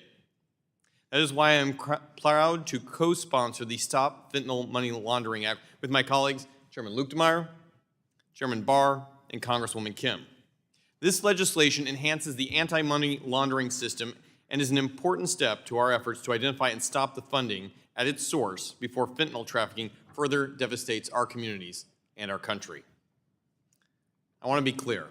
That is why I am proud to co-sponsor the Stop Fentanyl Money Laundering Act with my colleagues, Chairman Luetkemeyer, Chairman Barr, and Congresswoman Kim. This legislation enhances the anti-money laundering system and is an important step to our efforts to identify and stop the funding at its source before fentanyl trafficking further devastates our communities and our country. I want to be clear.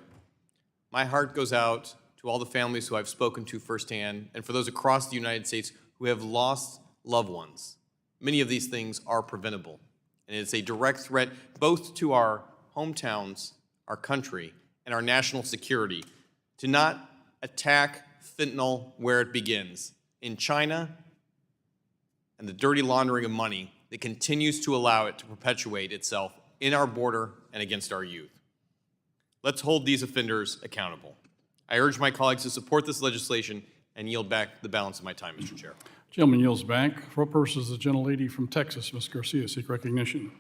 My heart goes out to all the families who I've spoken to firsthand and for those across the United States who have lost loved ones. Many of these things are preventable, and it's a direct threat both to our hometowns, our country, and our national security to not attack fentanyl where it begins, in China and the dirty laundering of money that continues to allow it to perpetuate itself in our border and against our youth. Let's hold these offenders accountable. I urge my colleagues to support this legislation and yield back the balance of my time, Mr. Chair. Gentleman yields back. For what purpose does the gentlelady from Texas, Ms. Garcia, seek recognition?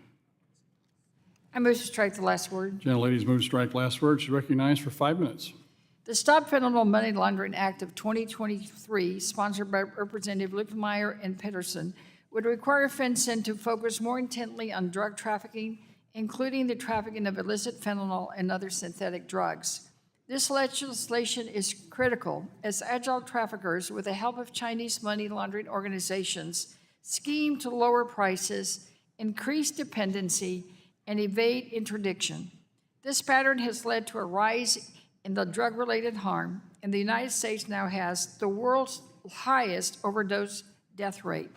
I move to strike the last word. Gentlelady's moved to strike last word. She's recognized for 5 minutes. The Stop Fentanyl Money Laundering Act of 2023, sponsored by Representative Luetkemeyer and Peterson, would require FinCEN to focus more intently on drug trafficking, including the trafficking of illicit fentanyl and other synthetic drugs. This legislation is critical as agile traffickers, with the help of Chinese money laundering organizations, scheme to lower prices, increase dependency, and evade interdiction. This pattern has led to a rise in the drug-related harm, and the United States now has the world's highest overdose death rate.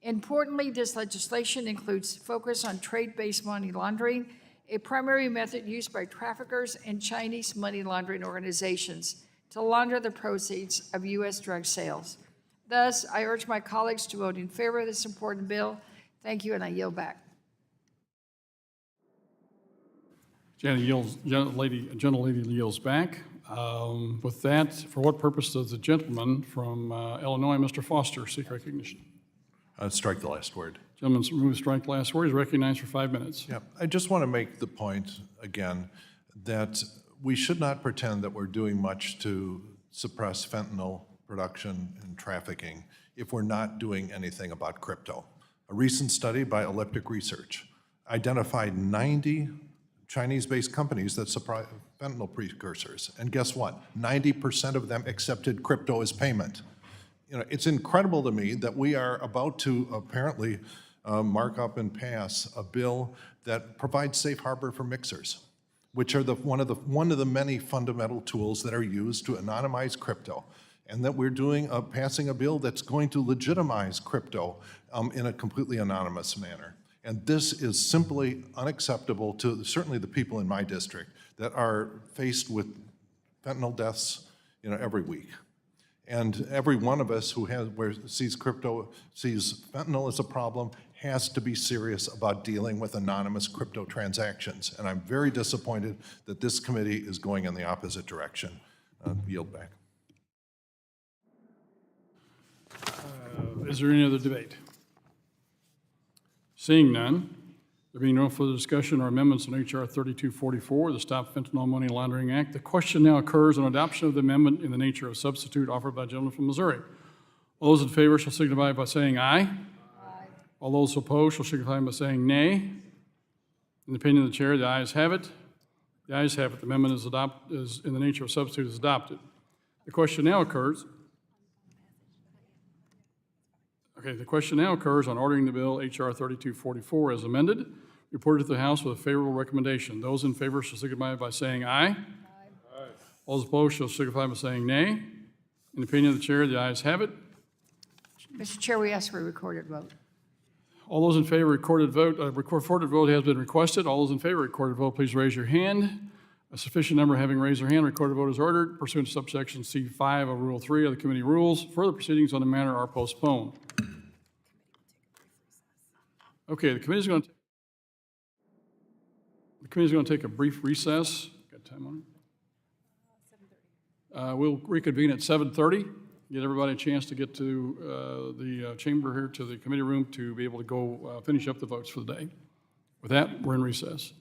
Importantly, this legislation includes focus on trade-based money laundering, a primary method used by traffickers and Chinese money laundering organizations to launder the proceeds of U.S. drug sales. Thus, I urge my colleagues to vote in favor of this important bill. Thank you, and I yield back. Gentlelady yields back. With that, for what purpose does the gentleman from Illinois, Mr. Foster, seek recognition? Strike the last word. Gentleman moves to strike last word. Is recognized for 5 minutes. Yeah, I just want to make the point again that we should not pretend that we're doing much to suppress fentanyl production and trafficking if we're not doing anything about crypto. A recent study by Elliptic Research identified 90 Chinese-based companies that supply fentanyl precursors. And guess what? 90% of them accepted crypto as payment. You know, it's incredible to me that we are about to apparently mark up and pass a bill that provides safe harbor for mixers, which are one of the many fundamental tools that are used to anonymize crypto, and that we're passing a bill that's going to legitimize crypto in a completely anonymous manner. And this is simply unacceptable to certainly the people in my district that are faced with fentanyl deaths, every week. And every one of us who sees fentanyl as a problem has to be serious about dealing with anonymous crypto transactions. And I'm very disappointed that this committee is going in the opposite direction. Yield back. Is there any other debate? Seeing none, there being no further discussion or amendments on H.R. 3244, the Stop Fentanyl Money Laundering Act, the question now occurs on adoption of the amendment in the nature of substitute offered by a gentleman from Missouri. All those in favor shall signify by saying aye. Aye. All those opposed shall signify by saying nay. In the opinion of the chair, the ayes have it. The ayes have it. The amendment is in the nature of substitute is adopted. The question now occurs. Okay, the question now occurs on ordering the bill H.R. 3244 as amended, reported to the House with a favorable recommendation. Those in favor shall signify by saying aye. Aye. All those opposed shall signify by saying nay. In the opinion of the chair, the ayes have it. Mr. Chair, we ask for a recorded vote. All those in favor, recorded vote has been requested. All those in favor, recorded vote, please raise your hand. A sufficient number having raised their hand, recorded vote is ordered pursuant to subsection C5 of Rule 3 of the committee rules. Further proceedings on the matter are postponed. Okay, the committee's going to take a brief recess. Got time on it? We'll reconvene at 7:30. Get everybody a chance to get to the chamber here, to the committee room, to be able to go finish up the votes for the day. With that, we're in recess.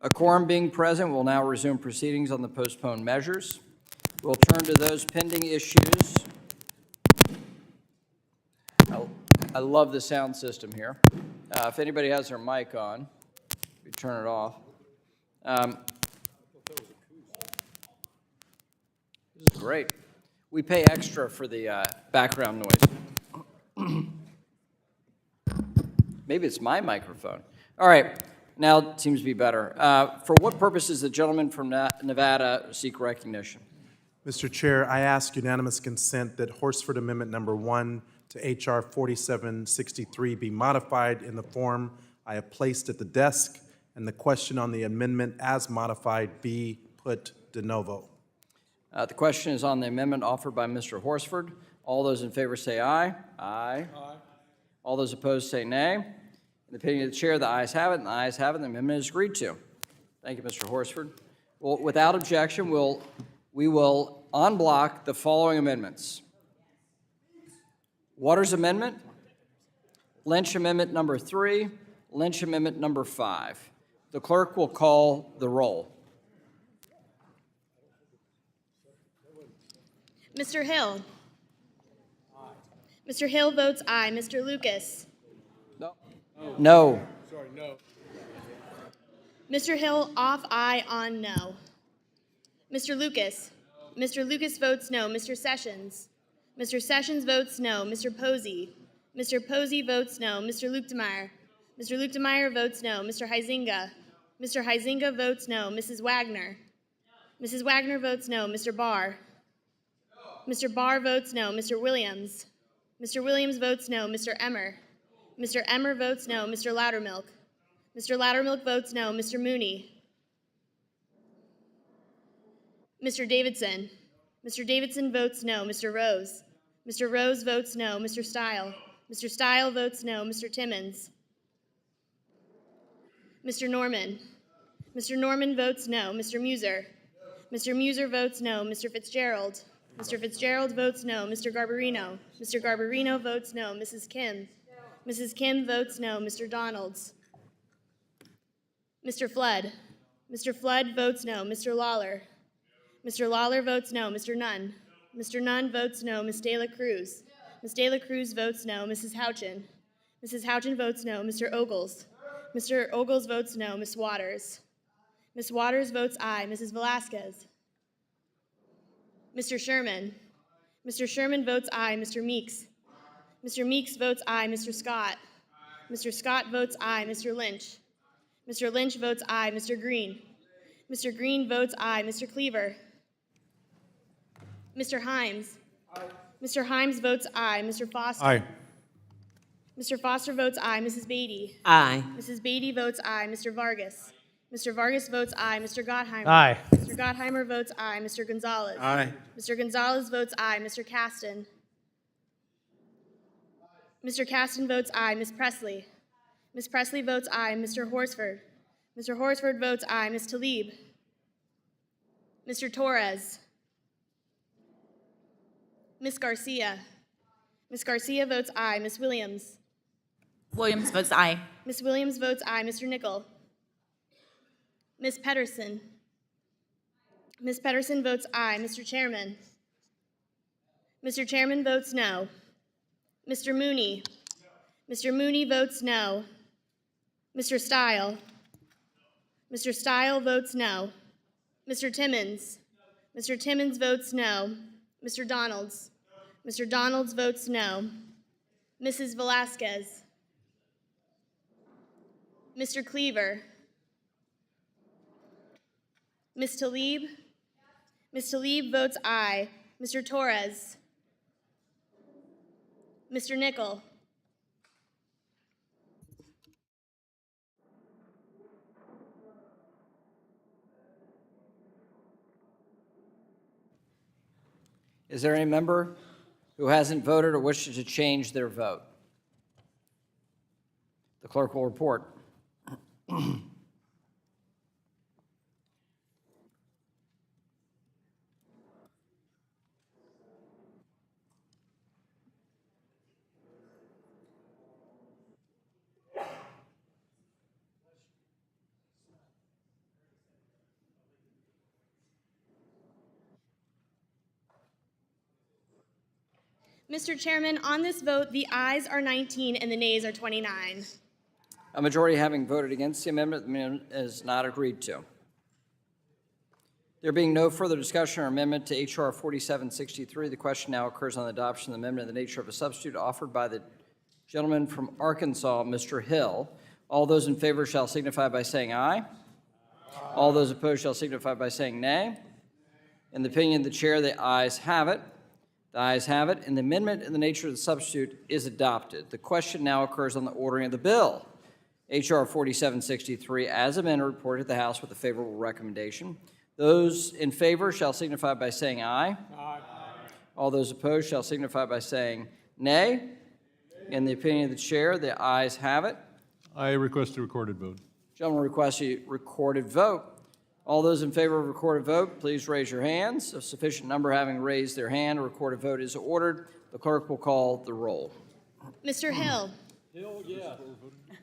A quorum being present, we'll now resume proceedings on the postponed measures. We'll turn to those pending issues. I love the sound system here. If anybody has their mic on, we turn it off. This is great. We pay extra for the background noise. Maybe it's my microphone. All right, now it seems to be better. For what purpose does the gentleman from Nevada seek recognition? Mr. Chair, I ask unanimous consent that Horsford Amendment Number 1 to H.R. 4763 be modified in the form I have placed at the desk, and the question on the amendment as modified be put de novo. The question is on the amendment offered by Mr. Horsford. All those in favor say aye. Aye. Aye. All those opposed say nay. In the opinion of the chair, the ayes have it, and the ayes have it, and the amendment is agreed to. Thank you, Mr. Horsford. Well, without objection, we will en bloc the following amendments. Waters Amendment, Lynch Amendment number 3, Lynch Amendment number 5. The clerk will call the roll. Mr. Hill. Mr. Hill votes aye. Mr. Lucas. No. Sorry, no. Mr. Hill off aye on no. Mr. Lucas. Mr. Lucas votes no. Mr. Sessions. Mr. Sessions votes no. Mr. Posey. Mr. Posey votes no. Mr. Luetkemeyer. Mr. Luetkemeyer votes no. Mr. Huizinga. Mr. Huizinga votes no. Mrs. Wagner. Mrs. Wagner votes no. Mr. Barr. Mr. Barr votes no. Mr. Williams. Mr. Williams votes no. Mr. Emmer. Mr. Emmer votes no. Mr. Loudermilk. Mr. Loudermilk votes no. Mr. Mooney. Mr. Davidson. Mr. Davidson votes no. Mr. Rose. Mr. Rose votes no. Mr. Stile. Mr. Stile votes no. Mr. Timmons. Mr. Norman. Mr. Norman votes no. Mr. Muser. Mr. Muser votes no. Mr. Fitzgerald. Mr. Fitzgerald votes no. Mr. Garbarino. Mr. Garbarino votes no. Mrs. Kim. Mrs. Kim votes no. Mr. Donalds. Mr. Flood. Mr. Flood votes no. Mr. Lawler. Mr. Lawler votes no. Mr. Nunn. Mr. Nunn votes no. Ms. De La Cruz. Ms. De La Cruz votes no. Mrs. Houchin. Mrs. Houchin votes no. Mr. Ogles. Mr. Ogles votes no. Ms. Waters. Ms. Waters votes aye. Mrs. Velasquez. Mr. Sherman. Mr. Sherman votes aye. Mr. Meeks. Mr. Meeks votes aye. Mr. Scott. Mr. Scott votes aye. Mr. Lynch. Mr. Lynch votes aye. Mr. Green. Mr. Green votes aye. Mr. Cleaver. Mr. Himes. Aye. Mr. Himes votes aye. Mr. Foster. Aye. Mr. Foster votes aye. Mrs. Beatty. Aye. Mrs. Beatty votes aye. Mr. Vargas. Mr. Vargas votes aye. Mr. Gottheimer. Aye. Mr. Gottheimer votes aye. Mr. Gonzalez. Aye. Mr. Gonzalez votes aye. Mr. Caston. Mr. Caston votes aye. Ms. Presley. Ms. Presley votes aye. Mr. Horsford. Mr. Horsford votes aye. Ms. Talib. Mr. Torres. Ms. Garcia. Ms. Garcia votes aye. Ms. Williams. Williams votes aye. Ms. Williams votes aye. Mr. Nickel. Ms. Pedersen. Ms. Pedersen votes aye. Mr. Chairman. Mr. Chairman votes no. Mr. Mooney. Mr. Mooney votes no. Mr. Stile. Mr. Stile votes no. Mr. Timmons. Mr. Timmons votes no. Mr. Donalds. Mr. Donalds votes no. Mrs. Velasquez. Mr. Cleaver. Ms. Talib. Ms. Talib votes aye. Mr. Torres. Mr. Nickel. Is there any member who hasn't voted or wishes to change their vote? The clerk will report. Mr. Chairman, on this vote, the ayes are 19 and the nays are 29. A majority having voted against the amendment is not agreed to. There being no further discussion or amendment to H.R. 4763, the question now occurs on the adoption of the amendment in the nature of a substitute offered by the gentleman from Arkansas, Mr. Hill. All those in favor shall signify by saying aye. All those opposed shall signify by saying nay. In the opinion of the chair, the ayes have it. The ayes have it, and the amendment in the nature of the substitute is adopted. The question now occurs on the ordering of the bill. H.R. 4763, as amended, reported to the House with a favorable recommendation. Those in favor shall signify by saying aye. Aye. All those opposed shall signify by saying nay. In the opinion of the chair, the ayes have it. I request a recorded vote. Gentleman requests a recorded vote. All those in favor of a recorded vote, please raise your hands. A sufficient number having raised their hand, a recorded vote is ordered. The clerk will call the roll. Mr. Hill. Hill, yes.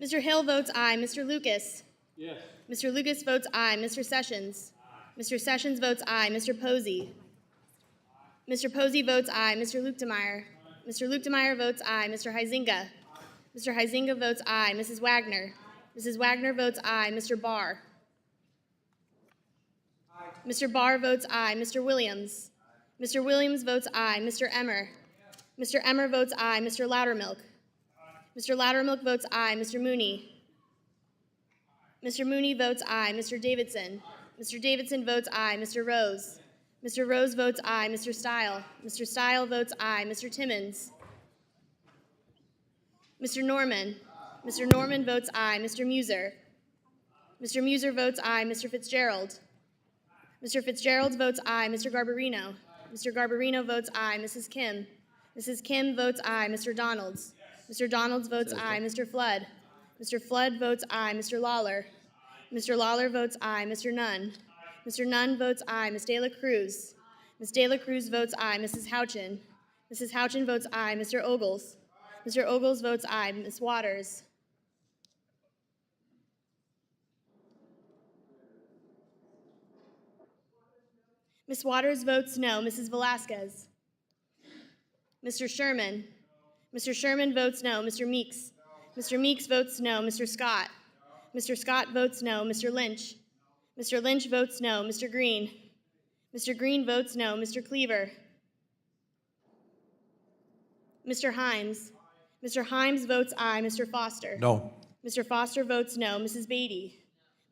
Mr. Hill votes aye. Mr. Lucas. Yes. Mr. Lucas votes aye. Mr. Sessions. Mr. Sessions votes aye. Mr. Posey. Mr. Posey votes aye. Mr. Luetkemeyer. Mr. Luetkemeyer votes aye. Mr. Huizinga. Mr. Huizinga votes aye. Mrs. Wagner. Mrs. Wagner votes aye. Mr. Barr. Mr. Barr votes aye. Mr. Williams. Mr. Williams votes aye. Mr. Emmer. Mr. Emmer votes aye. Mr. Loudermilk. Mr. Loudermilk votes aye. Mr. Mooney. Mr. Mooney votes aye. Mr. Davidson. Mr. Davidson votes aye. Mr. Rose. Mr. Rose votes aye. Mr. Stile. Mr. Stile votes aye. Mr. Timmons. Mr. Norman. Mr. Norman votes aye. Mr. Muser. Mr. Muser votes aye. Mr. Fitzgerald. Mr. Fitzgerald votes aye. Mr. Garbarino. Mr. Garbarino votes aye. Mrs. Kim. Mrs. Kim votes aye. Mr. Donalds. Mr. Donalds votes aye. Mr. Flood. Mr. Flood votes aye. Mr. Lawler. Mr. Lawler votes aye. Mr. Nunn. Mr. Nunn votes aye. Ms. De La Cruz. Ms. De La Cruz votes aye. Mrs. Houchin. Mrs. Houchin votes aye. Mr. Ogles. Mr. Ogles votes aye. Ms. Waters. Ms. Waters votes no. Mrs. Velasquez. Mr. Sherman. Mr. Sherman votes no. Mr. Meeks. Mr. Meeks votes no. Mr. Scott. Mr. Scott votes no. Mr. Lynch. Mr. Lynch votes no. Mr. Green. Mr. Green votes no. Mr. Cleaver. Mr. Himes. Mr. Himes votes aye. Mr. Foster. No. Mr. Foster votes no. Mrs. Beatty.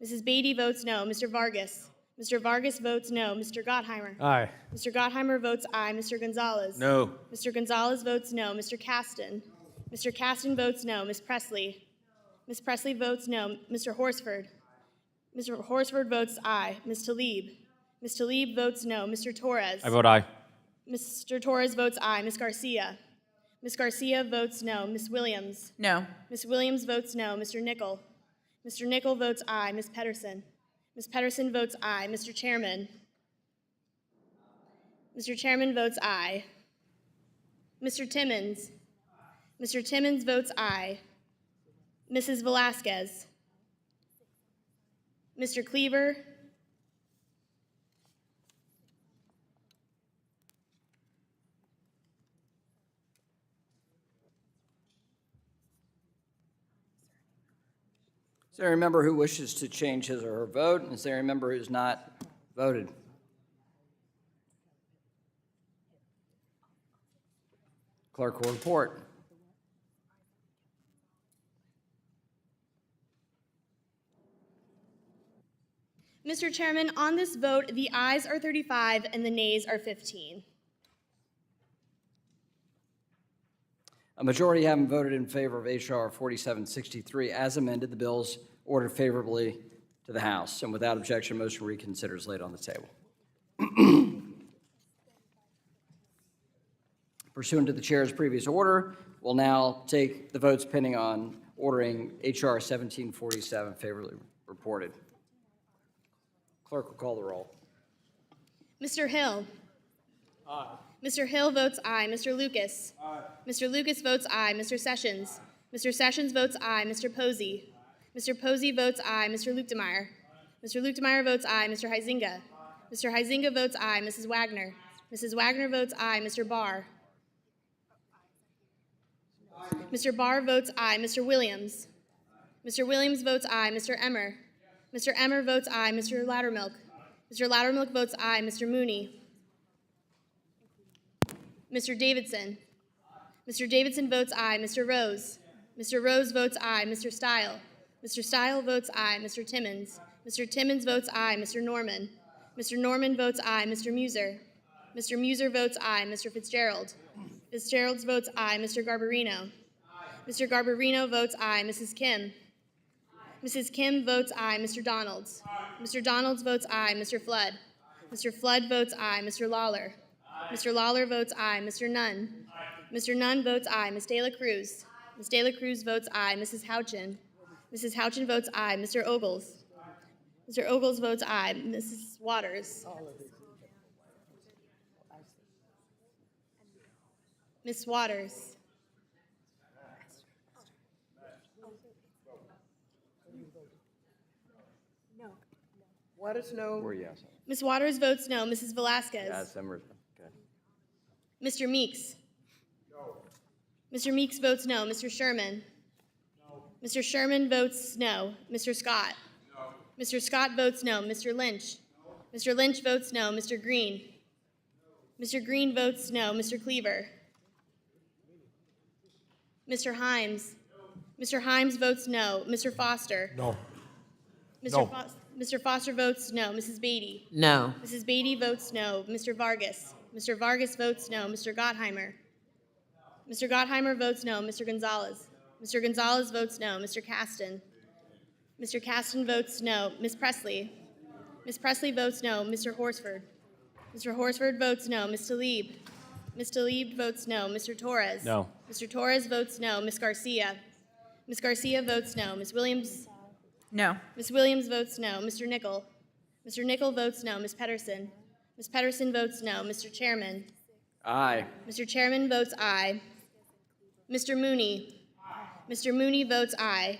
Mrs. Beatty votes no. Mr. Vargas. Mr. Vargas votes no. Mr. Gottheimer. Aye. Mr. Gottheimer votes aye. Mr. Gonzalez. No. Mr. Gonzalez votes no. Mr. Caston. Mr. Caston votes no. Ms. Presley. Ms. Presley votes no. Mr. Horsford. Mr. Horsford votes aye. Ms. Tlaib. Ms. Tlaib votes no. Mr. Torres. I vote aye. Mr. Torres votes aye. Ms. Garcia. Ms. Garcia votes no. Ms. Williams. No. Ms. Williams votes no. Mr. Nickel. Mr. Nickel votes aye. Ms. Pedersen. Ms. Pedersen votes aye. Mr. Chairman. Mr. Chairman votes aye. Mr. Timmons. Mr. Timmons votes aye. Mrs. Velasquez. Mr. Cleaver. Is there a member who wishes to change his or her vote? And is there a member who has not voted? Clerk will report. Mr. Chairman, on this vote, the ayes are 35 and the nays are 15. A majority having voted in favor of H.R. 4763 as amended, the bill is ordered favorably to the House. And without objection, motion to reconsider is laid on the table. Pursuant to the chair's previous order, we'll now take the votes pending on ordering H.R. 1747 favorably reported. Clerk will call the roll. Mr. Hill. Aye. Mr. Hill votes aye. Mr. Lucas. Aye. Mr. Lucas votes aye. Mr. Sessions. Mr. Sessions votes aye. Mr. Posey. Mr. Posey votes aye. Mr. Luetkemeyer. Mr. Luetkemeyer votes aye. Mr. Huizinga. Mr. Huizinga votes aye. Mrs. Wagner. Mrs. Wagner votes aye. Mr. Barr. Mr. Barr votes aye. Mr. Williams. Mr. Williams votes aye. Mr. Emmer. Mr. Emmer votes aye. Mr. Loudermilk. Mr. Loudermilk votes aye. Mr. Mooney. Mr. Davidson. Mr. Davidson votes aye. Mr. Rose. Mr. Rose votes aye. Mr. Stile. Mr. Stile votes aye. Mr. Timmons. Mr. Timmons votes aye. Mr. Norman. Mr. Norman votes aye. Mr. Muser. Mr. Muser votes aye. Mr. Fitzgerald. Fitzgerald votes aye. Mr. Garbarino. Mr. Garbarino votes aye. Mrs. Kim. Mrs. Kim votes aye. Mr. Donalds. Mr. Donalds votes aye. Mr. Flood. Mr. Flood votes aye. Mr. Lawler. Mr. Lawler votes aye. Mr. Nunn. Mr. Nunn votes aye. Ms. De La Cruz. Ms. De La Cruz votes aye. Mrs. Houchin. Mrs. Houchin votes aye. Mr. Ogles. Mr. Ogles votes aye. Mrs. Waters. Ms. Waters. Waters, no. Or yes? Ms. Waters votes no. Mrs. Velasquez. Yes, Emmer. Okay. Mr. Meeks. Mr. Meeks votes no. Mr. Sherman. Mr. Sherman votes no. Mr. Scott. Mr. Scott votes no. Mr. Lynch. Mr. Lynch votes no. Mr. Green. Mr. Green votes no. Mr. Cleaver. Mr. Himes. Mr. Himes votes no. Mr. Foster. No. Mr. Foster votes no. Mrs. Beatty. No. Mrs. Beatty votes no. Mr. Vargas. Mr. Vargas votes no. Mr. Gottheimer. Mr. Gottheimer votes no. Mr. Gonzalez. Mr. Gonzalez votes no. Mr. Caston. Mr. Caston votes no. Ms. Presley. Ms. Presley votes no. Mr. Horsford. Mr. Horsford votes no. Ms. Talib. Ms. Talib votes no. Mr. Torres. No. Mr. Torres votes no. Ms. Garcia. Ms. Garcia votes no. Ms. Williams. No. Ms. Williams votes no. Mr. Nickel. Mr. Nickel votes no. Ms. Pedersen. Ms. Pedersen votes no. Mr. Chairman. Aye. Mr. Chairman votes aye. Mr. Mooney. Mr. Mooney votes aye.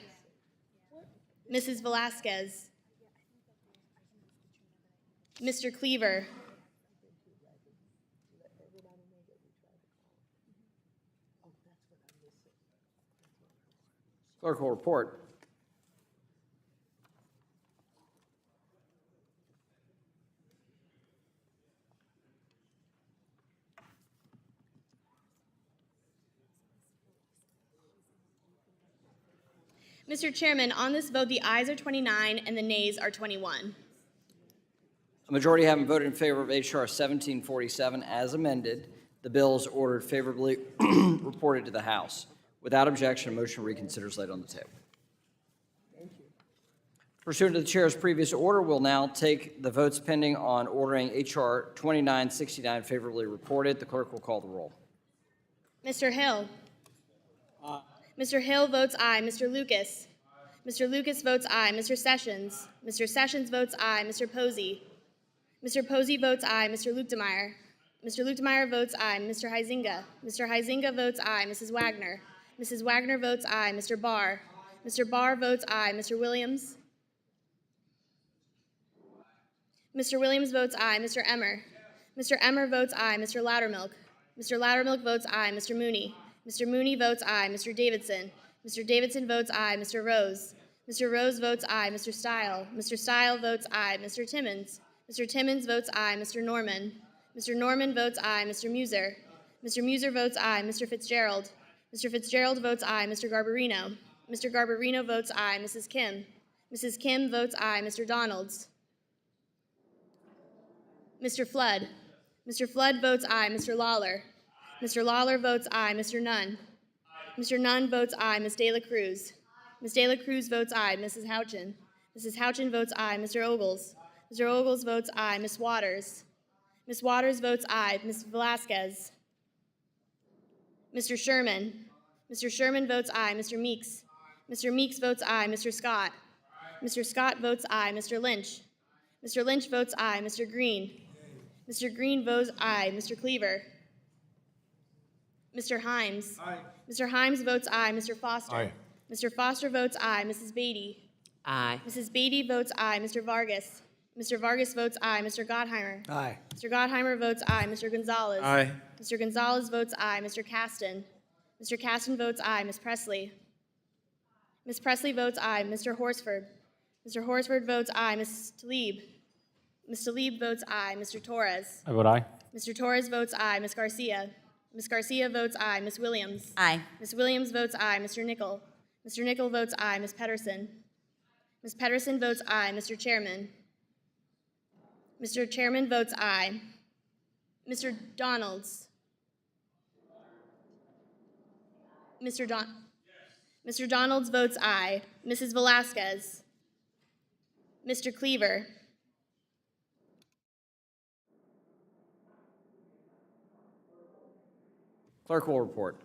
Mrs. Velasquez. Mr. Cleaver. Clerk will report. Mr. Chairman, on this vote, the ayes are 29 and the nays are 21. A majority having voted in favor of H.R. 1747 as amended, the bill is ordered favorably reported to the House. Without objection, a motion to reconsider is laid on the table. Pursuant to the chair's previous order, we'll now take the votes pending on ordering H.R. 2969 favorably reported. The clerk will call the roll. Mr. Hill. Mr. Hill votes aye. Mr. Lucas. Mr. Lucas votes aye. Mr. Sessions. Mr. Sessions votes aye. Mr. Posey. Mr. Posey votes aye. Mr. Luetkemeyer. Mr. Luetkemeyer votes aye. Mr. Huizinga. Mr. Huizinga votes aye. Mrs. Wagner. Mrs. Wagner votes aye. Mr. Barr. Mr. Barr votes aye. Mr. Williams. Mr. Williams votes aye. Mr. Emmer. Mr. Emmer votes aye. Mr. Loudermilk. Mr. Loudermilk votes aye. Mr. Mooney. Mr. Mooney votes aye. Mr. Davidson. Mr. Davidson votes aye. Mr. Rose. Mr. Rose votes aye. Mr. Stile. Mr. Stile votes aye. Mr. Timmons. Mr. Timmons votes aye. Mr. Norman. Mr. Norman votes aye. Mr. Muser. Mr. Muser votes aye. Mr. Fitzgerald. Mr. Fitzgerald votes aye. Mr. Garbarino. Mr. Garbarino votes aye. Mrs. Kim. Mrs. Kim votes aye. Mr. Donalds. Mr. Flood. Mr. Flood votes aye. Mr. Lawler. Mr. Lawler votes aye. Mr. Nunn. Mr. Nunn votes aye. Ms. De La Cruz. Ms. De La Cruz votes aye. Mrs. Houchin. Mrs. Houchin votes aye. Mr. Ogles. Mr. Ogles votes aye. Ms. Waters. Ms. Waters votes aye. Ms. Velasquez. Mr. Sherman. Mr. Sherman votes aye. Mr. Meeks. Mr. Meeks votes aye. Mr. Scott. Mr. Scott votes aye. Mr. Lynch. Mr. Lynch votes aye. Mr. Green. Mr. Green votes aye. Mr. Cleaver. Mr. Himes. Aye. Mr. Himes votes aye. Mr. Foster. Aye. Mr. Foster votes aye. Mrs. Beatty. Aye. Mrs. Beatty votes aye. Mr. Vargas. Mr. Vargas votes aye. Mr. Gottheimer. Aye. Mr. Gottheimer votes aye. Mr. Gonzalez. Aye. Mr. Gonzalez votes aye. Mr. Caston. Mr. Caston votes aye. Ms. Presley? Ms. Presley votes aye. Mr. Horsford? Mr. Horsford votes aye. Ms. Tlaib? Ms. Tlaib votes aye. Mr. Torres? I vote aye. Mr. Torres votes aye. Ms. Garcia? Ms. Garcia votes aye. Ms. Williams? Aye. Ms. Williams votes aye. Mr. Nickel? Mr. Nickel votes aye. Ms. Pedersen? Ms. Pedersen votes aye. Mr. Chairman? Mr. Chairman votes aye. Mr. Donalds? Mr. Donalds votes aye. Mrs. Velasquez? Mr. Cleaver? Clerk will report.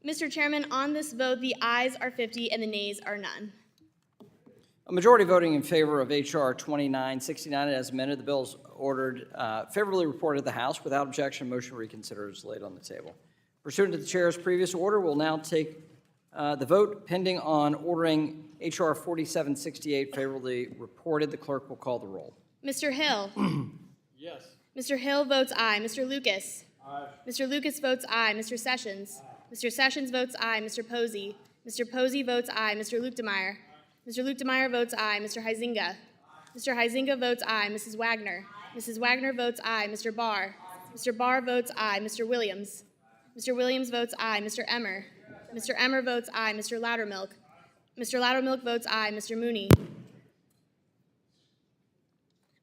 Mr. Chairman, on this vote, the ayes are 50 and the nays are none. A majority voting in favor of H.R. 2969 as amended, the bill is ordered favorably reported to the House. Without objection, motion to reconsider is laid on the table. Pursuant to the chair's previous order, we'll now take the vote pending on ordering H.R. 4768 favorably reported. The clerk will call the roll. Mr. Hill? Yes. Mr. Hill votes aye. Mr. Lucas? Aye. Mr. Lucas votes aye. Mr. Sessions? Aye. Mr. Sessions votes aye. Mr. Posey? Mr. Posey votes aye. Mr. Luetkemeyer? Mr. Luetkemeyer votes aye. Mr. Huizinga? Mr. Huizinga votes aye. Mrs. Wagner? Mrs. Wagner votes aye. Mr. Barr? Mr. Barr votes aye. Mr. Williams? Mr. Williams votes aye. Mr. Emmer? Mr. Emmer votes aye. Mr. Loudermilk? Mr. Loudermilk votes aye. Mr. Mooney?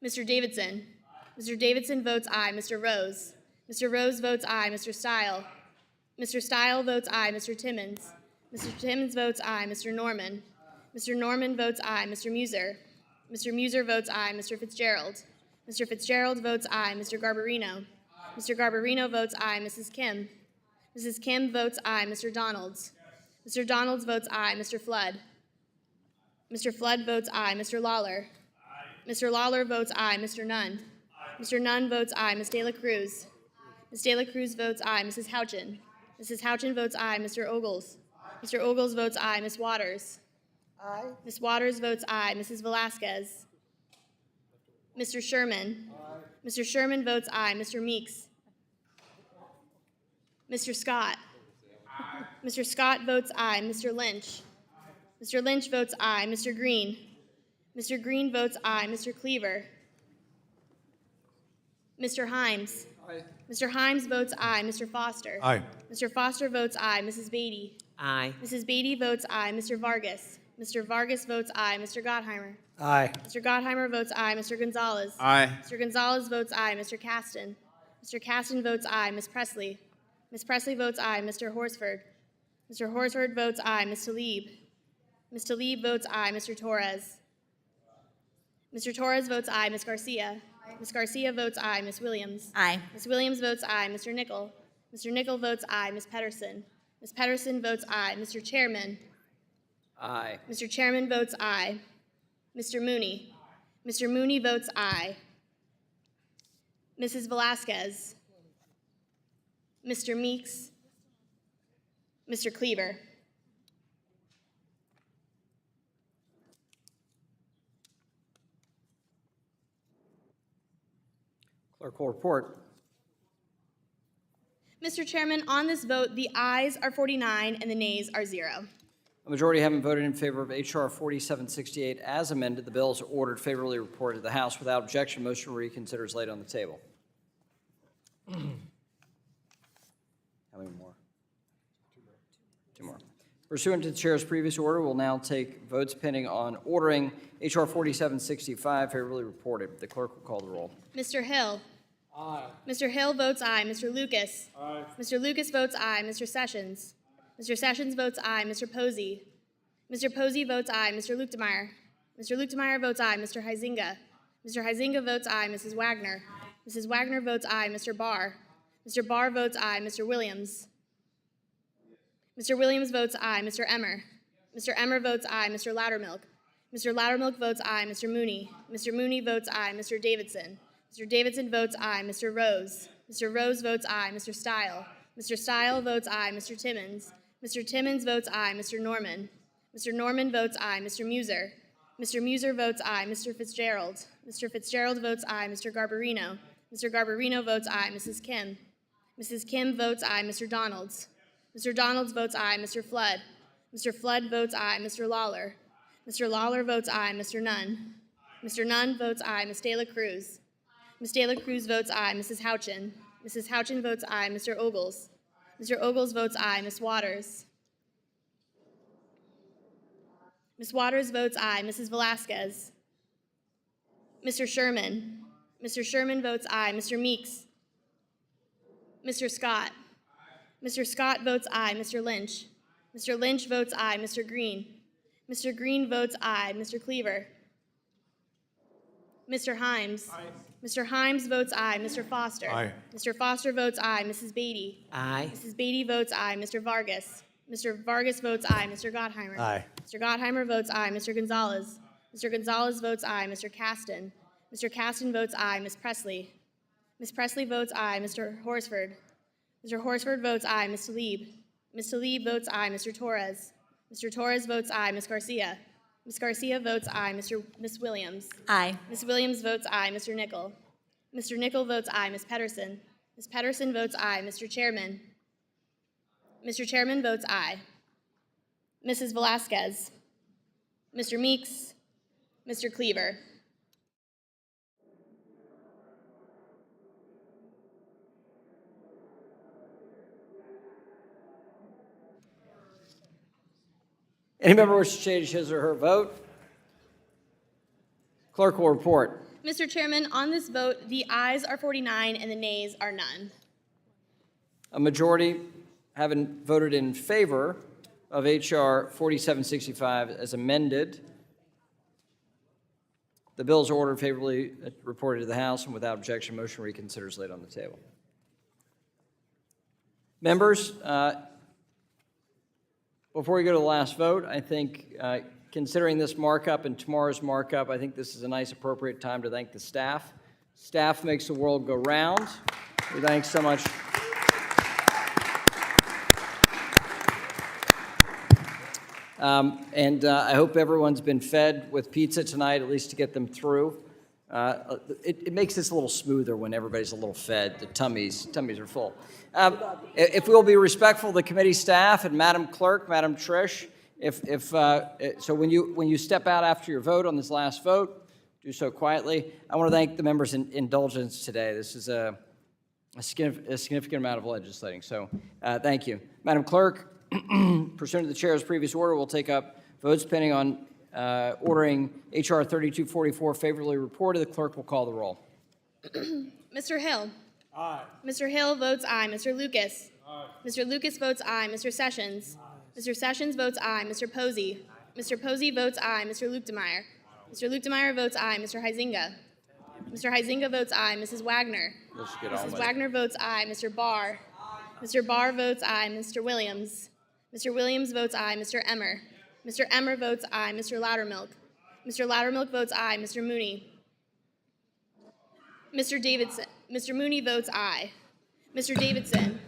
Mr. Davidson? Mr. Davidson votes aye. Mr. Rose? Mr. Rose votes aye. Mr. Stile? Mr. Stile votes aye. Mr. Timmons? Mr. Timmons votes aye. Mr. Norman? Mr. Norman votes aye. Mr. Muser? Mr. Muser votes aye. Mr. Fitzgerald? Mr. Fitzgerald votes aye. Mr. Garbarino? Mr. Garbarino votes aye. Mrs. Kim? Mrs. Kim votes aye. Mr. Donalds? Mr. Donalds votes aye. Mr. Flood? Mr. Flood votes aye. Mr. Lawler? Mr. Lawler votes aye. Mr. Nunn? Mr. Nunn votes aye. Ms. De La Cruz? Ms. De La Cruz votes aye. Mrs. Houchin? Mrs. Houchin votes aye. Mr. Ogles? Mr. Ogles votes aye. Ms. Waters? Aye. Ms. Waters votes aye. Mrs. Velasquez? Mr. Sherman? Mr. Sherman votes aye. Mr. Meeks? Mr. Scott? Mr. Scott votes aye. Mr. Lynch? Mr. Lynch votes aye. Mr. Green? Mr. Green votes aye. Mr. Cleaver? Mr. Himes? Aye. Mr. Himes votes aye. Mr. Foster? Aye. Mr. Foster votes aye. Mrs. Beatty? Aye. Mrs. Beatty votes aye. Mr. Vargas? Mr. Vargas votes aye. Mr. Gottheimer? Aye. Mr. Gottheimer votes aye. Mr. Gonzalez? Aye. Mr. Gonzalez votes aye. Mr. Caston? Mr. Caston votes aye. Ms. Presley? Ms. Presley votes aye. Mr. Horsford? Mr. Horsford votes aye. Ms. Tlaib? Ms. Tlaib votes aye. Mr. Torres? Mr. Torres votes aye. Ms. Garcia? Ms. Garcia votes aye. Ms. Williams? Aye. Ms. Williams votes aye. Mr. Nickel? Mr. Nickel votes aye. Ms. Pedersen? Ms. Pedersen votes aye. Mr. Chairman? Aye. Mr. Chairman votes aye. Mr. Mooney? Mr. Mooney votes aye. Mrs. Velasquez? Mr. Meeks? Mr. Cleaver? Clerk will report. Mr. Chairman, on this vote, the ayes are 49 and the nays are 0. A majority having voted in favor of H.R. 4768 as amended, the bill is ordered favorably reported to the House. Without objection, motion to reconsider is laid on the table. How many more? Two more. Pursuant to the chair's previous order, we'll now take votes pending on ordering H.R. 4765 favorably reported. The clerk will call the roll. Mr. Hill? Aye. Mr. Hill votes aye. Mr. Lucas? Aye. Mr. Lucas votes aye. Mr. Sessions? Mr. Sessions votes aye. Mr. Posey? Mr. Posey votes aye. Mr. Luetkemeyer? Mr. Luetkemeyer votes aye. Mr. Huizinga? Mr. Huizinga votes aye. Mrs. Wagner? Mrs. Wagner votes aye. Mr. Barr? Mr. Barr votes aye. Mr. Williams? Mr. Williams votes aye. Mr. Emmer? Mr. Emmer votes aye. Mr. Loudermilk? Mr. Loudermilk votes aye. Mr. Mooney? Mr. Mooney votes aye. Mr. Davidson? Mr. Davidson votes aye. Mr. Rose? Mr. Rose votes aye. Mr. Stile? Mr. Stile votes aye. Mr. Timmons? Mr. Timmons votes aye. Mr. Norman? Mr. Norman votes aye. Mr. Muser. Mr. Muser votes aye. Mr. Fitzgerald. Mr. Fitzgerald votes aye. Mr. Garbarino. Mr. Garbarino votes aye. Mrs. Kim. Mrs. Kim votes aye. Mr. Donalds. Mr. Donalds votes aye. Mr. Flood. Mr. Flood votes aye. Mr. Lawler. Mr. Lawler votes aye. Mr. Nunn. Mr. Nunn votes aye. Ms. De La Cruz. Ms. De La Cruz votes aye. Mrs. Houchin. Mrs. Houchin votes aye. Mr. Ogles. Mr. Ogles votes aye. Ms. Waters. Ms. Waters votes aye. Mrs. Velasquez. Mr. Sherman. Mr. Sherman votes aye. Mr. Meeks. Mr. Scott. Mr. Scott votes aye. Mr. Lynch. Mr. Lynch votes aye. Mr. Green. Mr. Green votes aye. Mr. Cleaver. Mr. Himes. Aye. Mr. Himes votes aye. Mr. Foster. Aye. Mr. Foster votes aye. Mrs. Beatty. Aye. Mrs. Beatty votes aye. Mr. Vargas. Mr. Vargas votes aye. Mr. Gottheimer. Aye. Mr. Gottheimer votes aye. Mr. Gonzalez. Mr. Gonzalez votes aye. Mr. Caston. Mr. Caston votes aye. Ms. Presley. Ms. Presley votes aye. Mr. Horsford. Mr. Horsford votes aye. Ms. Talib. Ms. Talib votes aye. Mr. Torres. Mr. Torres votes aye. Ms. Garcia. Ms. Garcia votes aye. Ms. Williams. Aye. Ms. Williams votes aye. Mr. Nickel. Mr. Nickel votes aye. Ms. Pedersen. Ms. Pedersen votes aye. Mr. Chairman. Mr. Chairman votes aye. Mrs. Velasquez. Mr. Meeks. Mr. Cleaver. Any member wish to change his or her vote? Clerk will report. Mr. Chairman, on this vote, the ayes are 49 and the nays are none. A majority having voted in favor of H.R. 4765 as amended, the bill is ordered favorably reported to the House, and without objection, motion reconsidered is laid on the table. Members, before we go to the last vote, I think considering this markup and tomorrow's markup, I think this is a nice, appropriate time to thank the staff. Staff makes the world go round. We thank so much. I hope everyone's been fed with pizza tonight, at least to get them through. It makes this a little smoother when everybody's a little fed. The tummies are full. If we'll be respectful of the committee staff and Madam Clerk, Madam Trish, so when you step out after your vote on this last vote, do so quietly. I want to thank the members' indulgence today. This is a significant amount of legislating, so thank you. Madam Clerk, pursuant to the chair's previous order, we'll take up votes pending on ordering H.R. 3244 favorably reported. The clerk will call the roll. Mr. Hill. Aye. Mr. Hill votes aye. Mr. Lucas. Aye. Mr. Lucas votes aye. Mr. Sessions. Aye. Mr. Sessions votes aye. Mr. Posey. Mr. Posey votes aye. Mr. Luetkemeyer. Mr. Luetkemeyer votes aye. Mr. Huizinga. Mr. Huizinga votes aye. Mrs. Wagner. Mrs. Wagner votes aye. Mr. Barr. Mr. Barr votes aye. Mr. Williams. Mr. Williams votes aye. Mr. Emmer. Mr. Emmer votes aye. Mr. Loudermilk. Mr. Loudermilk votes aye. Mr. Mooney. Mr. Davidson. Mr. Mooney votes aye. Mr. Davidson.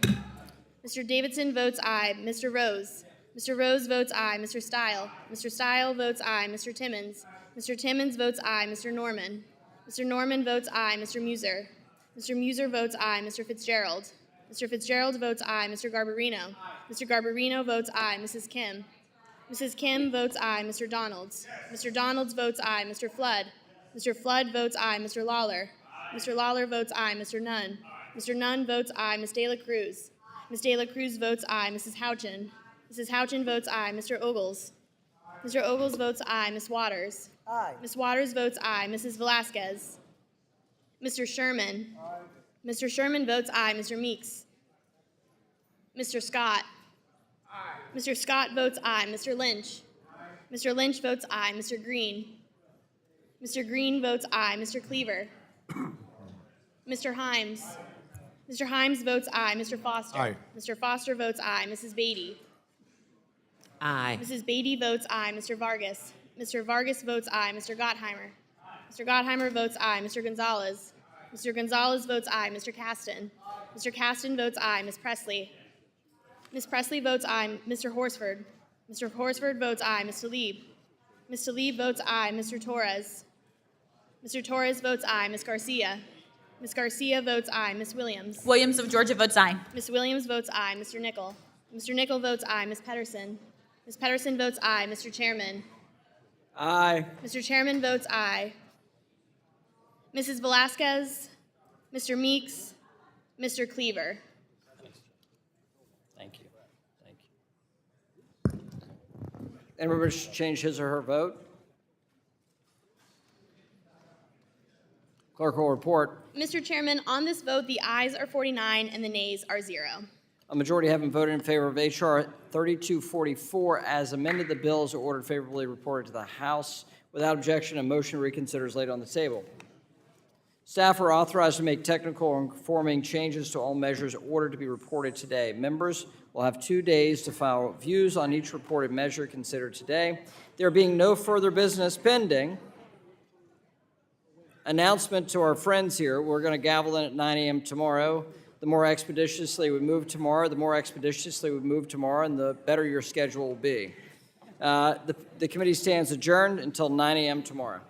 Mr. Davidson votes aye. Mr. Rose. Mr. Rose votes aye. Mr. Stile. Mr. Stile votes aye. Mr. Timmons. Mr. Timmons votes aye. Mr. Norman. Mr. Norman votes aye. Mr. Muser. Mr. Muser votes aye. Mr. Fitzgerald. Mr. Fitzgerald votes aye. Mr. Garbarino. Mr. Garbarino votes aye. Mrs. Kim. Mrs. Kim votes aye. Mr. Donalds. Mr. Donalds votes aye. Mr. Flood. Mr. Flood votes aye. Mr. Lawler. Mr. Lawler votes aye. Mr. Nunn. Mr. Nunn votes aye. Ms. De La Cruz. Ms. De La Cruz votes aye. Mrs. Houchin. Mrs. Houchin votes aye. Mr. Ogles. Mr. Ogles votes aye. Ms. Waters. Aye. Ms. Waters votes aye. Mrs. Velasquez. Mr. Sherman. Aye. Mr. Sherman votes aye. Mr. Meeks. Mr. Scott. Aye. Mr. Scott votes aye. Mr. Lynch. Aye. Mr. Lynch votes aye. Mr. Green. Mr. Green votes aye. Mr. Cleaver. Mr. Himes. Mr. Himes votes aye. Mr. Foster. Aye. Mr. Foster votes aye. Mrs. Beatty. Aye. Mrs. Beatty votes aye. Mr. Vargas. Mr. Vargas votes aye. Mr. Gottheimer. Mr. Gottheimer votes aye. Mr. Gonzalez. Mr. Gonzalez votes aye. Mr. Caston. Mr. Caston votes aye. Ms. Presley. Ms. Presley votes aye. Mr. Horsford. Mr. Horsford votes aye. Ms. Tlaib. Ms. Tlaib votes aye. Mr. Torres. Mr. Torres votes aye. Ms. Garcia. Ms. Garcia votes aye. Ms. Williams. Williams of Georgia votes aye. Ms. Williams votes aye. Mr. Nickel. Mr. Nickel votes aye. Ms. Pedersen. Ms. Pedersen votes aye. Mr. Chairman. Aye. Mr. Chairman votes aye. Mrs. Velasquez, Mr. Meeks, Mr. Cleaver. Thank you. Thank you. Anyone wish to change his or her vote? Clerk will report. Mr. Chairman, on this vote, the ayes are 49 and the nays are 0. A majority having voted in favor of H.R. 3244 as amended, the bill is ordered favorably reported to the House. Without objection, a motion to reconsider is laid on the table. Staff are authorized to make technical or conforming changes to all measures ordered to be reported today. Members will have 2 days to file views on each reported measure considered today. There being no further business pending, announcement to our friends here, we're going to gavel in at 9 a.m. tomorrow. The more expeditiously we move tomorrow, and the better your schedule will be. The committee stands adjourned until 9 a.m. tomorrow.